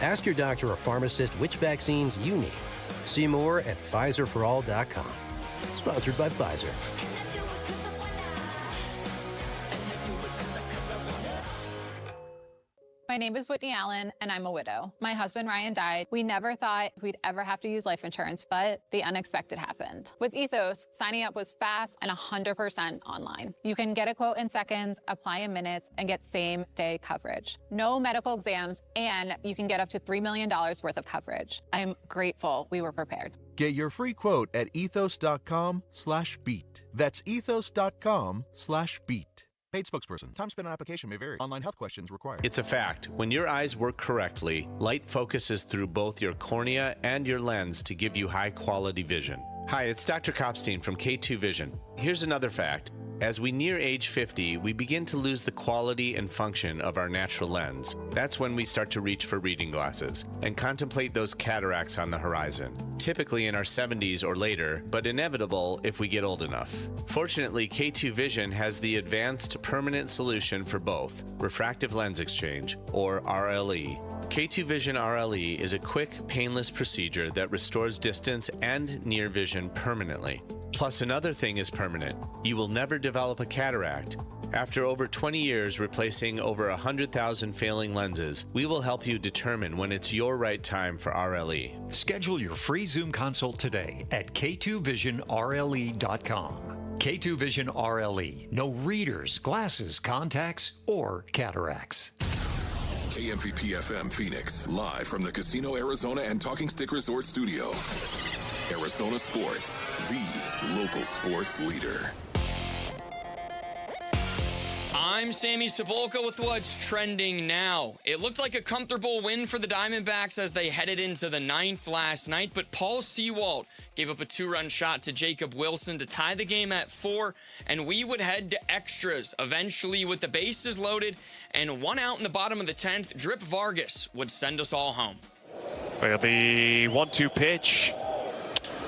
Ask your doctor or pharmacist which vaccines you need. See more at PfizerForAll.com. Sponsored by Pfizer. My name is Whitney Allen, and I'm a widow. My husband, Ryan, died. We never thought we'd ever have to use life insurance, but the unexpected happened. With Ethos, signing up was fast and 100% online. You can get a quote in seconds, apply in minutes, and get same-day coverage. No medical exams, and you can get up to $3 million worth of coverage. I'm grateful we were prepared. Get your free quote at ethos.com/beat. That's ethos.com/beat. Paid spokesperson. Time spent on application may vary. Online health questions required. It's a fact. When your eyes work correctly, light focuses through both your cornea and your lens to give you high-quality vision. Hi, it's Dr. Kopstein from K2 Vision. Here's another fact. As we near age 50, we begin to lose the quality and function of our natural lens. That's when we start to reach for reading glasses and contemplate those cataracts on the horizon, typically in our 70s or later, but inevitable if we get old enough. Fortunately, K2 Vision has the advanced permanent solution for both, refractive lens exchange, or RLE. K2 Vision RLE is a quick, painless procedure that restores distance and near vision permanently. Plus, another thing is permanent. You will never develop a cataract. After over 20 years replacing over 100,000 failing lenses, we will help you determine when it's your right time for RLE. Schedule your free Zoom consult today at k2visionrle.com. K2 Vision RLE. No readers, glasses, contacts, or cataracts. KMVP FM Phoenix, live from the Casino Arizona and Talking Stick Resort Studio. Arizona Sports, the local sports leader. I'm Sammy Cebulka with what's trending now. It looked like a comfortable win for the Diamondbacks as they headed into the ninth last night, but Paul Sewald gave up a 2-run shot to Jacob Wilson to tie the game at 4, and we would head to extras. Eventually, with the bases loaded and 1 out in the bottom of the 10th, Drip Vargas would send us all home. Well, the 1-2 pitch.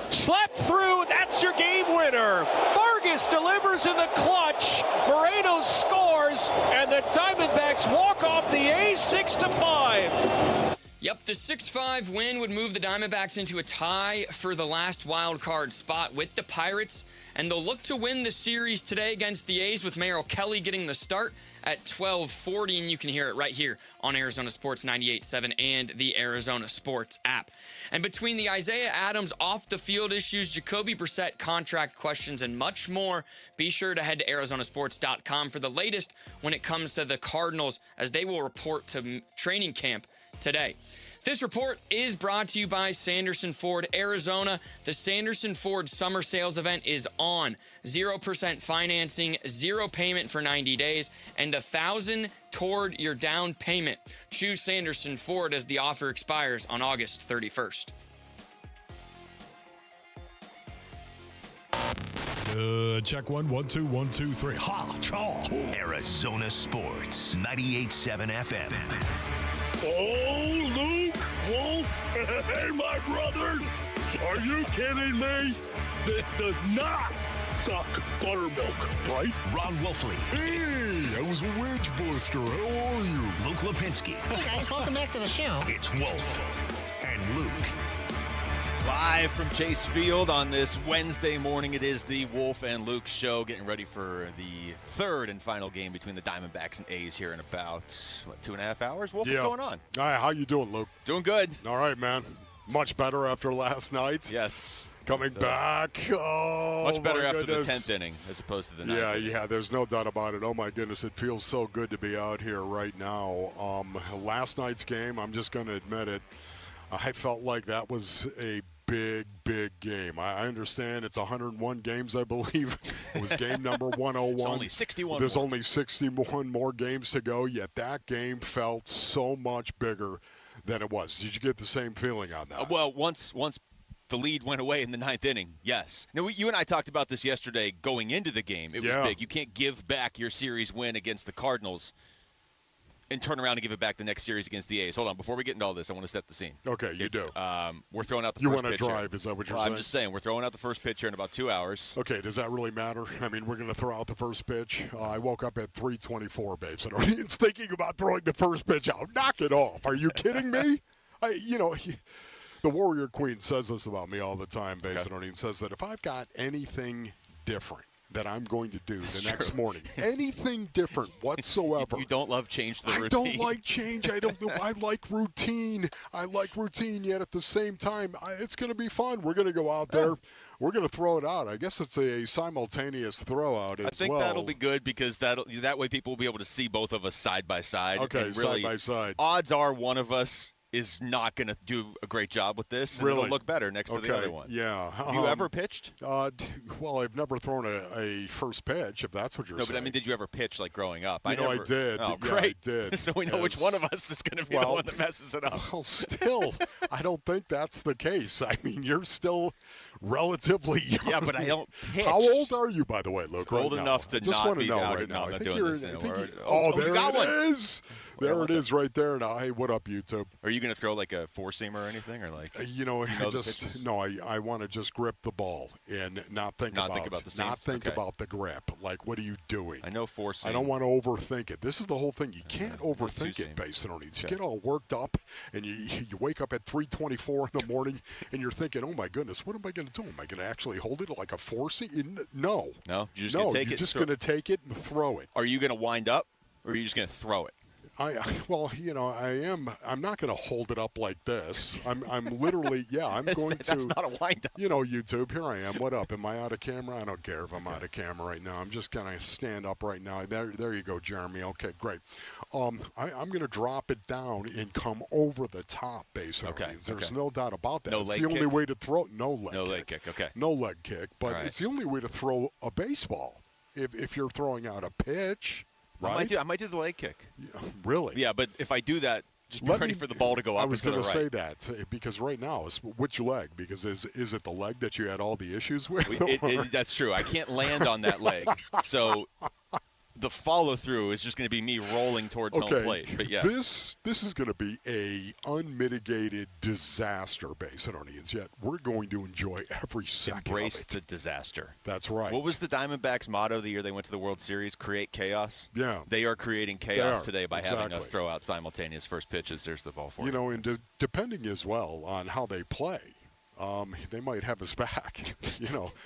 Slept through, that's your game winner. Vargas delivers in the clutch. Moreno scores, and the Diamondbacks walk off the A's 6-5. Yep, the 6-5 win would move the Diamondbacks into a tie for the last wild card spot with the Pirates, and they'll look to win the series today against the A's with Merrill Kelly getting the start at 12:40, and you can hear it right here on Arizona Sports 98.7 and the Arizona Sports app. And between the Isaiah Adams off-the-field issues, Jacoby Brissett contract questions, and much more, be sure to head to arizonasports.com for the latest when it comes to the Cardinals, as they will report to training camp today. This report is brought to you by Sanderson Ford Arizona. The Sanderson Ford summer sales event is on. 0% financing, 0 payment for 90 days, and $1,000 toward your down payment. Choose Sanderson Ford as the offer expires on August 31st. Check 1, 1, 2, 1, 2, 3. Ha! Chaw! Arizona Sports 98.7 FM. Oh, Luke, Wolf, hey, my brothers, are you kidding me? This does not suck buttermilk, right? Ron Wolfley. Hey, I was a wedge buster. How are you? Luke Lipinski. Hey, guys, welcome back to the show. It's Wolf and Luke. Live from Chase Field on this Wednesday morning, it is the Wolf and Luke show, getting ready for the third and final game between the Diamondbacks and A's here in about, 2.5 hours? Wolf, what's going on? Hi, how you doing, Luke? Doing good. All right, man. Much better after last night. Yes. Coming back. Oh, much better after goodness. the 10th inning as opposed to the 9th inning. Yeah, there's no doubt about it. Oh, my goodness, it feels so good to be out here right now. Last night's game, I'm just going to admit it, I felt like that was a big game. I understand it's 101 games, I believe. It was game number 101. It's only 61 There's more. only 61 more games to go, yet that game felt so much bigger than it was. Did you get the same feeling on that? Well, once the lead went away in the 9th inning, yes. Now, you and I talked about this yesterday going into the game. It was big. You can't give back your series win against the Cardinals and turn around and give it back the next series against the A's. Hold on. Before we get into all this, I want to set the scene. Okay, you do. We're throwing out the you first want pitch to drive, here. is that what you're Well, saying? I'm just saying, we're throwing out the first pitch here in about 2 hours. Okay, does that really matter? I mean, we're going to throw out the first pitch. I woke up at 3:24, babes, and Ian's thinking about throwing the first pitch out. Knock it off. Are you kidding me? The Warrior Queen says this about me all the time, babes, and Ian says that if I've got anything different that I'm going to do next morning, anything different whatsoever. You don't love change the routine. I don't like change. I like routine. I like routine, yet at the same time, it's going to be fun. We're going to go out there. We're going to throw it out. I guess it's a simultaneous throw out as well. I think that'll be good because that way people will be able to see both of us side by side. Okay, and really, side by side. Odds are one of us is not going to do a great job with this, and Really? it'll look better next to the other one. Yeah. Have you ever pitched? Well, I've never thrown a first pitch, if that's what you're No, saying. but I mean, did you ever pitch like growing up? I did. Oh, Yeah, great. I did. So we know which one of us is going to be the one that messes it up. Well, still, I don't think that's the case. I mean, you're still relatively young. Yeah, but I don't pitch. How old are you, by the way, Luke? Old right enough now? to I just not want to be know out. right No, now. I'm I not think doing you're. this I anymore. think Oh, there we got it one. is. There it is, right there. Now, hey, what up, YouTube? Are you going to throw like a four-seamer or anything, or like? I want to just grip the ball and not think about the seams? not think about the grip. Like, what are you doing? I know four-seam. I don't want to overthink it. This is the whole thing. You can't overthink it, base and needs. You get all worked up, and you wake up at 3:24 in the morning, and you're thinking, oh my goodness, what am I going to do? Am I going to actually hold it like a four-seam? No. No, you're just going to take it. You're just going to take it and throw it. Are you going to wind up, or are you just going to throw it? Well, I am. I'm not going to hold it up like this. I'm literally, I'm going to. That's not a wind up. YouTube. Here I am. What up? Am I out of camera? I don't care if I'm out of camera right now. I'm just going to stand up right now. There you go, Jeremy. Okay, great. I'm going to drop it down and come over the top, basically. Okay. There's no doubt about that. No it's leg the only kick? way to throw. No leg kick. Okay. No leg kick, but All right. it's the only way to throw a baseball if you're throwing out a pitch. Right? I might do the leg kick. Really? Yeah, but if I do that, just be ready for the ball to go up. I was going to say that because right now, it's which leg? Because is it the leg that you had all the issues with? That's true. I can't land on that leg. So the follow-through is just going to be me rolling towards home plate. But yes. This is going to be a unmitigated disaster, base and Onions, yet we're going to enjoy every second Embrace of it. the disaster. That's right. What was the Diamondbacks motto the year they went to the World Series? Create chaos? Yeah. They are creating chaos today by having us Exactly. throw out simultaneous first pitches. There's the ball for You know, and depending as well on how they play, they might have us back,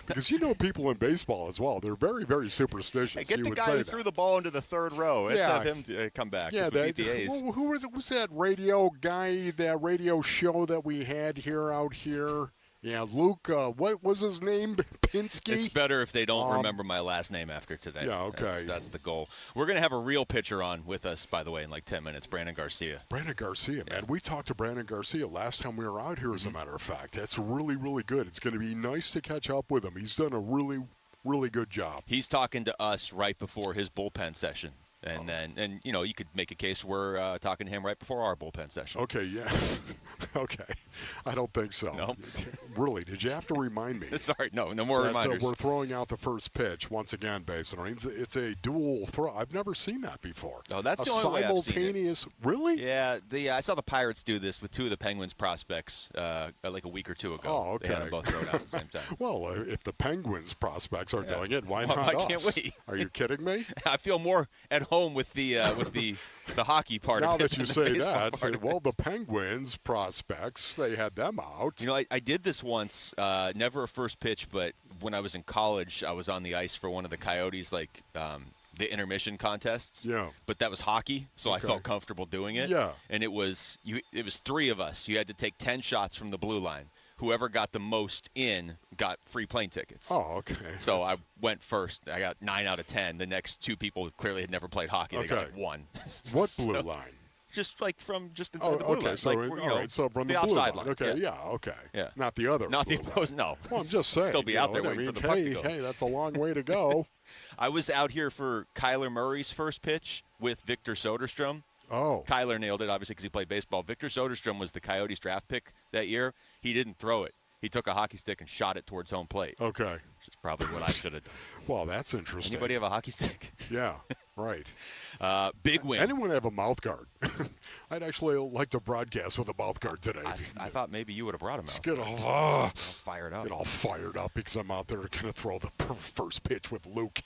because people in baseball as well. They're very, very superstitious. Hey, get you the would guy say who that. threw the ball into the third row. Let's have him come back. Yeah, who was that radio guy, that radio show that we had out here? Yeah, Luke, what was his name? Pinsky? It's better if they don't remember my last name after today. Yeah, okay. That's the goal. We're going to have a real pitcher on with us, by the way, in like 10 minutes, Brandon Garcia. Brandon Garcia, man. We talked to Brandon Garcia last time we were out here, as a matter of fact. That's really, really good. It's going to be nice to catch up with him. He's done a really, really good job. He's talking to us right before his bullpen session. And you could make a case we're talking to him right before our bullpen session. Okay, yeah. Okay. I don't think so. No. Really, did you have to remind me? Sorry, no more reminders. We're throwing out the first pitch once again, Basin. It's a dual throw. I've never seen that before. No, that's a the only way I've seen it. simultaneous. Really? Yeah, I saw the Pirates do this with two of the Penguins prospects like a week or two ago. Oh, okay. They had them both thrown out at the same time. Well, if the Penguins prospects are doing it, why not Why us? can't we? Are you kidding me? I feel more at home with the hockey part now of it. that you than the say baseball that, part of well, it. the Penguins prospects, they had them out. I did this once, never a first pitch, but when I was in college, I was on the ice for one of the Coyotes, the intermission contests. Yeah. But that was hockey, so I felt comfortable doing it. Yeah. And it was three of us. You had to take 10 shots from the blue line. Whoever got the most in got free plane tickets. Oh, okay. So I went first. I got 9 out of 10. The next two people clearly had never played hockey. They got like 1. What blue line? Just from inside the blue line. So, so from the blue outside line. line. Okay, okay. Yeah. Not the other. Not the blue opposed. line. No. Well, I'm just saying. Still be out there waiting for the puck to go. Hey, that's a long way to go. I was out here for Kyler Murray's first pitch with Victor Soderstrom. Oh. Kyler nailed it, obviously, because he played baseball. Victor Soderstrom was the Coyotes draft pick that year. He didn't throw it. He took a hockey stick and shot it towards home plate. Okay. Which is probably what I should have done. Well, that's interesting. Anybody have a hockey stick? Yeah, right. Big win. Anyone have a mouth guard? I'd actually like to broadcast with a mouth guard today. I thought maybe you would have brought a mouth guard. Get all fired up. Get all fired up because I'm out there going to throw the first pitch with Luke.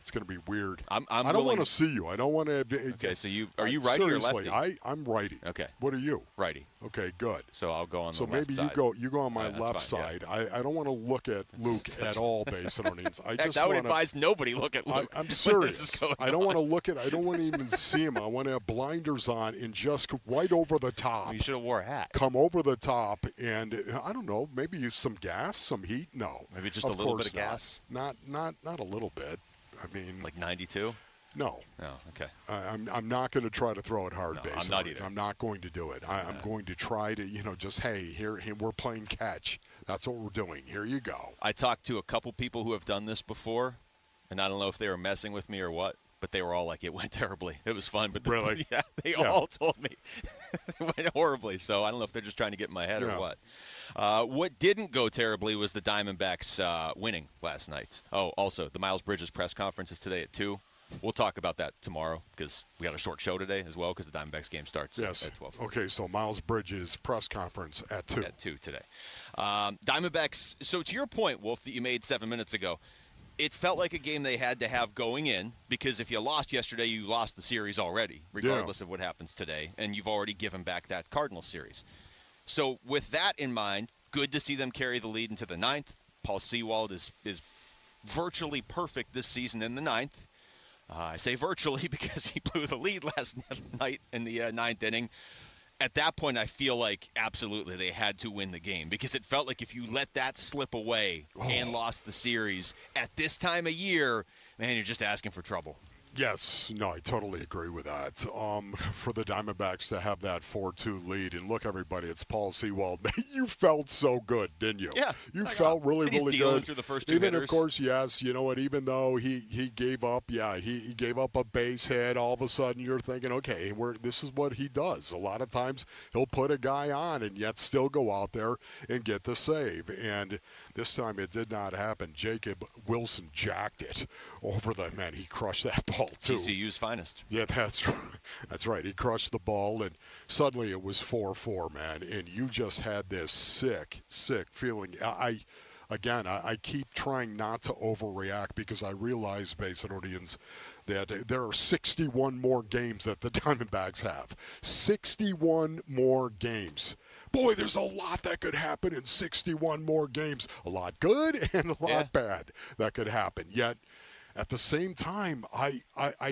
It's going to be weird. I don't want to see you. I don't want to. Okay, so are you righty or lefty? I'm righty. Okay. What are you? Righty. Okay, good. So I'll go on the so left maybe side. you go on my left side. Yeah. I don't want to look at Luke at all, based on earnings. I would advise nobody look at Luke. I'm serious. I don't want to look at. I don't want to even see him. I want to have blinders on and just right over the top. You should have wore a hat. Come over the top, and I don't know. Maybe use some gas, some heat. No. Maybe just a little bit of gas. Not a little bit. I mean, like 92. No. No, okay. I'm not going to try to throw it hard, No, base. I'm not either. I'm not going to do it. I'm going to try to, just, hey, here we're playing catch. That's what we're doing. Here you go. I talked to a couple people who have done this before, and I don't know if they were messing with me or what, but they were all like, it went terribly. It was fun. But really? Yeah, they all told me it went horribly. So I don't know if they're just trying to get in my head or what. What didn't go terribly was the Diamondbacks winning last night. Oh, also, the Miles Bridges press conference is today at 2. We'll talk about that tomorrow because we got a short show today as well because the Diamondbacks game starts at 12. Okay, so Miles Bridges press conference at 2. At 2 today. Diamondbacks, so to your point, Wolf, that you made 7 minutes ago, it felt like a game they had to have going in because if you lost yesterday, you lost the series already, regardless of what happens today, and you've already given back that Cardinals series. So with that in mind, good to see them carry the lead into the 9th. Paul Sewald is virtually perfect this season in the 9th. I say virtually because he blew the lead last night in the 9th inning. At that point, I feel like absolutely they had to win the game because it felt like if you let that slip away and lost the series at this time of year, man, you're just asking for trouble. Yes, no, I totally agree with that. For the Diamondbacks to have that 4-2 lead, and look, everybody, it's Paul Sewald. You felt so good, didn't you? Yeah. You felt really good. Through the first 2 even, hitters. Of course, yes, you know what, even though he gave up, he gave up a base hit, all of a sudden you're thinking, okay, this is what he does. A lot of times he'll put a guy on and yet still go out there and get the save. And this time it did not happen. Jacob Wilson jacked it over the man. He crushed that ball too. TCU's finest. Yeah, that's right. That's right. He crushed the ball, and suddenly it was 4-4, man. And you just had this sick feeling. I keep trying not to overreact because I realize, Basinonians, that there are 61 more games that the Diamondbacks have. 61 more games. Boy, there's a lot that could happen in 61 more games. A lot good and a lot bad that could happen. Yet, at the same time, I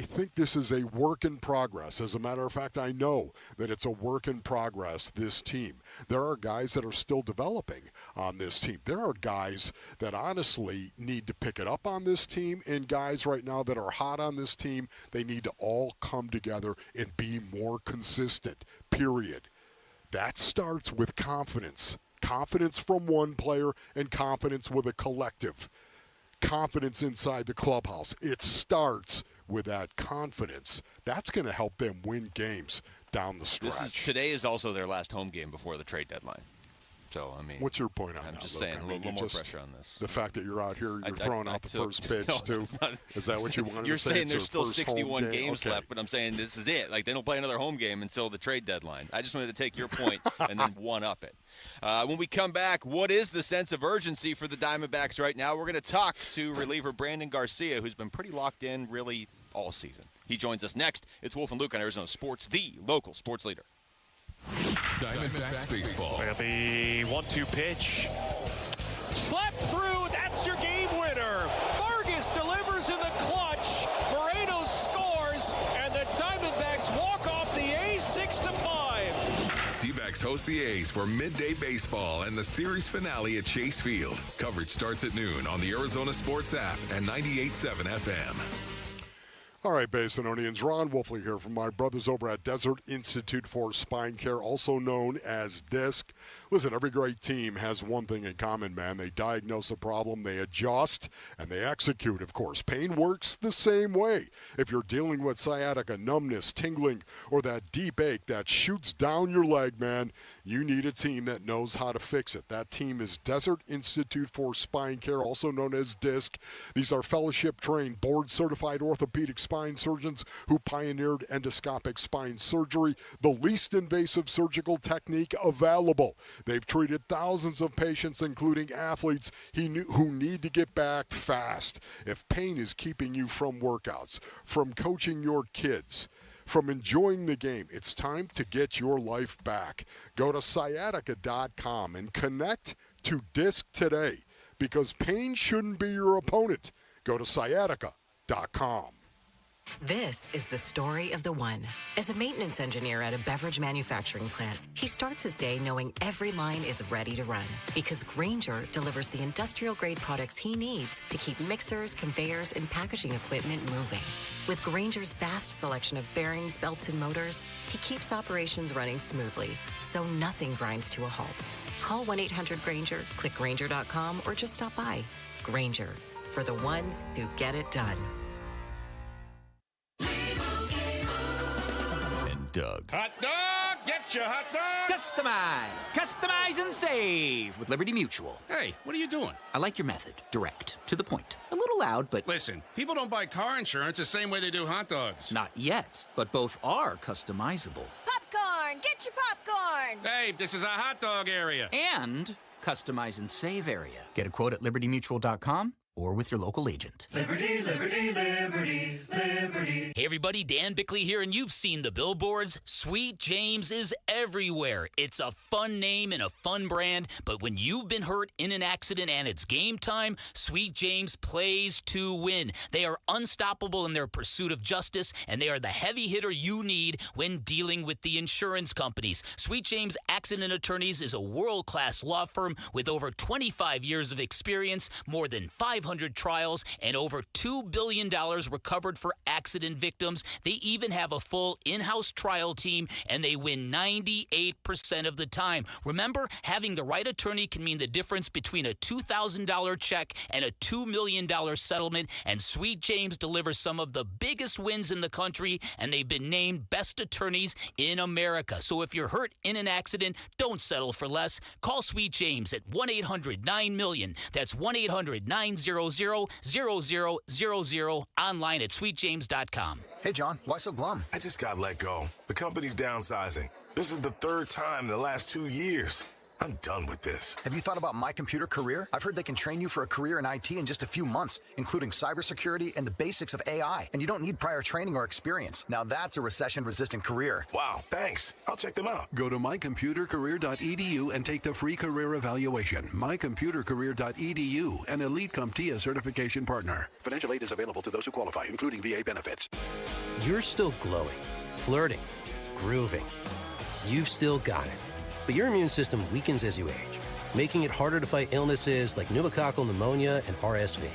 think this is a work in progress. As a matter of fact, I know that it's a work in progress, this team. There are guys that are still developing on this team. There are guys that honestly need to pick it up on this team, and guys right now that are hot on this team, they need to all come together and be more consistent, period. That starts with confidence. Confidence from one player and confidence with a collective. Confidence inside the clubhouse. It starts with that confidence. That's going to help them win games down the stretch. Today is also their last home game before the trade deadline. So, I mean, what's your point on that? I'm just saying, a little more pressure on this. The fact that you're out here, you're throwing out the first pitch, too. Is that what you wanted to say? You're saying there's still 61 game? games left, but I'm saying this is it. Like, they don't play another home game until the trade deadline. I just wanted to take your point and then one-up it. When we come back, what is the sense of urgency for the Diamondbacks right now? We're going to talk to reliever Brandon Garcia, who's been pretty locked in really all season. He joins us next. It's Wolf and Luke on Arizona Sports, the local sports leader. Diamondbacks baseball. The 1-2 pitch. Slept through. That's your game winner. Vargas delivers in the clutch. Moreno scores, and the Diamondbacks walk off the A's 6-5. D-backs host the A's for midday baseball and the series finale at Chase Field. Coverage starts at noon on the Arizona Sports app and 98.7 FM. All right, Basinonians, Ron Wolfley here from my brothers over at Desert Institute for Spine Care, also known as DISC. Listen, every great team has one thing in common, man. They diagnose a problem, they adjust, and they execute, of course. Pain works the same way. If you're dealing with sciatica, numbness, tingling, or that deep ache that shoots down your leg, man, you need a team that knows how to fix it. That team is Desert Institute for Spine Care, also known as DISC. These are fellowship-trained, board-certified orthopedic spine surgeons who pioneered endoscopic spine surgery, the least invasive surgical technique available. They've treated thousands of patients, including athletes who need to get back fast. If pain is keeping you from workouts, from coaching your kids, from enjoying the game, it's time to get your life back. Go to sciatica.com and connect to DISC today, because pain shouldn't be your opponent. Go to sciatica.com. This is the story of the one. As a maintenance engineer at a beverage manufacturing plant, he starts his day knowing every line is ready to run because Grainger delivers the industrial-grade products he needs to keep mixers, conveyors, and packaging equipment moving. With Grainger's vast selection of bearings, belts, and motors, he keeps operations running smoothly, so nothing grinds to a halt. Call 1-800-GRAINGER, click Grainger.com, or just stop by. Grainger, for the ones who get it done. Doug. Hot dog! Get your hot dog! Customize and save with Liberty Mutual. Hey, what are you doing? I like your method. Direct, to the point. A little loud, but... Listen, people don't buy car insurance the same way they do hot dogs. Not yet, but both are customizable. Popcorn! Get your popcorn! Hey, this is a hot dog area. And customize and save area. Get a quote at libertymutual.com or with your local agent. Liberty, liberty, liberty, liberty. Hey everybody, Dan Bickley here, and you've seen the billboards. Sweet James is everywhere. It's a fun name and a fun brand, but when you've been hurt in an accident and it's game time, Sweet James plays to win. They are unstoppable in their pursuit of justice, and they are the heavy hitter you need when dealing with the insurance companies. Sweet James Accident Attorneys is a world-class law firm with over 25 years of experience, more than 500 trials, and over $2 billion recovered for accident victims. They even have a full in-house trial team, and they win 98% of the time. Remember, having the right attorney can mean the difference between a $2,000 check and a $2 million settlement, and Sweet James delivers some of the biggest wins in the country, and they've been named best attorneys in America. So if you're hurt in an accident, don't settle for less. Call Sweet James at 1-800-9-MILLION. That's 1-800-900-0000, online at sweetjames.com. Hey, John, why so glum? I just got let go. The company's downsizing. This is the third time in the last 2 years. I'm done with this. Have you thought about My Computer Career? I've heard they can train you for a career in IT in just a few months, including cybersecurity and the basics of AI. And you don't need prior training or experience. Now that's a recession-resistant career. Wow, thanks. I'll check them out. Go to mycomputercareer.edu and take the free career evaluation. mycomputercareer.edu, an Elite CompTIA certification partner. Financial aid is available to those who qualify, including VA benefits. You're still glowing, flirting, grooving. You've still got it. But your immune system weakens as you age, making it harder to fight illnesses like pneumococcal pneumonia and RSV.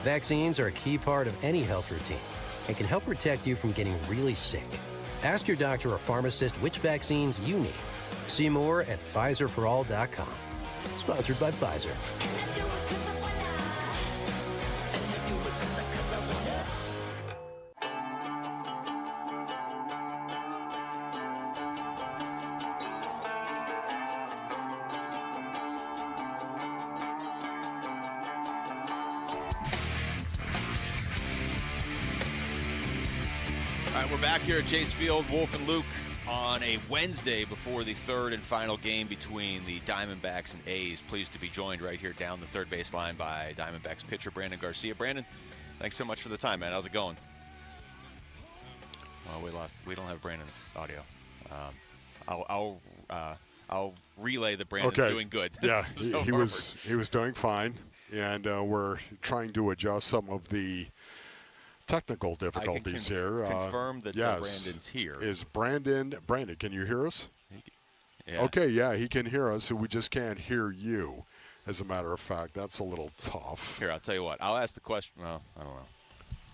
Vaccines are a key part of any health routine and can help protect you from getting really sick. Ask your doctor or pharmacist which vaccines you need. See more at PfizerForAll.com. Sponsored by Pfizer. All right, we're back here at Chase Field, Wolf and Luke, on a Wednesday before the third and final game between the Diamondbacks and A's. Pleased to be joined right here down the third base line by Diamondbacks pitcher Brandon Garcia. Brandon, thanks so much for the time, man. How's it going? Oh, we don't have Brandon's audio. I'll relay that Brandon's doing good. Yeah, he was doing fine, and we're trying to adjust some of the technical difficulties here. Confirm that Brandon's here. Is Brandon, can you hear us? Yeah. Okay, yeah, he can hear us. We just can't hear you. As a matter of fact, that's a little tough. Here, I'll tell you what. I'll ask the question. Well, I don't know.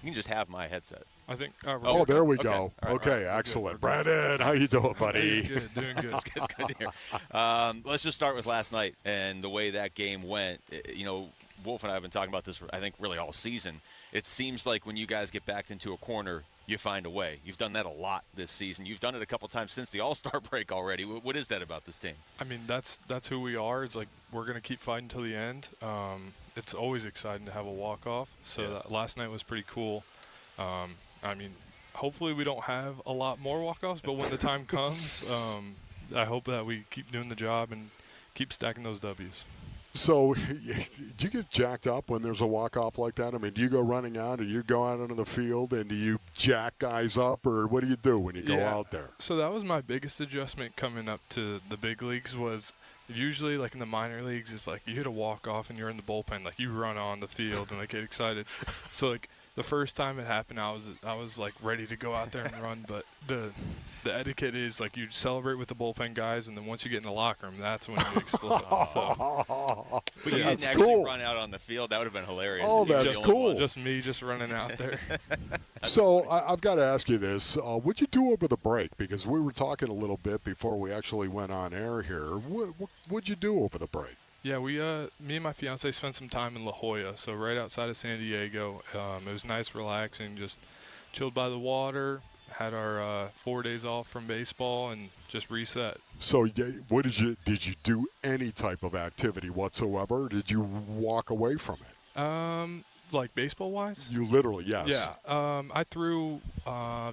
You can just have my headset. I think. There we go. Okay, excellent. Brandon, how you doing, buddy? Doing good. It's good to hear. Let's just start with last night and the way that game went. You know, Wolf and I have been talking about this, I think, really all season. It seems like when you guys get backed into a corner, you find a way. You've done that a lot this season. You've done it a couple times since the All-Star break already. What is that about this team? I mean, that's who we are. It's like we're going to keep fighting till the end. It's always exciting to have a walk-off. So last night was pretty cool. I mean, hopefully we don't have a lot more walk-offs, but when the time comes, I hope that we keep doing the job and keep stacking those W's. So, do you get jacked up when there's a walk-off like that? I mean, do you go running out, or you go out onto the field, and do you jack guys up, or what do you do when you go out there? So that was my biggest adjustment coming up to the big leagues was usually, like in the minor leagues, it's like you hit a walk-off and you're in the bullpen, like you run on the field and they get excited. So, like, the first time it happened, I was like ready to go out there and run, but the etiquette is like you celebrate with the bullpen guys, and then once you get in the locker room, that's when you explode. But you didn't That's actually cool. run out on the field. That would have been hilarious. Oh, You were the that's only cool. one. Just me, just running out there. So I've got to ask you this. What'd you do over the break? Because we were talking a little bit before we actually went on air here. What'd you do over the break? Yeah, me and my fiance spent some time in La Jolla, so right outside of San Diego. It was nice, relaxing, just chilled by the water, had our 4 days off from baseball, and just reset. So what did you do any type of activity whatsoever? Or did you walk away from it? Like baseball-wise? You literally, yes. Yeah. I threw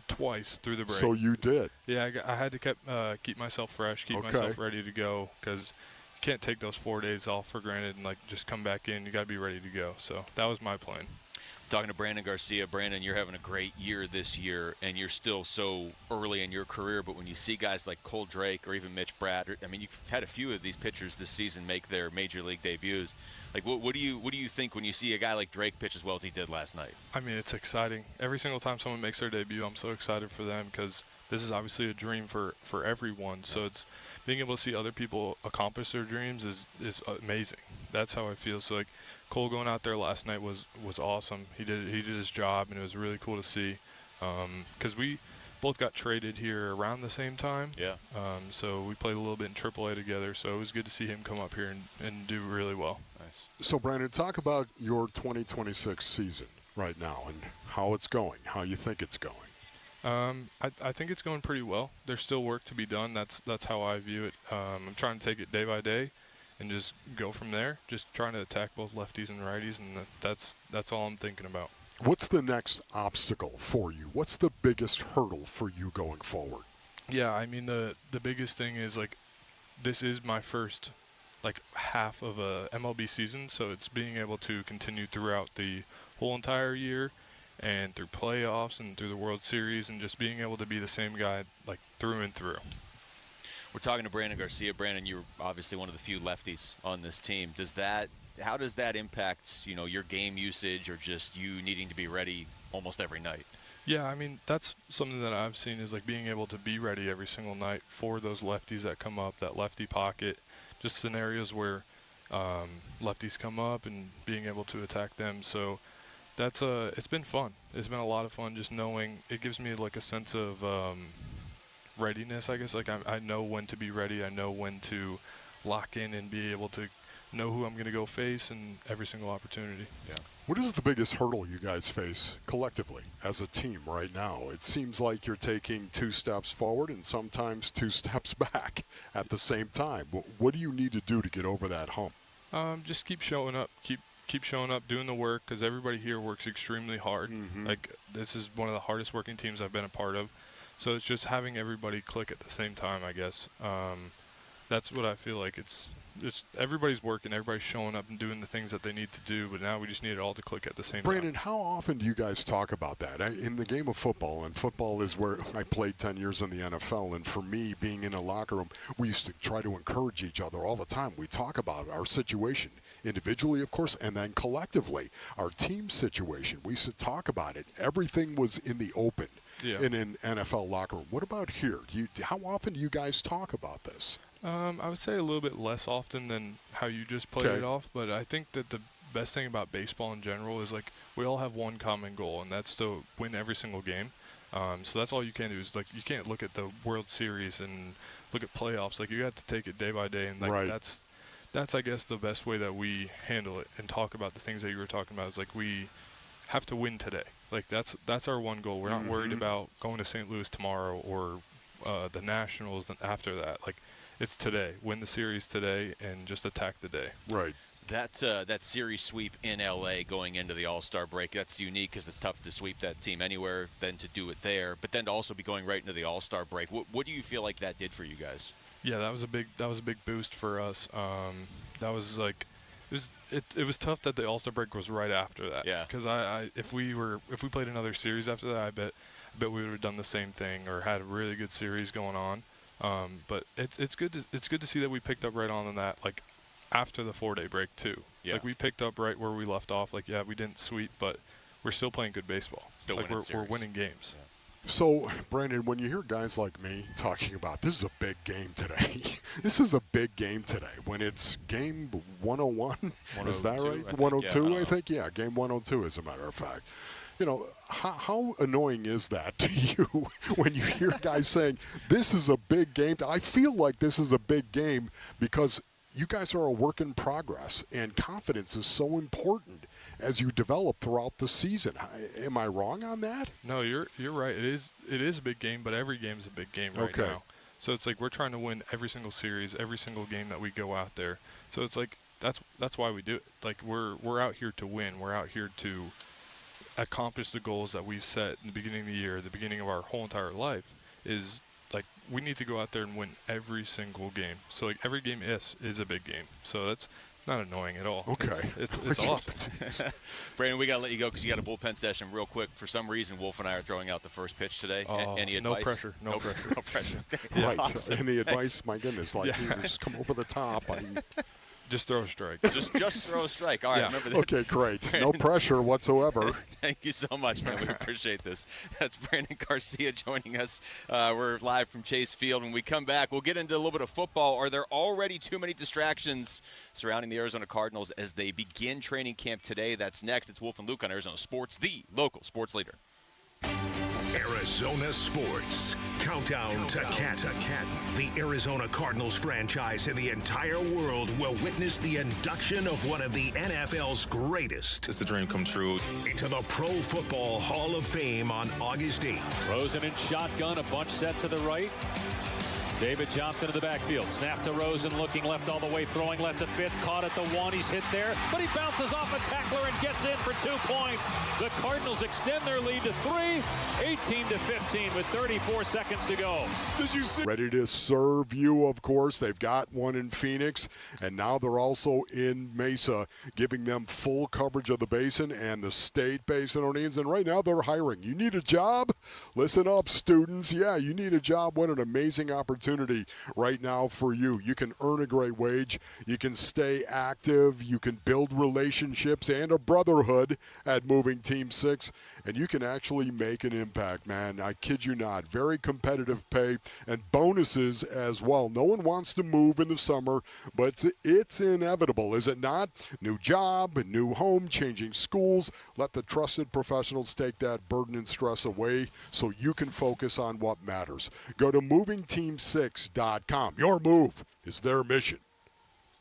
twice through the break. So you did. Yeah, I had to keep myself fresh, keep myself ready to go, because you can't take those 4 days off for granted and like just come back in. You got to be ready to go. So that was my plan. Talking to Brandon Garcia. Brandon, you're having a great year this year, and you're still so early in your career. But when you see guys like Cole Drake or even Mitch Bratt, I mean, you've had a few of these pitchers this season make their major league debuts. Like, what do you think when you see a guy like Drake pitch as well as he did last night? I mean, it's exciting. Every single time someone makes their debut, I'm so excited for them because this is obviously a dream for everyone. So it's being able to see other people accomplish their dreams is amazing. That's how I feel. So like Cole going out there last night was awesome. He did his job, and it was really cool to see. Because we both got traded here around the same time. Yeah. So we played a little bit in AAA together. So it was good to see him come up here and do really well. Nice. So Brandon, talk about your 2026 season right now and how it's going, how you think it's going. I think it's going pretty well. There's still work to be done. That's how I view it. I'm trying to take it day by day and just go from there, just trying to attack both lefties and righties, and that's all I'm thinking about. What's the next obstacle for you? What's the biggest hurdle for you going forward? Yeah, I mean, the biggest thing is, like, this is my first, like, half of a MLB season, so it's being able to continue throughout the whole entire year and through playoffs and through the World Series and just being able to be the same guy, like, through and through. We're talking to Brandon Garcia. Brandon, you're obviously one of the few lefties on this team. How does that impact, your game usage or just you needing to be ready almost every night? Yeah, I mean, that's something that I've seen is like being able to be ready every single night for those lefties that come up, that lefty pocket, just scenarios where lefties come up and being able to attack them. So that's it's been fun. It's been a lot of fun just knowing. It gives me like a sense of readiness, I guess. Like I know when to be ready. I know when to lock in and be able to know who I'm going to go face in every single opportunity. Yeah. What is the biggest hurdle you guys face collectively as a team right now? It seems like you're taking 2 steps forward and sometimes 2 steps back at the same time. What do you need to do to get over that hump? Just keep showing up. Keep showing up, doing the work, because everybody here works extremely hard. Like, this is one of the hardest working teams I've been a part of. So it's just having everybody click at the same time, I guess. That's what I feel like. It's everybody's working, everybody's showing up and doing the things that they need to do, but now we just need it all to click at the same Brandon, time. how often do you guys talk about that? In the game of football, and football is where I played 10 years in the NFL, and for me, being in a locker room, we used to try to encourage each other all the time. We talk about our situation, individually, of course, and then collectively, our team situation. We used to talk about it. Everything was in the open. Yeah. In an NFL locker room. What about here? How often do you guys talk about this? I would say a little bit less often than how you just played it off, but I think that the best thing about baseball in general is, like, we all have one common goal, and that's to win every single game. So that's all you can do is, like, you can't look at the World Series and look at playoffs. Like, you have to take it day by day, and like that's I guess the best way that we handle it and talk about the things that you were talking about is, like, we have to win today. Like, that's our one goal. We're not worried about going to St. Louis tomorrow or the Nationals after that. Like, it's today. Win the series today and just attack the day. Right. That series sweep in LA going into the All-Star break, that's unique because it's tough to sweep that team anywhere than to do it there, but then to also be going right into the All-Star break. What do you feel like that did for you guys? Yeah, that was a big boost for us. That was like it was tough that the All-Star break was right after that. Yeah. Because if we played another series after that, I bet we would have done the same thing or had a really good series going on. But it's good to see that we picked up right on that, like, after the 4-day break too. Yeah. Like, we picked up right where we left off. Like, yeah, we didn't sweep, but we're still playing good baseball. Still like winning we're winning games. Yeah. So, Brandon, when you hear guys like me talking about this is a big game today, this is a big game today. When it's game 101, is that right? 102, I think. Yeah, game 102, as a matter of fact. You know, how annoying is that to you when you hear guys saying this is a big game? I feel like this is a big game because you guys are a work in progress, and confidence is so important as you develop throughout the season. Am I wrong on that? No, you're right. It is a big game, but every game is a big game right now. So it's like we're trying to win every single series, every single game that we go out there. So it's like that's why we do it. Like we're out here to win. We're out here to accomplish the goals that we've set in the beginning of the year, the beginning of our whole entire life. Is like we need to go out there and win every single game. So like every game is a big game. So it's not annoying at all. Okay. It's awesome. Brandon, we got to let you go because you got a bullpen session real quick. For some reason, Wolf and I are throwing out the first pitch today. Any advice? No pressure. No pressure. No pressure. Right. Awesome. Any advice? My goodness. Like, you just come over the top. Just throw a strike. Just throw a strike. All right, remember that. Okay, great. No pressure whatsoever. Thank you so much, man. We appreciate this. That's Brandon Garcia joining us. We're live from Chase Field. When we come back, we'll get into a little bit of football. Are there already too many distractions surrounding the Arizona Cardinals as they begin training camp today? That's next. It's Wolf and Luke on Arizona Sports, the local sports leader. Arizona Sports. Countdown to Cat. The Arizona Cardinals franchise and the entire world will witness the induction of one of the NFL's greatest. It's a dream come true. Into the Pro Football Hall of Fame on August 8th. Rosen in shotgun, a bunch set to the right. David Johnson in the backfield. Snap to Rosen, looking left all the way, throwing left to Fitz. Caught at the one. He's hit there, but he bounces off a tackler and gets in for 2 points. The Cardinals extend their lead to 3, 18-15 with 34 seconds to go. Did you see? Ready to serve you, of course. They've got one in Phoenix, and now they're also in Mesa, giving them full coverage of the basin and the state basin audience. And right now they're hiring. You need a job? Listen up, students. Yeah, you need a job. What an amazing opportunity right now for you. You can earn a great wage. You can stay active. You can build relationships and a brotherhood at Moving Team 6. And you can actually make an impact, man. I kid you not. Very competitive pay and bonuses as well. No one wants to move in the summer, but it's inevitable, is it not? New job, new home, changing schools. Let the trusted professionals take that burden and stress away so you can focus on what matters. Go to movingteam6.com. Your move is their mission.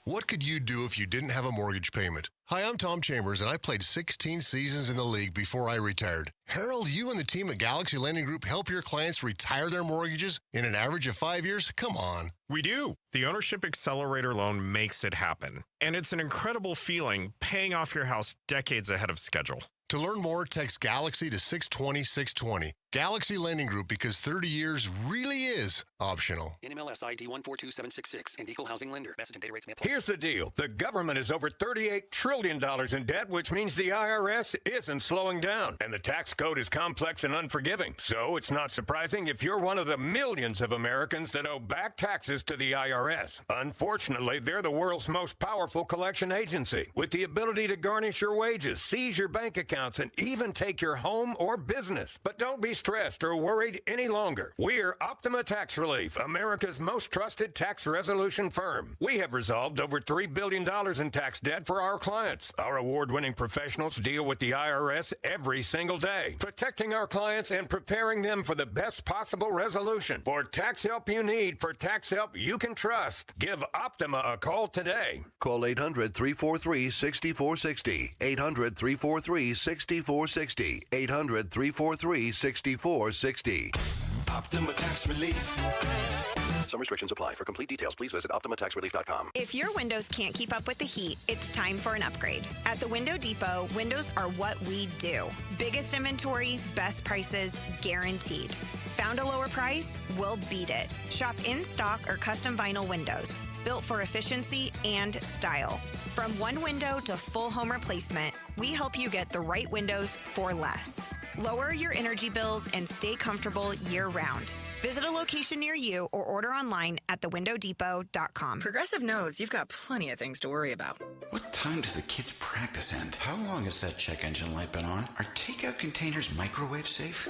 What could you do if you didn't have a mortgage payment? Hi, I'm Tom Chambers, and I played 16 seasons in the league before I retired. Harold, you and the team at Galaxy Lending Group help your clients retire their mortgages in an average of 5 years? Come on. We do. The Ownership Accelerator loan makes it happen. And it's an incredible feeling paying off your house decades ahead of schedule. To learn more, text Galaxy to 620-620. Galaxy Lending Group, because 30 years really is optional. NMLS ID 142766 and Equal Housing Lender. Message and data rates may apply. Here's the deal. The government is over $38 trillion in debt, which means the IRS isn't slowing down. And the tax code is complex and unforgiving. So it's not surprising if you're one of the millions of Americans that owe back taxes to the IRS. Unfortunately, they're the world's most powerful collection agency, with the ability to garnish your wages, seize your bank accounts, and even take your home or business. But don't be stressed or worried any longer. We're Optima Tax Relief, America's most trusted tax resolution firm. We have resolved over $3 billion in tax debt for our clients. Our award-winning professionals deal with the IRS every single day, protecting our clients and preparing them for the best possible resolution. For tax help you need, for tax help you can trust, give Optima a call today. Call 800-343-6460. 800-343-6460. 800-343-6460. Optima Tax Relief. Some restrictions apply. For complete details, please visit OptimaTaxRelief.com. If your windows can't keep up with the heat, it's time for an upgrade. At the Window Depot, windows are what we do. Biggest inventory, best prices, guaranteed. Found a lower price? We'll beat it. Shop in stock or custom vinyl windows, built for efficiency and style. From one window to full home replacement, we help you get the right windows for less. Lower your energy bills and stay comfortable year-round. Visit a location near you or order online at thewindowdepot.com. Progressive knows you've got plenty of things to worry about. What time does the kids' practice end? How long has that check engine light been on? Are takeout containers microwave safe?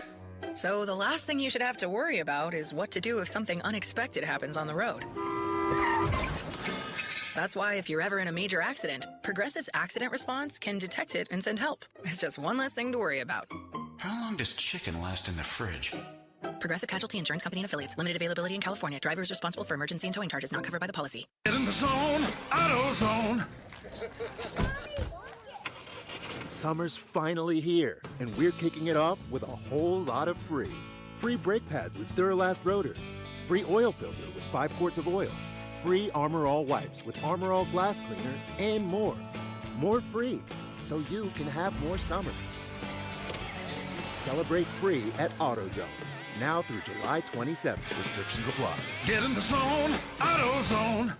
So the last thing you should have to worry about is what to do if something unexpected happens on the road. That's why if you're ever in a major accident, Progressive's accident response can detect it and send help. It's just one less thing to worry about. How long does chicken last in the fridge? Progressive Casualty Insurance Company and Affiliates. Limited availability in California. Driver is responsible for emergency and towing charges not covered by the policy. Get in the zone, AutoZone. Summer's finally here, and we're kicking it off with a whole lot of free. Free brake pads with Duralast rotors. Free oil filter with 5 quarts of oil. Free Armor All wipes with Armor All glass cleaner, and more. More free, so you can have more summer. Celebrate free at AutoZone. Now through July 27th. Restrictions apply. Get in the zone, AutoZone.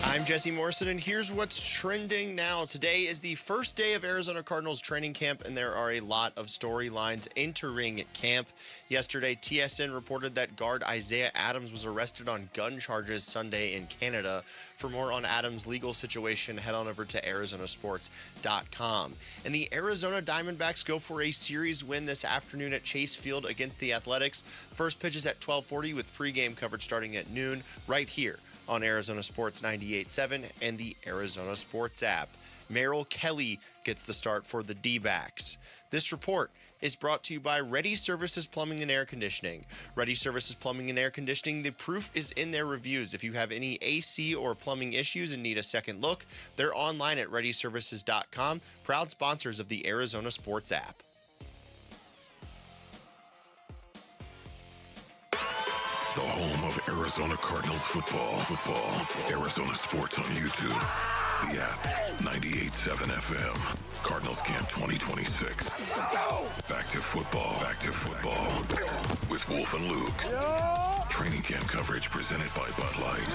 I'm Jesse Morrison, and here's what's trending now. Today is the first day of Arizona Cardinals training camp, and there are a lot of storylines entering camp. Yesterday, TSN reported that guard Isaiah Adams was arrested on gun charges Sunday in Canada. For more on Adams' legal situation, head on over to arizonasports.com. And the Arizona Diamondbacks go for a series win this afternoon at Chase Field against the Athletics. First pitch is at 12:40 with pregame coverage starting at noon right here on Arizona Sports 98.7 and the Arizona Sports app. Merrill Kelly gets the start for the D-backs. This report is brought to you by Ready Services Plumbing and Air Conditioning. Ready Services Plumbing and Air Conditioning, the proof is in their reviews. If you have any AC or plumbing issues and need a second look, they're online at ReadyServices.com, proud sponsors of the Arizona Sports app. The home of Arizona Cardinals football. Arizona Sports on YouTube. The app, 98.7 FM. Cardinals Camp 2026. Back to football. With Wolf and Luke. Training camp coverage presented by Bud Light.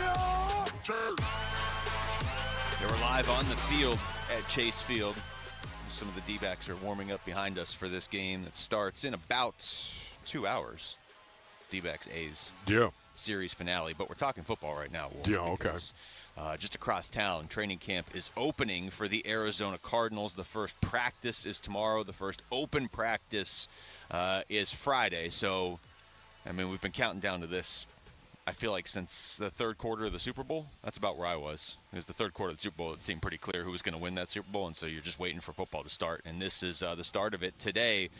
They were live on the field at Chase Field. Some of the D-backs are warming up behind us for this game that starts in about 2 hours. D-backs A's series finale, but we're talking football right now. Because, just across town, training camp is opening for the Arizona Cardinals. The first practice is tomorrow. The first open practice is Friday. So, I mean, we've been counting down to this, I feel like, since the third quarter of the Super Bowl. That's about where I was. It was the third quarter of the Super Bowl. It seemed pretty clear who was going to win that Super Bowl, and so you're just waiting for football to start. And this is the start of it today.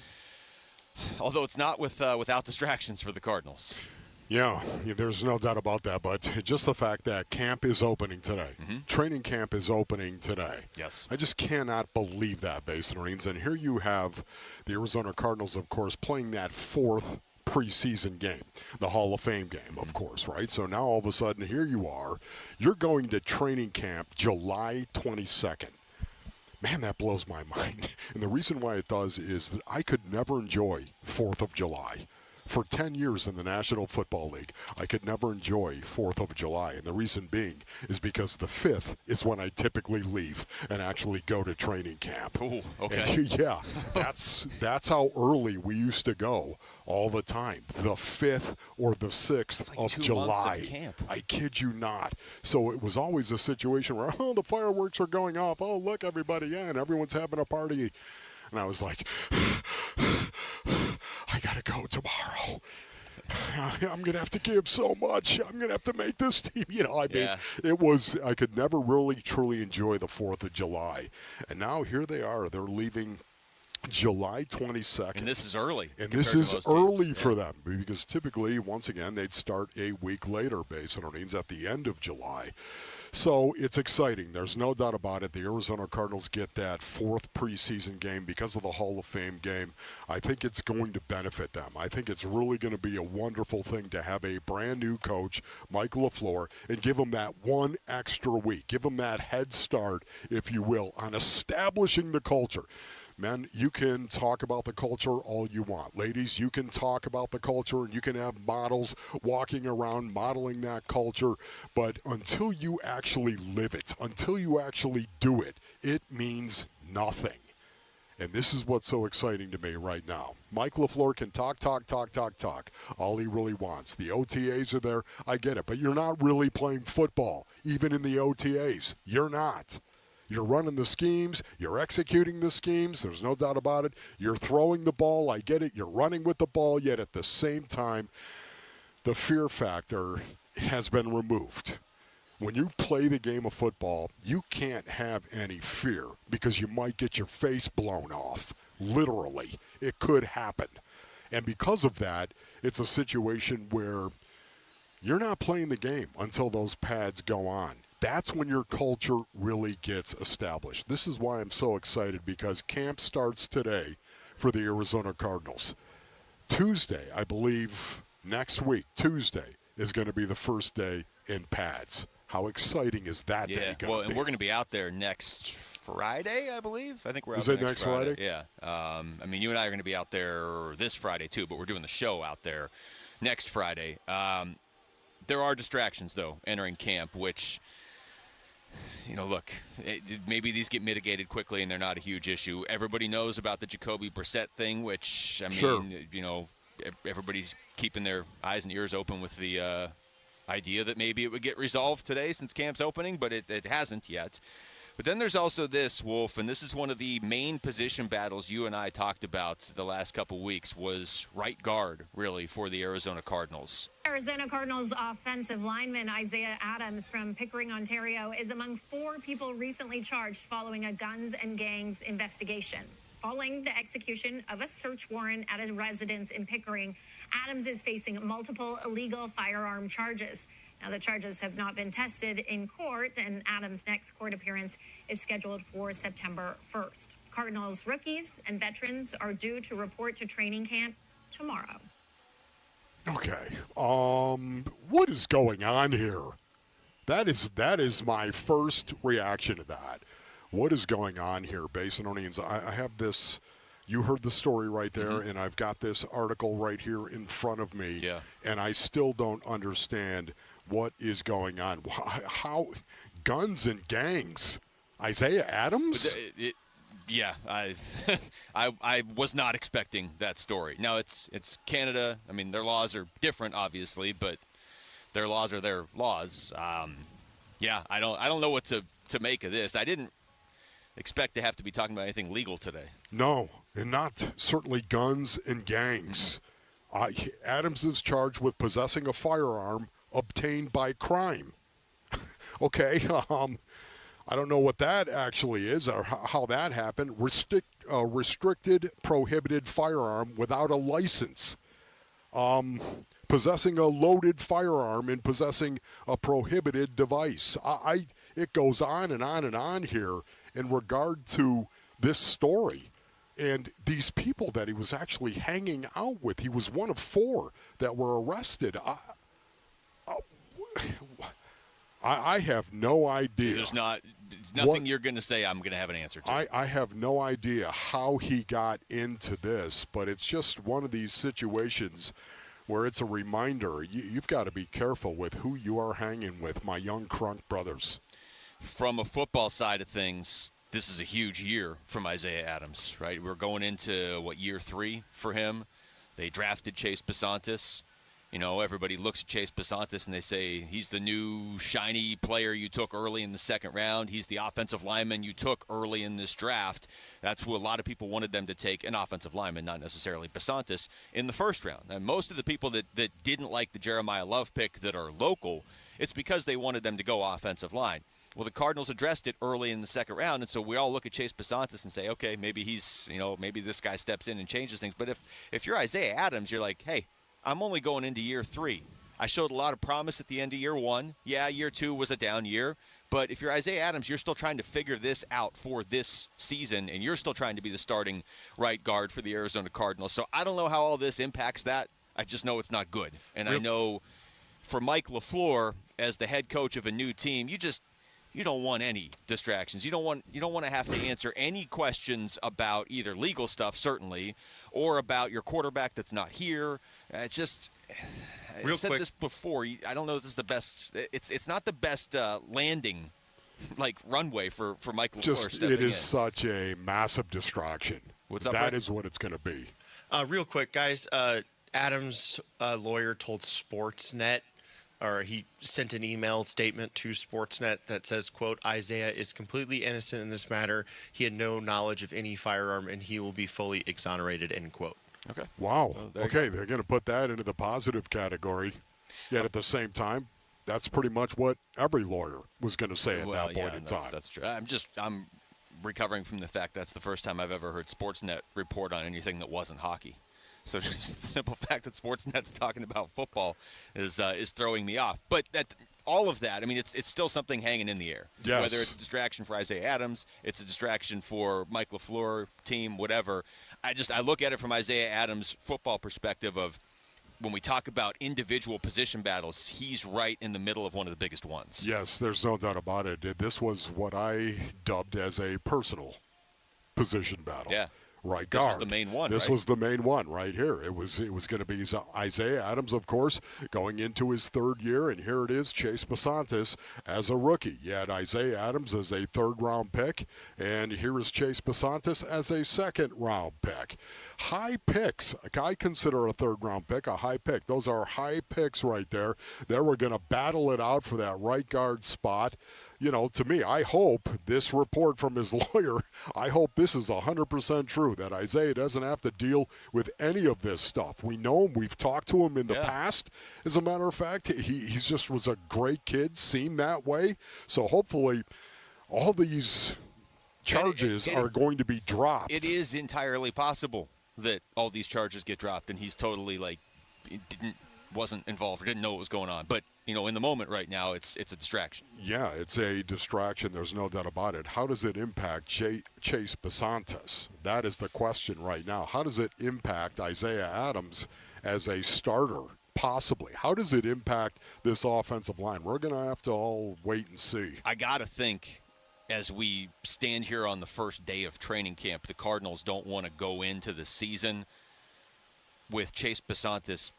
Although it's not without distractions for the Cardinals. Yeah, there's no doubt about that. But just the fact that camp is opening today, training camp is opening today. Yes. I just cannot believe that, Basin Marines. And here you have the Arizona Cardinals, of course, playing that fourth preseason game, the Hall of Fame game, of course, right? So now all of a sudden, here you are. You're going to training camp July 22nd. Man, that blows my mind. And the reason why it does is that I could never enjoy 4th of July. For 10 years in the National Football League, I could never enjoy 4th of July. And the reason being is because the 5th is when I typically leave and actually go to training camp. Ooh, okay. And, yeah, that's how early we used to go all the time. The 5th or the 6th of July. Of camp. I kid you not. So it was always a situation where, oh, the fireworks are going off. Oh, look, everybody, yeah, and everyone's having a party. And I was like, I got to go tomorrow. I'm going to have to give so much. I'm going to have to make this team. You know, I mean, it was, I could never really, truly enjoy the 4th of July. And now here they are. They're leaving July 22nd. And this is early. And this is early for them because typically, once again, they'd start a week later, based on earnings at the end of July. So it's exciting. There's no doubt about it. The Arizona Cardinals get that fourth preseason game because of the Hall of Fame game. I think it's going to benefit them. I think it's really going to be a wonderful thing to have a brand new coach, Mike LaFleur, and give him that one extra week. Give him that head start, if you will, on establishing the culture. Men, you can talk about the culture all you want. Ladies, you can talk about the culture and you can have models walking around modeling that culture. But until you actually live it, until you actually do it, it means nothing. And this is what's so exciting to me right now. Mike LaFleur can talk. All he really wants. The OTAs are there. I get it. But you're not really playing football, even in the OTAs. You're not. You're running the schemes. You're executing the schemes. There's no doubt about it. You're throwing the ball. I get it. You're running with the ball. Yet at the same time, the fear factor has been removed. When you play the game of football, you can't have any fear because you might get your face blown off. Literally. It could happen. And because of that, it's a situation where you're not playing the game until those pads go on. That's when your culture really gets established. This is why I'm so excited, because camp starts today for the Arizona Cardinals. Tuesday, I believe, next week, Tuesday, is going to be the first day in pads. How exciting is that day going to be? Well, and we're going to be out there next Friday, I believe. I think we're out Is there it next Friday? Yeah. I mean, you and I are going to be out there this Friday, too, but we're doing the show out there next Friday. There are distractions, though, entering camp, which, you know, look, maybe these get mitigated quickly and they're not a huge issue. Everybody knows about the Jacoby Brissett thing, which, I mean, sure. You know, everybody's keeping their eyes and ears open with the idea that maybe it would get resolved today since camp's opening, but it hasn't yet. But then there's also this, Wolf, and this is one of the main position battles you and I talked about the last couple weeks, was right guard, really, for the Arizona Cardinals. Arizona Cardinals offensive lineman Isaiah Adams from Pickering, Ontario, is among 4 people recently charged following a guns and gangs investigation. Following the execution of a search warrant at a residence in Pickering, Adams is facing multiple illegal firearm charges. Now, the charges have not been tested in court, and Adams' next court appearance is scheduled for September 1st. Cardinals rookies and veterans are due to report to training camp tomorrow. Okay. What is going on here? That is my first reaction to that. What is going on here, Basinonians? I have this. You heard the story right there, and I've got this article right here in front of me. Yeah. And I still don't understand what is going on. How guns and gangs? Isaiah Adams? Yeah, I was not expecting that story. Now it's Canada. I mean, their laws are different, obviously, but their laws are their laws. Yeah, I don't know what to make of this. I didn't expect to have to be talking about anything legal today. No, and not certainly guns and gangs. Adams is charged with possessing a firearm obtained by crime. Okay, I don't know what that actually is or how that happened. Restricted, prohibited firearm without a license. Possessing a loaded firearm and possessing a prohibited device. It goes on and on and on here in regard to this story. And these people that he was actually hanging out with, he was one of 4 that were arrested. I have no idea. There's nothing you're going to say I'm going to have an answer to. I have no idea how he got into this, but it's just one of these situations where it's a reminder. You've got to be careful with who you are hanging with, my young crunk brothers. From a football side of things, this is a huge year from Isaiah Adams, right? We're going into, year 3 for him. They drafted Chase Bisontis. You know, everybody looks at Chase Bisontis and they say he's the new shiny player you took early in the second round. He's the offensive lineman you took early in this draft. That's who a lot of people wanted them to take, an offensive lineman, not necessarily Bisontis, in the first round. And most of the people that didn't like the Jeremiah Love pick that are local, it's because they wanted them to go offensive line. Well, the Cardinals addressed it early in the second round, and so we all look at Chase Bisontis and say, okay, maybe maybe this guy steps in and changes things. But if you're Isaiah Adams, you're like, hey, I'm only going into year 3. I showed a lot of promise at the end of year 1. Yeah, year 2 was a down year. But if you're Isaiah Adams, you're still trying to figure this out for this season, and you're still trying to be the starting right guard for the Arizona Cardinals. So I don't know how all this impacts that. I just know it's not good. And I know for Mike LaFleur, as the head coach of a new team, you don't want any distractions. You don't want to have to answer any questions about either legal stuff, certainly, or about your quarterback that's not here. It's just, I've said this before. I don't know if this is the best. It's not the best landing, like runway for Michael LaFleur stepping in. It is such a massive distraction. What's up, That Brett? is what it's going to be. Real quick, guys. Adams' lawyer told Sportsnet, or he sent an email statement to Sportsnet that says, quote, Isaiah is completely innocent in this matter. He had no knowledge of any firearm, and he will be fully exonerated, end quote. Okay. Wow. Well, Okay, they're going to put that into the positive category. Yet at the same time, that's pretty much what every lawyer was going to say at that point in time. That's true. I'm recovering from the fact that's the first time I've ever heard Sportsnet report on anything that wasn't hockey. So just the simple fact that Sportsnet's talking about football is throwing me off. But all of that, I mean, it's still something hanging in the air. Yes. Whether it's a distraction for Isaiah Adams, it's a distraction for Mike LaFleur, team, whatever. I look at it from Isaiah Adams' football perspective of when we talk about individual position battles, he's right in the middle of one of the biggest ones. Yes, there's no doubt about it. This was what I dubbed as a personal position battle. Yeah. Right This guard. was the main one, This right? was the main one right here. It was going to be Isaiah Adams, of course, going into his third year, and here it is, Chase Basantis as a rookie. You had Isaiah Adams as a third-round pick, and here is Chase Basantis as a second-round pick. High picks. I consider a third-round pick a high pick. Those are high picks right there. They were going to battle it out for that right guard spot. You know, to me, I hope this report from his lawyer, I hope this is 100% true, that Isaiah doesn't have to deal with any of this stuff. We know him. We've talked to him in the past. As a matter of fact, he just was a great kid, seemed that way. So hopefully all these charges are going to be dropped. It is entirely possible that all these charges get dropped and he's totally wasn't involved or didn't know what was going on. But, you know, in the moment right now, it's a distraction. Yeah, it's a distraction. There's no doubt about it. How does it impact Chase Basantis? That is the question right now. How does it impact Isaiah Adams as a starter, possibly? How does it impact this offensive line? We're going to have to all wait and see. I got to think, as we stand here on the first day of training camp, the Cardinals don't want to go into the season with Chase Basantis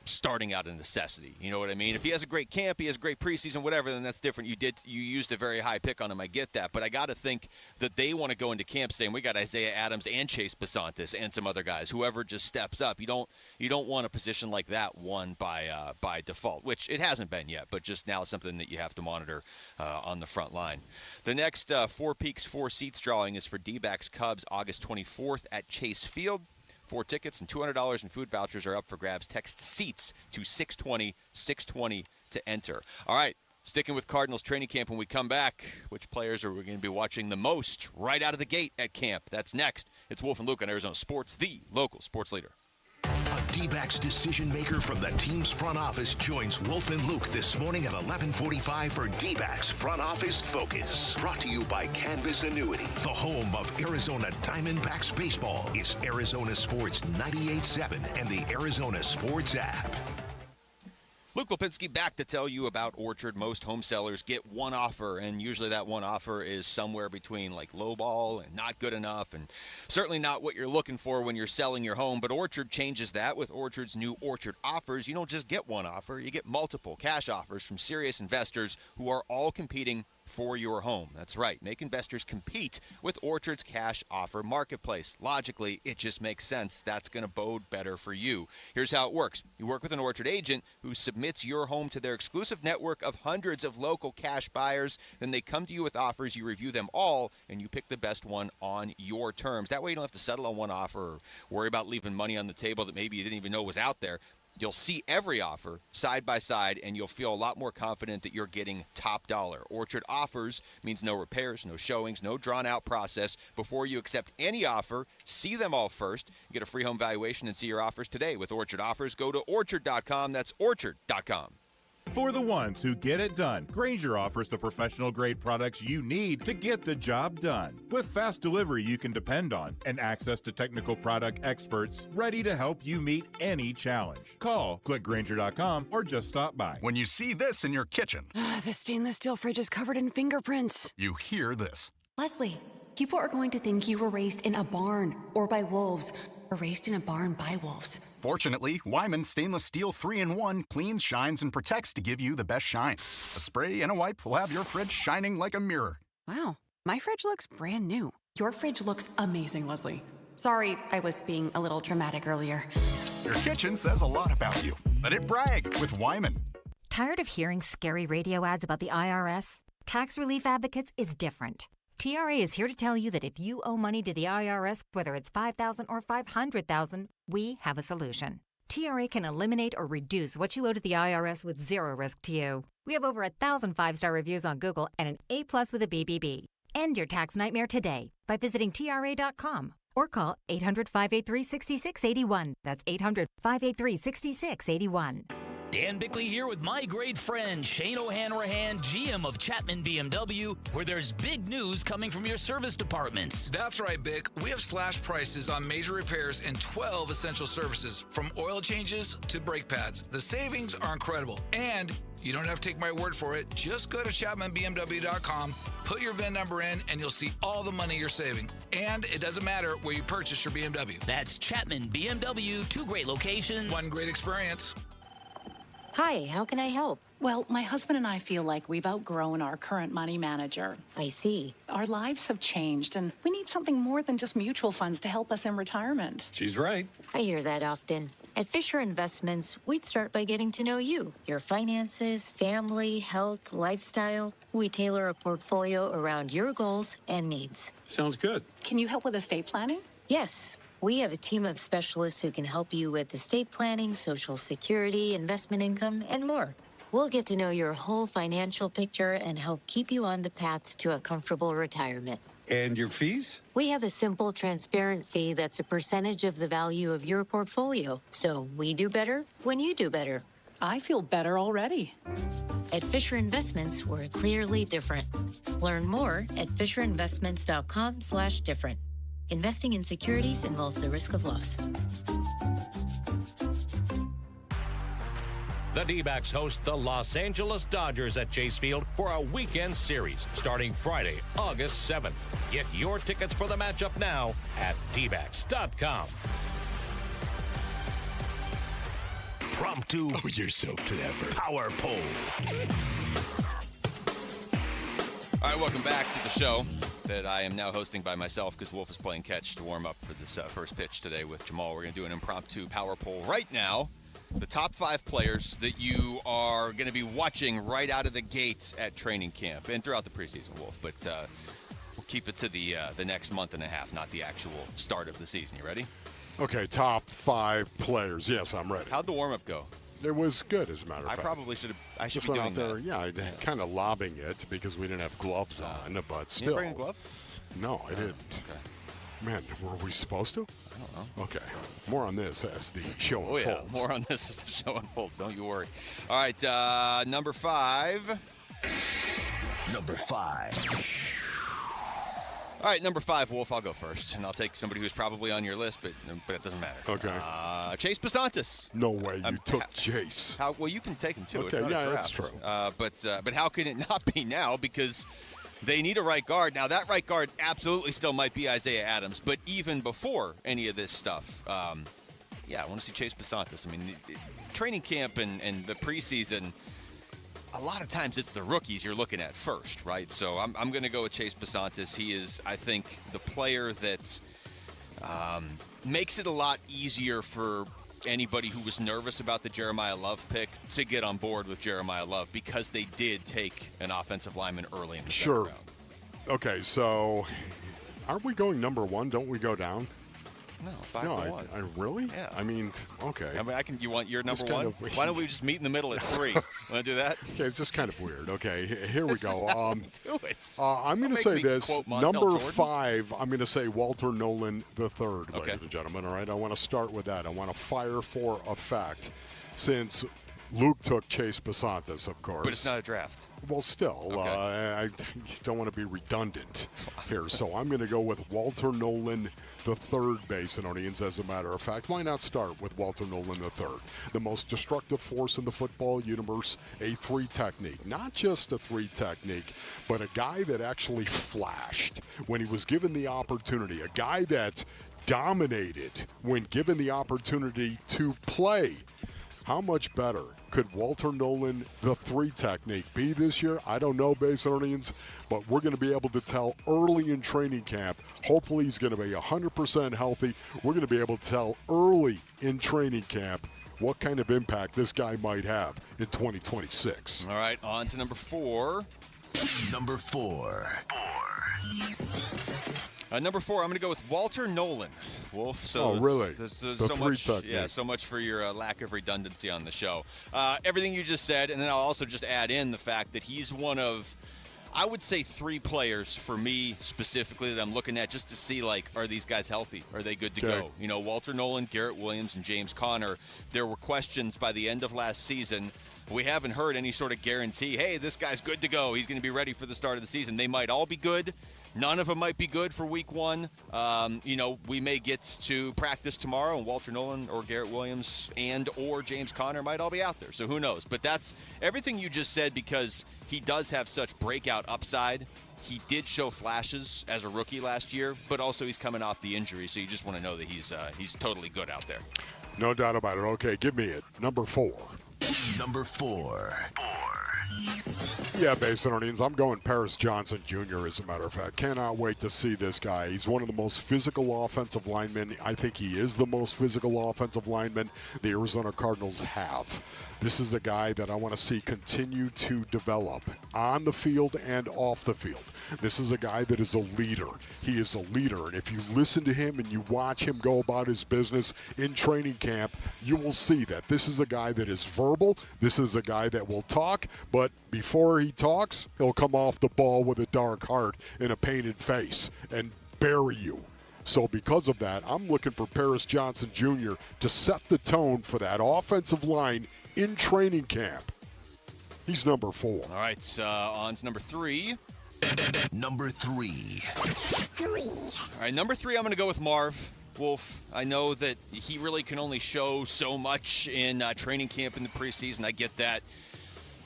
starting out a necessity. You know what I mean? If he has a great camp, he has a great preseason, whatever, then that's different. You used a very high pick on him. I get that. But I got to think that they want to go into camp saying, we got Isaiah Adams and Chase Basantis and some other guys, whoever just steps up. You don't want a position like that won by default, which it hasn't been yet, but just now something that you have to monitor on the front line. The next Four Peaks, Four Seats drawing is for D-backs Cubs August 24th at Chase Field. 4 tickets and $200 in food vouchers are up for grabs. Text SEATS to 620 to enter. All right, sticking with Cardinals training camp when we come back. Which players are we going to be watching the most right out of the gate at camp? That's next. It's Wolf and Luke on Arizona Sports, the local sports leader. A D-backs decision maker from the team's front office joins Wolf and Luke this morning at 11:45 for D-backs Front Office Focus. Brought to you by Canvas Annuity, the home of Arizona Diamondbacks baseball. It's Arizona Sports 98.7 and the Arizona Sports app. Luke Lipinski back to tell you about Orchard. Most home sellers get one offer, and usually that one offer is somewhere between like low ball and not good enough, and certainly not what you're looking for when you're selling your home. But Orchard changes that with Orchard's new Orchard offers. You don't just get one offer, you get multiple cash offers from serious investors who are all competing for your home. That's right. Make investors compete with Orchard's cash offer marketplace. Logically, it just makes sense. That's going to bode better for you. Here's how it works. You work with an Orchard agent who submits your home to their exclusive network of hundreds of local cash buyers. Then they come to you with offers. You review them all, and you pick the best one on your terms. That way you don't have to settle on one offer or worry about leaving money on the table that maybe you didn't even know was out there. You'll see every offer side by side, and you'll feel a lot more confident that you're getting top dollar. Orchard offers means no repairs, no showings, no drawn-out process. Before you accept any offer, see them all first. Get a free home valuation and see your offers today. With Orchard offers, go to Orchard.com. That's Orchard.com. For the ones who get it done, Grainger offers the professional-grade products you need to get the job done. With fast delivery you can depend on and access to technical product experts ready to help you meet any challenge. Call, click Grainger.com, or just stop by. When you see this in your kitchen, The stainless steel fridge is covered in fingerprints. you hear this. Leslie, people are going to think you were raised in a barn or by wolves or raised in a barn by wolves. Fortunately, Wyman Stainless Steel 3-in-1 cleans, shines, and protects to give you the best shine. A spray and a wipe will have your fridge shining like a mirror. Wow, my fridge looks brand new. Your fridge looks amazing, Leslie. Sorry, I was being a little dramatic earlier. Your kitchen says a lot about you. Let it brag with Wyman. Tired of hearing scary radio ads about the IRS? Tax Relief Advocates is different. TRA is here to tell you that if you owe money to the IRS, whether it's $5,000 or $500,000, we have a solution. TRA can eliminate or reduce what you owe to the IRS with zero risk to you. We have over 1,000 5-star reviews on Google and an A+ with a BBB. End your tax nightmare today by visiting TRA.com or call 800-583-6681. That's 800-583-6681. Dan Bickley here with my great friend Shane O'Hanrahan, GM of Chapman BMW, where there's big news coming from your service departments. That's right, Bick. We have slash prices on major repairs and 12 essential services, from oil changes to brake pads. The savings are incredible, and you don't have to take my word for it. Just go to ChapmanBMW.com, put your VIN number in, and you'll see all the money you're saving. And it doesn't matter where you purchase your BMW. That's Chapman BMW, 2 great locations. One great experience. Hi, how can I help? Well, my husband and I feel like we've outgrown our current money manager. I see. Our lives have changed, and we need something more than just mutual funds to help us in retirement. She's right. I hear that often. At Fisher Investments, we'd start by getting to know you, your finances, family, health, lifestyle. We tailor a portfolio around your goals and needs. Sounds good. Can you help with estate planning? Yes. We have a team of specialists who can help you with estate planning, Social Security, investment income, and more. We'll get to know your whole financial picture and help keep you on the path to a comfortable retirement. And your fees? We have a simple, transparent fee that's a percentage of the value of your portfolio. So we do better when you do better. I feel better already. At Fisher Investments, we're clearly different. Learn more at FisherInvestments.com/different. Investing in securities involves a risk of loss. The D-backs host the Los Angeles Dodgers at Chase Field for a weekend series starting Friday, August 7th. Get your tickets for the matchup now at dbacks.com. Promptu. Oh, you're so clever. Power poll. All right, welcome back to the show that I am now hosting by myself because Wolf is playing catch to warm up for this first pitch today with Jamal. We're going to do an impromptu power poll right now. The top 5 players that you are going to be watching right out of the gates at training camp and throughout the preseason, Wolf. But we'll keep it to the next month and a half, not the actual start of the season. You ready? Okay, top 5 players. Yes, I'm ready. How'd the warm-up go? It was good, as a matter of fact. I probably should have. I should Just be went doing out there, that. yeah, kind of lobbing it because we didn't have gloves on, but still. You didn't bring a glove? No, I didn't. Okay. Man, were we supposed to? I don't know. Okay. More on this as the show unfolds. Yeah, more on this as the show unfolds. Don't you worry. All right, number 5. Number 5. All right, number 5, Wolf. I'll go first, and I'll take somebody who's probably on your list, but it doesn't matter. Okay. Chase Pasantis. No way you took Chase. Well, you can take him too. Okay, it's not yeah, a draft. that's true. But how can it not be now? Because they need a right guard. Now, that right guard absolutely still might be Isaiah Adams, but even before any of this stuff, I want to see Chase Pasantis. I mean, training camp and the preseason, a lot of times it's the rookies you're looking at first, right? So I'm going to go with Chase Pasantis. He is, I think, the player that makes it a lot easier for anybody who was nervous about the Jeremiah Love pick to get on board with Jeremiah Love because they did take an offensive lineman early in the second round. Okay, so aren't we going number 1? Don't we go down? No, 5-1. I really? Yeah. I mean, okay. I mean, you want your number Just 1? kind of- Why don't we just meet in the middle at 3? Want to do that? Okay, it's just kind of weird. Okay, here we go. Do it. I'm going to Don't say make me this. quote Montel Number Jordan. 5, I'm going to say Walter Nolan III, ladies Okay. and gentlemen. All right, I want to start with that. I want to fire for effect. Since Luke took Chase Basantes, of course. But it's not a draft. Well, still, Okay. I don't want to be redundant here, so I'm going to go with Walter Nolan, the third Basinonians, as a matter of fact. Why not start with Walter Nolan, the third? The most destructive force in the football universe, a three technique. Not just a three technique, but a guy that actually flashed when he was given the opportunity, a guy that dominated when given the opportunity to play. How much better could Walter Nolan, the three technique, be this year? I don't know, Basinonians, but we're going to be able to tell early in training camp. Hopefully he's going to be 100% healthy. We're going to be able to tell early in training camp what kind of impact this guy might have in 2026. All right, on to number 4. Number 4. Number 4, I'm going to go with Walter Nolan. Wolf. So really? The so three much, technique. Yeah, so much for your lack of redundancy on the show. Everything you just said, and then I'll also just add in the fact that he's one of, I would say, 3 players for me specifically that I'm looking at just to see, like, are these guys healthy? Are they good to go? You know, Walter Nolan, Garrett Williams, and James Conner. There were questions by the end of last season. We haven't heard any sort of guarantee, hey, this guy's good to go. He's going to be ready for the start of the season. They might all be good. None of them might be good for week 1. You know, we may get to practice tomorrow, and Walter Nolan or Garrett Williams and or James Conner might all be out there. So who knows? But that's everything you just said, because he does have such breakout upside. He did show flashes as a rookie last year, but also he's coming off the injury, so you just want to know that he's totally good out there. No doubt about it. Okay, give me it. Number 4. Number 4. Yeah, Basinonians, I'm going Paris Johnson Jr., as a matter of fact. Cannot wait to see this guy. He's one of the most physical offensive linemen. I think he is the most physical offensive lineman the Arizona Cardinals have. This is a guy that I want to see continue to develop on the field and off the field. This is a guy that is a leader. He is a leader, and if you listen to him and you watch him go about his business in training camp, you will see that this is a guy that is verbal. This is a guy that will talk, but before he talks, he'll come off the ball with a dark heart and a painted face and bury you. So because of that, I'm looking for Paris Johnson Jr. to set the tone for that offensive line in training camp. He's number 4. All right, on to number 3. Number 3. All right, number 3, I'm going to go with Marv. Wolf, I know that he really can only show so much in training camp in the preseason. I get that.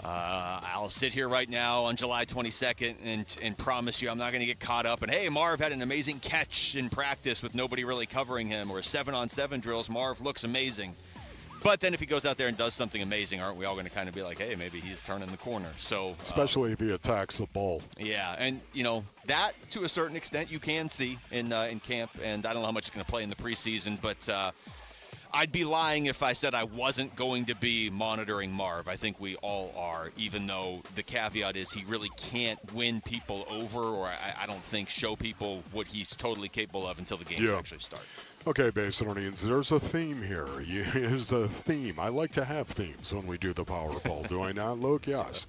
I'll sit here right now on July 22nd and promise you I'm not going to get caught up. And, hey, Marv had an amazing catch in practice with nobody really covering him, or 7-on-7 drills. Marv looks amazing. But then if he goes out there and does something amazing, aren't we all going to kind of be like, hey, maybe he's turning the corner? So especially if he attacks the ball. Yeah, and, you know, that to a certain extent you can see in camp. And I don't know how much he's going to play in the preseason, but I'd be lying if I said I wasn't going to be monitoring Marv. I think we all are, even though the caveat is he really can't win people over, or I don't think show people what he's totally capable of until the games actually start. Okay, Basinonians, there's a theme here. There's a theme. I like to have themes when we do the Power Poll. Do I not, Luke? Yes.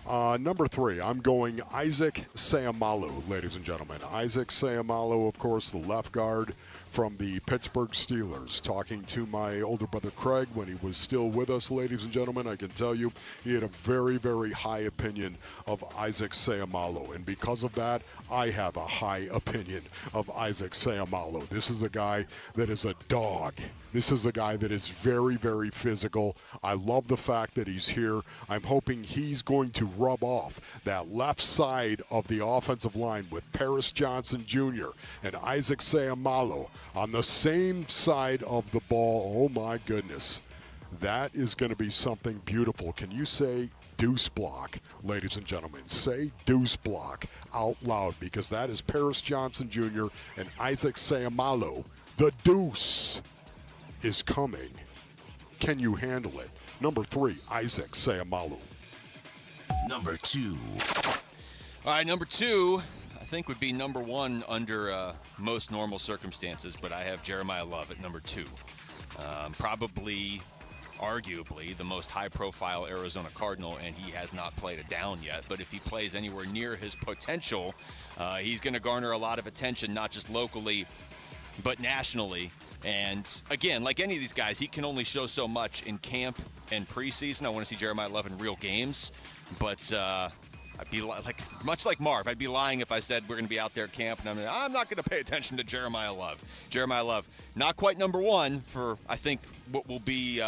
Number 3, I'm going Isaac Seumalo, ladies and gentlemen. Isaac Seumalo, of course, the left guard from the Pittsburgh Steelers. Talking to my older brother Craig when he was still with us, ladies and gentlemen, I can tell you he had a very, very high opinion of Isaac Seumalo. And because of that, I have a high opinion of Isaac Seumalo. This is a guy that is a dog. This is a guy that is very, very physical. I love the fact that he's here. I'm hoping he's going to rub off that left side of the offensive line with Paris Johnson Jr. and Isaac Seumalo on the same side of the ball. Oh, my goodness. That is going to be something beautiful. Can you say deuce block, ladies and gentlemen? Say deuce block out loud, because that is Paris Johnson Jr. and Isaac Seumalo. The deuce is coming. Can you handle it? Number 3, Isaac Seumalo. Number 2. All right, number 2, I think would be number 1 under most normal circumstances, but I have Jeremiah Love at number 2. Probably, arguably, the most high-profile Arizona Cardinal, and he has not played a down yet. But if he plays anywhere near his potential, he's going to garner a lot of attention, not just locally, but nationally. And again, like any of these guys, he can only show so much in camp in preseason. I want to see Jeremiah Love in real games. But I'd be much like Marv. I'd be lying if I said we're going to be out there at camp and I'm not going to pay attention to Jeremiah Love. Jeremiah Love, not quite number one for, I think, what will be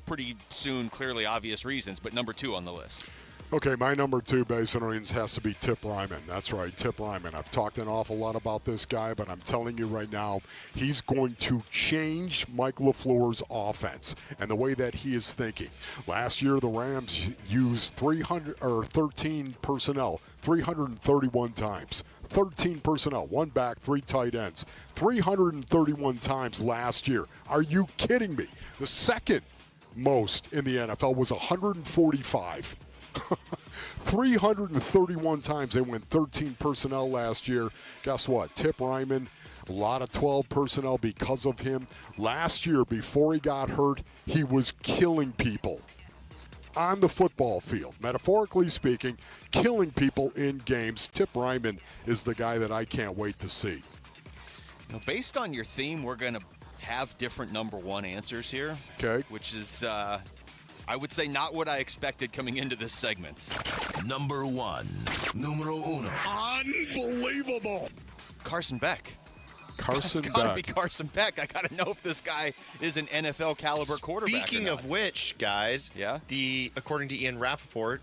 pretty soon clearly obvious reasons, but number 2 on the list. Okay, my number 2 base runner has to be Tip Ryman. That's right, Tip Ryman. I've talked an awful lot about this guy, but I'm telling you right now, he's going to change Mike LaFleur's offense and the way that he is thinking. Last year, the Rams used 13 personnel 331 times. 13 personnel, 1 back, 3 tight ends. 331 times last year. Are you kidding me? The second most in the NFL was 145. 331 times they went 13 personnel last year. Guess what? Tip Ryman, a lot of 12 personnel because of him. Last year, before he got hurt, he was killing people on the football field. Metaphorically speaking, killing people in games. Tip Ryman is the guy that I can't wait to see. Now, based on your theme, we're going to have different number 1 answers here. Okay. Which is... I would say not what I expected coming into this segment. Number 1. Numero uno. Unbelievable. Carson Beck. Carson It's gotta Beck. be Carson Beck. I got to know if this guy is an NFL caliber quarterback. Speaking or of not. which, guys, according to Ian Rappaport,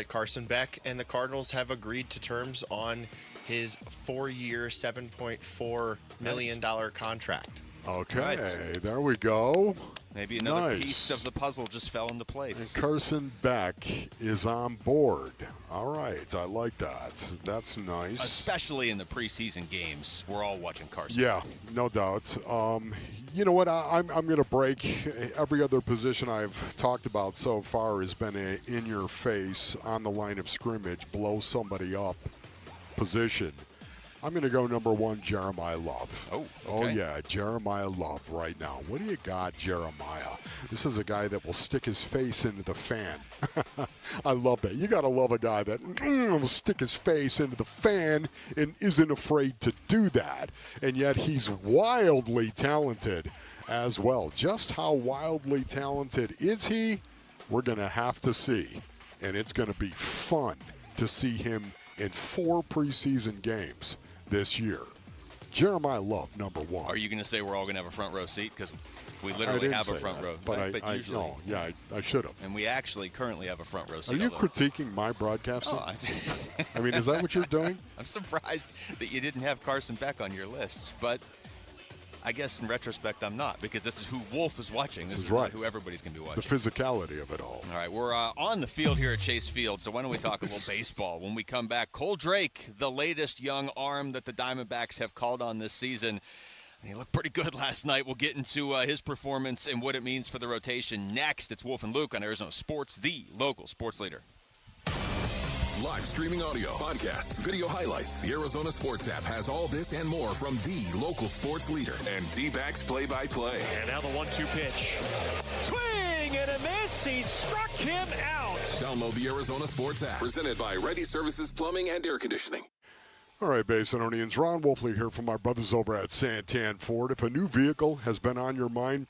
Carson Beck and the Cardinals have agreed to terms on his 4-year, $7.4 million contract. Okay, Right. there we go. Maybe another Nice. piece of the puzzle just fell into place. And Carson Beck is on board. All right, I like that. That's nice. Especially in the preseason games. We're all watching Carson. Yeah, no doubt. You know what? I'm going to break. Every other position I've talked about so far has been a in-your-face, on the line of scrimmage, blow somebody up position. I'm going to go number 1, Jeremiah Love. Oh, okay. Oh, yeah, Jeremiah Love right now. What do you got, Jeremiah? This is a guy that will stick his face into the fan. I love that. You got to love a guy that will stick his face into the fan and isn't afraid to do that. And yet he's wildly talented as well. Just how wildly talented is he? We're going to have to see. And it's going to be fun to see him in 4 preseason games this year. Jeremiah Love, number 1. Are you going to say we're all going to have a front row seat? Because we I literally didn't have a say front that, row. but right? I usually, no, yeah, I should have. And we actually currently have a front row seat. Are you although- critiquing my broadcasting? Oh, I mean, is that what you're doing? I'm surprised that you didn't have Carson Beck on your list, but I guess in retrospect I'm not, because this is who Wolf is watching. This is right. not who everybody's going to be watching. The physicality of it all. All right, we're on the field here at Chase Field, so why don't we talk a little baseball when we come back. Cole Drake, the latest young arm that the Diamondbacks have called on this season. And he looked pretty good last night. We'll get into his performance and what it means for the rotation next. It's Wolf and Luke on Arizona Sports, the local sports leader. Live streaming audio, podcasts, video highlights. The Arizona Sports app has all this and more from the local sports leader and D-backs play-by-play. And now the 1-2 pitch. Swing and a miss. He struck him out. Download the Arizona Sports app. Presented by Ready Services Plumbing and Air Conditioning. All right, Basinonians, Ron Wolfley here from my brothers over at Santan Ford. If a new vehicle has been on your mind,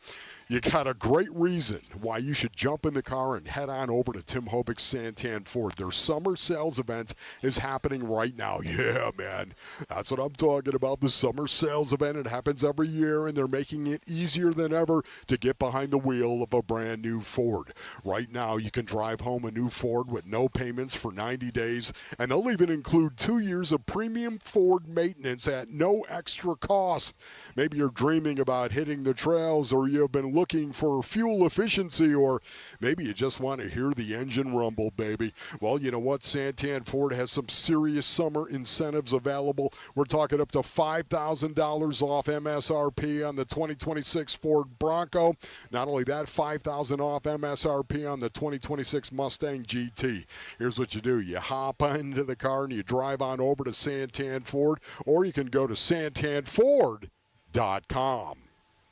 you got a great reason why you should jump in the car and head on over to Tim Hobick's Santan Ford. Their summer sales event is happening right now. Yeah, man, that's what I'm talking about, the summer sales event. It happens every year, and they're making it easier than ever to get behind the wheel of a brand new Ford. Right now, you can drive home a new Ford with no payments for 90 days, and they'll even include 2 years of premium Ford maintenance at no extra cost. Maybe you're dreaming about hitting the trails, or you've been looking for fuel efficiency, or maybe you just want to hear the engine rumble, baby. Well, you know what? Santan Ford has some serious summer incentives available. We're talking up to $5,000 off MSRP on the 2026 Ford Bronco. Not only that, $5,000 off MSRP on the 2026 Mustang GT. Here's what you do. You hop into the car and you drive on over to Santan Ford, or you can go to santanford.com.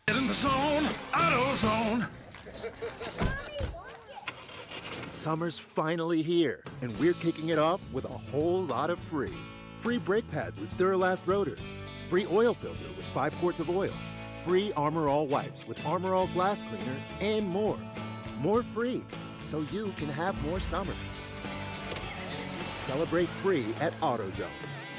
Get in the zone, AutoZone. Summer's finally here, and we're kicking it off with a whole lot of free. Free brake pads with Duralast rotors. Free oil filter with 5 quarts of oil. Free Armor All wipes with Armor All glass cleaner, and more. more free, so you can have more summer. Celebrate free at AutoZone.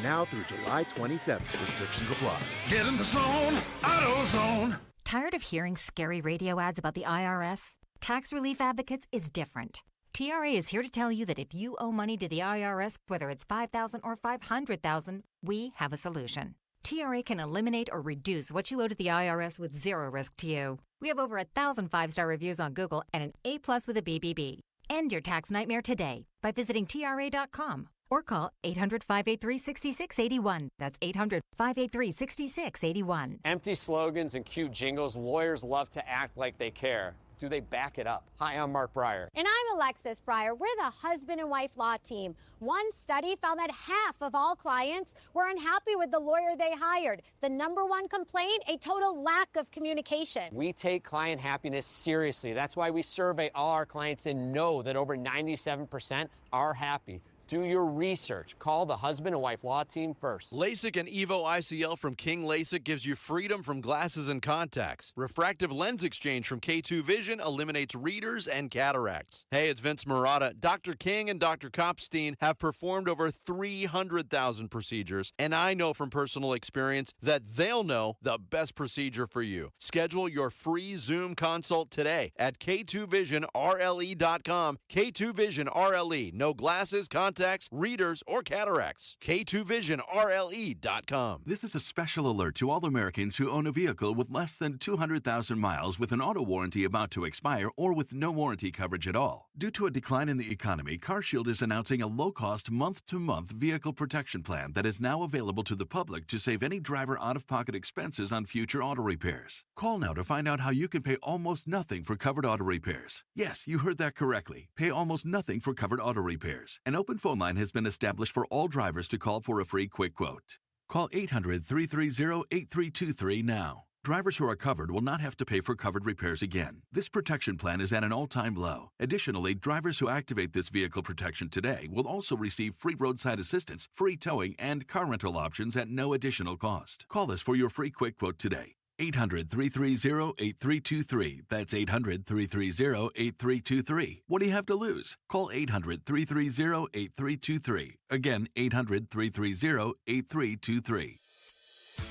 Now through July 27th. Restrictions apply. Get in the zone, AutoZone. Tired of hearing scary radio ads about the IRS? Tax Relief Advocates is different. TRA is here to tell you that if you owe money to the IRS, whether it's $5,000 or $500,000, we have a solution. TRA can eliminate or reduce what you owe to the IRS with zero risk to you. We have over 1,000 5-star reviews on Google and an A+ with a BBB. End your tax nightmare today by visiting TRA.com or call 800-583-6681. That's 800-583-6681. Empty slogans and cute jingles, lawyers love to act like they care. Do they back it up? Hi, I'm Mark Breyer. And I'm Alexis Breyer. We're the husband and wife law team. One study found that half of all clients were unhappy with the lawyer they hired. The number one complaint, a total lack of communication. We take client happiness seriously. That's why we survey all our clients and know that over 97% are happy. Do your research. Call the husband and wife law team first. LASIK and EVO ICL from King LASIK gives you freedom from glasses and contacts. Refractive lens exchange from K2 Vision eliminates readers and cataracts. Hey, it's Vince Murata. Dr. King and Dr. Kopstein have performed over 300,000 procedures, and I know from personal experience that they'll know the best procedure for you. Schedule your free Zoom consult today at K2VisionRLE.com. K2 Vision RLE. No glasses, contacts, readers, or cataracts. K2VisionRLE.com. This is a special alert to all Americans who own a vehicle with less than 200,000 miles with an auto warranty about to expire or with no warranty coverage at all. Due to a decline in the economy, CarShield is announcing a low-cost month-to-month vehicle protection plan that is now available to the public to save any driver out-of-pocket expenses on future auto repairs. Call now to find out how you can pay almost nothing for covered auto repairs. Yes, you heard that correctly. Pay almost nothing for covered auto repairs. An open phone line has been established for all drivers to call for a free quick quote. Call 800-330-8323 now. Drivers who are covered will not have to pay for covered repairs again. This protection plan is at an all-time low. Additionally, drivers who activate this vehicle protection today will also receive free roadside assistance, free towing, and car rental options at no additional cost. Call us for your free quick quote today. 800-330-8323. That's 800-330-8323. What do you have to lose? Call 800-330-8323. Again, 800-330-8323.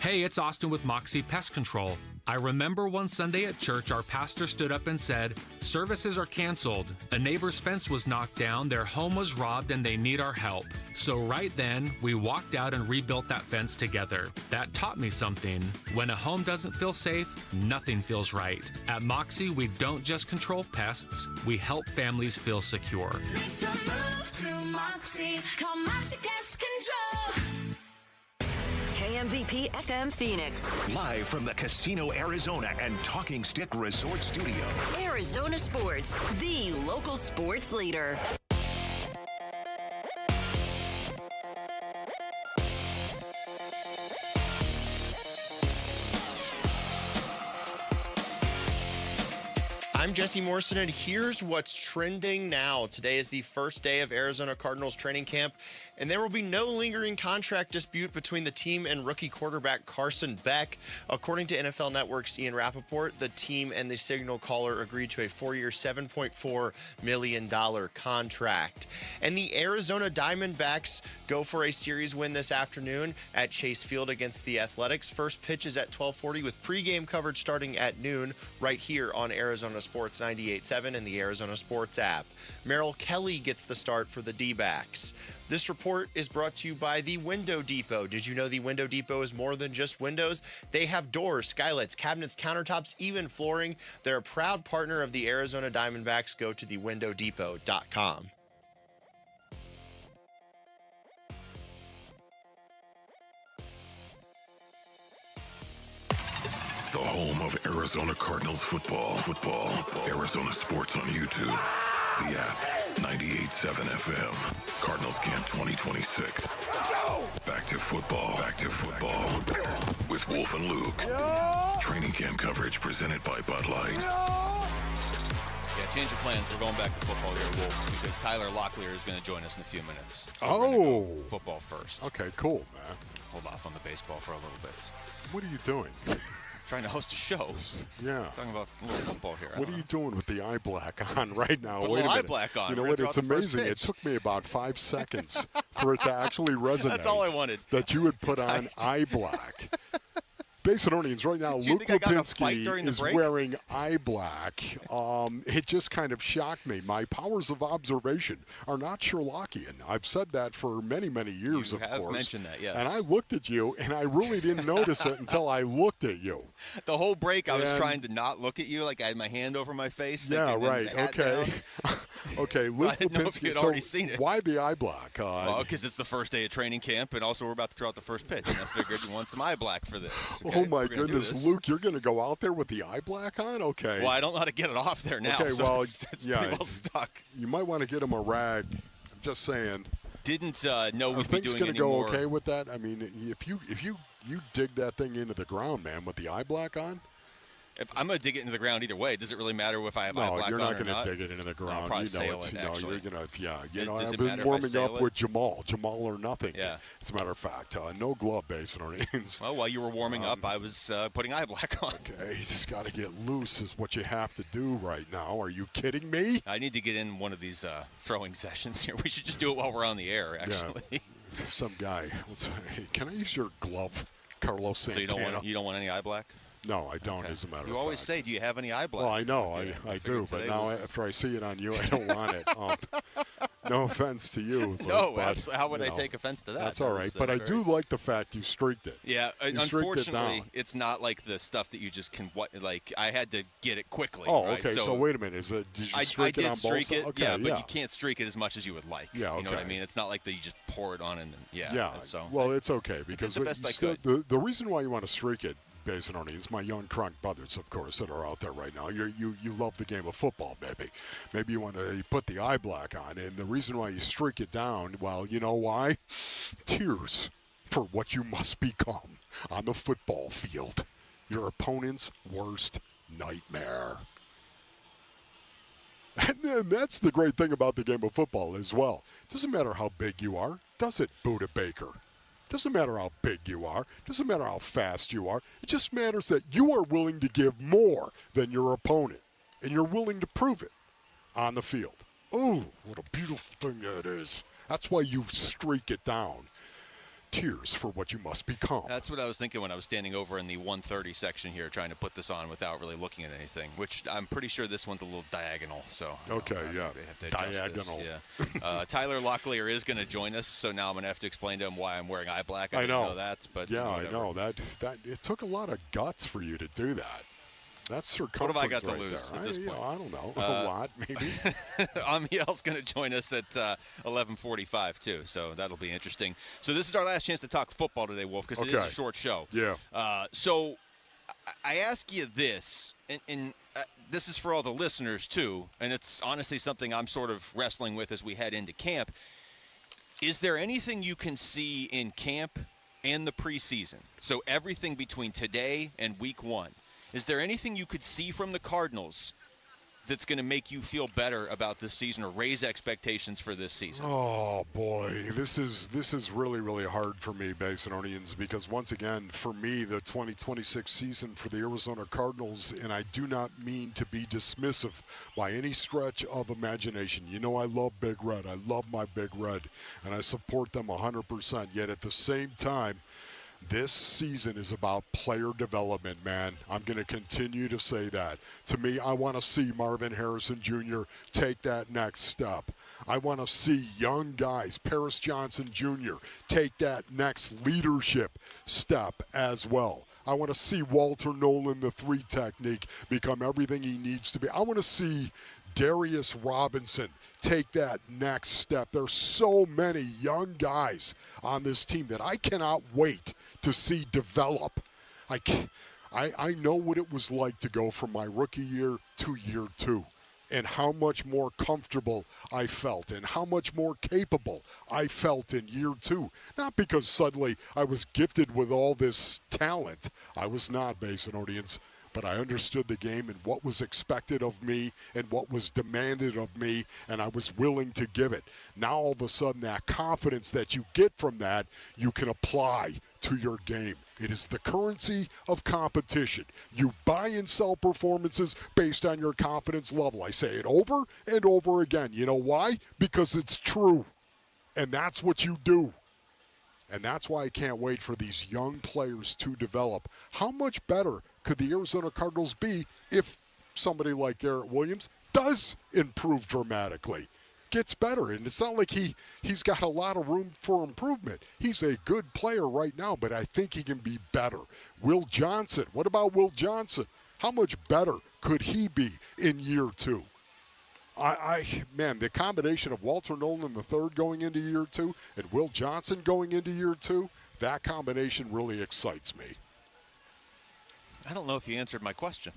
Hey, it's Austin with Moxie Pest Control. I remember one Sunday at church, our pastor stood up and said, "Services are canceled. A neighbor's fence was knocked down, their home was robbed, and they need our help." So right then, we walked out and rebuilt that fence together. That taught me something. When a home doesn't feel safe, nothing feels right. At Moxie, we don't just control pests, we help families feel secure. Make the move to Moxie. Call Moxie Pest Control. KMVP FM Phoenix. Live from the Casino Arizona and Talking Stick Resort Studio. Arizona Sports, the local sports leader. I'm Jesse Morrison, and here's what's trending now. Today is the first day of Arizona Cardinals training camp, and there will be no lingering contract dispute between the team and rookie quarterback Carson Beck. According to NFL Network's Ian Rappaport, the team and the signal caller agreed to a 4-year, $7.4 million contract. And the Arizona Diamondbacks go for a series win this afternoon at Chase Field against the Athletics. First pitch is at 12:40 with pregame coverage starting at noon right here on Arizona Sports 98.7 and the Arizona Sports app. Merrill Kelly gets the start for the D-backs. This report is brought to you by the Window Depot. Did you know the Window Depot is more than just windows? They have doors, skylights, cabinets, countertops, even flooring. They're a proud partner of the Arizona Diamondbacks. Go to thewindowdepot.com. The home of Arizona Cardinals football. Arizona Sports on YouTube. The app, 98.7 FM. Cardinals Camp 2026. Back to football. With Wolf and Luke. Training camp coverage presented by Bud Light. Yeah, change of plans. We're going back to football here, Wolf, because Tyler Locklear is going to join us in a few minutes. So we're gonna go football first. Okay, cool, man. Hold off on the baseball for a little bit. What are you doing? trying to host a show. Yeah. Talking about a little football here. What are you doing with the eye black on right now? Put a Wait a little eye minute. black on. You know We're what? gonna It's throw out the first amazing. It pitch. took me about 5 seconds for it to actually resonate. That's all I wanted. That you would put on eye black. Basinonians right now, Did you Luke think I got in a fight Lipinski during the is break? wearing eye black. It just kind of shocked me. My powers of observation are not Sherlockian. I've said that for many, many years, You of have course. mentioned that, yes. And I looked at you, and I really didn't notice it until I looked at you. The whole break, I was And- trying to not look at you, like I had my hand over my face. Yeah, thinking, right. and the hat Okay. down. Okay, So Luke I didn't know if Lipinski. you had So already seen it. why the eye black? Well, because it's the first day of training camp, and also we're about to throw out the first pitch. And I figured you want some eye black for this. Okay? Oh, my We're gonna do goodness, this. Luke, you're going to go out there with the eye black on? Okay. Well, I don't know how to get it off there now. Okay, so well, it's yeah, pretty well stuck. You might want to get him a rag. I'm just saying. Didn't know Are we'd be things doing going any to go more. okay with that? I mean, if you dig that thing into the ground, man, with the eye black on? If I'm going to dig it into the ground either way. Does it really matter if I have eye No, black you're on not or going not? to dig it into the I'll ground. probably You know sail it. it, No, actually. you're going to, yeah. You know, Does I've it been matter if I warming sail up it? with Jamal or nothing. Yeah. As a matter of fact, no glove base Orleans. Well, while you were warming up, I was putting eye black on. Okay, you just got to get loose is what you have to do right now. Are you kidding me? I need to get in one of these throwing sessions here. We should just do it while we're on the air, actually. Yeah. Some guy. Hey, can I use your glove, Carlos So Santana? you don't want any eye black? No, I don't, as a matter of fact. You always say, do you have any eye black? Well, I know, I figured do, but today now was- after I see it on you, I don't want it. No offense to you. Luke, No, but, how would you I know, take offense to that? That's all right, was, but I very- do like the fact you streaked it. Yeah, You streaked it unfortunately, down. it's not like the stuff that you just can. Like I had to get it quickly. Oh, right? okay. So wait a minute. Did you I streak it did on both streak sides? it, Okay, yeah, but you can't streak it as much as you would like. Yeah, You know what I okay. mean? It's not like that you just pour it on and then, Yeah. So Well, it's okay because the best you I still- could. the reason why you want to streak it, Basin Orleans, my young crunk brothers, of course, that are out there right now. You love the game of football, maybe. Maybe you want to put the eye black on, and the reason why you streak it down, well, you know why? Tears for what you must become on the football field. Your opponent's worst nightmare. And then that's the great thing about the game of football as well. It doesn't matter how big you are, does it, Buda Baker? Doesn't matter how big you are. Doesn't matter how fast you are. It just matters that you are willing to give more than your opponent. And you're willing to prove it on the field. Oh, what a beautiful thing that is. That's why you streak it down. Tears for what you must become. That's what I was thinking when I was standing over in the 130 section here trying to put this on without really looking at anything, which I'm pretty sure this one's a little diagonal. So Okay, yeah. have to adjust Diagonal. This, yeah. Tyler Locklear is going to join us, so now I'm going to have to explain to him why I'm wearing eye black. I didn't know that, but yeah, I whatever. know that it took a lot of guts for you to do that. That's circumference. What have I got to right lose there. at this point? I don't know. A lot, maybe. Amiel's going to join us at 11:45 too, so that'll be interesting. So this is our last chance to talk football today, Wolf, because it is a Okay. short show. Yeah. So I ask you this, and this is for all the listeners too, and it's honestly something I'm sort of wrestling with as we head into camp. Is there anything you can see in camp and the preseason? So everything between today and week 1. Is there anything you could see from the Cardinals that's going to make you feel better about this season or raise expectations for this season? Oh boy, this is really, really hard for me, Basinonians, because once again, for me, the 2026 season for the Arizona Cardinals, and I do not mean to be dismissive by any stretch of imagination. You know I love Big Red. I love my Big Red, and I support them 100%. Yet at the same time, this season is about player development, man. I'm going to continue to say that. To me, I want to see Marvin Harrison Jr. take that next step. I want to see young guys, Paris Johnson Jr., take that next leadership step as well. I want to see Walter Nolan, the 3 technique, become everything he needs to be. I want to see Darius Robinson take that next step. There's so many young guys on this team that I cannot wait to see develop. I know what it was like to go from my rookie year to year 2, and how much more comfortable I felt and how much more capable I felt in year 2. Not because suddenly I was gifted with all this talent. I was not, Basin Audience. But I understood the game and what was expected of me and what was demanded of me, and I was willing to give it. Now all of a sudden that confidence that you get from that, you can apply to your game. It is the currency of competition. You buy and sell performances based on your confidence level. I say it over and over again. You know why? Because it's true. And that's what you do. And that's why I can't wait for these young players to develop. How much better could the Arizona Cardinals be if somebody like Garrett Williams does improve dramatically? Gets better, and it's not like he's got a lot of room for improvement. He's a good player right now, but I think he can be better. Will Johnson, what about Will Johnson? How much better could he be in year 2? Man, the combination of Walter Nolan III going into year 2 and Will Johnson going into year 2, that combination really excites me. I don't know if you answered my question.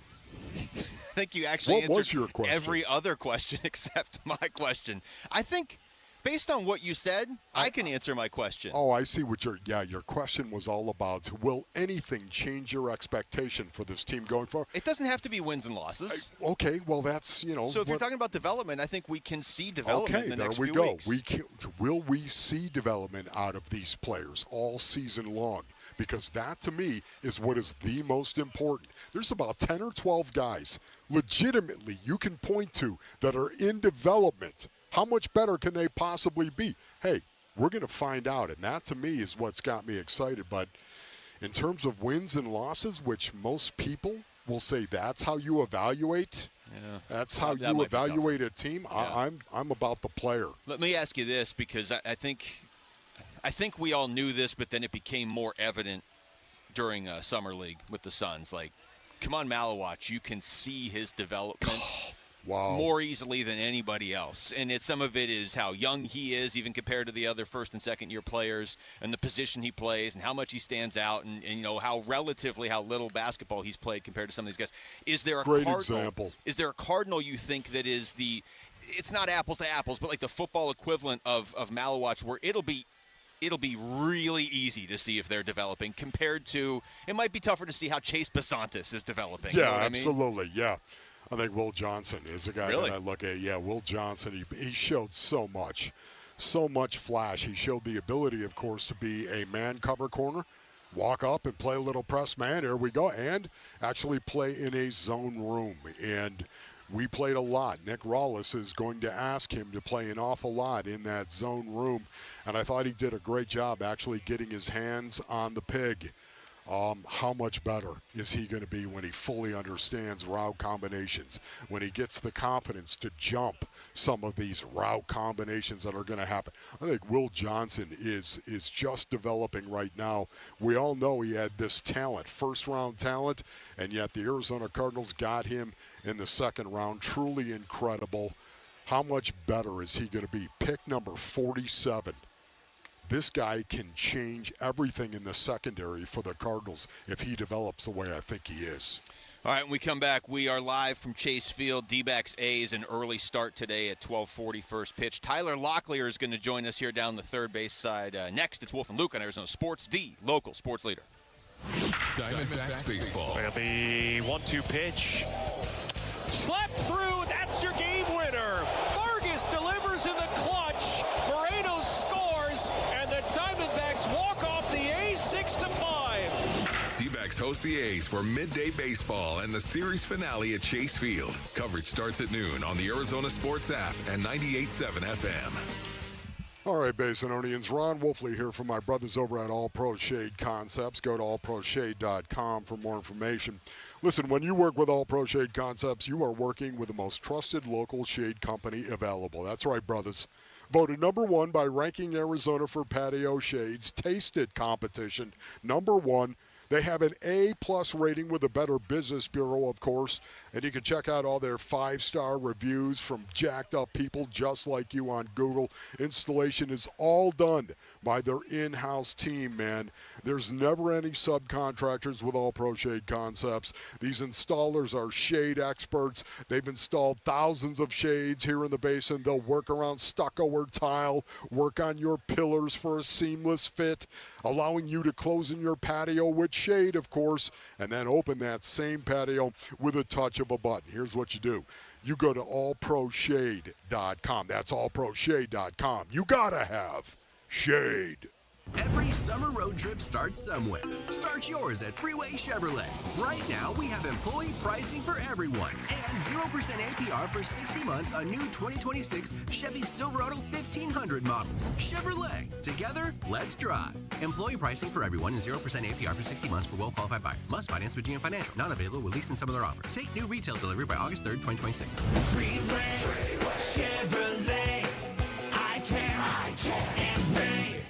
I think you actually answered every other question except my question. I think, based on what you said, I can answer my question. Oh, I see what your question was all about. Will anything change your expectation for this team going forward? It doesn't have to be wins and losses. Okay, well, that's, So if you're talking about development, I think we can see development in the next few weeks. Will we see development out of these players all season long? Because that, to me, is what is the most important. There's about 10 or 12 guys legitimately you can point to that are in development. How much better can they possibly be? Hey, we're going to find out, and that, to me, is what's got me excited. But in terms of wins and losses, which most people will say that's how you evaluate, that's how you evaluate a team, yeah. I'm about the player. Let me ask you this, because I think we all knew this, but then it became more evident during Summer League with the Suns. Like, come on, Malawach, you can see his development more easily than anybody else. And some of it is how young he is, even compared to the other first and second year players, and the position he plays, and how much he stands out, and how little basketball he's played compared to some of these guys. Is there a great Cardinal, example? Is there a Cardinal you think that is it's not apples to apples, but like the football equivalent of Malawach, where it'll be really easy to see if they're developing compared to – it might be tougher to see how Chase Basantis is developing. Yeah, you know what absolutely, I mean? yeah. I think Will Johnson is a guy that I look at. Yeah, Will Johnson, he showed so much flash. He showed the ability, of course, to be a man cover corner, walk up and play a little press man, here we go, and actually play in a zone room. And we played a lot. Nick Rawlis is going to ask him to play an awful lot in that zone room. And I thought he did a great job actually getting his hands on the pig. How much better is he going to be when he fully understands route combinations, when he gets the confidence to jump some of these route combinations that are going to happen? I think Will Johnson is just developing right now. We all know he had this talent, first-round talent, and yet the Arizona Cardinals got him in the second round. Truly incredible. How much better is he going to be? Pick number 47. This guy can change everything in the secondary for the Cardinals if he develops the way I think he is. All right, when we come back, we are live from Chase Field. D-backs A's an early start today at 12:40 first pitch. Tyler Locklear is going to join us here down the third base side. Next, it's Wolf and Luke on Arizona Sports, the local sports leader. Diamondbacks baseball. And the 1-2 pitch. Slapped through. That's your game winner. Vargas delivers in the clutch. Moreno scores, and the Diamondbacks walk off the A's 6-5. D-backs host the A's for midday baseball and the series finale at Chase Field. Coverage starts at noon on the Arizona Sports app and 98.7 FM. All right, Basinonians, Ron Wolfley here from my brothers over at All Pro Shade Concepts. Go to allproshade.com for more information. Listen, when you work with All Pro Shade Concepts, you are working with the most trusted local shade company available. That's right, brothers. Voted number one by Ranking Arizona for patio shades. Tasted competition, number one. They have an A+ rating with the Better Business Bureau, of course. And you can check out all their 5-star reviews from jacked up people just like you on Google. Installation is all done by their in-house team, man. There's never any subcontractors with All Pro Shade Concepts. These installers are shade experts. They've installed thousands of shades here in the basin. They'll work around stucco or tile, work on your pillars for a seamless fit, allowing you to close in your patio with shade, of course, and then open that same patio with a touch of a button. Here's what you do. You go to allproshade.com. That's allproshade.com. You gotta have shade. Every summer road trip starts somewhere. Start yours at Freeway Chevrolet. Right now, we have employee pricing for everyone and 0% APR for 60 months on new 2026 Chevy Silverado 1500 models. Chevrolet. Together, let's drive. Employee pricing for everyone and 0% APR for 60 months for well-qualified buyers. Must finance with GM Financial. Not available with lease and some other offer. Take new retail delivery by August 3rd, 2026. Freeway Chevrolet. I can and Ray.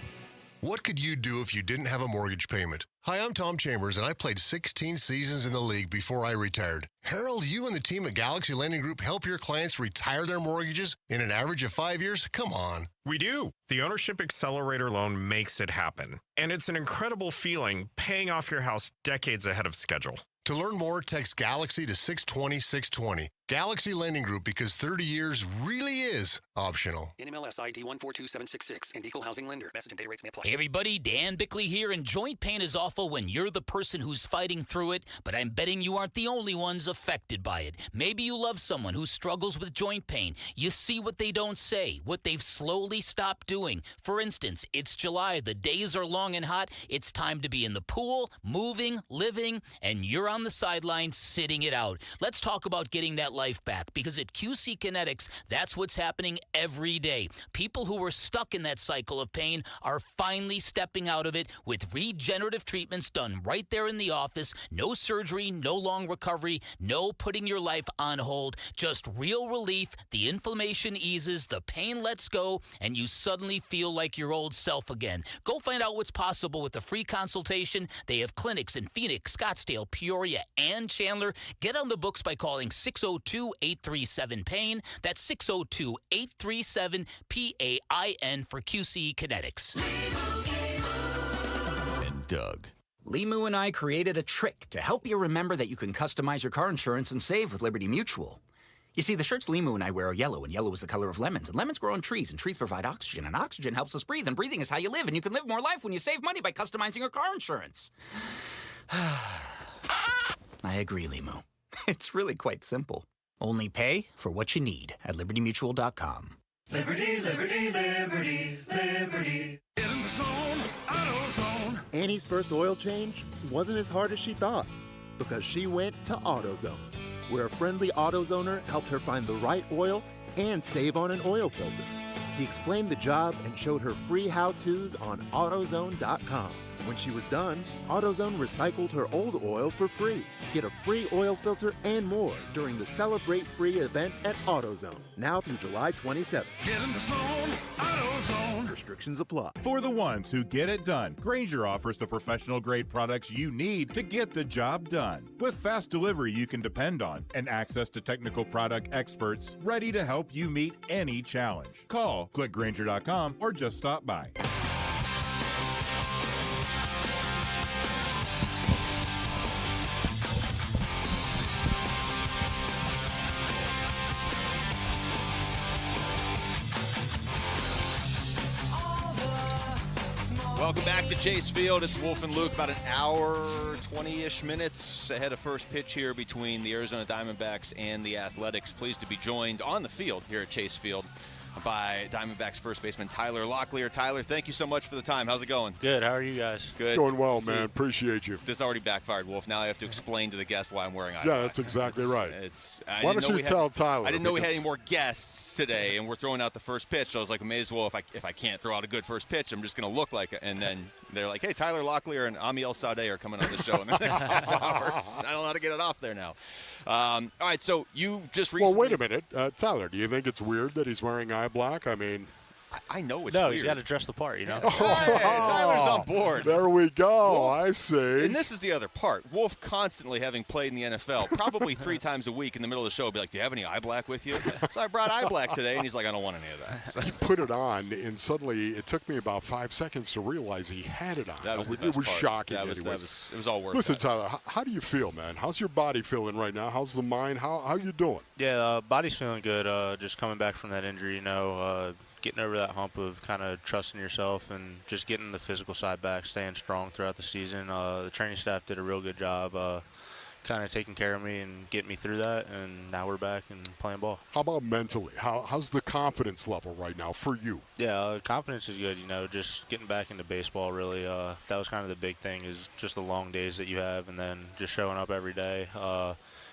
What could you do if you didn't have a mortgage payment? Hi, I'm Tom Chambers, and I played 16 seasons in the league before I retired. Harold, you and the team at Galaxy Lending Group help your clients retire their mortgages in an average of 5 years? Come on. We do. The Ownership Accelerator loan makes it happen. And it's an incredible feeling paying off your house decades ahead of schedule. To learn more, text Galaxy to 620-620. Galaxy Lending Group, because 30 years really is optional. NMLS ID 142766 and Equal Housing Lender. Message and data rates may apply. Hey everybody, Dan Bickley here, and joint pain is awful when you're the person who's fighting through it, but I'm betting you aren't the only ones affected by it. Maybe you love someone who struggles with joint pain. You see what they don't say, what they've slowly stopped doing. For instance, it's July, the days are long and hot, it's time to be in the pool, moving, living, and you're on the sideline sitting it out. Let's talk about getting that life back, because at QC Kinetics, that's what's happening every day. People who were stuck in that cycle of pain are finally stepping out of it with regenerative treatments done right there in the office. No surgery, no long recovery, no putting your life on hold, just real relief. The inflammation eases, the pain lets go, and you suddenly feel like your old self again. Go find out what's possible with a free consultation. They have clinics in Phoenix, Scottsdale, Peoria, and Chandler. Get on the books by calling 602-837-PAIN. That's 602-837-PAIN for QC Kinetics. And Doug. Limu and I created a trick to help you remember that you can customize your car insurance and save with Liberty Mutual. You see, the shirts Limu and I wear are yellow, and yellow is the color of lemons, and lemons grow on trees, and trees provide oxygen, and oxygen helps us breathe, and breathing is how you live, and you can live more life when you save money by customizing your car insurance. I agree, Limu. It's really quite simple. Only pay for what you need at libertymutual.com. Liberty, liberty, liberty, liberty. In the zone, AutoZone. Annie's first oil change wasn't as hard as she thought, because she went to AutoZone, where a friendly AutoZoner helped her find the right oil and save on an oil filter. He explained the job and showed her free how-tos on AutoZone.com. When she was done, AutoZone recycled her old oil for free. Get a free oil filter and more during the Celebrate Free event at AutoZone, now through July 27th. Get in the zone, AutoZone. Restrictions apply. For the ones who get it done, Grainger offers the professional-grade products you need to get the job done. With fast delivery you can depend on and access to technical product experts ready to help you meet any challenge. Call, click Grainger.com, or just stop by. Welcome back to Chase Field. It's Wolf and Luke, about an hour, 20-ish minutes ahead of first pitch here between the Arizona Diamondbacks and the Athletics. Pleased to be joined on the field here at Chase Field by Diamondbacks first baseman Tyler Locklear. Tyler, thank you so much for the time. How's it going? Good. How are you guys? Good. Going well, man. Appreciate you. This already backfired, Wolf. Now I have to explain to the guest why I'm wearing eyeglasses. Yeah, that's exactly right. Why don't you tell Tyler? I didn't know we had any more guests today, and we're throwing out the first pitch. So I was like, may as well, if I can't throw out a good first pitch, I'm just going to look like it. And then they're like, hey, Tyler Locklear and Amiel Sadeh are coming on the show in the next couple hours. I don't know how to get it off there now. All right, so you just recently... Well, wait a minute. Tyler, do you think it's weird that he's wearing eye black? I mean... I know it's no, weird. He's got to dress the part, you know. Hey, Tyler's on board. There we go. Wolf, I see. And this is the other part. Wolf constantly having played in the NFL, probably 3 times a week in the middle of the show, will be like, do you have any eye black with you? So I brought eye black today, and he's like, I don't want any of that. So. He put it on, and suddenly it took me about 5 seconds to realize he had it on. That was the it was part. shocking. It was all worth it. Listen, Tyler, how do you feel, man? How's your body feeling right now? How's the mind? How you doing? Yeah, body's feeling good. Just coming back from that injury, you know, getting over that hump of kind of trusting yourself and just getting the physical side back, staying strong throughout the season. The training staff did a real good job kind of taking care of me and getting me through that, and now we're back and playing ball. How about mentally? How's the confidence level right now for you? Yeah, confidence is good, just getting back into baseball really. That was kind of the big thing, is just the long days that you have and then just showing up every day.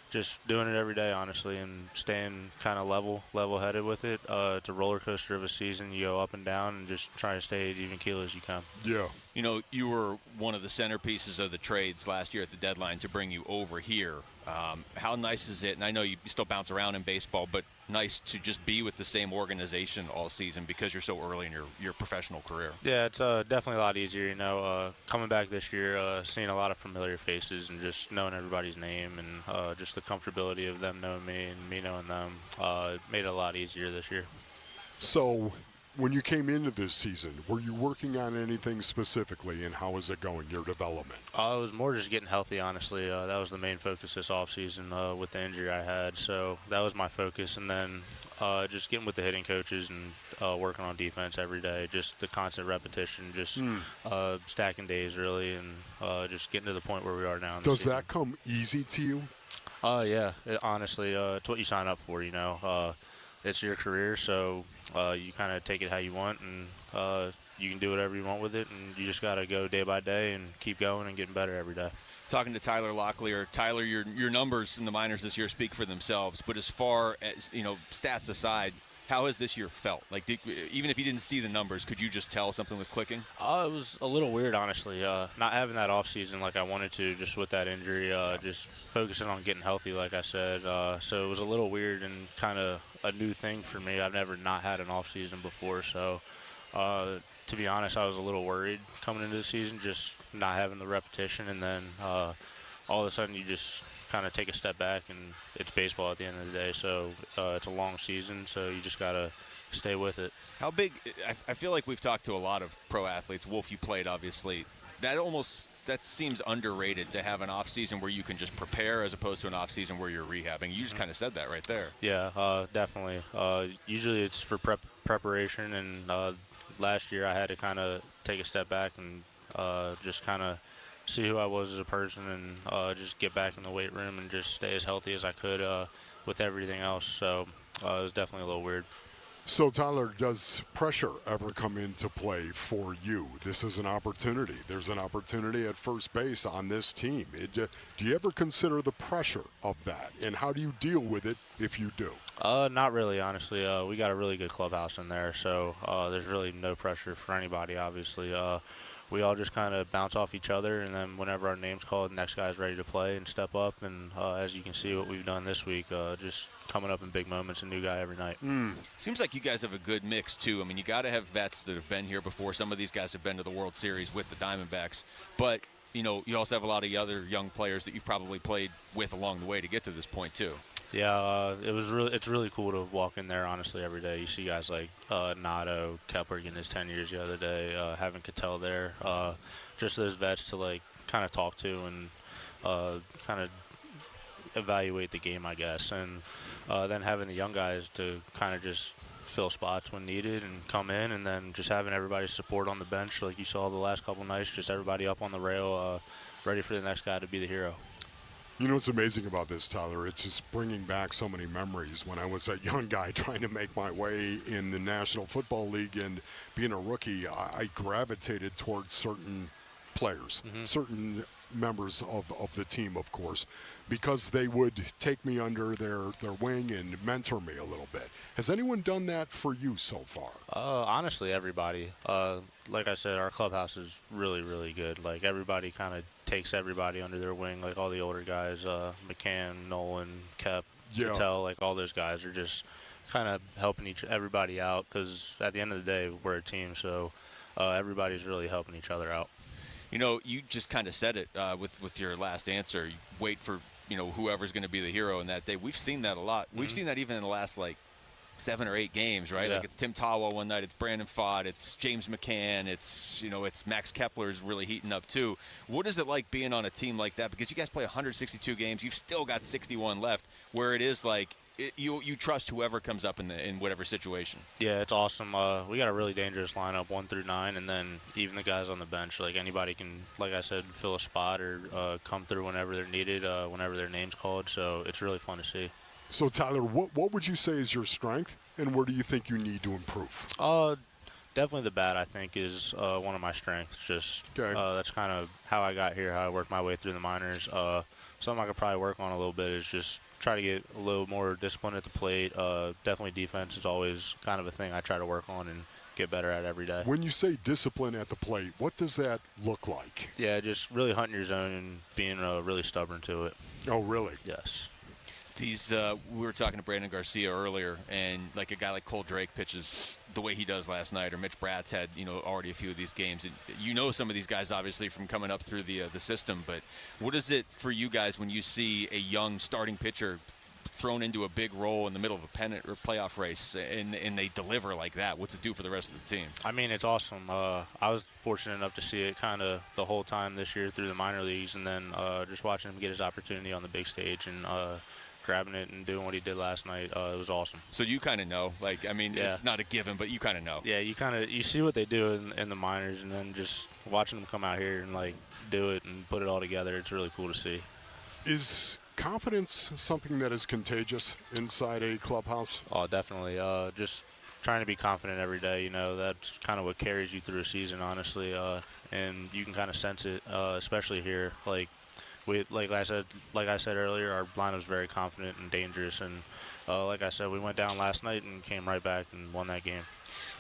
Just doing it every day, honestly, and staying kind of level-headed with it. It's a roller coaster of a season. You go up and down and just try to stay as even keel as you can. Yeah. You were one of the centerpieces of the trades last year at the deadline to bring you over here. How nice is it? And I know you still bounce around in baseball, but nice to just be with the same organization all season because you're so early in your professional career. Yeah, it's definitely a lot easier, coming back this year, seeing a lot of familiar faces and just knowing everybody's name and just the comfortability of them knowing me and me knowing them made it a lot easier this year. So when you came into this season, were you working on anything specifically, and how is it going, your development? It was more just getting healthy, honestly. That was the main focus this offseason with the injury I had. So that was my focus. And then just getting with the hitting coaches and working on defense every day, just the constant repetition, just stacking days, really, and just getting to the point where we are now. Does that come easy to you? Yeah, honestly, it's what you sign up for, It's your career, so you kind of take it how you want, and you can do whatever you want with it, and you just got to go day by day and keep going and getting better every day. Talking to Tyler Locklear. Tyler, your numbers in the minors this year speak for themselves, but as far as, stats aside, how has this year felt? Like, even if you didn't see the numbers, could you just tell something was clicking? It was a little weird, honestly. Not having that off season like I wanted to, just with that injury, just focusing on getting healthy, like I said. So it was a little weird and kind of a new thing for me. I've never not had an off season before. So to be honest, I was a little worried coming into the season, just not having the repetition. And then all of a sudden you just kind of take a step back, and it's baseball at the end of the day. So it's a long season, so you just got to stay with it. How big – I feel like we've talked to a lot of pro athletes. Wolf, you played, obviously. That seems underrated, to have an off season where you can just prepare as opposed to an off season where you're rehabbing. You just kind of said that right there. Yeah, definitely. Usually it's for preparation, and last year I had to kind of take a step back and just kind of see who I was as a person, and just get back in the weight room and just stay as healthy as I could with everything else. So it was definitely a little weird. So, Tyler, does pressure ever come into play for you? This is an opportunity. There's an opportunity at first base on this team. Do you ever consider the pressure of that, and how do you deal with it if you do? Not really, honestly. We got a really good clubhouse in there, so there's really no pressure for anybody, obviously. We all just kind of bounce off each other, and then whenever our name's called, the next guy's ready to play and step up. And as you can see what we've done this week, just coming up in big moments, a new guy every night. Seems like you guys have a good mix, too. I mean, you got to have vets that have been here before. Some of these guys have been to the World Series with the Diamondbacks. But, you also have a lot of other young players that you've probably played with along the way to get to this point, too. Yeah, it's really cool to walk in there, honestly, every day. You see guys like Nato, Kepler getting his 10 years the other day, having Cattell there, just those vets to kind of talk to and kind of evaluate the game, I guess. And then having the young guys to kind of just fill spots when needed and come in, and then just having everybody's support on the bench like you saw the last couple nights, just everybody up on the rail, ready for the next guy to be the hero. You know what's amazing about this, Tyler? It's just bringing back so many memories when I was a young guy trying to make my way in the National Football League, and being a rookie, I gravitated towards certain players, certain members of the team, of course, because they would take me under their wing and mentor me a little bit. Has anyone done that for you so far? Honestly, everybody. Like I said, our clubhouse is really, really good. Like, everybody kind of takes everybody under their wing, like all the older guys, McCann, Nolan, Kep, Patel, like all those guys are just kind of helping everybody out, because at the end of the day, we're a team, so everybody's really helping each other out. You just kind of said it with your last answer. You wait for, whoever's going to be the hero in that day. We've seen that a lot. We've seen that even in the last, 7 or 8 games, right? Yeah. Like, it's Tim Tawa one night, it's Brandon Fott, it's James McCann, it's Max Kepler's really heating up too. What is it like being on a team like that? Because you guys play 162 games, you've still got 61 left, where it is like you trust whoever comes up in whatever situation. Yeah, it's awesome. We got a really dangerous lineup, 1 through 9, and then even the guys on the bench, like anybody can, like I said, fill a spot or come through whenever they're needed, whenever their name's called. So it's really fun to see. So Tyler, what would you say is your strength, and where do you think you need to improve? Definitely the bat, I think, is one of my strengths. Just that's kind of how I got here, how I worked my way through the minors. Something I could probably work on a little bit is just try to get a little more discipline at the plate. Definitely defense is always kind of a thing I try to work on and get better at every day. When you say discipline at the plate, what does that look like? Yeah, just really hunting your zone and being really stubborn to it. Oh, really? Yes. We were talking to Brandon Garcia earlier, and like a guy like Cole Drake pitches the way he does last night, or Mitch Bratz had already a few of these games. And some of these guys obviously from coming up through the system, but what is it for you guys when you see a young starting pitcher thrown into a big role in the middle of a pennant or playoff race, and they deliver like that? What's it do for the rest of the team? I mean, it's awesome. I was fortunate enough to see it kind of the whole time this year through the minor leagues, and then just watching him get his opportunity on the big stage and grabbing it and doing what he did last night. It was awesome. So you kind of know, it's not a given, but you kind of know. Yeah, you see what they do in the minors, and then just watching them come out here and do it and put it all together. It's really cool to see. Is confidence something that is contagious inside a clubhouse? Oh, definitely. Just trying to be confident every day. That's kind of what carries you through a season, honestly. And you can kind of sense it, especially here. Like I said earlier, our line was very confident and dangerous, and like I said, we went down last night and came right back and won that game.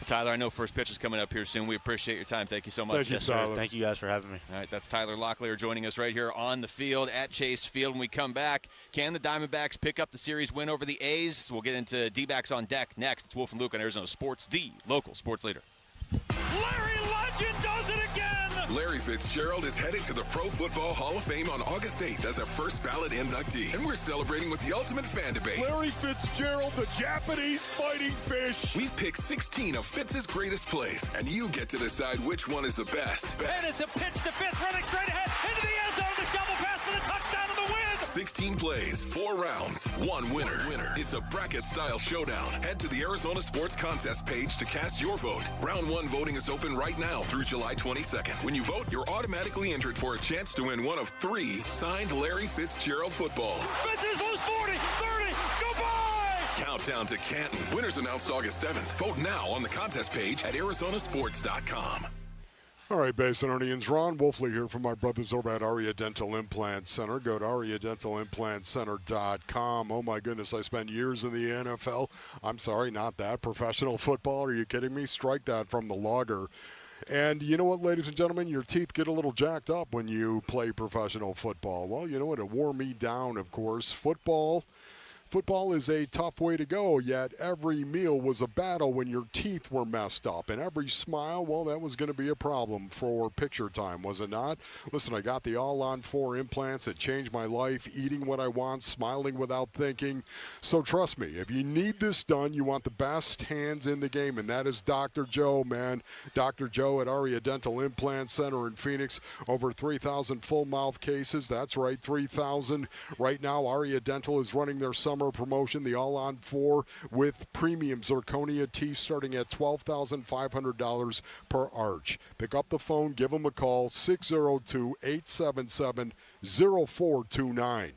Tyler, I know first pitch is coming up here soon. We appreciate your time. Thank you so much. Thank you, Tyler. Thank you guys for having me. All right, that's Tyler Locklear joining us right here on the field at Chase Field. When we come back, can the Diamondbacks pick up the series win over the A's? We'll get into D-backs on deck next. It's Wolf and Luke on Arizona Sports, the local sports leader. Larry Legend does it again! Larry Fitzgerald is headed to the Pro Football Hall of Fame on August 8th as a first ballot inductee. And we're celebrating with the ultimate fan debate. Larry Fitzgerald, the Japanese fighting fish. We've picked 16 of Fitz's greatest plays, and you get to decide which one is the best. And it's a pitch to Fitz, running straight ahead into the end zone. The shovel pass for the touchdown and the win. 16 plays, 4 rounds, 1 winner. It's a bracket-style showdown. Head to the Arizona Sports Contest page to cast your vote. Round 1 voting is open right now through July 22nd. When you vote, you're automatically entered for a chance to win one of 3 signed Larry Fitzgerald footballs. Fitz's loose 40, 30, goodbye! Countdown to Canton. Winners announced August 7th. Vote now on the contest page at arizonasports.com. All right, Basinonians, Ron Wolfley here from my brothers over at Aria Dental Implant Center. Go to ariadentalimplantcenter.com. Oh, my goodness, I spent years in the NFL. I'm sorry, not that. Professional football, are you kidding me? Strike that from the logger. And you know what, ladies and gentlemen, your teeth get a little jacked up when you play professional football. Well, you know what, it wore me down, of course. Football is a tough way to go, yet every meal was a battle when your teeth were messed up. And every smile, well, that was going to be a problem for picture time, was it not? Listen, I got the All-on-4 implants. It changed my life, eating what I want, smiling without thinking. So trust me, if you need this done, you want the best hands in the game, and that is Dr. Joe, man. Dr. Joe at Aria Dental Implant Center in Phoenix. Over 3,000 full-mouth cases. That's right, 3,000. Right now, Aria Dental is running their summer promotion, the All-on-4 with premium zirconia teeth starting at $12,500 per arch. Pick up the phone, give them a call, 602-877-0429.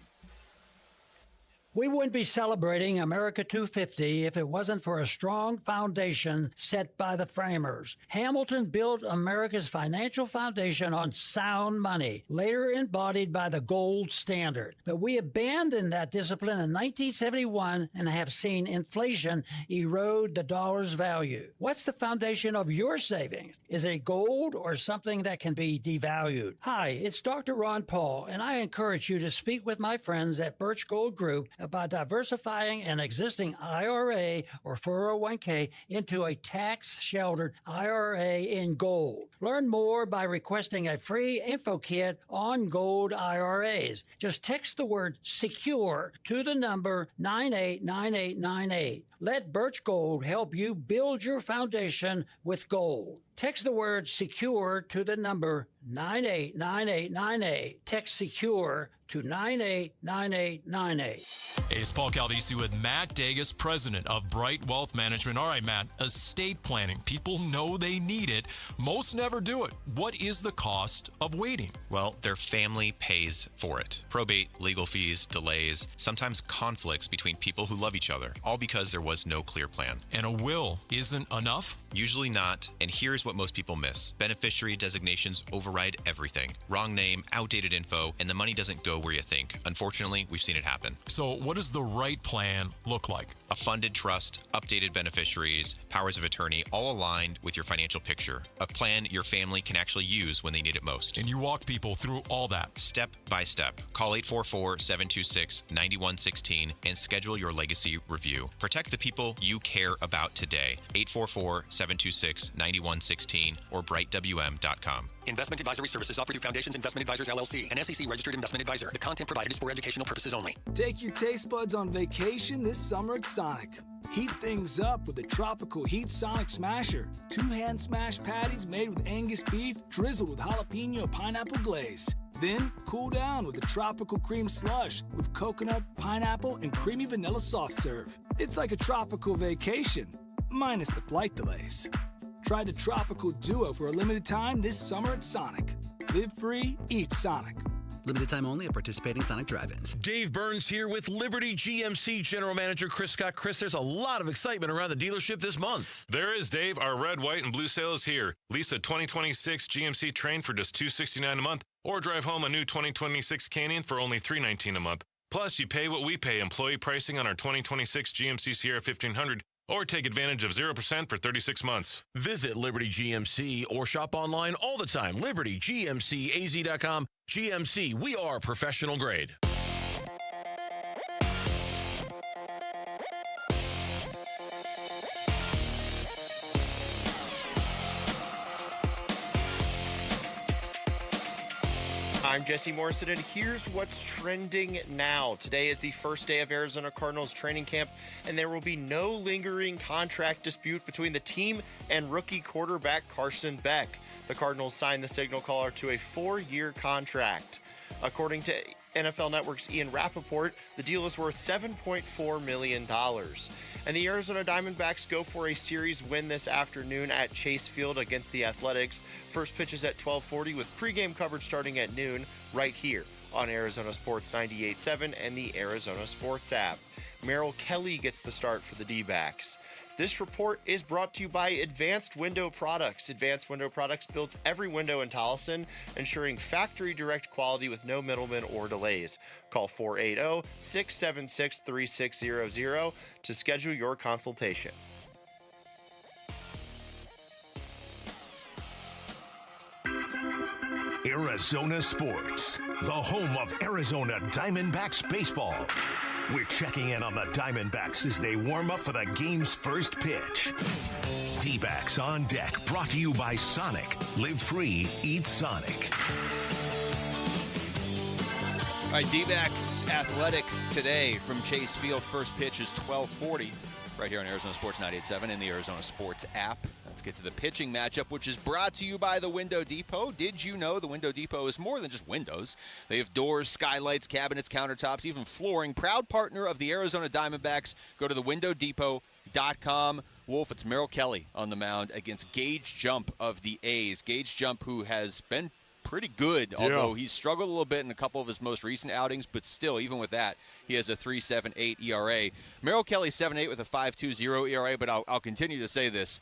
We wouldn't be celebrating America 250 if it wasn't for a strong foundation set by the framers. Hamilton built America's financial foundation on sound money, later embodied by the gold standard. But we abandoned that discipline in 1971 and have seen inflation erode the dollar's value. What's the foundation of your savings? Is it gold or something that can be devalued? Hi, it's Dr. Ron Paul, and I encourage you to speak with my friends at Birch Gold Group about diversifying an existing IRA or 401k into a tax-sheltered IRA in gold. Learn more by requesting a free info kit on gold IRAs. Just text the word SECURE to the number 989898. Let Birch Gold help you build your foundation with gold. Text the word SECURE to the number 989898. Text SECURE to 989898. Hey, it's Paul Calvisi with Matt Dagas, president of Bright Wealth Management. All right, Matt, estate planning. People know they need it. Most never do it. What is the cost of waiting? Well, their family pays for it. Probate, legal fees, delays, sometimes conflicts between people who love each other, all because there was no clear plan. And a will isn't enough? Usually not, and here's what most people miss. Beneficiary designations override everything. Wrong name, outdated info, and the money doesn't go where you think. Unfortunately, we've seen it happen. So what does the right plan look like? A funded trust, updated beneficiaries, powers of attorney, all aligned with your financial picture. A plan your family can actually use when they need it most. And you walk people through all that. Step by step. Call 844-726-9116 and schedule your legacy review. Protect the people you care about today. 844-726-9116 or brightwm.com. Investment advisory services offered through Foundations Investment Advisors LLC, an SEC registered investment advisor. The content provided is for educational purposes only. Take your taste buds on vacation this summer at Sonic. Heat things up with the Tropical Heat Sonic Smasher. 2 hand smash patties made with Angus beef, drizzled with jalapeno pineapple glaze. Then cool down with the Tropical Cream Slush with coconut, pineapple, and creamy vanilla soft serve. It's like a tropical vacation, minus the flight delays. Try the Tropical Duo for a limited time this summer at Sonic. Live free, eat Sonic. Limited time only at participating Sonic drive-ins. Dave Burns here with Liberty GMC General Manager Chris Scott. Chris, there's a lot of excitement around the dealership this month. There is, Dave. Our red, white, and blue sale is here. Lease a 2026 GMC Train for just $269 a month, or drive home a new 2026 Canyon for only $319 a month. Plus, you pay what we pay, employee pricing on our 2026 GMC Sierra 1500, or take advantage of 0% for 36 months. Visit Liberty GMC or shop online all the time. LibertyGMCAZ.com. GMC, we are professional grade. I'm Jesse Morrison, and here's what's trending now. Today is the first day of Arizona Cardinals training camp, and there will be no lingering contract dispute between the team and rookie quarterback Carson Beck. The Cardinals signed the signal caller to a 4-year contract. According to NFL Network's Ian Rappaport, the deal is worth $7.4 million. And the Arizona Diamondbacks go for a series win this afternoon at Chase Field against the Athletics. First pitch is at 12:40 with pregame coverage starting at noon right here on Arizona Sports 98.7 and the Arizona Sports app. Merrill Kelly gets the start for the D-backs. This report is brought to you by Advanced Window Products. Advanced Window Products builds every window in Tolleson, ensuring factory direct quality with no middlemen or delays. Call 480-676-3600 to schedule your consultation. Arizona Sports, the home of Arizona Diamondbacks baseball. We're checking in on the Diamondbacks as they warm up for the game's first pitch. D-backs on deck, brought to you by Sonic. Live free, eat Sonic. All right, D-backs Athletics today from Chase Field. First pitch is 12:40 right here on Arizona Sports 98.7 and the Arizona Sports app. Let's get to the pitching matchup, which is brought to you by the Window Depot. Did you know the Window Depot is more than just windows? They have doors, skylights, cabinets, countertops, even flooring. Proud partner of the Arizona Diamondbacks. Go to thewindowdepot.com. Wolf, it's Merrill Kelly on the mound against Gage Jump of the A's. Gage Jump, who has been pretty good, although he's struggled a little bit in a couple of his most recent outings, but still, even with that, he has a 3.78 ERA. Merrill Kelly 7.8 with a 5.20 ERA, but I'll continue to say this.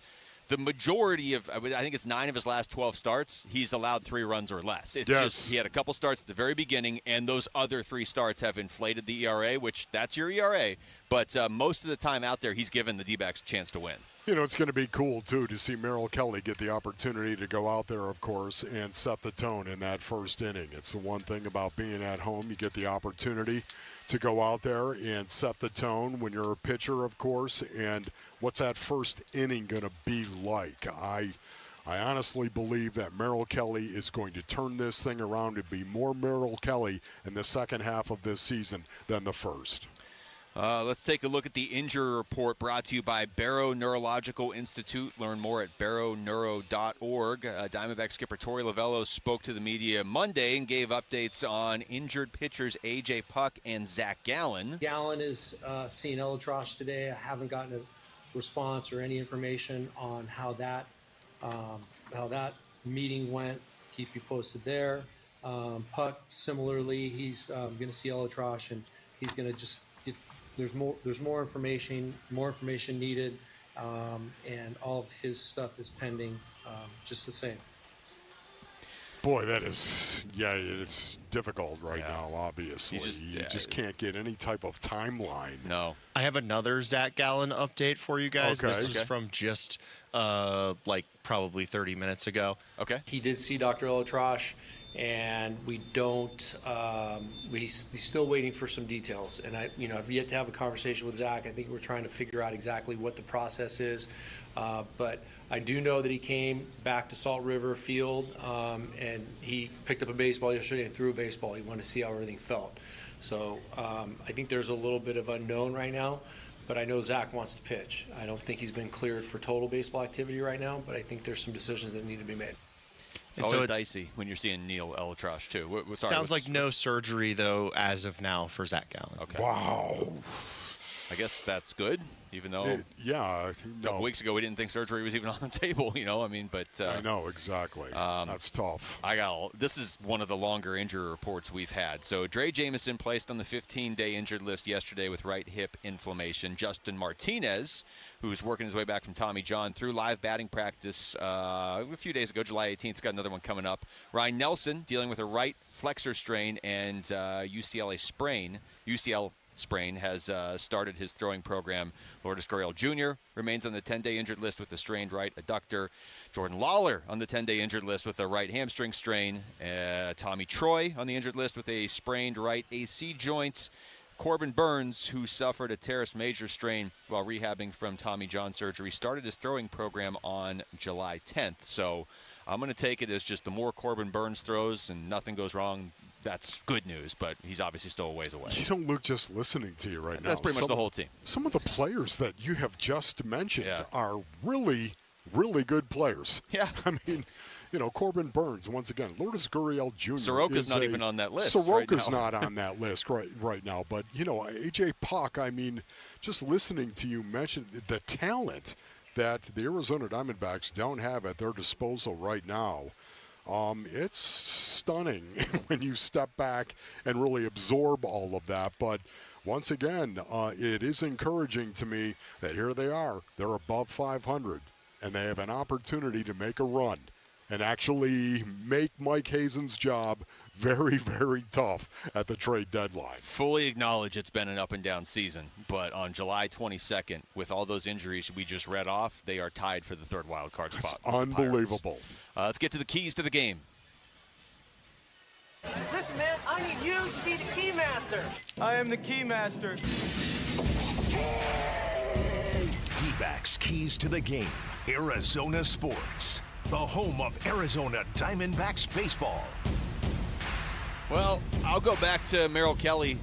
The majority of, I think it's 9 of his last 12 starts, he's allowed 3 runs or less. It's just he had a couple starts at the very beginning, and those other 3 starts have inflated the ERA, which that's your ERA. But most of the time out there, he's given the D-backs a chance to win. You know, it's going to be cool, too, to see Merrill Kelly get the opportunity to go out there, of course, and set the tone in that first inning. It's the one thing about being at home. You get the opportunity to go out there and set the tone when you're a pitcher, of course, and what's that first inning going to be like? I honestly believe that Merrill Kelly is going to turn this thing around to be more Merrill Kelly in the second half of this season than the first. Let's take a look at the injury report brought to you by Barrow Neurological Institute. Learn more at barrowneuro.org. Diamondback skipper Torey Lovello spoke to the media Monday and gave updates on injured pitchers A.J. Puck and Zach Gallen. Gallen is seeing Elatrosh today. I haven't gotten a response or any information on how that meeting went. Keep you posted there. Puck, similarly, he's going to see Elatrosh, and he's going to just get. There's more information needed, and all of his stuff is pending, just the same. Boy, that is, it's difficult right now, obviously. You just can't get any type of timeline. No. I have another Zach Gallen update for you guys. Okay. This is from just probably 30 minutes ago. Okay. He did see Dr. Elatrosh, and we don't. He's still waiting for some details, and I've yet to have a conversation with Zach. I think we're trying to figure out exactly what the process is, but I do know that he came back to Salt River Field, and he picked up a baseball yesterday and threw a baseball. He wanted to see how everything felt. So I think there's a little bit of unknown right now, but I know Zach wants to pitch. I don't think he's been cleared for total baseball activity right now, but I think there's some decisions that need to be made. It's always dicey when you're seeing Neil Elatrosh, too. Sounds like no surgery, though, as of now for Zach Gallen. Okay. Wow. I guess that's good, even though a couple weeks ago we didn't think surgery was even on the table, I know, exactly. That's tough. This is one of the longer injury reports we've had. So Dre Jameson placed on the 15-day injured list yesterday with right hip inflammation. Justin Martinez, who's working his way back from Tommy John, through live batting practice a few days ago, July 18th. Got another one coming up. Ryan Nelson dealing with a right flexor strain and UCL sprain, has started his throwing program. Lourdes Gurriel Jr. remains on the 10-day injured list with a strained right adductor. Jordan Lawler on the 10-day injured list with a right hamstring strain. Tommy Troy on the injured list with a sprained right AC joint. Corbin Burns, who suffered a teres major strain while rehabbing from Tommy John surgery, started his throwing program on July 10th. So I'm going to take it as just the more Corbin Burns throws and nothing goes wrong, that's good news, but he's obviously still a ways away. You don't look just listening to you right now. That's pretty much the whole team. Some of the players that you have just mentioned are really, really good players. Yeah. I mean, Corbin Burns, once again, Lourdes Gurriel Jr. Soroka's not even on that list. Soroka's not on that list right now. But, A.J. Puck, I mean, just listening to you mention the talent that the Arizona Diamondbacks don't have at their disposal right now. It's stunning when you step back and really absorb all of that. But once again, it is encouraging to me that here they are. They're above 500, and they have an opportunity to make a run and actually make Mike Hazen's job very, very tough at the trade deadline. Fully acknowledge it's been an up-and-down season, but on July 22nd, with all those injuries we just read off, they are tied for the third wild card spot. Unbelievable. Let's get to the keys to the game. Listen, man, I need you to be the key master. I am the key master. D-backs keys to the game. Arizona Sports, the home of Arizona Diamondbacks baseball. Well, I'll go back to Merrill Kelly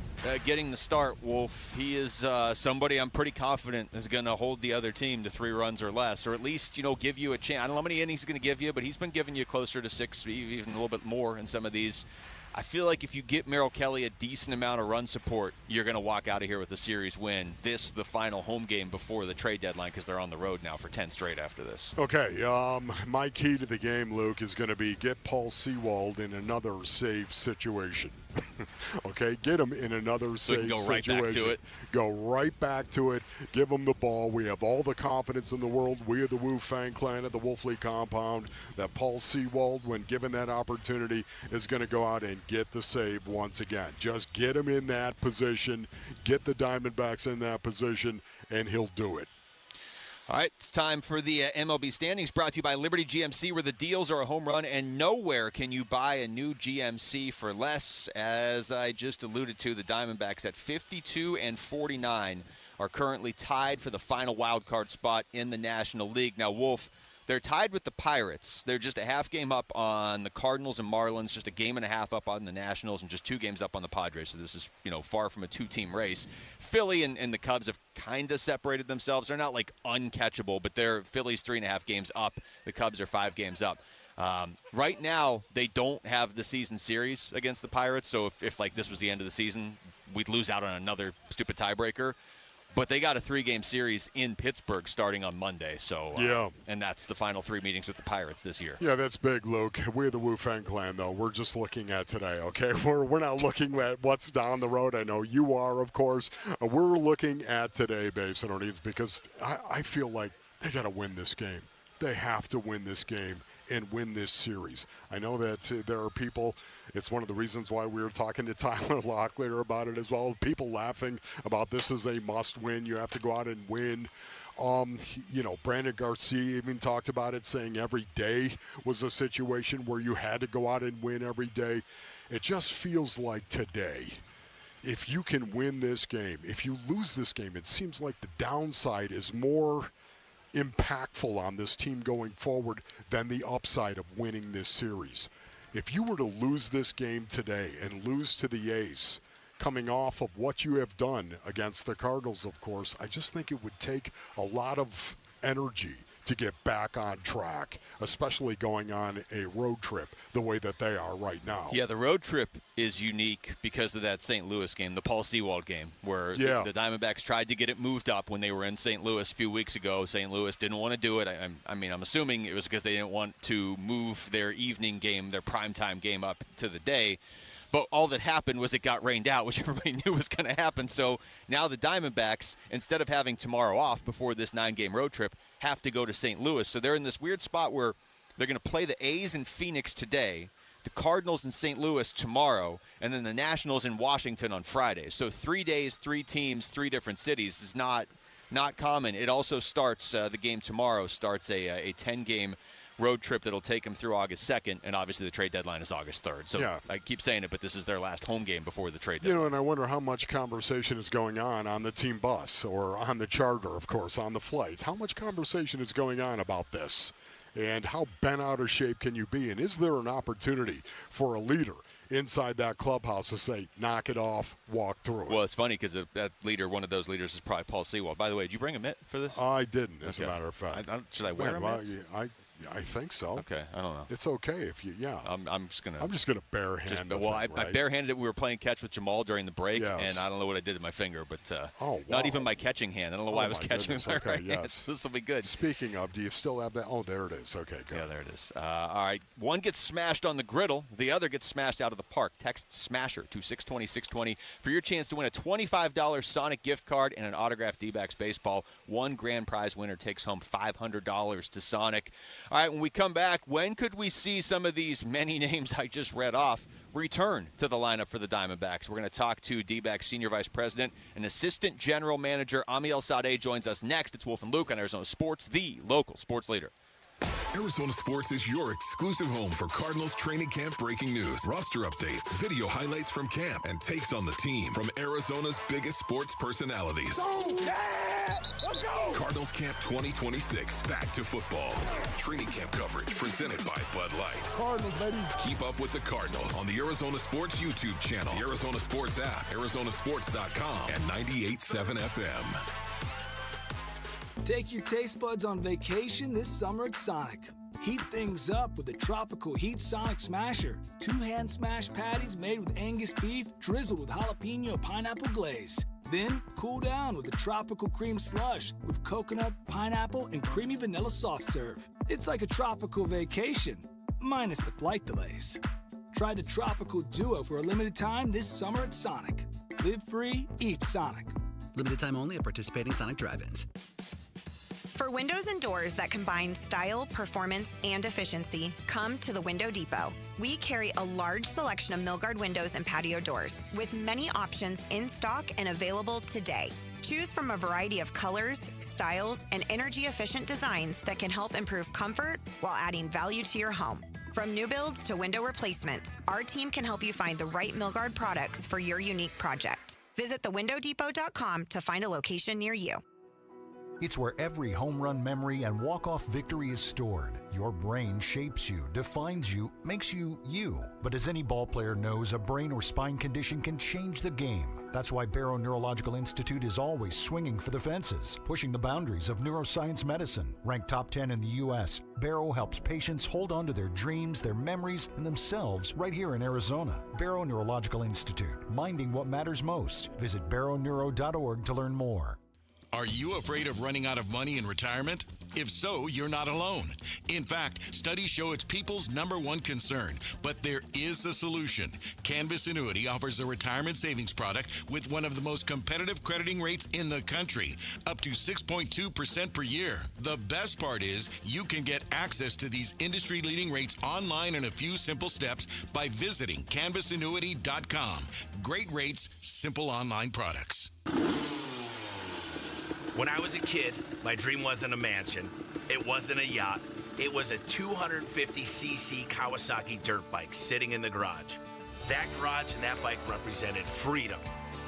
getting the start, Wolf. He is somebody I'm pretty confident is going to hold the other team to 3 runs or less, or at least, give you a chance. I don't know how many innings he's going to give you, but he's been giving you closer to 6, even a little bit more in some of these. I feel like if you get Merrill Kelly a decent amount of run support, you're going to walk out of here with a series win. This, the final home game before the trade deadline, because they're on the road now for 10 straight after this. Okay, my key to the game, Luke, is going to be get Paul Sewald in another save situation. Okay, get him in another so save go right situation. Back to it. Go right back to it. Give him the ball. We have all the confidence in the world. We are the Wu Fang Clan at the Wolfley compound that Paul Sewald, when given that opportunity, is going to go out and get the save once again. Just get him in that position. Get the Diamondbacks in that position, and he'll do it. All right, it's time for the MLB standings, brought to you by Liberty GMC, where the deals are a home run and nowhere can you buy a new GMC for less. As I just alluded to, the Diamondbacks at 52 and 49 are currently tied for the final wild card spot in the National League. Now, Wolf, They're tied with the Pirates. They're just a half game up on the Cardinals and Marlins, just a game and a half up on the Nationals, and just 2 games up on the Padres. So this is, far from a 2-team race. Philly and the Cubs have kind of separated themselves. They're not, uncatchable, but Philly's 3.5 games up. The Cubs are 5 games up. Right now, they don't have the season series against the Pirates, so if this was the end of the season, we'd lose out on another stupid tiebreaker. But they got a 3-game series in Pittsburgh starting on Monday. So and that's the final 3 meetings with the Pirates this year. Yeah, that's big, Luke. We're the Wu Fang Clan, though. We're just looking at today, okay? We're not looking at what's down the road. I know you are, of course. We're looking at today, Babes and O'Needs, because I feel like they got to win this game. They have to win this game and win this series. I know that there are people, it's one of the reasons why we were talking to Tyler Locklear about it as well, people laughing about this is a must-win. You have to go out and win. Brandon Garcia even talked about it, saying every day was a situation where you had to go out and win every day. It just feels like today, if you can win this game, if you lose this game, it seems like the downside is more impactful on this team going forward than the upside of winning this series. If you were to lose this game today and lose to the A's, coming off of what you have done against the Cardinals, of course, I just think it would take a lot of energy to get back on track, especially going on a road trip the way that they are right now. Yeah, the road trip is unique because of that St. Louis game, the Paul Sewald game, where the Diamondbacks tried to get it moved up when they were in St. Louis a few weeks ago. St. Louis didn't want to do it. I'm assuming it was because they didn't want to move their evening game, their primetime game up to the day. But all that happened was it got rained out, which everybody knew was going to happen. So now the Diamondbacks, instead of having tomorrow off before this 9-game road trip, have to go to St. Louis. So they're in this weird spot where they're going to play the A's in Phoenix today, the Cardinals in St. Louis tomorrow, and then the Nationals in Washington on Friday. So 3 days, 3 teams, 3 different cities is not common. It also starts, the game tomorrow starts a 10-game road trip that'll take them through August 2nd, and obviously the trade deadline is August 3rd. So I keep saying it, but this is their last home game before the trade deadline. And I wonder how much conversation is going on the team bus or on the charter, of course, on the flight. How much conversation is going on about this? And how bent out of shape can you be? And is there an opportunity for a leader inside that clubhouse to say, knock it off, walk through it? Well, it's funny because that leader, one of those leaders is probably Paul Sewald. By the way, did you bring a mitt for this? I didn't, as a matter of fact. Should I wear a mitt? I think so. Okay, I don't know. It's okay if you, I'm just gonna barehand. I barehanded it. We were playing catch with Jamal during the break, and I don't know what I did to my finger, but not even my catching hand. I don't know why I was catching with my right hand. This will be good. Speaking of, do you still have that? Oh, there it is. Okay, good. Yeah, there it is. All right, one gets smashed on the griddle, the other gets smashed out of the park. Text SMASHER to 620-620 for your chance to win a $25 Sonic gift card and an autographed D-backs baseball. One grand prize winner takes home $500 to Sonic. All right, when we come back, when could we see some of these many names I just read off return to the lineup for the Diamondbacks? We're going to talk to D-backs Senior Vice President and Assistant General Manager Amiel Sadeh joins us next. It's Wolf and Luke on Arizona Sports, the local sports leader. Arizona Sports is your exclusive home for Cardinals training camp breaking news, roster updates, video highlights from camp, and takes on the team from Arizona's biggest sports personalities. Let's go! Cardinals Camp 2026, back to football. Training camp coverage presented by Bud Light. Cardinals, baby. Keep up with the Cardinals on the Arizona Sports YouTube channel, the Arizona Sports app, arizonasports.com, and 98.7 FM. Take your taste buds on vacation this summer at Sonic. Heat things up with the Tropical Heat Sonic Smasher. 2 hand smash patties made with Angus beef drizzled with jalapeno pineapple glaze. Then cool down with the Tropical Cream Slush with coconut, pineapple, and creamy vanilla soft serve. It's like a tropical vacation, minus the flight delays. Try the Tropical Duo for a limited time this summer at Sonic. Live free, eat Sonic. Limited time only at participating Sonic drive-ins. For windows and doors that combine style, performance, and efficiency, come to the Window Depot. We carry a large selection of Milgard windows and patio doors, with many options in stock and available today. Choose from a variety of colors, styles, and energy-efficient designs that can help improve comfort while adding value to your home. From new builds to window replacements, our team can help you find the right Milgard products for your unique project. Visit thewindow.depot.com to find a location near you. It's where every home run memory and walk-off victory is stored. Your brain shapes you, defines you, makes you you. But as any ball player knows, a brain or spine condition can change the game. That's why Barrow Neurological Institute is always swinging for the fences, pushing the boundaries of neuroscience medicine. Ranked top 10 in the U.S., Barrow helps patients hold on to their dreams, their memories, and themselves right here in Arizona. Barrow Neurological Institute, minding what matters most. Visit barrowneuro.org to learn more. Are you afraid of running out of money in retirement? If so, you're not alone. In fact, studies show it's people's #1 concern, but there is a solution. Canvas Annuity offers a retirement savings product with one of the most competitive crediting rates in the country, up to 6.2% per year. The best part is you can get access to these industry-leading rates online in a few simple steps by visiting canvasannuity.com. Great rates, simple online products. When I was a kid, my dream wasn't a mansion. It wasn't a yacht. It was a 250cc Kawasaki dirt bike sitting in the garage. That garage and that bike represented freedom.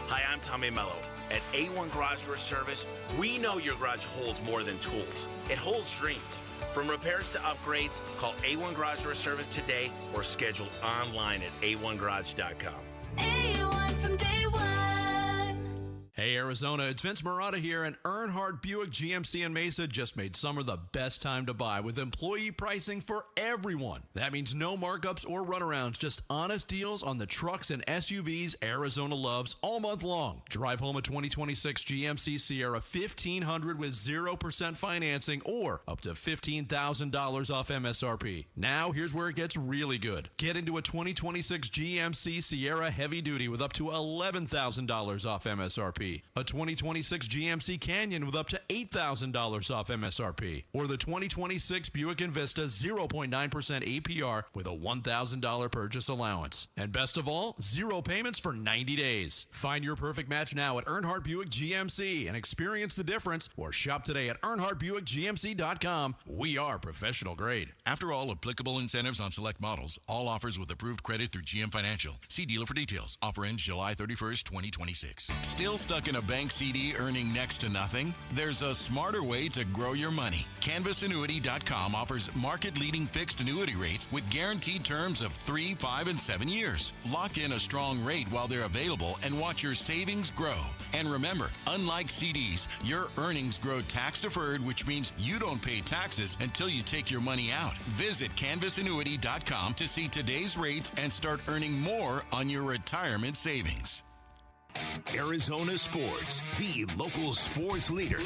Hi, I'm Tommy Mello. At A1 Garage Door Service, we know your garage holds more than tools. It holds dreams. From repairs to upgrades, call A1 Garage Door Service today or schedule online at a1garage.com. A1 from day one. Hey Arizona, it's Vince Marotta here, and Earnhardt Buick GMC in Mesa just made summer the best time to buy with employee pricing for everyone. That means no markups or runarounds, just honest deals on the trucks and SUVs Arizona loves all month long. Drive home a 2026 GMC Sierra 1500 with 0% financing or up to $15,000 off MSRP. Now here's where it gets really good. Get into a 2026 GMC Sierra Heavy Duty with up to $11,000 off MSRP. A 2026 GMC Canyon with up to $8,000 off MSRP. Or the 2026 Buick Envista 0.9% APR with a $1,000 purchase allowance. And best of all, 0 payments for 90 days. Find your perfect match now at Earnhardt Buick GMC and experience the difference, or shop today at EarnhardtBuickGMC.com. We are professional grade. After all applicable incentives on select models, all offers with approved credit through GM Financial. See dealer for details. Offer ends July 31st, 2026. Still stuck in a bank CD earning next to nothing? There's a smarter way to grow your money. CanvasAnnuity.com offers market-leading fixed annuity rates with guaranteed terms of 3, 5, and 7 years. Lock in a strong rate while they're available and watch your savings grow. And remember, unlike CDs, your earnings grow tax-deferred, which means you don't pay taxes until you take your money out. Visit CanvasAnnuity.com to see today's rates and start earning more on your retirement savings. Arizona Sports, the local sports leader.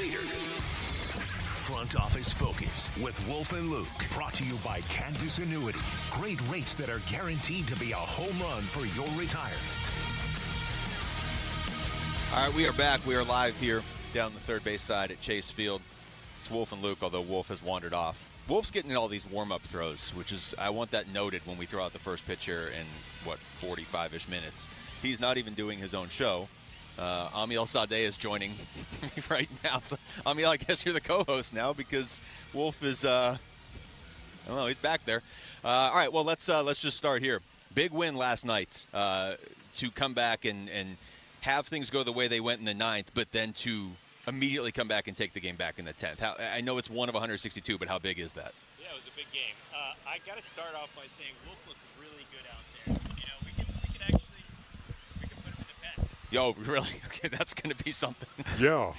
Front Office Focus with Wolf and Luke. Brought to you by Canvas Annuity. Great rates that are guaranteed to be a home run for your retirement. All right, we are back. We are live here down the third base side at Chase Field. It's Wolf and Luke, although Wolf has wandered off. Wolf's getting all these warm-up throws, which is, I want that noted when we throw out the first pitcher in, 45-ish minutes. He's not even doing his own show. Amiel Sadeh is joining me right now. So, Amiel, I guess you're the co-host now because Wolf is, I don't know, he's back there. All right, well, let's just start here. Big win last night to come back and have things go the way they went in the 9th, but then to immediately come back and take the game back in the 10th. I know it's one of 162, but how big is that? Yeah, it was a big game. I got to start off by saying Wolf looked really good out there. You know, we can put him in the pen. Yo, really? Okay, that's going to be something. Yeah.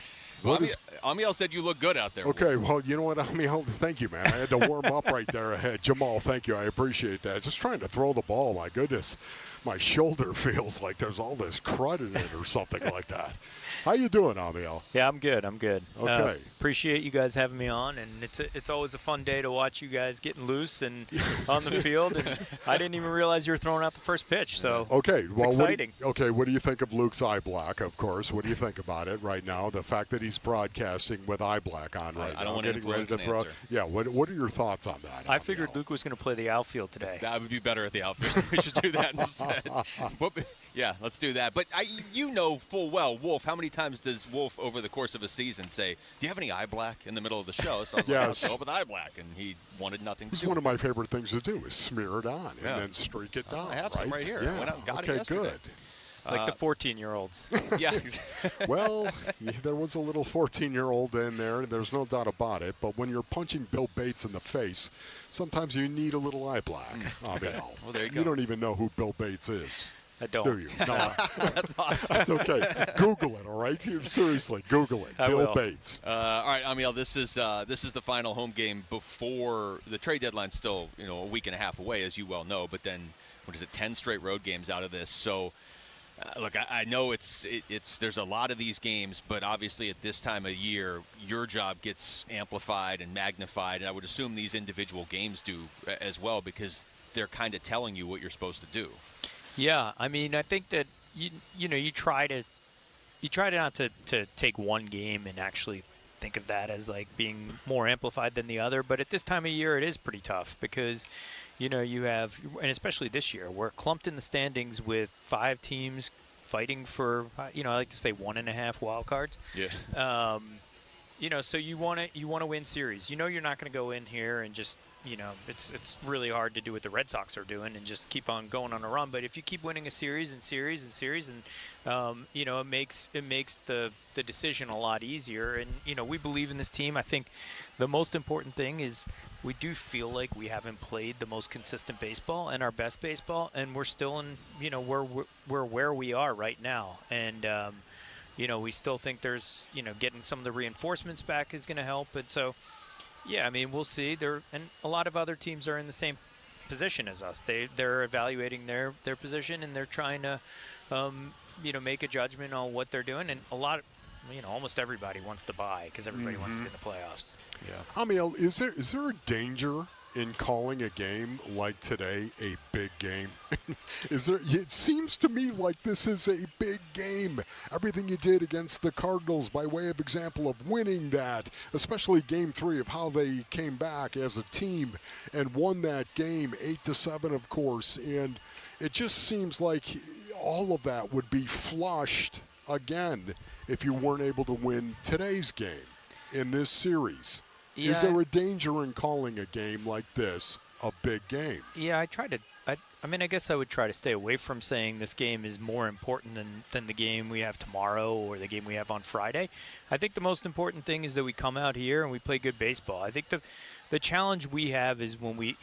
Amiel said you look good out there. Okay, well, you know what, Amiel? Thank you, man. I had to warm up right there ahead. Jamal, thank you. I appreciate that. Just trying to throw the ball. My goodness, my shoulder feels like there's all this crud in it or something like that. How you doing, Amiel? Yeah, I'm good. Okay. Appreciate you guys having me on, and it's always a fun day to watch you guys getting loose and on the field. And I didn't even realize you were throwing out the first pitch, so okay, well, exciting. What do you think of Luke's eye black? Of course, what do you think about it right now? The fact that he's broadcasting with eye black on right now, I don't want getting ready to throw. Answer. Yeah, what are your thoughts on that? I figured Luke was going to play the outfield today. That would be better at the outfield. We should do that instead. Yeah, let's do that. But you know full well, Wolf, how many times does Wolf over the course of a season say, do you have any eye black in the middle of the show? So I was like, I'll show up with eye black. And he wanted nothing to do. It's one of my favorite things to do is smear it on and then streak it down. I have some right here. Yeah. I went out and got it okay, yesterday. good. Like the 14-year-olds. Yeah. Well, there was a little 14-year-old in there. There's no doubt about it. But when you're punching Bill Bates in the face, sometimes you need a little eye black. Well, there you go. You don't even know who Bill Bates is. I don't. Do you? No. That's awesome. That's okay. Google it, all right? Seriously, Google it. I Bill will. Bates. All right, Amiel, this is the final home game before the trade deadline's still, a week and a half away, as you well know. But then, 10 straight road games out of this. So, look, I know there's a lot of these games, but obviously at this time of year, your job gets amplified and magnified, and I would assume these individual games do as well, because they're kind of telling you what you're supposed to do. Yeah, I mean, I think that you try not to take one game and actually think of that as like being more amplified than the other. But at this time of year, it is pretty tough because, you have, and especially this year, we're clumped in the standings with 5 teams fighting for, I like to say 1.5 wild cards. Yeah. So you want to win series. You're not going to go in here and just, it's really hard to do what the Red Sox are doing and just keep on going on a run. But if you keep winning a series and series and series, and it makes the decision a lot easier. And we believe in this team. I think the most important thing is we do feel like we haven't played the most consistent baseball and our best baseball, and we're still in we're where we are right now. And we still think there's getting some of the reinforcements back is going to help. And so. Yeah, I mean, we'll see. And a lot of other teams are in the same position as us. They're evaluating their position, and they're trying to, make a judgment on what they're doing. And almost everybody wants to buy because everybody wants to be in the playoffs. Yeah. Amiel, is there a danger in calling a game like today a big game? It seems to me like this is a big game. Everything you did against the Cardinals by way of example of winning that, especially game 3 of how they came back as a team and won that game 8-7, of course. And it just seems like all of that would be flushed again if you weren't able to win today's game in this series. Yeah. Is there a danger in calling a game like this a big game? Yeah, I guess I would try to stay away from saying this game is more important than the game we have tomorrow or the game we have on Friday. I think the most important thing is that we come out here and we play good baseball. I think the challenge we have is when we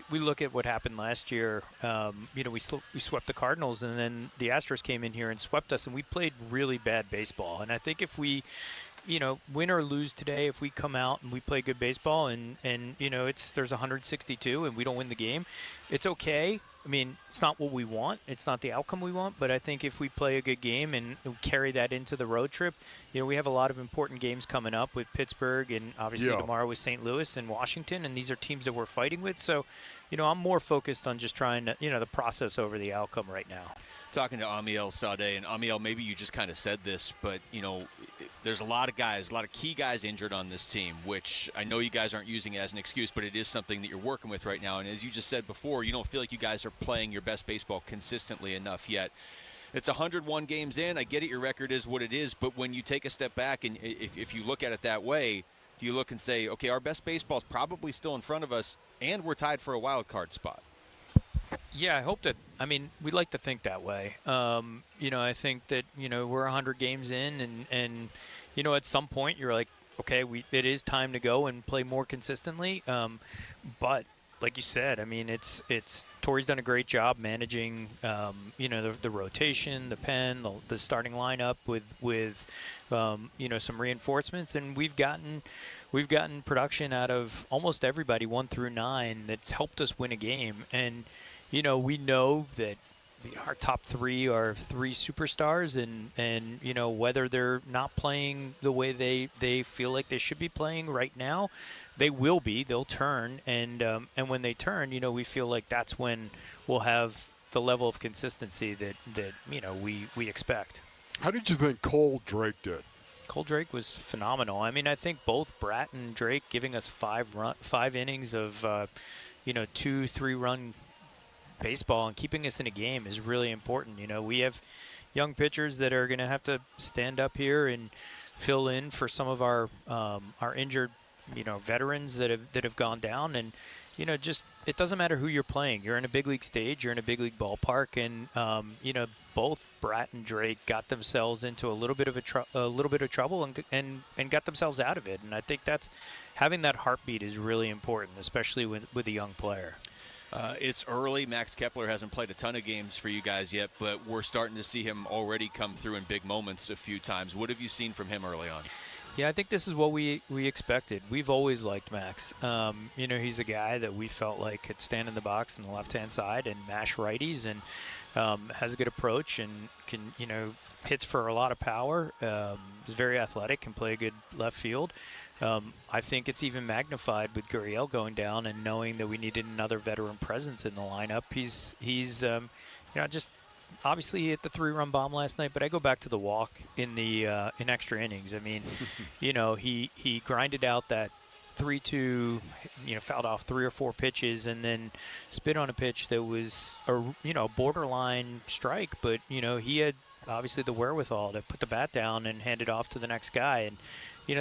look at what happened last year. We swept the Cardinals, and then the Astros came in here and swept us, and we played really bad baseball. And I think if we win or lose today, if we come out and we play good baseball and there's 162 and we don't win the game, it's okay. I mean, it's not what we want. It's not the outcome we want. But I think if we play a good game and carry that into the road trip, we have a lot of important games coming up with Pittsburgh and obviously tomorrow with St. Louis and Washington. And these are teams that we're fighting with. So, I'm more focused on just trying to, the process over the outcome right now. Talking to Amiel Sade, and Amiel, maybe you just kind of said this, but, there's a lot of key guys injured on this team, which I know you guys aren't using as an excuse, but it is something that you're working with right now. And as you just said before, you don't feel like you guys are playing your best baseball consistently enough yet. It's 101 games in. I get it, your record is what it is, but when you take a step back and if you look at it that way, do you look and say, okay, our best baseball is probably still in front of us, and we're tied for a wild card spot? Yeah, I hope that. I mean, we'd like to think that way. I think that we're 100 games in, and at some point you're like, okay, it is time to go and play more consistently. But like you said, I mean, it's Torey's done a great job managing, the rotation, the pen, the starting lineup with some reinforcements, and we've gotten production out of almost everybody 1 through 9 that's helped us win a game. And we know that our top 3 are 3 superstars, and whether they're not playing the way they feel like they should be playing right now, they will be. They'll turn, and when they turn, we feel like that's when we'll have the level of consistency that we expect. How did you think Cole Drake did? Cole Drake was phenomenal. I mean, I think both Bratt and Drake giving us 5 innings of 2-3 run baseball and keeping us in a game is really important. We have young pitchers that are going to have to stand up here and fill in for some of our injured veterans that have gone down, and just it doesn't matter who you're playing. You're in a big league stage. You're in a big league ballpark, and both Bratt and Drake got themselves into a little bit of trouble and got themselves out of it. And I think that's having that heartbeat is really important, especially with a young player. It's early. Max Kepler hasn't played a ton of games for you guys yet, but we're starting to see him already come through in big moments a few times. What have you seen from him early on? Yeah, I think this is what we expected. We've always liked Max. He's a guy that we felt like could stand in the box on the left-hand side and mash righties, and has a good approach and can, hits for a lot of power. Is very athletic, can play a good left field. I think it's even magnified with Gurriel going down and knowing that we needed another veteran presence in the lineup. He's just obviously he hit the 3-run bomb last night, but I go back to the walk in the in extra innings. I mean, he grinded out that 3-2, fouled off 3 or 4 pitches and then spit on a pitch that was a borderline strike, but he had obviously the wherewithal to put the bat down and hand it off to the next guy, and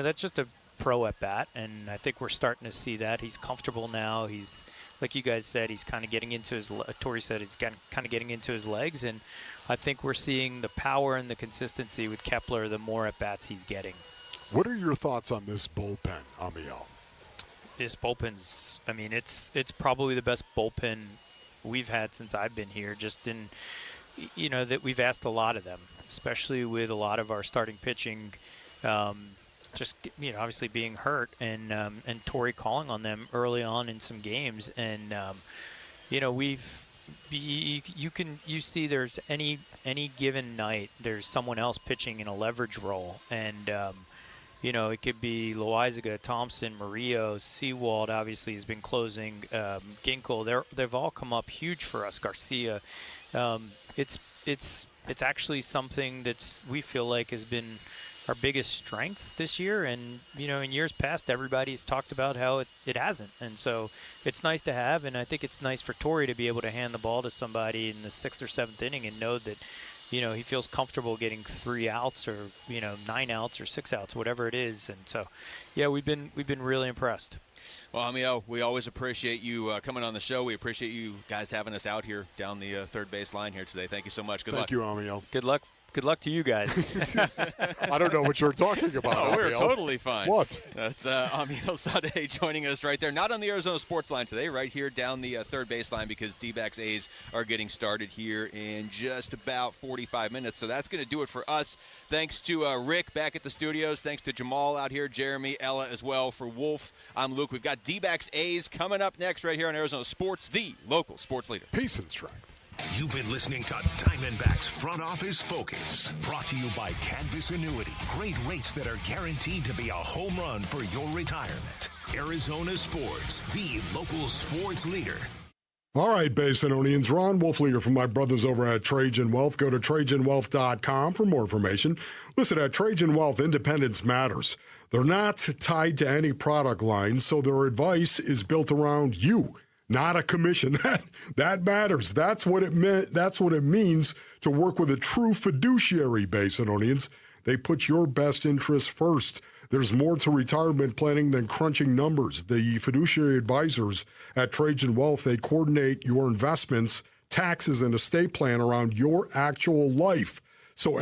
that's just a pro at bat, and I think we're starting to see that. He's comfortable now. He's, like you guys said, he's kind of getting into his, Torrey said he's kind of getting into his legs, and I think we're seeing the power and the consistency with Kepler the more at bats he's getting. What are your thoughts on this bullpen, Amiel? This bullpen's, it's probably the best bullpen we've had since I've been here, just in, that we've asked a lot of them, especially with a lot of our starting pitching, just obviously being hurt, and Torrey calling on them early on in some games, and you see there's any given night there's someone else pitching in a leverage role, and it could be Loizaga, Thompson, Murillo, Sewald obviously has been closing, Ginkel. They've all come up huge for us. Garcia, it's actually something that's we feel like has been our biggest strength this year, and in years past everybody's talked about how it hasn't, and so it's nice to have, and I think it's nice for Torrey to be able to hand the ball to somebody in the 6th or 7th inning and know that he feels comfortable getting 3 outs or 9 outs or 6 outs, whatever it is, and so yeah, we've been really impressed. Well, Amiel, we always appreciate you coming on the show. We appreciate you guys having us out here down the third base line here today. Thank you so much. Good luck. Thank you, Amiel. Good luck. Good luck to you guys. I don't know what you're talking about. No, we're totally fine. What? That's Amiel Sadeh joining us right there. Not on the Arizona Sports Line today, right here down the third baseline, because D-backs A's are getting started here in just about 45 minutes. So that's going to do it for us. Thanks to Rick back at the studios. Thanks to Jamal out here, Jeremy, Ella as well. For Wolf, I'm Luke. We've got D-backs A's coming up next right here on Arizona Sports, the local sports leader. Peace and strength. You've been listening to Diamondbacks Front Office Focus, brought to you by Canvas Annuity. Great rates that are guaranteed to be a home run for your retirement. Arizona Sports, the local sports leader. All right, Basinonians, Ron Wolfliger from my brothers over at Trajan Wealth. Go to TrajanWealth.com for more information. Listen, at Trajan Wealth, independence matters. They're not tied to any product line, so their advice is built around you. Not a commission. That matters. That's what it meant. That's what it means to work with a true fiduciary, Basinonians. They put your best interests first. There's more to retirement planning than crunching numbers. The fiduciary advisors at Trajan Wealth, they coordinate your investments, taxes, and estate plan around your actual life. So